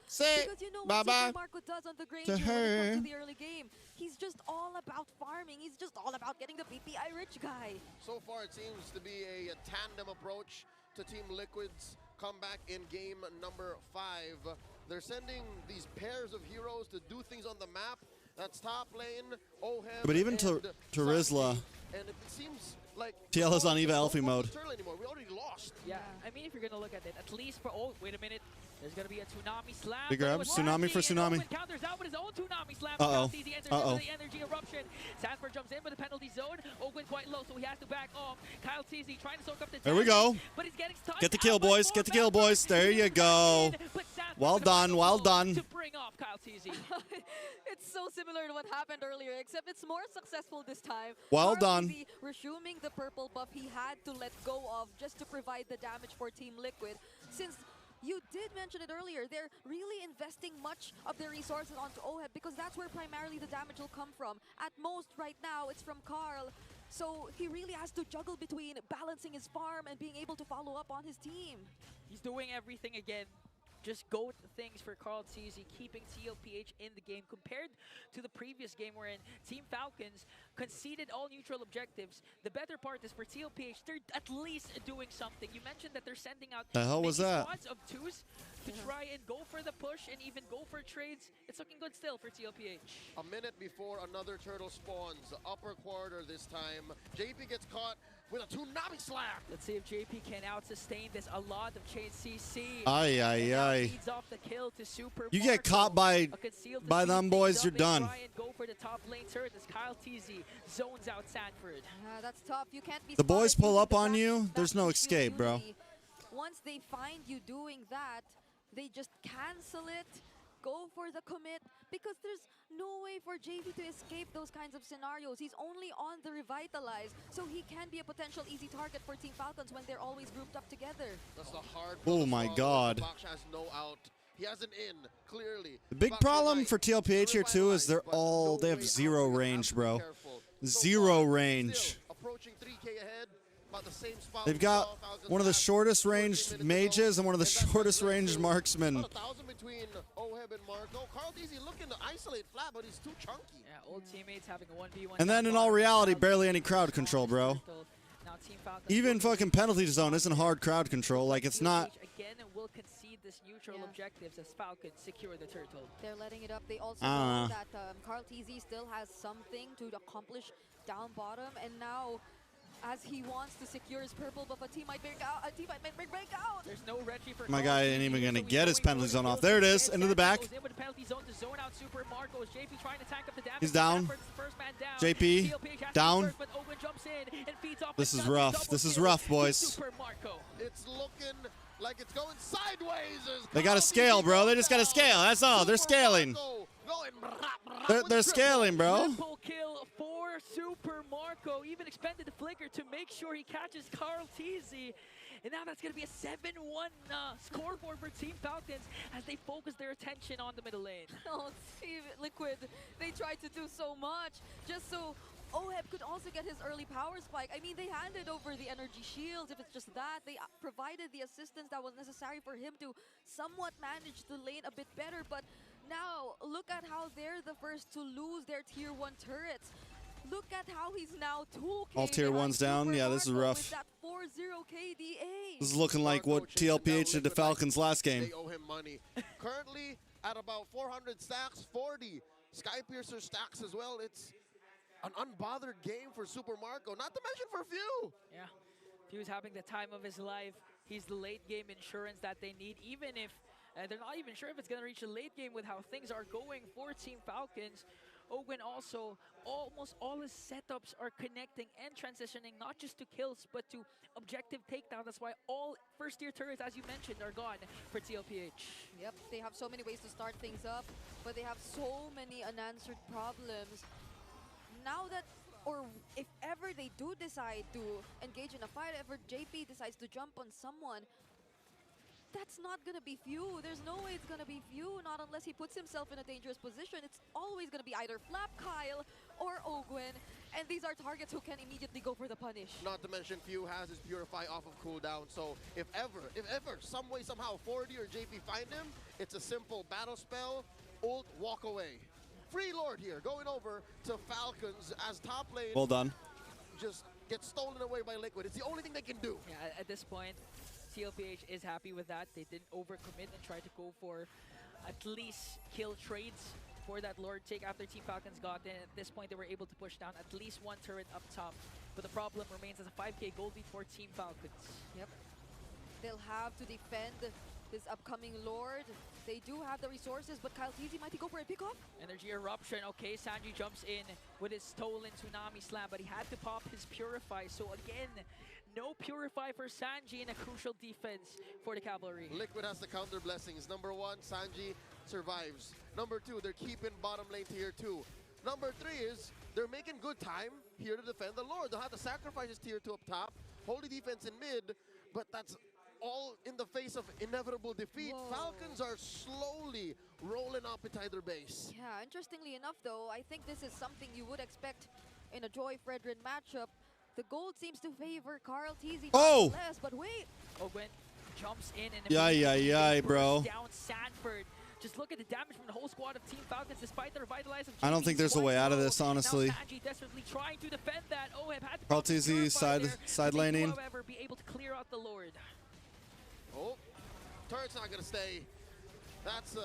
Say because you know what bye-bye Super Marco does on the Granger to when it comes her. to the early game. He's just all about farming. He's just all about getting the PPI rich guy. So far, it seems to be a tandem approach to Team Liquid's comeback in game number 5. They're sending these pairs of heroes to do things on the map. That's top lane, Oheb, But even and Rizla, and it seems like TL is on Eva Elfie mode. Anymore. We already lost. Yeah, I mean, if you're going to look at it, at least for... Oh, wait a minute. There's going to be a Tsunami Slam. Big grab. Tsunami for Tsunami. Counters out with his own Tsunami Slam. Uh-oh. He enters Uh-oh. into the energy eruption. Sanford jumps in with the penalty zone. Ogwin quite low, so he has to back off. Kyle TZ trying to soak up the There we go. But he's getting stuck. Get the kill, boys. Get the kill, boys. There you go. Well done. Well done. To bring off Kyle TZ. It's so similar to what happened earlier, except it's more successful this time. Well Carl done. TZ resuming the purple buff he had to let go of just to provide the damage for Team Liquid. Since you did mention it earlier, they're really investing much of their resources onto Oheb because that's where primarily the damage will come from. At most right now, it's from Carl. So he really has to juggle between balancing his farm and being able to follow up on his team. He's doing everything again. Just GOAT things for Carl TZ, keeping TLPH in the game compared to the previous game wherein Team Falcons conceded all neutral objectives. The better part is for TLPH, they're at least doing something. You mentioned that they're sending out The hell was that? squads of 2s to try and go for the push and even go for trades. It's looking good still for TLPH. A minute before another turtle spawns, upper quarter this time. JP gets caught with a Tsunami Slam. Let's see if JP can out-sustain this. A lot of chain CC. Aye, aye, aye. Leads off the kill to Super You get caught by them boys, you're done. Try and go for the top lane turret as Kyle TZ zones out Sanford. That's tough. You can't be The boys spotted pull using up the on back you, back there's no shield escape, bro. unity. Once they find you doing that, they just cancel it, go for the commit, because there's no way for JV to escape those kinds of scenarios. He's only on the Revitalize, so he can be a potential easy target for Team Falcons when they're always grouped up together. That's the hard Oh my God. Baksha has no out. He has an in, clearly. The big problem for TLPH here too is they have zero range, bro. Zero range. Approaching 3K ahead, about the same spot. They've got one of the shortest ranged mages and one of the shortest ranged marksmen. 1,000 between Oheb and Marco. Carl DZ looking to isolate flat, but he's too chunky. Yeah, old teammates having a 1v1. And then in all reality, barely any crowd control, bro. Now Team Falcons Even fucking penalty zone isn't hard crowd control. Like, it's not. again will concede this neutral objectives as Falcons secure the turtle. They're letting it up. They also I don't know know. that Carl TZ still has something to accomplish down bottom, and now as he wants to secure his purple buff, a team might break out. There's no Reggie for My Carl guy TZ, ain't even so gonna he's get his going penalty for zone the off. kills. There it is, And into the back. goes in with the penalty zone to zone out Super Marcos. JP trying to tank up the damage. He's down. Sanford's the first man down. JP, TLPH has to down. first, but Owen jumps in and feeds off This the is double rough. This is kill rough, to boys. Super Marco. It's looking like it's going sideways. as They gotta scale, bro. They just gotta scale. That's all. They're scaling. They're scaling, bro. Triple kill for Super Marco. Even expended the flicker to make sure he catches Carl TZ. And now that's going to be a 7-1 scoreboard for Team Falcons as they focus their attention on the middle lane. Oh, Team Liquid, they tried to do so much just so Oheb could also get his early power spike. I mean, they handed over the energy shields, if it's just that. They provided the assistance that was necessary for him to somewhat manage the lane a bit better, but Now, look at how they're the first to lose their Tier 1 turrets. Look at how he's now 2K. All Tier 1's down. Yeah, this is rough. With that 4-0 KDA. This is looking like what TLPH did to Falcons last game. They owe him money. Currently at about 400 stacks, 40 Skypiercer stacks as well. It's an unbothered game for Super Marco, not to mention for Few. Yeah, Few's having the time of his life. He's the late game insurance that they need, even if they're not even sure if it's going to reach a late game with how things are going for Team Falcons. Owen also, almost all his setups are connecting and transitioning not just to kills, but to objective takedown. That's why all first-tier turrets, as you mentioned, are gone for TLPH. Yep, they have so many ways to start things up, but they have so many unanswered problems. Now that, or if ever they do decide to engage in a fight, ever JP decides to jump on someone, that's not gonna be Few. There's no way it's gonna be Few, not unless he puts himself in a dangerous position. It's always gonna be either Flap Kyle or Ogwen, and these are targets who can immediately go for the punish. Not to mention Few has his Purify off of cooldown, so if ever, some way, somehow 40 or JP find him, it's a simple battle spell, ult, walk away. Free Lord here, going over to Falcons as top lane. Well done. Just gets stolen away by Liquid. It's the only thing they can do. Yeah, at this point, TLPH is happy with that. They didn't overcommit and try to go for at least kill trades for that Lord take after Team Falcons got in. At this point, they were able to push down at least one turret up top. But the problem remains as a 5K gold lead for Team Falcons. Yep. They'll have to defend this upcoming Lord. They do have the resources, but Kyle TZ might he go for a pickoff? Energy Eruption. Okay, Sanji jumps in with his stolen Tsunami Slam, but he had to pop his Purify. So again, no Purify for Sanji in a crucial defense for the Cavalry. Liquid has the counter blessings. Number 1, Sanji survives. Number 2, they're keeping bottom lane tier 2. Number 3 is they're making good time here to defend the Lord. They'll have to sacrifice his tier 2 up top, holy defense in mid, but that's all in the face of inevitable defeat. Whoa. Falcons are slowly rolling up inside their base. Yeah, interestingly enough though, I think this is something you would expect in a Joy Fredrin matchup. The gold seems to favor Carl TZ less, but wait. Ogwen jumps in and Yeah, bro. down Sanford. Just look at the damage from the whole squad of Team Falcons despite the revitalize of I don't think there's a way out of this, honestly. Now Sanji desperately trying to defend that. Oheb had to Carl TZ side laning. However, be able to clear out the Lord. Oh, turret's not gonna stay. That's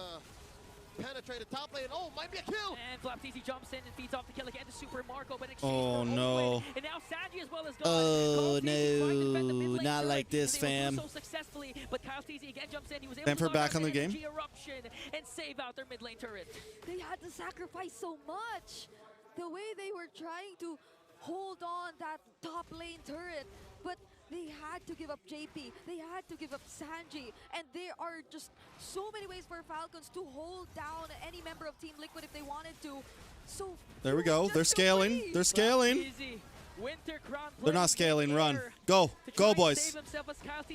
penetrated top lane. Oh, might be a kill. And Flap TZ jumps in and feeds off the kill again to Super Marco, but oh no. And now Sanji as well as oh no, not like this, fam. So successfully, but Kyle TZ again jumps in. He was able Bamford to back on the game. Eruption and save out their mid lane turret. They had to sacrifice so much. The way they were trying to hold on that top lane turret, but they had to give up JP, they had to give up Sanji, and there are just so many ways for Falcons to hold down any member of Team Liquid if they wanted to. So there we go. They're scaling. They're scaling. They're not scaling. Run. Go. Go, boys.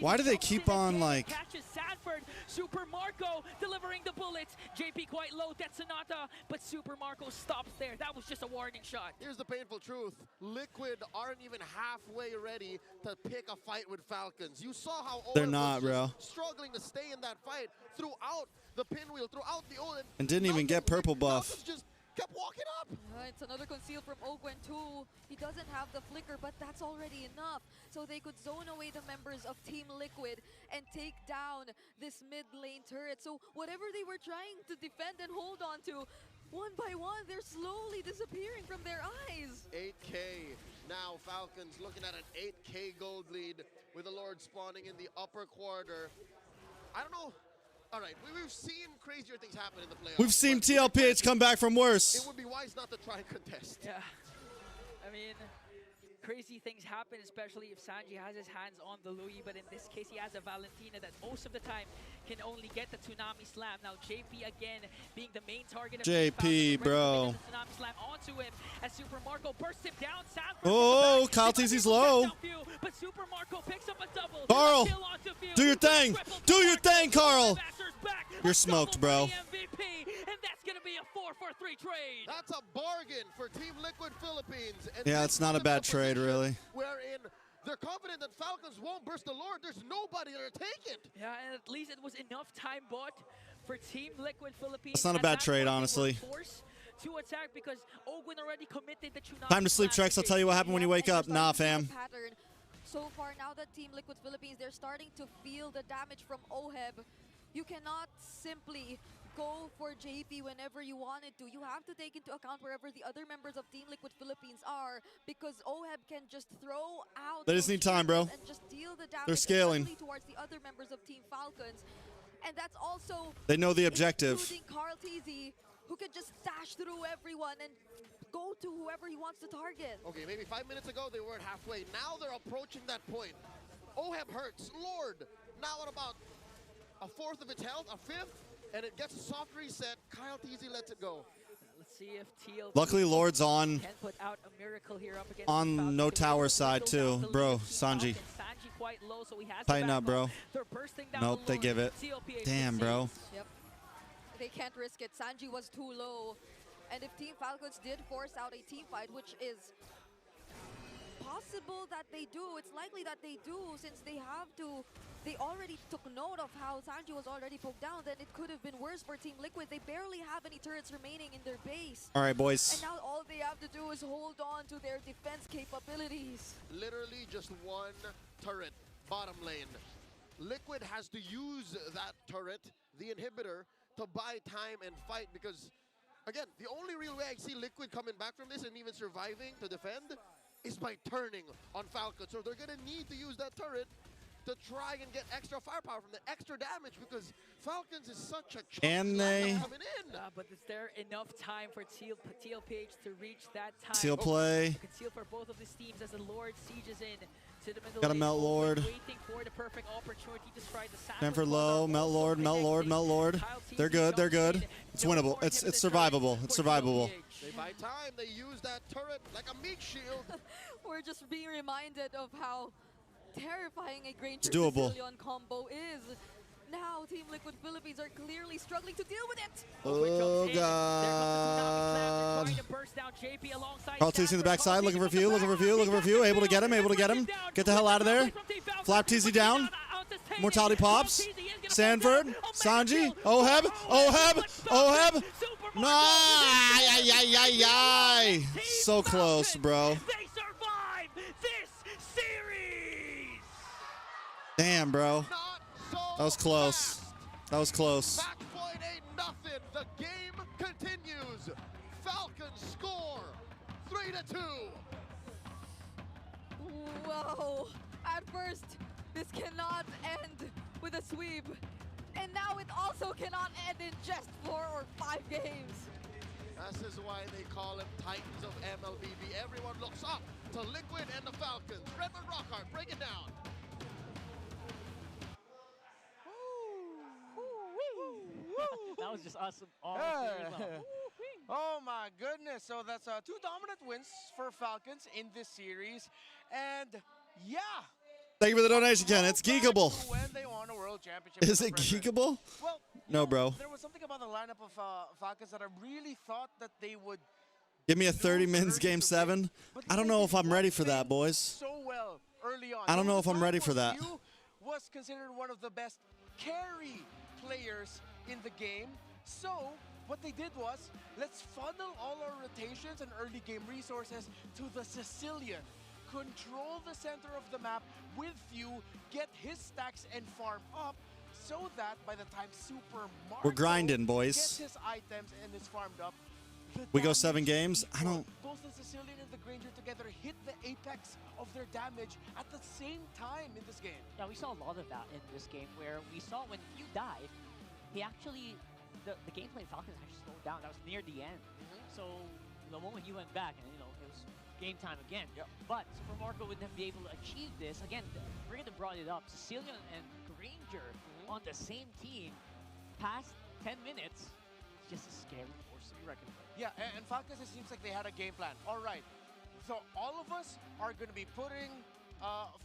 Why do they keep on, like... Catches Sanford. Super Marco delivering the bullets. JP quite low. That's Sonata. But Super Marco stops there. That was just a warning shot. Here's the painful truth. Liquid aren't even halfway ready to pick a fight with Falcons. You saw how they're not, was bro. Struggling to stay in that fight throughout the pinwheel, throughout the ult. And didn't even get purple buff. Just kept walking up. It's another conceal from Ogwen too. He doesn't have the flicker, but that's already enough. So they could zone away the members of Team Liquid and take down this mid lane turret. So whatever they were trying to defend and hold on to, one by one, they're slowly disappearing from their eyes. 8K. Now Falcons looking at an 8K gold lead with the Lord spawning in the upper quarter. I don't know. All right, we've seen crazier things happen in the playoffs. We've seen TLPH come back from worse. It would be wise not to try and contest. Yeah. I mean, crazy things happen, especially if Sanji has his hands on the Louis, but in this case, he has a Valentina that most of the time can only get the Tsunami Slam. Now, JP again being the main target of JP, bro. The Tsunami Slam onto him as Super Marco bursts him down. Sanford oh, Kyle TZ's low. But Super Marco picks up a double. Carl, do your thing. Do your thing, Carl. You're smoked, bro. MVP, and that's going to be a 4-for-3 trade. That's a bargain for Team Liquid Philippines. And yeah, it's not a bad trade, really. Wherein they're confident that Falcons won't burst the Lord. There's nobody to take it. Yeah, and at least it was enough time bought for Team Liquid Philippines. That's not a bad trade, honestly. To attack because Ogwin already committed the tsunami. Time to sleep, TREX. I'll tell you what happened when you wake up. Nah, fam. Pattern. So far now that Team Liquid Philippines, they're starting to feel the damage from OHEB. You cannot simply go for JP whenever you wanted to. You have to take into account wherever the other members of Team Liquid Philippines are, because OHEB can just throw out They just need time, bro. and just deal the damage, They're scaling. especially towards the other members of Team Falcons. And that's also They know the objective. including Carl TZ, who can just dash through everyone and go to whoever he wants to target. Okay, maybe 5 minutes ago they weren't halfway. Now they're approaching that point. OHEB hurts. Lord, now at about a fourth of its health, a fifth, and it gets a soft reset. Kyle TZ lets it go. Let's see if TL Luckily, Lord's on can put out a miracle here up against on no tower side too, bro. Sanji, Sanji quite low, so he has tighten up, bro. They're bursting down Nope, they give it. Damn, bro. Yep. They can't risk it. Sanji was too low. And if Team Falcons did force out a team fight, which is possible that they do, it's likely that they do, since they already took note of how Sanji was already poked down, then it could have been worse for Team Liquid. They barely have any turrets remaining in their base. All right, boys. And now all they have to do is hold on to their defense capabilities. Literally just one turret, bottom lane. Liquid has to use that turret, the inhibitor, to buy time and fight, because, again, the only real way I see Liquid coming back from this and even surviving to defend is by turning on Falcons. So they're going to need to use that turret to try and get extra firepower from the extra damage, because Falcons is such a And they coming in. but is there enough time for TLPH to reach that time? Seal play. Conceal for both of these teams as the Lord sieges in to the middle. Gotta lane. melt Lord. Waiting for the perfect opportunity to strike the Stanford low, melt Lord, melt Lord, melt Lord. They're good, they're good. It's winnable. It's survivable. It's survivable. They buy time, they use that turret like a meat shield. We're just being reminded of how terrifying a Granger It's doable. Sicilian combo is. Now Team Liquid Philippines are clearly struggling to deal with it. Oh, God. Carl TZ in the backside, looking for a few, looking for a few, looking for a few. Able to get him, able to get him. Get the hell out of there. Flap TZ down. Mortality pops. Sanford, Sanji, OHEB, OHEB, OHEB. No, ay, ay, ay, ay. So close, bro. Damn, bro. That was close. That was close. Match point ain't nothing. The game continues. Falcons score 3-2. Whoa. At first, this cannot end with a sweep. And now it also cannot end in just 4 or 5 games. This is why they call them Titans of MLBB. Everyone looks up to Liquid and the Falcons. Redmond Rockhart, break it down. That was just awesome. Oh my goodness. So that's 2 dominant wins for Falcons in this series. And yeah. Thank you for the donation, Ken. It's geekable. When they won a world championship. Is it geekable? Well, no, bro. There was something about the lineup of Falcons that I really thought that they would Give me a 30 minutes game 7. I don't know if I'm ready for that, boys. so well early on. I don't know if I'm ready for that. Was considered one of the best carry players in the game. So what they did was, let's funnel all our rotations and early game resources to the Sicilian. Control the center of the map with few, get his stacks and farm up, so that by the time Super Marco We're grinding, boys. gets his items and is farmed up, We go 7 games. I don't. both the Sicilian and the Granger together hit the apex of their damage at the same time in this game. Yeah, we saw a lot of that in this game, where we saw when Few died, he actually, the gameplay of Falcons actually slowed down. That was near the end. So the moment he went back, and it was game time again. But Super Marco wouldn't be able to achieve this. Again, Brandon brought it up. Sicilian and Granger on the same team past 10 minutes. It's just a scary force to be reckoned with. Yeah, and Falcons, it seems like they had a game plan. All right, so all of us are going to be putting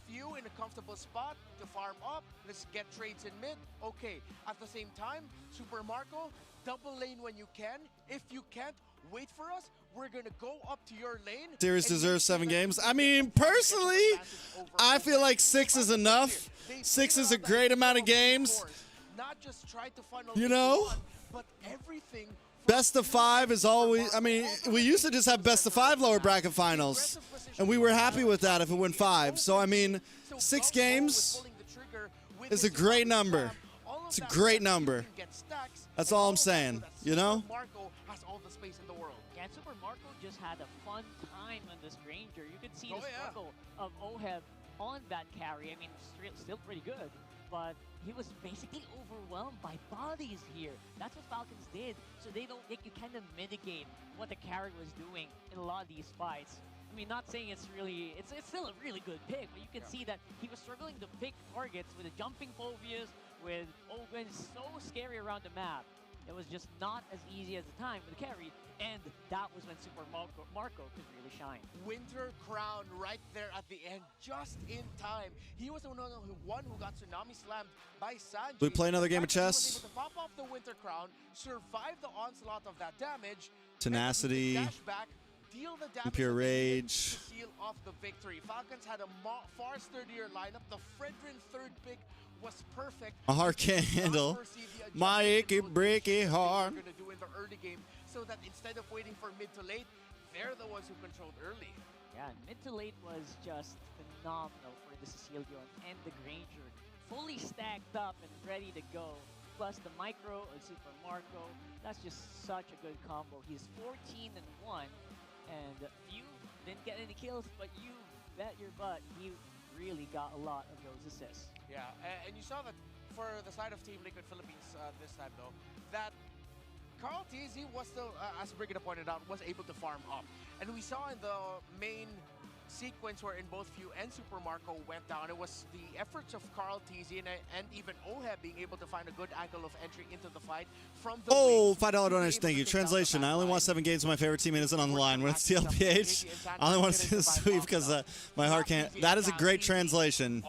Few in a comfortable spot to farm up. Let's get trades in mid. Okay, at the same time, Super Marco, double lane when you can. If you can't, wait for us. We're going to go up to your lane. Series deserves 7 games. I mean, personally, I feel like 6 is enough. 6 is a great amount of games. not just try to funnel You into know? one, but everything. Best of 5 is always, I mean, we used to just have best of 5 lower bracket finals, and we were happy with that if it went 5. So, I mean, 6 games is a great number. It's a great number. That's all I'm saying, you know? Marco has all the space in the world. Yeah, and Super Marco just had a fun time on the Stranger. You could see the struggle of Oheb on that carry. I mean, still pretty good, but he was basically overwhelmed by bodies here. That's what Falcons did. So they can kind of mitigate what the carry was doing in a lot of these fights. I mean, not saying it's still a really good pick, but you can see that he was struggling to pick targets with the jumping phobias, with Ogun so scary around the map. It was just not as easy as the time with the carry, and that was when Super Marco could really shine. Winter Crown right there at the end, just in time. He was the one who got tsunami slammed by Sanji. We play another game of He was chess. able to pop off the Winter Crown, survive the onslaught of that damage, Tenacity, dash back, deal the damage Pure Rage. to seal off the victory. Falcons had a far sturdier lineup. The Fredrin third pick was perfect. My heart can't handle my achy, breaky heart. Going to do in the early game, so that instead of waiting for mid to late, they're the ones who controlled early. Yeah, mid to late was just phenomenal for the Cecilion and the Granger. Fully stacked up and ready to go. Plus the micro and Super Marco. That's just such a good combo. He's 14-1, and few didn't get any kills, but you bet your butt he really got a lot of those assists. Yeah, and you saw that for the side of Team Liquid Philippines this time, though, that Carl TZ was still, as Brigida pointed out, was able to farm up. And we saw in the main sequence where in both Few and Super Marco went down, it was the efforts of Carl TZ and even Oheb being able to find a good angle of entry into the fight from the Oh, wings. $5 donation, thank you. Translation, I only want 7 games when my favorite teammate isn't on the line. When it's TLPH, I only want to see the sweep because my heart can't. That is a great translation.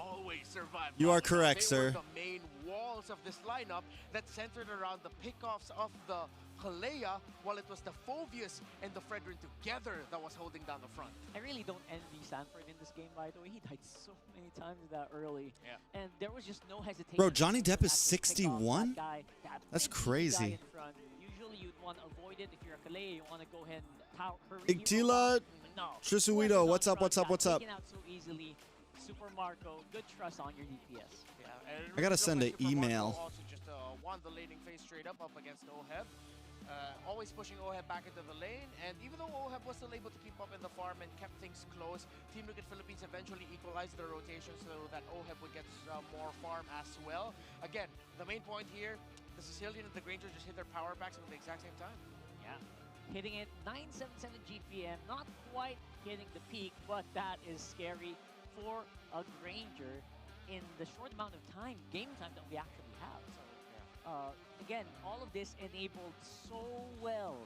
You are correct, sir. The main walls of this lineup that centered around the pickoffs of the Kalea, while it was the Phobius and the Fredrin together that was holding down the front. I really don't envy Sanford in this game, by the way. He died so many times that early. Yeah. And there was just no hesitation. Bro, Johnny Depp is 61? That's crazy. Usually you'd want to avoid it. If you're a Kalea, you want to go ahead and hurry. Igtila, Trisuido, what's up, what's up, what's up? Taken out so easily. Super Marco, good trust on your DPS. Yeah, I gotta send an email. Also just won the laning phase straight up against Oheb. Always pushing Oheb back into the lane, and even though Oheb was still able to keep up in the farm and kept things close, Team Liquid Philippines eventually equalized their rotation so that Oheb would get more farm as well. Again, the main point here, the Sicilian and the Granger just hit their power packs at the exact same time. Yeah, hitting it 977 GPM, not quite hitting the peak, but that is scary for a Granger in the short amount of game time that we actually have. So, again, all of this enabled so well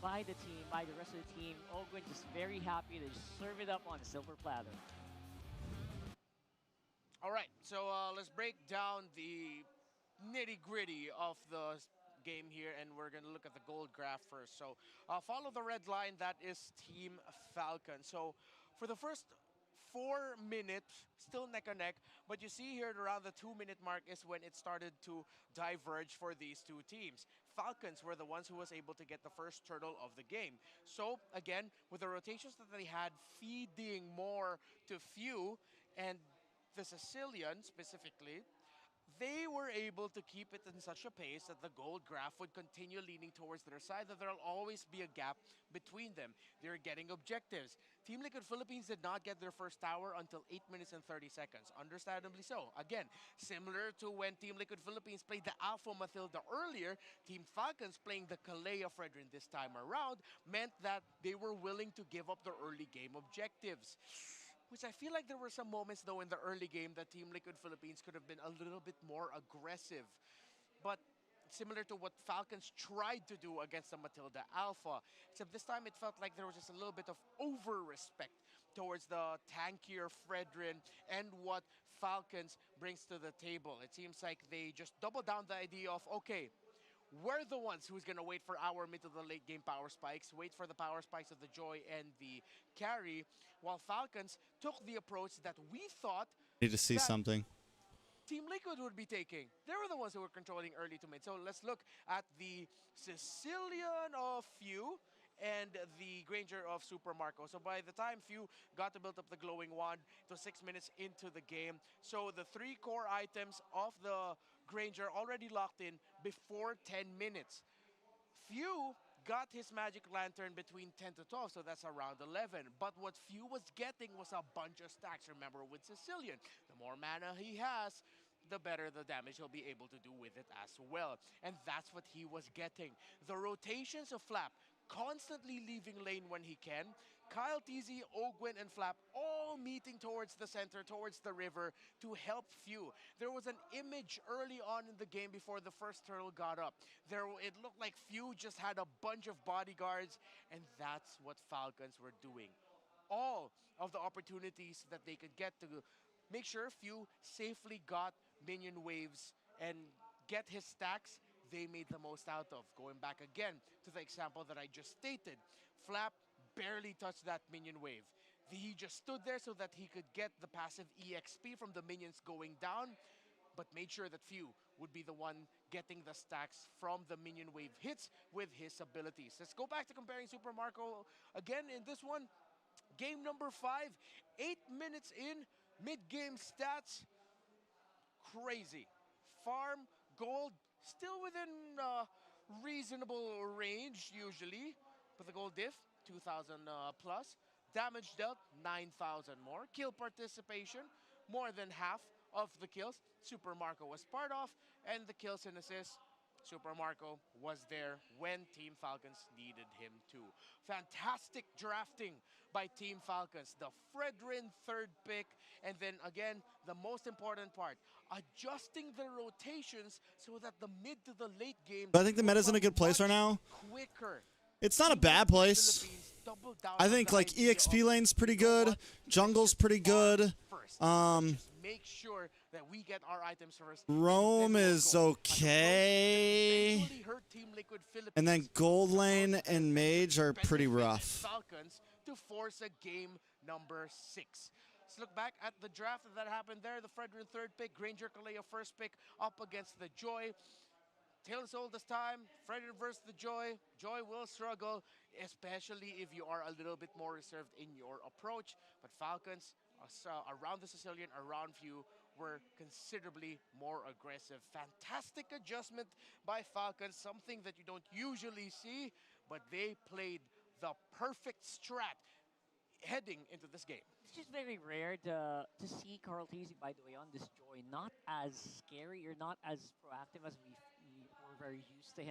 by the team, by the rest of the team. Ogwin just very happy to just serve it up on a silver platter. All right, so let's break down the nitty-gritty of the game here, and we're going to look at the gold graph first. So follow the red line, that is Team Falcon. So for the first 4 minutes, still neck and neck, but you see here at around the 2-minute mark is when it started to diverge for these two teams. Falcons were the ones who was able to get the first turtle of the game. So again, with the rotations that they had, feeding more to Few and the Sicilian specifically, they were able to keep it in such a pace that the gold graph would continue leaning towards their side, that there'll always be a gap between them. They're getting objectives. Team Liquid Philippines did not get their first tower until 8 minutes and 30 seconds. Understandably so. Again, similar to when Team Liquid Philippines played the Alpha Matilda earlier, Team Falcons playing the Kalea Fredrin this time around meant that they were willing to give up their early game objectives. Which I feel like there were some moments, though, in the early game that Team Liquid Philippines could have been a little bit more aggressive. But similar to what Falcons tried to do against the Matilda Alpha, except this time it felt like there was just a little bit of over-respect towards the tankier Fredrin and what Falcons brings to the table. It seems like they just doubled down the idea of, okay, we're the ones who's going to wait for our mid to the late game power spikes, wait for the power spikes of the Joy and the carry, while Falcons took the approach that we thought... Need to see something. Team Liquid would be taking. They were the ones who were controlling early to mid. So let's look at the Sicilian of Few and the Granger of Super Marco. So by the time Few got to build up the glowing wand, it was 6 minutes into the game. So the 3 core items of the Granger already locked in before 10 minutes. Few got his magic lantern between 10 to 12, so that's around 11. But what Few was getting was a bunch of stacks. Remember, with Sicilian, the more mana he has, the better the damage he'll be able to do with it as well. And that's what he was getting. The rotations of Flap, constantly leaving lane when he can. Kyle, TZ, Ogwin, and Flap all meeting towards the center, towards the river to help Few. There was an image early on in the game before the first turtle got up. It looked like Few just had a bunch of bodyguards, and that's what Falcons were doing. All of the opportunities that they could get to make sure Few safely got minion waves and get his stacks, they made the most out of. Going back again to the example that I just stated, Flap barely touched that minion wave. He just stood there so that he could get the passive EXP from the minions going down, but made sure that Few would be the one getting the stacks from the minion wave hits with his abilities. Let's go back to comparing Super Marco again in this one. Game number 5, 8 minutes in, mid-game stats, crazy. Farm, gold, still within reasonable range usually, but the gold diff, 2,000 plus. Damage dealt, 9,000 more. Kill participation, more than half of the kills Super Marco was part of, and the kills and assists, Super Marco was there when Team Falcons needed him to. Fantastic drafting by Team Falcons. The Fredrin third pick, and then again, the most important part, adjusting the rotations so that the mid to the late game. I think the meta's in a good place right now. Quicker. It's not a bad place. I think like EXP lane's pretty good. Jungle's pretty good. Make sure that we get our items first. Rome is okay. And then gold lane and mage are pretty rough. Falcons to force a game number 6. Let's look back at the draft that happened there. The Fredrin third pick, Granger Kaleo first pick up against the Joy. Tail Soul this time, Fredrin versus the Joy. Joy will struggle, especially if you are a little bit more reserved in your approach. But Falcons, around the Sicilian, around Few, were considerably more aggressive. Fantastic adjustment by Falcons, something that you don't usually see, but they played the perfect strat heading into this game. It's just very rare to see Carl Tizzy, by the way, on this Joy, not as scary or not as proactive as we were very used to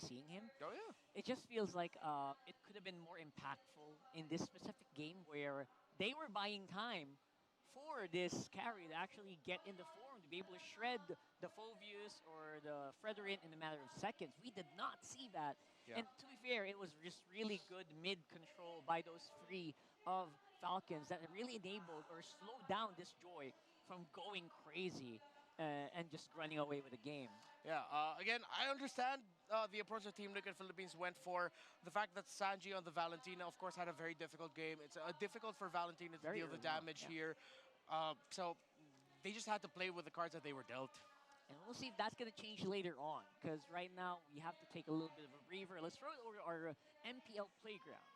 seeing him. Oh yeah. It just feels like it could have been more impactful in this specific game where they were buying time for this carry to actually get in the form, to be able to shred the Phobius or the Fredrin in a matter of seconds. We did not see that. Yeah. And to be fair, it was just really good mid control by those 3 of Falcons that really enabled or slowed down this Joy from going crazy and just running away with the game. Yeah, again, I understand the approach that Team Liquid Philippines went for. The fact that Sanji on the Valentina, of course, had a very difficult game. It's difficult for Valentina to deal the damage here. So they just had to play with the cards that they were dealt. And we'll see if that's going to change later on, because right now we have to take a little bit of a breather. Let's throw it over to our MPL playgrounds.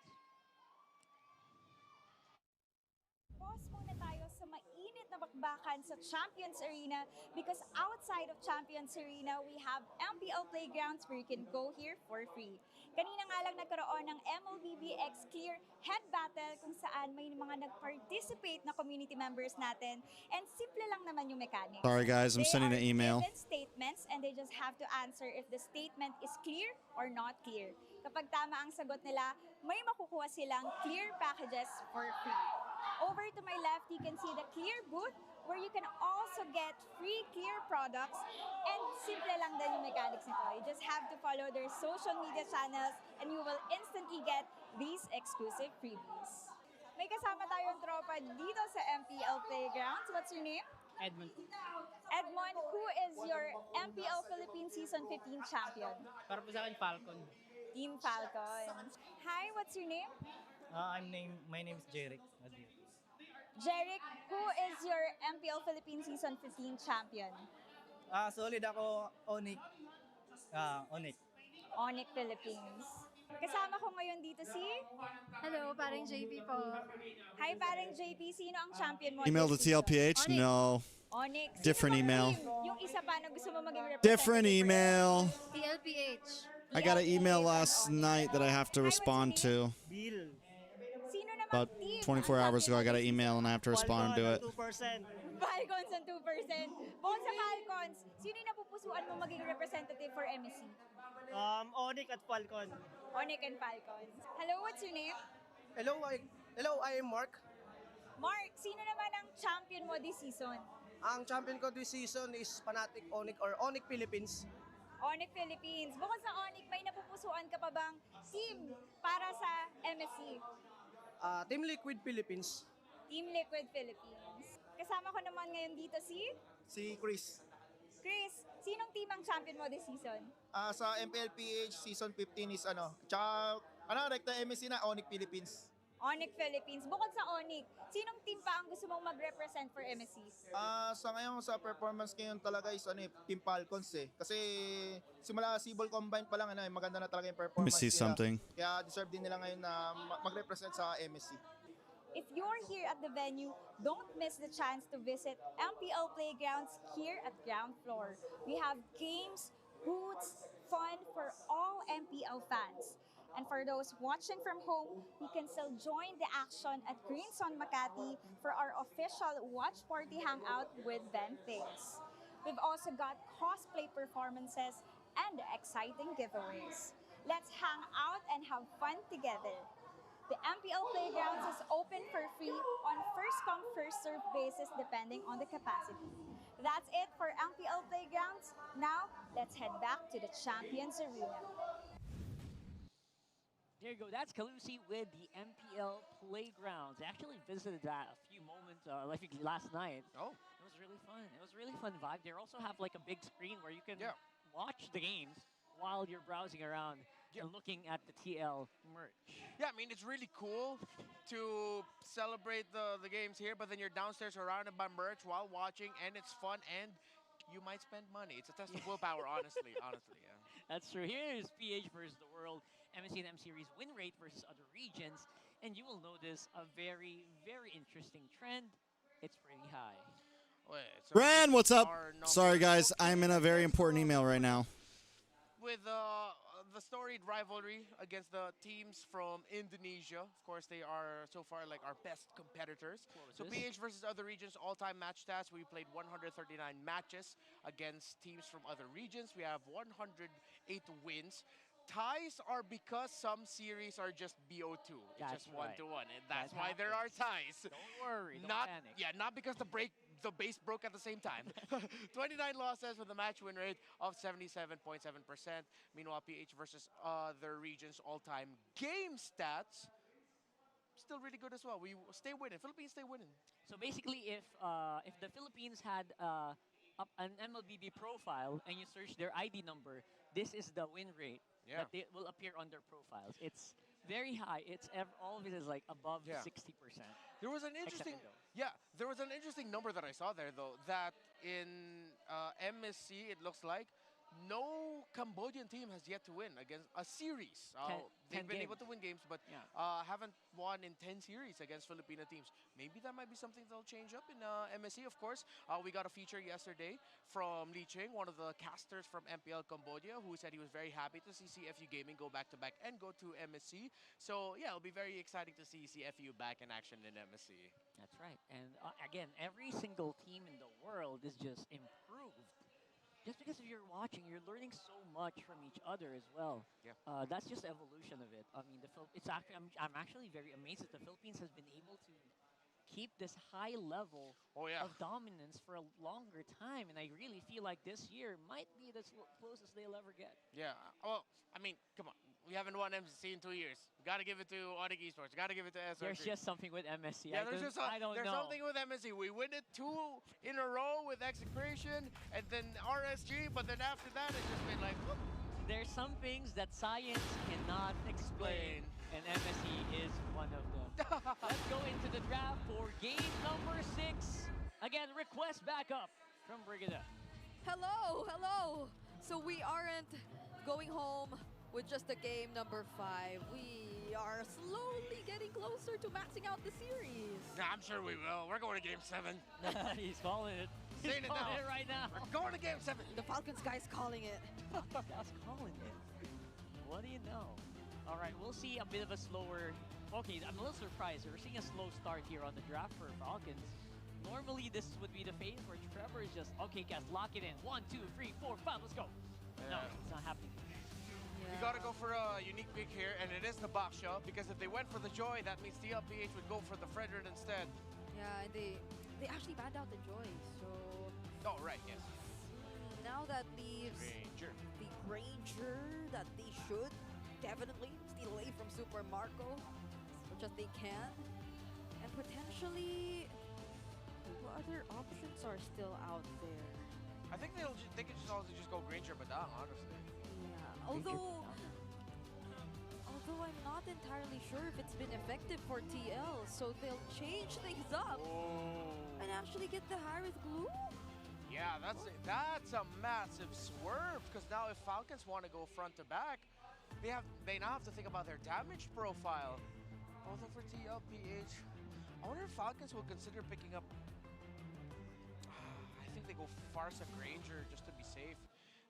Pause muna tayo sa mainit na bakbakan sa Champions Arena because outside of Champions Arena, we have MPL Playgrounds where you can go here for free. Kanina nga lang nagkaroon ng MLBBX Clear Head Battle kung saan may mga nag-participate na community members natin and simple lang naman yung mechanics. Sorry guys, I'm sending an email. They are given statements and they just have to answer if the statement is clear or not clear. Kapag tama ang sagot nila, may makukuha silang clear packages for free. Over to my left, you can see the Clear booth where you can also get free Clear products and simple lang din yung mechanics nito. You just have to follow their social media channels and you will instantly get these exclusive freebies. May kasama tayong tropa dito sa MPL Playgrounds. What's your name? Edmond. Edmond, who is your MPL Philippines Season 15 champion? Para po sa akin, Falcon. Team Falcon. Hi, what's your name? My name is Jeric. Jeric, who is your MPL Philippines Season 15 champion? Solid ako, Onyx. Onyx. Onyx Philippines. Kasama ko ngayon dito si... Hello, parang JP po. Hi, parang JP. Sino ang champion mo? Email to this season? TLPH? No. Onyx. Different Sino bang email. team yung isa pa na gusto mo maging representative? Different email. TLPH. I got an email last night that I have to respond to. Bill. Sino namang About team 24 hours ago, I got an email and I have to respond to it. 2%. Falcons ang 2%. Bukod sa Falcons, sino yung napupusuan mo maging representative for MSC? Onyx at Falcon. Onyx and Falcons. Hello, what's your name? Hello, I am Mark. Mark, sino naman ang champion mo this season? Ang champion ko this season is Fanatic Onyx or Onyx Philippines. Onyx Philippines. Bukod sa Onyx, may napupusuan ka pa bang team para sa MSC? Team Liquid Philippines. Team Liquid Philippines. Kasama ko naman ngayon dito si Chris. Chris. Sinong team ang champion mo this season? Sa MPLPH season 15 is tsaka rekta MSC na Onyx Philippines. Onyx Philippines. Bukod sa Onyx, sinong team pa ang gusto mong mag-represent for MSC? Sa ngayon sa performance ngayon talaga is Team Falcons eh. Kasi simula Cebol Combine pa lang maganda na talaga yung performance. Let me see nila. something. Kaya deserve din nila ngayon na mag-represent sa MSC. If you're here at the venue, don't miss the chance to visit MPL Playgrounds here at ground floor. We have games, booths, fun for all MPL fans. And for those watching from home, you can still join the action at Greenson Makati for our official watch party hangout with Ben Things. We've also got cosplay performances and exciting giveaways. Let's hang out and have fun together. The MPL Playgrounds is open for free on first-come, first-served basis depending on the capacity. That's it for MPL Playgrounds. Now, let's head back to the Champions Arena. There you go. That's Calusi with the MPL Playgrounds. I actually visited that a few moments, last night. Oh. It was really fun. It was a really fun vibe. They also have like a big screen where you can watch the games while you're browsing around and looking at the TL merch. Yeah, I mean, it's really cool to celebrate the games here, but then you're downstairs surrounded by merch while watching, and it's fun, and you might spend money. It's a test of willpower, honestly, yeah. That's true. Here's PH versus the world, MSC and M Series win rate versus other regions, and you will notice a very, very interesting trend. It's pretty high. Wait, so Ran, what's up? Sorry, guys. I'm in a very important email right now. With the storied rivalry against the teams from Indonesia. Of course, they are so far like our best competitors. So PH versus other regions, all-time match stats. We played 139 matches against teams from other regions. We have 108 wins. Ties are because some series are just BO2. It's just 1-1. And that's why there are ties. Don't worry, don't panic. Yeah, not because the base broke at the same time. 29 losses with a match win rate of 77.7%. Meanwhile, PH versus other regions all-time game stats still really good as well. We stay winning. Philippines stay winning. So basically, if the Philippines had an MLBB profile and you search their ID number, this is the win rate that they will appear on their profiles. It's very high. It's all of it is like above 60%. There was an interesting, there was an interesting number that I saw there though. That in MSC, it looks like no Cambodian team has yet to win against a series. They've been able to win games, but haven't won in 10 series against Filipino teams. Maybe that might be something they'll change up in MSC, of course. We got a feature yesterday from Lee Ching, one of the casters from MPL Cambodia, who said he was very happy to see CFU Gaming go back-to-back and go to MSC. So, yeah, it'll be very exciting to see CFU back in action in MSC. That's right. And again, every single team in the world is just improved. Just because if you're watching, you're learning so much from each other as well. Yeah. That's just the evolution of it. I mean, it's actually I'm actually very amazed that the Philippines has been able to keep this high level of dominance for a longer time, and I really feel like this year might be the closest they'll ever get. Yeah. Well, I mean, come on. We haven't won MSC in 2 years. We got to give it to Onyx Esports. Got to give it to SRC. There's just something with MSC. Yeah, there's something with MSC. We win it 2 in a row with Execration and then RSG, but then after that, it's just been like, whoop. There's some things that science cannot explain. and MSE is one of them. Let's go into the draft for game number 6. Again, request backup from Brigida. Hello, hello. So we aren't going home with just a game number 5. We are slowly getting closer to maxing out the series. Nah, I'm sure we will. We're going to game 7. He's calling it. He's Saying it calling now. it right now. We're going to game 7. The Falcons guy's calling it. That's calling it. What do you know? All right, we'll see a bit of a slower. Okay, I'm a little surprised. We're seeing a slow start here on the draft for Falcons. Normally, this would be the phase where Trevor is just, okay, guys, lock it in. 1, 2, 3, 4, 5, let's go. No, it's not happening. You gotta go for a unique pick here, and it is the Baksha, because if they went for the Joy, that means TLPH would go for the Fredred instead. Yeah, and they actually banned out the Joy, so... Oh, right, yes. Now that leaves Granger. the Granger that they should definitely steal away from Super Marco as much as they can. And potentially, what other options are still out there? I think they could just also just go Granger Badang, honestly. Yeah, although I'm not entirely sure if it's been effective for TL, so they'll change things up and actually get the Harith glue. Yeah, that's a massive swerve, because now if Falcons want to go front to back, they now have to think about their damage profile. Although for TLPH, I wonder if Falcons will consider picking up. I think they go Farsa Granger just to be safe.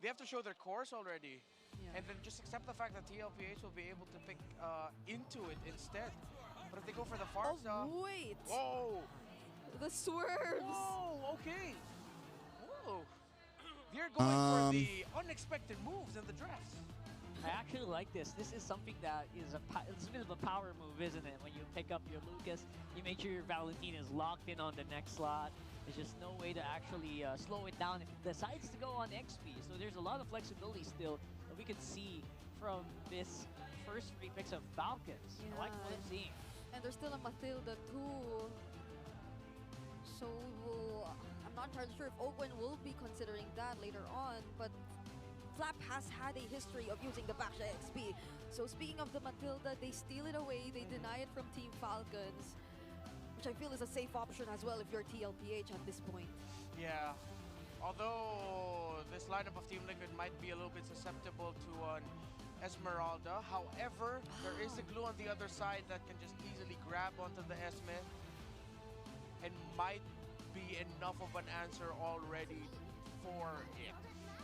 They have to show their course already, and then just accept the fact that TLPH will be able to pick into it instead. But if they go for the Farsa, oh wait! Whoa! The swerves! Whoa! Okay. Whoa! They're going for the unexpected moves in the drafts. I actually like this. This is something that is it's a bit of a power move, isn't it? When you pick up your Lucas, you make sure your Valentina is locked in on the next slot. There's just no way to actually slow it down if it decides to go on XP. So there's a lot of flexibility still that we could see from this first 3 picks of Falcons. Yeah. I like what I'm seeing. And there's still a Matilda too. So I'm not entirely sure if Oakland will be considering that later on, but Flap has had a history of using the Baksha XP. So speaking of the Matilda, they steal it away, they deny it from Team Falcons, which I feel is a safe option as well if you're TLPH at this point. Yeah, although this lineup of Team Liquid might be a little bit susceptible to an Esmeralda. However, there is a glue on the other side that can just easily grab onto the Esme and might be enough of an answer already for it.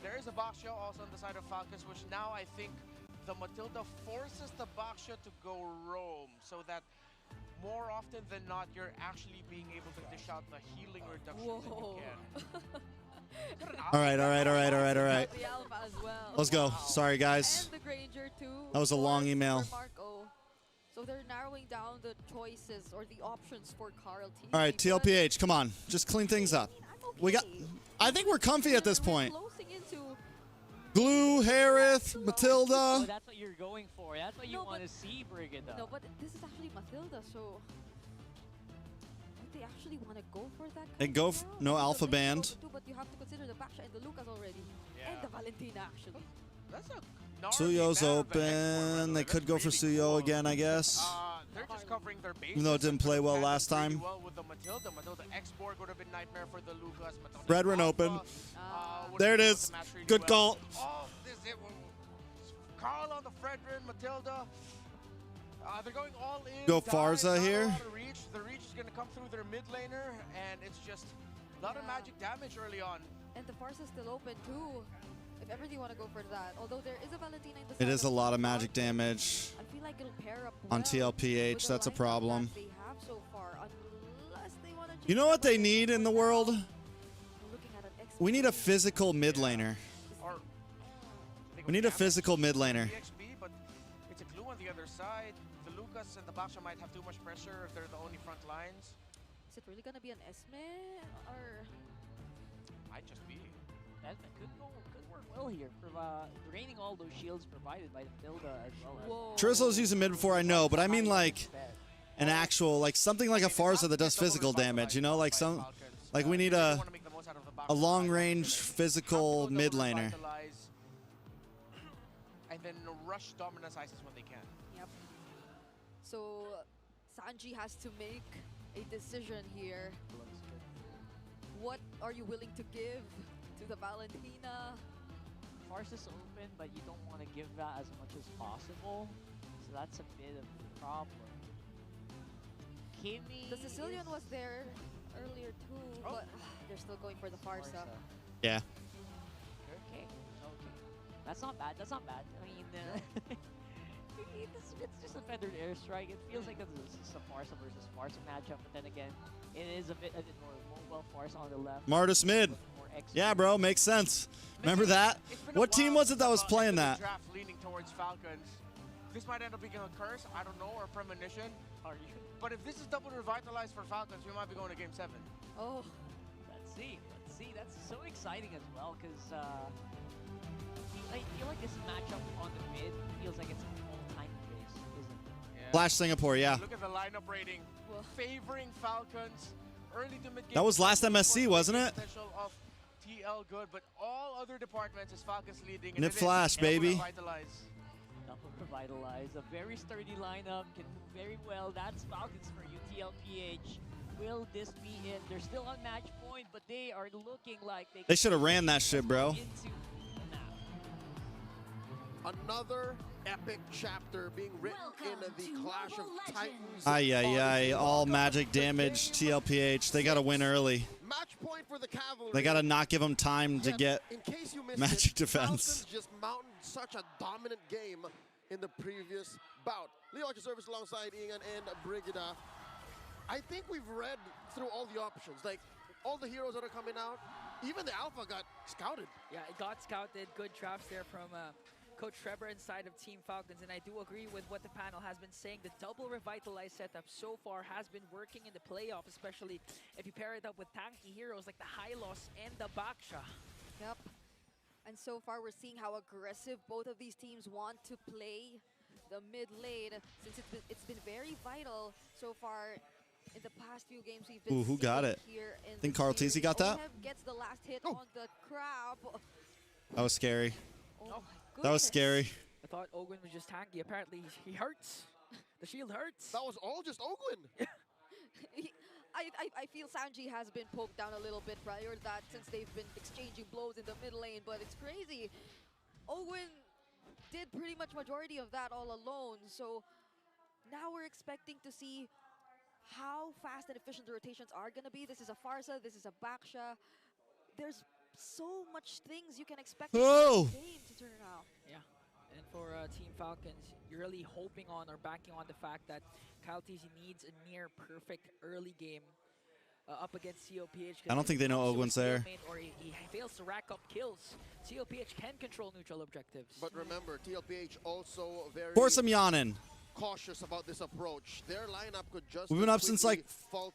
There is a Baksha also on the side of Falcons, which now I think the Matilda forces the Baksha to go roam, so that more often than not, you're actually being able to dish out the healing reductions that you can. All right. The Alpha as well. Let's go. Sorry, guys. And the Granger too. That was a long email. Marco. So they're narrowing down the choices or the options for Carl T. All right, TLPH, come on. Just clean things up. I think we're comfy at this point. Glue, Harith, Matilda. Oh, that's what you're going for. That's what you want to see, Brigida. No, but this is actually Matilda, so would they actually want to go for that? They go no alpha band. But you have to consider the Baksha and the Lucas already, and the Valentina actually. That's a Suyo's open. They could go for Suyo again, I guess. They're just covering their base. Even though it didn't play well last time. Well with the Matilda. Matilda X-Borg would have been nightmare for the Lucas. Red run open. There it is. Good call. Oh, this is it. Carl on the Fredrin, Matilda. They're going all in. Go Farza here. The reach is going to come through their mid laner, and it's just a lot of magic damage early on. And the Farsa is still open too. If ever they want to go for that, although there is a Valentina in the It is a lot of magic damage I feel like it'll pair up on well TLPH. That's a problem. they have so far, unless they want to. You know what they need in the world? We need a physical mid laner. We need a physical mid laner. But it's a glue on the other side. The Lucas and the Baksha might have too much pressure if they're the only front lines. Is it really gonna be an Esme or? Might just be. That could work well here, draining all those shields provided by the Matilda as well. Trizzle's using mid before, I know, but I mean like an actual, like something like a Farsa that does physical damage, you know, like we need a long range physical mid laner. And then rush dominance ISIS when they can. Yep. So Sanji has to make a decision here. What are you willing to give to the Valentina? Farce is open, but you don't want to give that as much as possible. So that's a bit of a problem. Kimmy. The Sicilian was there earlier too, but they're still going for the Farsa. Yeah. Okay. That's not bad. That's not bad. I mean, it's just a feathered airstrike. It feels like it's just a Farsa versus Farsa matchup, but then again, it is a bit more well Farsa on the left. Martis mid. Yeah, bro, makes sense. Remember that? What team was it that was playing that? Draft leaning towards Falcons. This might end up being a curse, I don't know, or premonition. Are you? But if this is double revitalized for Falcons, we might be going to Game 7. Oh. Let's see. That's so exciting as well, because I feel like this matchup on the mid feels like it's an all-time race, isn't it? Yeah. Flash Singapore, yeah. Look at the lineup rating, favoring Falcons. Early to mid game. That was last MSC, wasn't it? Potential of TL good, but all other departments is Falcons leading. Nip Flash, baby. Double revitalize. A very sturdy lineup, can move very well. That's Falcons for you, TLPH. Will this be it? They're still on match point, but they are looking like They should have ran that shit, bro. Another epic chapter being written in the Clash of Titans. Ay, all magic damage, TLPH. They got to win early. Match point for the Cavalry. They got to not give them time to get In case you missed magic it, defense. Falcons just mounted such a dominant game in the previous bout. Leo at your service alongside Ian and Brigida. I think we've read through all the options. Like, all the heroes that are coming out, even the Alpha got scouted. Yeah, it got scouted. Good drafts there from Coach Trevor inside of Team Falcons, and I do agree with what the panel has been saying. The double revitalized setup so far has been working in the playoff, especially if you pair it up with tanky heroes like the Hylos and the Baksha. Yep. And so far, we're seeing how aggressive both of these teams want to play the mid lane, since it's been very vital so far. In the past few games, we've been Ooh, who got it? Here in Think Carl Teasy got that? Oheb gets the last hit on the crab. That was scary. Oh my goodness. That was scary. I thought Ogwin was just tanky. Apparently, he hurts. The shield hurts. That was all just Ogwin. I feel Sanji has been poked down a little bit prior to that, since they've been exchanging blows in the mid lane, but it's crazy. Ogwin did pretty much majority of that all alone, so now we're expecting to see how fast and efficient the rotations are going to be. This is a Farsa, this is a Baksha. There's so much things you can expect from the game to turn out. Yeah, and for Team Falcons, you're really hoping on or banking on the fact that Kyle Teasy needs a near perfect early game up against COPH. I don't think they know Ogwin's there. Or he fails to rack up kills. COPH can control neutral objectives. But remember, TLPH also very Force him yawning. cautious about this approach. Their lineup could just We've been up since like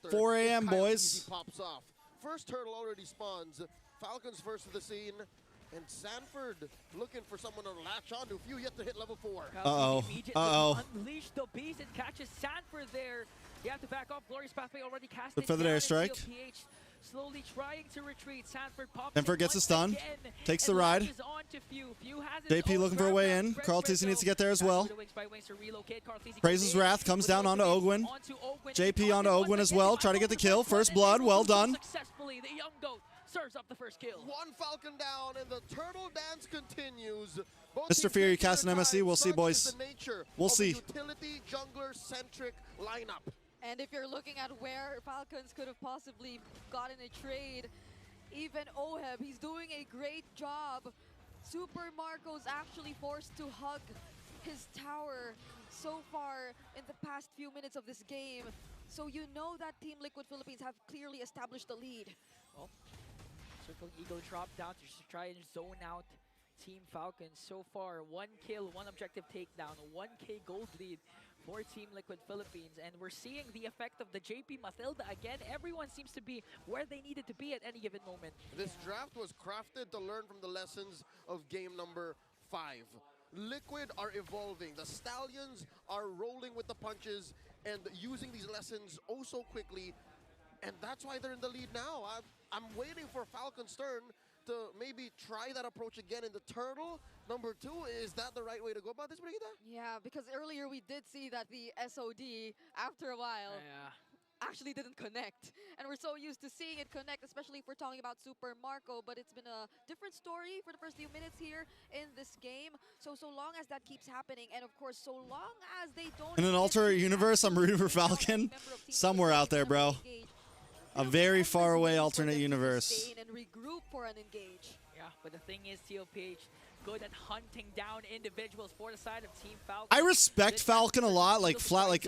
4 a.m., boys. Pops off. First turtle already spawns. Falcons first to the scene. And Sanford looking for someone to latch onto. Few yet to hit level 4. Unleash the beast and catches Sanford there. You have to back off. Glorious Pathway already casted. The feathered airstrike. CLPH slowly trying to retreat. Sanford pops Sanford gets a stun. Takes the ride. JP looking for a way in. Carl Teasy needs to get there as well. Praises Wrath comes down onto Ogwin. JP onto Ogwin as well. Try to get the kill. First blood. Well done. Successfully, the young goat serves up the first kill. One Falcon down, and the turtle dance continues. Mr. Fear, you cast an MSC. We'll see, boys. We'll see. Utility jungler-centric lineup. And if you're looking at where Falcons could have possibly gotten a trade, even Oheb, he's doing a great job. Super Marco's actually forced to hug his tower so far in the past few minutes of this game. So you know that Team Liquid Philippines have clearly established the lead. Well, Circle Ego dropped down to try and zone out Team Falcons. So far, 1 kill, 1 objective takedown, 1K gold lead for Team Liquid Philippines. And we're seeing the effect of the JP Matilda again. Everyone seems to be where they needed to be at any given moment. This draft was crafted to learn from the lessons of game number 5. Liquid are evolving. The Stallions are rolling with the punches and using these lessons oh so quickly. And that's why they're in the lead now. I'm waiting for Falcon's turn to maybe try that approach again in the turtle Number 2, is that the right way to go about this, Brigitte? Yeah, because earlier we did see that the SOD, after a while, actually didn't connect. And we're so used to seeing it connect, especially if we're talking about Super Marco, but it's been a different story for the first few minutes here in this game. So long as that keeps happening, and of course, so long as they don't... In an alternate universe, I'm rooting for Falcon. Somewhere out there, bro. A very far away alternate universe. And regroup for an engage. Yeah, but the thing is, TOPH good at hunting down individuals for the side of Team Falcon. I respect Falcon a lot, like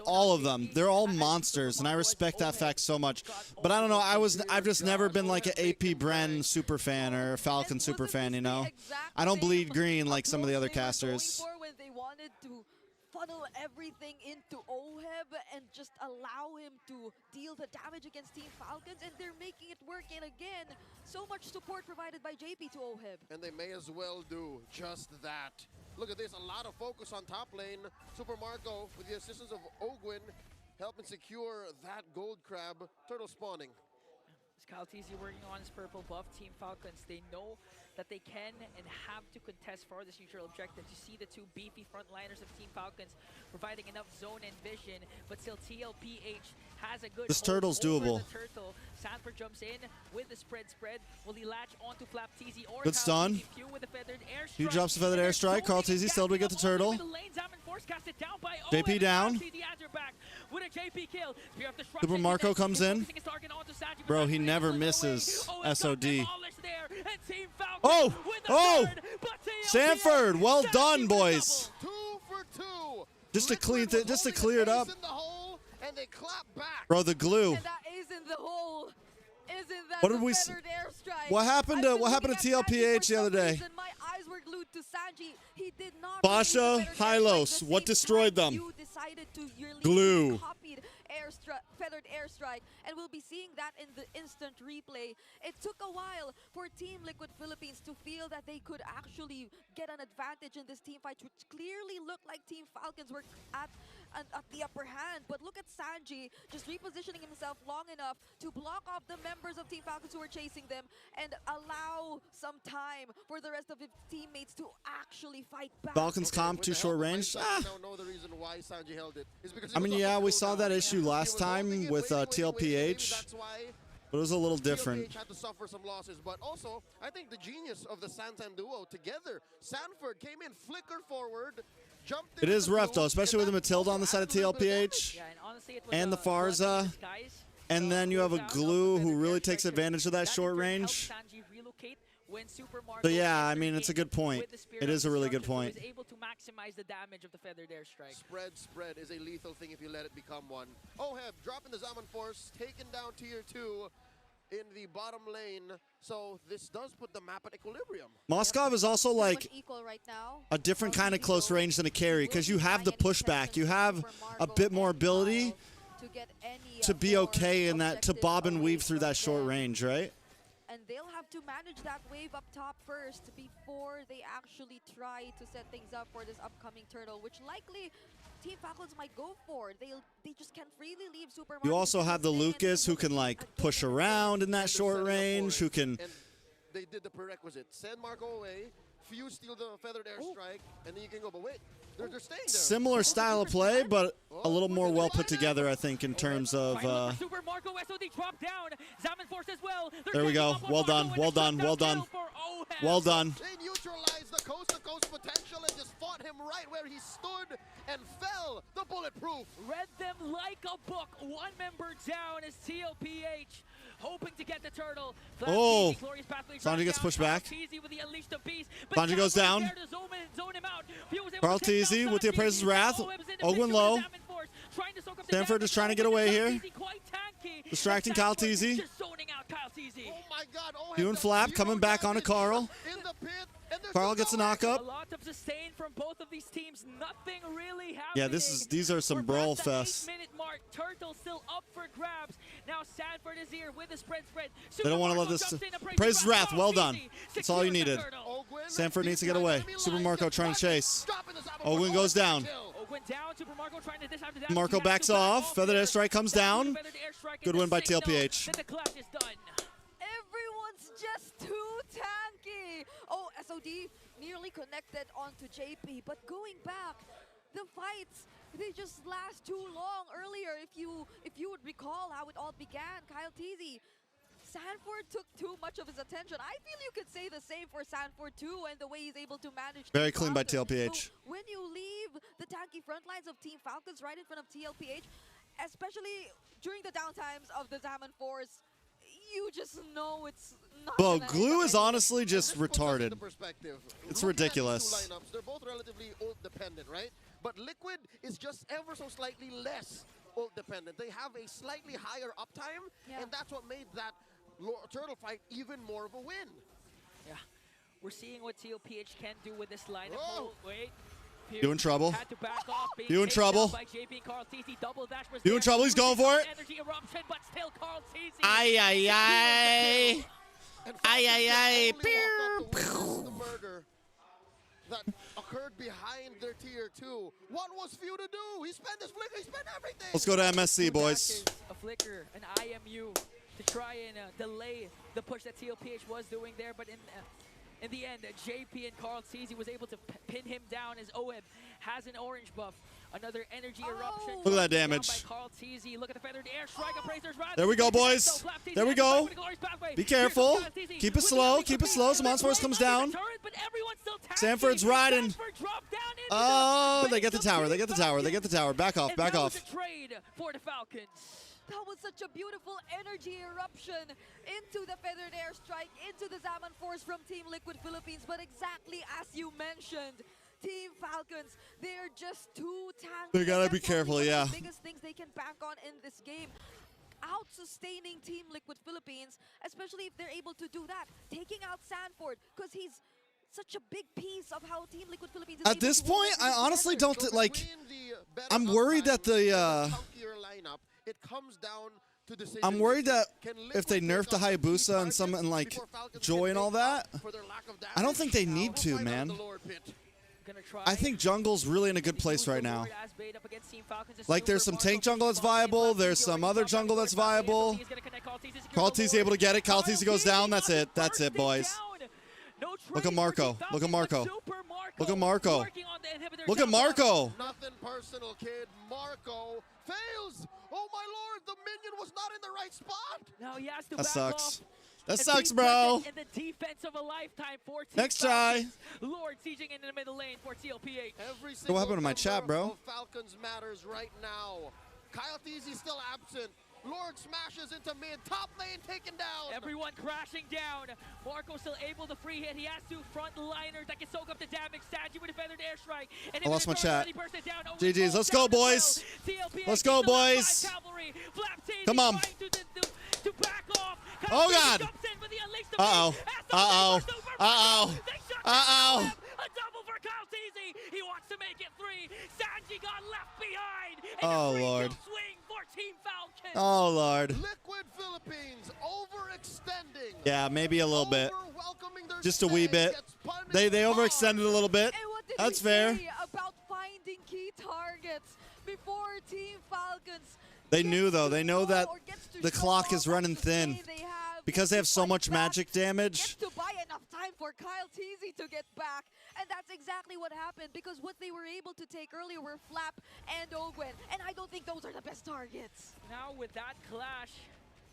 all of them. They're all monsters, and I respect that fact so much. But I don't know, I've just never been like an AP Bren super fan or a Falcon super fan, you know? I don't bleed green like some of the other casters. When they wanted to funnel everything into OHEB and just allow him to deal the damage against Team Falcons, and they're making it work. And again, so much support provided by JP to OHEB. And they may as well do just that. Look at this, a lot of focus on top lane. Super Marco, with the assistance of Ogwin, helping secure that gold crab turtle spawning. Kyle TZ working on his purple buff. Team Falcons, they know that they can and have to contest for this neutral objective. You see the two beefy frontliners of Team Falcons providing enough zone and vision, but still TLPH has a good This turtle's doable. Turtle. Sanford jumps in with the spread. Will he latch onto Flap TZ or Good stun. with the feathered He drops the feathered airstrike. Carl TZ still to get the turtle. JP down. With a JP kill. Super Marco comes in. Bro, he never misses SOD. Oh! Oh! Sanford, well done, boys. 2 for 2. Just to clear it up. And they clap back. Bro, the glue. And that isn't the hole. Isn't that What did the we feathered airstrike? What happened to TLPH the other day? My eyes were glued to Sanji. He did not. Basha, Hylos, what destroyed them? You decided to Glue. copied feathered airstrike, and we'll be seeing that in the instant replay. It took a while for Team Liquid Philippines to feel that they could actually get an advantage in this team fight, which clearly looked like Team Falcons were at the upper hand. But look at Sanji just repositioning himself long enough to block off the members of Team Falcons who were chasing them and allow some time for the rest of his teammates to actually fight back. Falcons comp too short range. I don't know the reason why Sanji held it. It's because I mean, yeah, we saw that issue last time with TLPH, but it was a little different. TLPH had to suffer some losses, but also, I think the genius of the Santan duo together. Sanford came in, flicker forward, jumped in. It is rough, though, especially with the Matilda on the side of TLPH and the Farza. And then you have a Glue who really takes advantage of that short range. But yeah, I mean, it's a good point. It is a really good point. Was able to maximize the damage of the feathered airstrike. Spread is a lethal thing if you let it become one. OHEB dropping the Zaman Force, taking down tier 2 in the bottom lane. So this does put the map at equilibrium. Moskov is also like equal right now. a different kind of close range than a carry because you have the pushback. You have a bit more ability to be okay in that, to bob and weave through that short range, right? And they'll have to manage that wave up top first before they actually try to set things up for this upcoming turtle, which likely Team Falcons might go for. They just can't freely leave Super You Marco also have the Lucas who can like push around in that short range, who can... And they did the prerequisite. Send Marco away, Fuse steal the feathered airstrike, and then you can go. But wait, they're staying there. Similar style of play, but a little more well put together, I think, in terms of... Super Marco SOD dropped down. Zaman Force as well. There we go. Well done, well done, well done. Well done. They neutralized the coast-to-coast potential and just fought him right where he stood and fell. The bulletproof. Read them like a book. One member down is TLPH. Hoping to get the turtle. Oh, Sanji gets pushed back. Sanji goes down. Carl TZ with the Appraiser's Wrath. Ogwin low. Sanford is trying to get away here. Distracting Kyle TZ. Doing flap, coming back onto Carl. Carl gets a knock up. A lot of sustain from both of these teams. Nothing really happening. Yeah, these are some brawl fests. 8-minute mark. Turtle still up for grabs. Now Sanford is here with the spread. They don't want to let this. Praise Wrath, well done. That's all you needed. Sanford needs to get away. Super Marco trying to chase. Ogwin goes down. Marco backs off. Feathered Airstrike comes down. Good win by TLPH. Everyone's just too tanky. Oh, SOD nearly connected onto JP, but going back, the fights, they just last too long earlier. If you would recall how it all began, Kyle Teasy, Sanford took too much of his attention. I feel you could say the same for Sanford too, and the way he's able to manage. Very Team clean by Falcons. TLPH. But when you leave the tanky front lines of Team Falcons right in front of TLPH, especially during the downtimes of the Diamond Force, you just know it's not. Bro, gonna Glue end is up honestly just retarded. Perspective. It's Looking at these ridiculous. two lineups, they're both relatively ult dependent, right? But Liquid is just ever so slightly less ult dependent. They have a slightly higher uptime, and that's what made that turtle fight even more of a win. Yeah, we're seeing what TLPH can do with this lineup. Oh. Wait. You in trouble? Had to back off, being You in taken down trouble? by JP. Carl Teasy double dash was You in there. trouble? He's going for it. Energy eruption, but still Carl Teasy. Ay, ay, ay. Ay, ay, ay. The murder that occurred behind their tier 2. What was Few to do? He spent his flicker, he spent everything. Let's go to MSC, boys. A flicker, an IMU to try and delay the push that TLPH was doing there, but in the end, JP and Carl Teasy was able to pin him down as Oeb has an orange buff. Another energy eruption. Look at that down damage. By Carl Teasy. Look at the feathered airstrike. Appraisers right. There we go, boys. There we go. Be careful. Keep it slow. Keep it slow. Zamans Force comes down. Sanford's riding. Oh, they get the tower. They get the tower. They get the tower. Back off. Back off. Trade for the Falcons. That was such a beautiful energy eruption into the feathered airstrike, into the Zaman Force from Team Liquid Philippines. But exactly as you mentioned, Team Falcons, they're just too tanky. They gotta be That's probably careful, one of yeah. the biggest things they can bank on in this game. Out-sustaining Team Liquid Philippines, especially if they're able to do that. Taking out Sanford, because he's such a big piece of how Team Liquid Philippines is At this able to hold point, I everything honestly together. don't like. I'm worried that the. Chunkier lineup, it comes down to decision I'm worried that making. if they nerf the Hayabusa and some and like Joy and all that, I don't think they need to, man. I think jungle's really in a good place right now. Like there's some tank jungle that's viable, there's some other jungle that's viable. Carl Teasy able to get it, Carl Teasy goes down, that's it. That's it, boys. Look at Marco. Look at Marco. Look at Marco. Look at Marco. Nothing personal, kid. Marco fails. Oh my lord, the minion was not in the right spot. Now he has to That back sucks. off. That And sucks, be bro. present in the defense of a lifetime for Team Next try. Falcons. Lord sieging in the middle lane for TLPH. Every What happened to my chat, bro? of Falcons matters right now. Kyle Teasy still absent. Lord smashes into mid. Top lane taken down. Everyone crashing down. Marco still able to free hit. He has two frontliners that can soak up the damage. Sanji with a feathered airstrike. And I lost my chat. Down. GG's. Let's go, boys. Let's go, boys. Come on. To back off. Oh, God. Uh-oh. Uh-oh. Uh-oh. Uh-oh. A double for Kyle Teasy. He wants to make it 3. Sanji got left behind. And Oh, a free Lord. kill swing for Team Falcons. Oh, Lord. Liquid Philippines overextending. Yeah, maybe a little bit. Just a wee bit. They overextended a little bit. And what did That's he fair. say about finding key targets before Team Falcons? They knew, though. They know that the clock is running thin. Because they have so much magic damage. To buy enough time for Kyle Teasy to get back. And that's exactly what happened, because what they were able to take earlier were Flap and Ogwen. And I don't think those are the best targets. Now with that clash,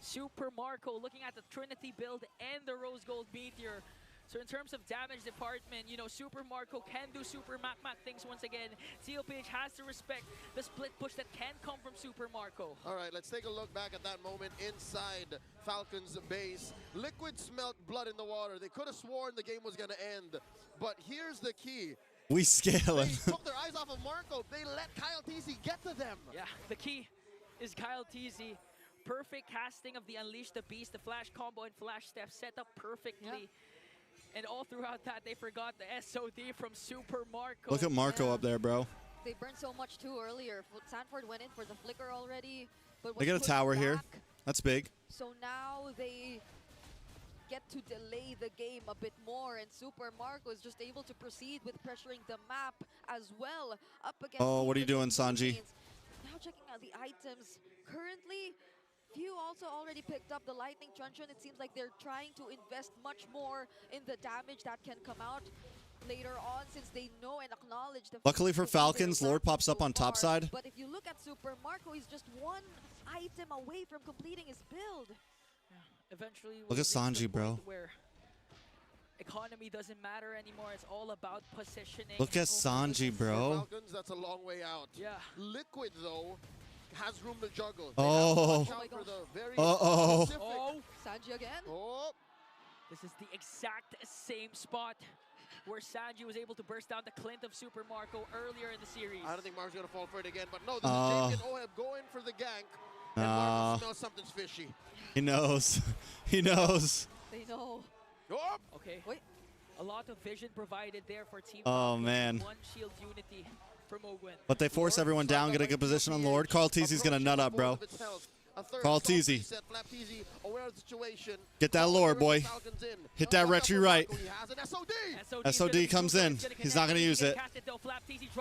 Super Marco looking at the Trinity build and the Rose Gold Meteor. So in terms of damage department, you know, Super Marco can do Super Mac things once again. TLPH has to respect the split push that can come from Super Marco. All right, let's take a look back at that moment inside Falcons base. Liquid smelt blood in the water. They could have sworn the game was going to end. But here's the key. We scale They it. took their eyes off of Marco. They let Kyle Teasy get to them. Yeah, the key is Kyle Teasy. Perfect casting of the Unleash the Beast, the flash combo and flash step set up perfectly. And all throughout that, they forgot the SOD from Super Marco. Look at Marco up there, bro. They burned so much too earlier. Sanford went in for the flicker already. But They was got a pushed tower back. here. That's big. So now they get to delay the game a bit more, and Super Marco is just able to proceed with pressuring the map as well up against. Oh, what are you doing, Sanji? Now checking out the items. Currently, Few also already picked up the Lightning Truncheon. It seems like they're trying to invest much more in the damage that can come out. later on since they know and acknowledge the Luckily for physical Falcons, build Lord pops up so on top far. side. But if you look at Super Marco, he's just one item away from completing his build. Eventually, Look we'll at reach the Sanji, bro. point where economy doesn't matter anymore. It's all about positioning. Look at Sanji, For bro. Falcons, that's a long way out. Yeah. Liquid, though, has room to juggle. Oh. Watch out for the very Uh-oh. specific- Oh, Sanji again. Oh. this is the exact same spot where Sanji was able to burst down the Clint of Super Marco earlier in the series. I don't think Mark's going to fall for it again, but no, this is James and Oheb going for the gank. And Mark smells something's fishy. He knows. He knows. They know. Oh. Okay. Wait. A lot of vision provided there for Team Oh, Falcons. man. One shield unity from Ogwen. But they force everyone down, get a good position on Lord. Carl Teasy's going to nut up, bro. Carl Teasy. Get that lore, boy. Hit that retry right. SOD comes in. He's not going to use it.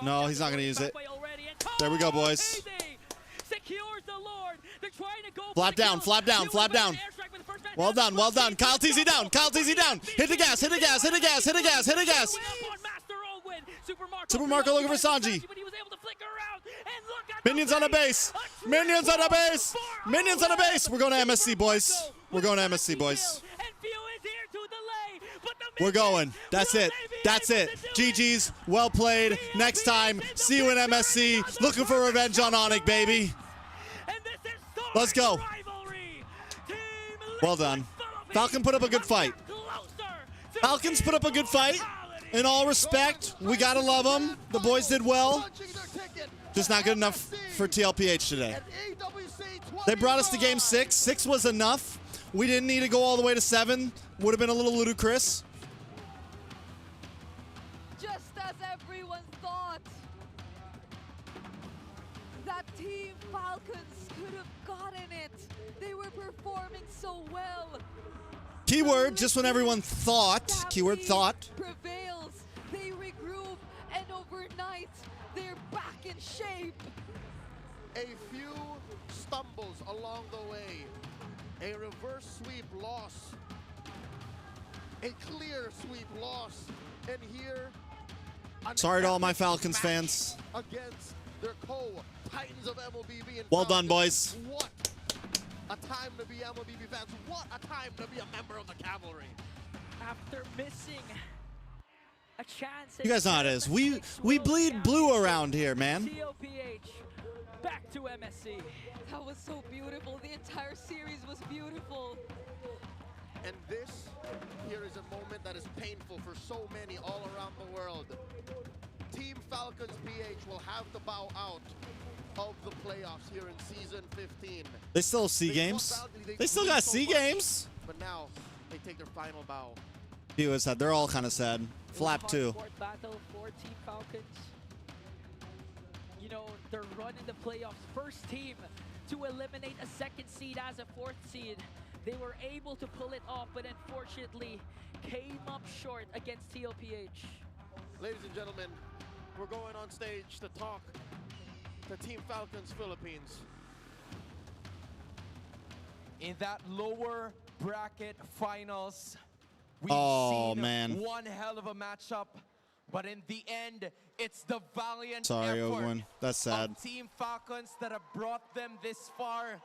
No, he's not going to use it. There we go, boys. Secures the Lord. They're trying to go Flap down, flap down, flap down. Well done, well done. Kyle Teasy down, Kyle Teasy down. Hit the gas, hit the gas, hit the gas, hit the gas, hit the gas. Super Marco looking for Sanji. Minions on the base. Minions on the base. Minions on the base. We're going to MSC, boys. We're going to MSC, boys. We're going. That's it. That's it. GG's. Well played. Next time. See you in MSC. Looking for revenge on Onyx, baby. Let's go. Well done. Falcon put up a good fight. Falcons put up a good fight. In all respect, we gotta love them. The boys did well. Just not good enough for TLPH today. They brought us to game 6. 6 was enough. We didn't need to go all the way to 7. Would have been a little ludicrous. Just as everyone thought, that Team Falcons could have gotten it. They were performing so well. Keyword, just when everyone thought. Keyword thought. Prevails. They regroup, and overnight, they're back in shape. A few stumbles along the way. A reverse sweep loss. A clear sweep loss. And here, Sorry to all my Falcons fans. against their co-Titans of MLBB. And Well done, Falcons. boys. What a time to be MLBB fans. What a time to be a member of the Cavalry. After missing a chance. You guys know how it is. We bleed blue around here, man. TLPH back to MSC. That was so beautiful. The entire series was beautiful. And this here is a moment that is painful for so many all around the world. Team Falcons PH will have to bow out of the playoffs here in season 15. They still have C games. They still got C games. But now they take their final bow. He was sad. They're all kind of sad. Flap too. Hard battle for Team Falcons. You know, their run in the playoffs, first team to eliminate a second seed as a 4th seed. They were able to pull it off, but unfortunately came up short against TLPH. Ladies and gentlemen, we're going on stage to talk to Team Falcons Philippines. In that lower bracket finals, we've Oh, seen man. one hell of a matchup. But in the end, it's the valiant Sorry, effort Ogwen. That's sad. of Team Falcons that have brought them this far.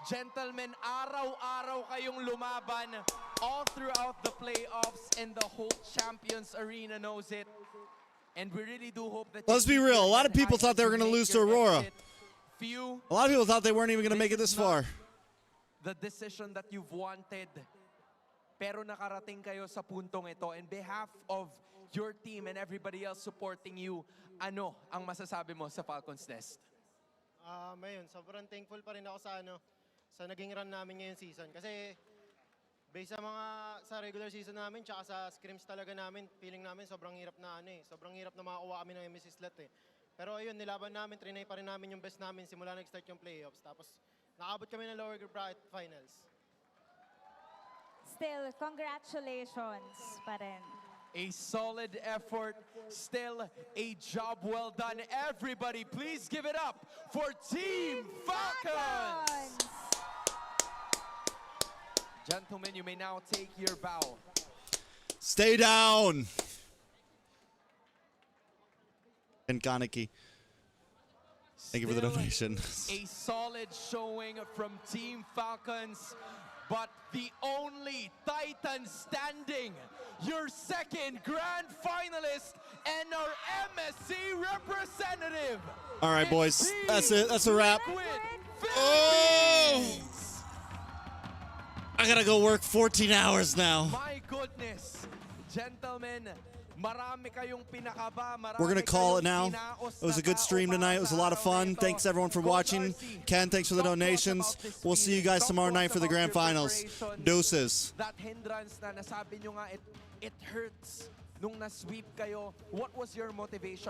Gentlemen, araw-araw kayong lumaban all throughout the playoffs, and the whole Champions Arena knows it. And we really do hope that... Let's be real. A lot of people thought they were going to lose to Aurora. Few, A lot of people thought they weren't even going to make it this far. the decision that you've wanted. Pero nakarating kayo sa puntong ito. In behalf of your team and everybody else supporting you, ano ang masasabi mo sa Falcons Nest? Ayun, sobrang thankful pa rin ako sa naging run namin ngayong season. Kasi based sa regular season namin, tsaka sa scrims talaga namin, feeling namin sobrang hirap na sobrang hirap na makakuha kami ng MSC slot eh. Pero ayun, nilaban namin, trinay pa rin namin yung best namin simula nag-start yung playoffs. Tapos nakaabot kami ng lower bracket finals. Still, congratulations pa rin. A solid effort, still a job well done. Everybody, please give it up for Team Falcons! Gentlemen, you may now take your bow. Stay down. And Kaneki. Thank you for the Still donation. A solid showing from Team Falcons, but the only Titan standing, your second grand finalist and our MSC representative. All right, boys. That's it. That's a wrap. Liquid Oh! I gotta go work 14 hours now. My goodness, gentlemen, marami kayong pinakaba, marami We're gonna call it now. kinaos It was a na good stream tonight. It was a lot of fun. Thanks everyone for watching. Ken, thanks for the donations. We'll see you guys tomorrow night for the grand finals. Deuces. That hindrance na nasabi nyo nga, it hurts nung na-sweep kayo. What was your motivation?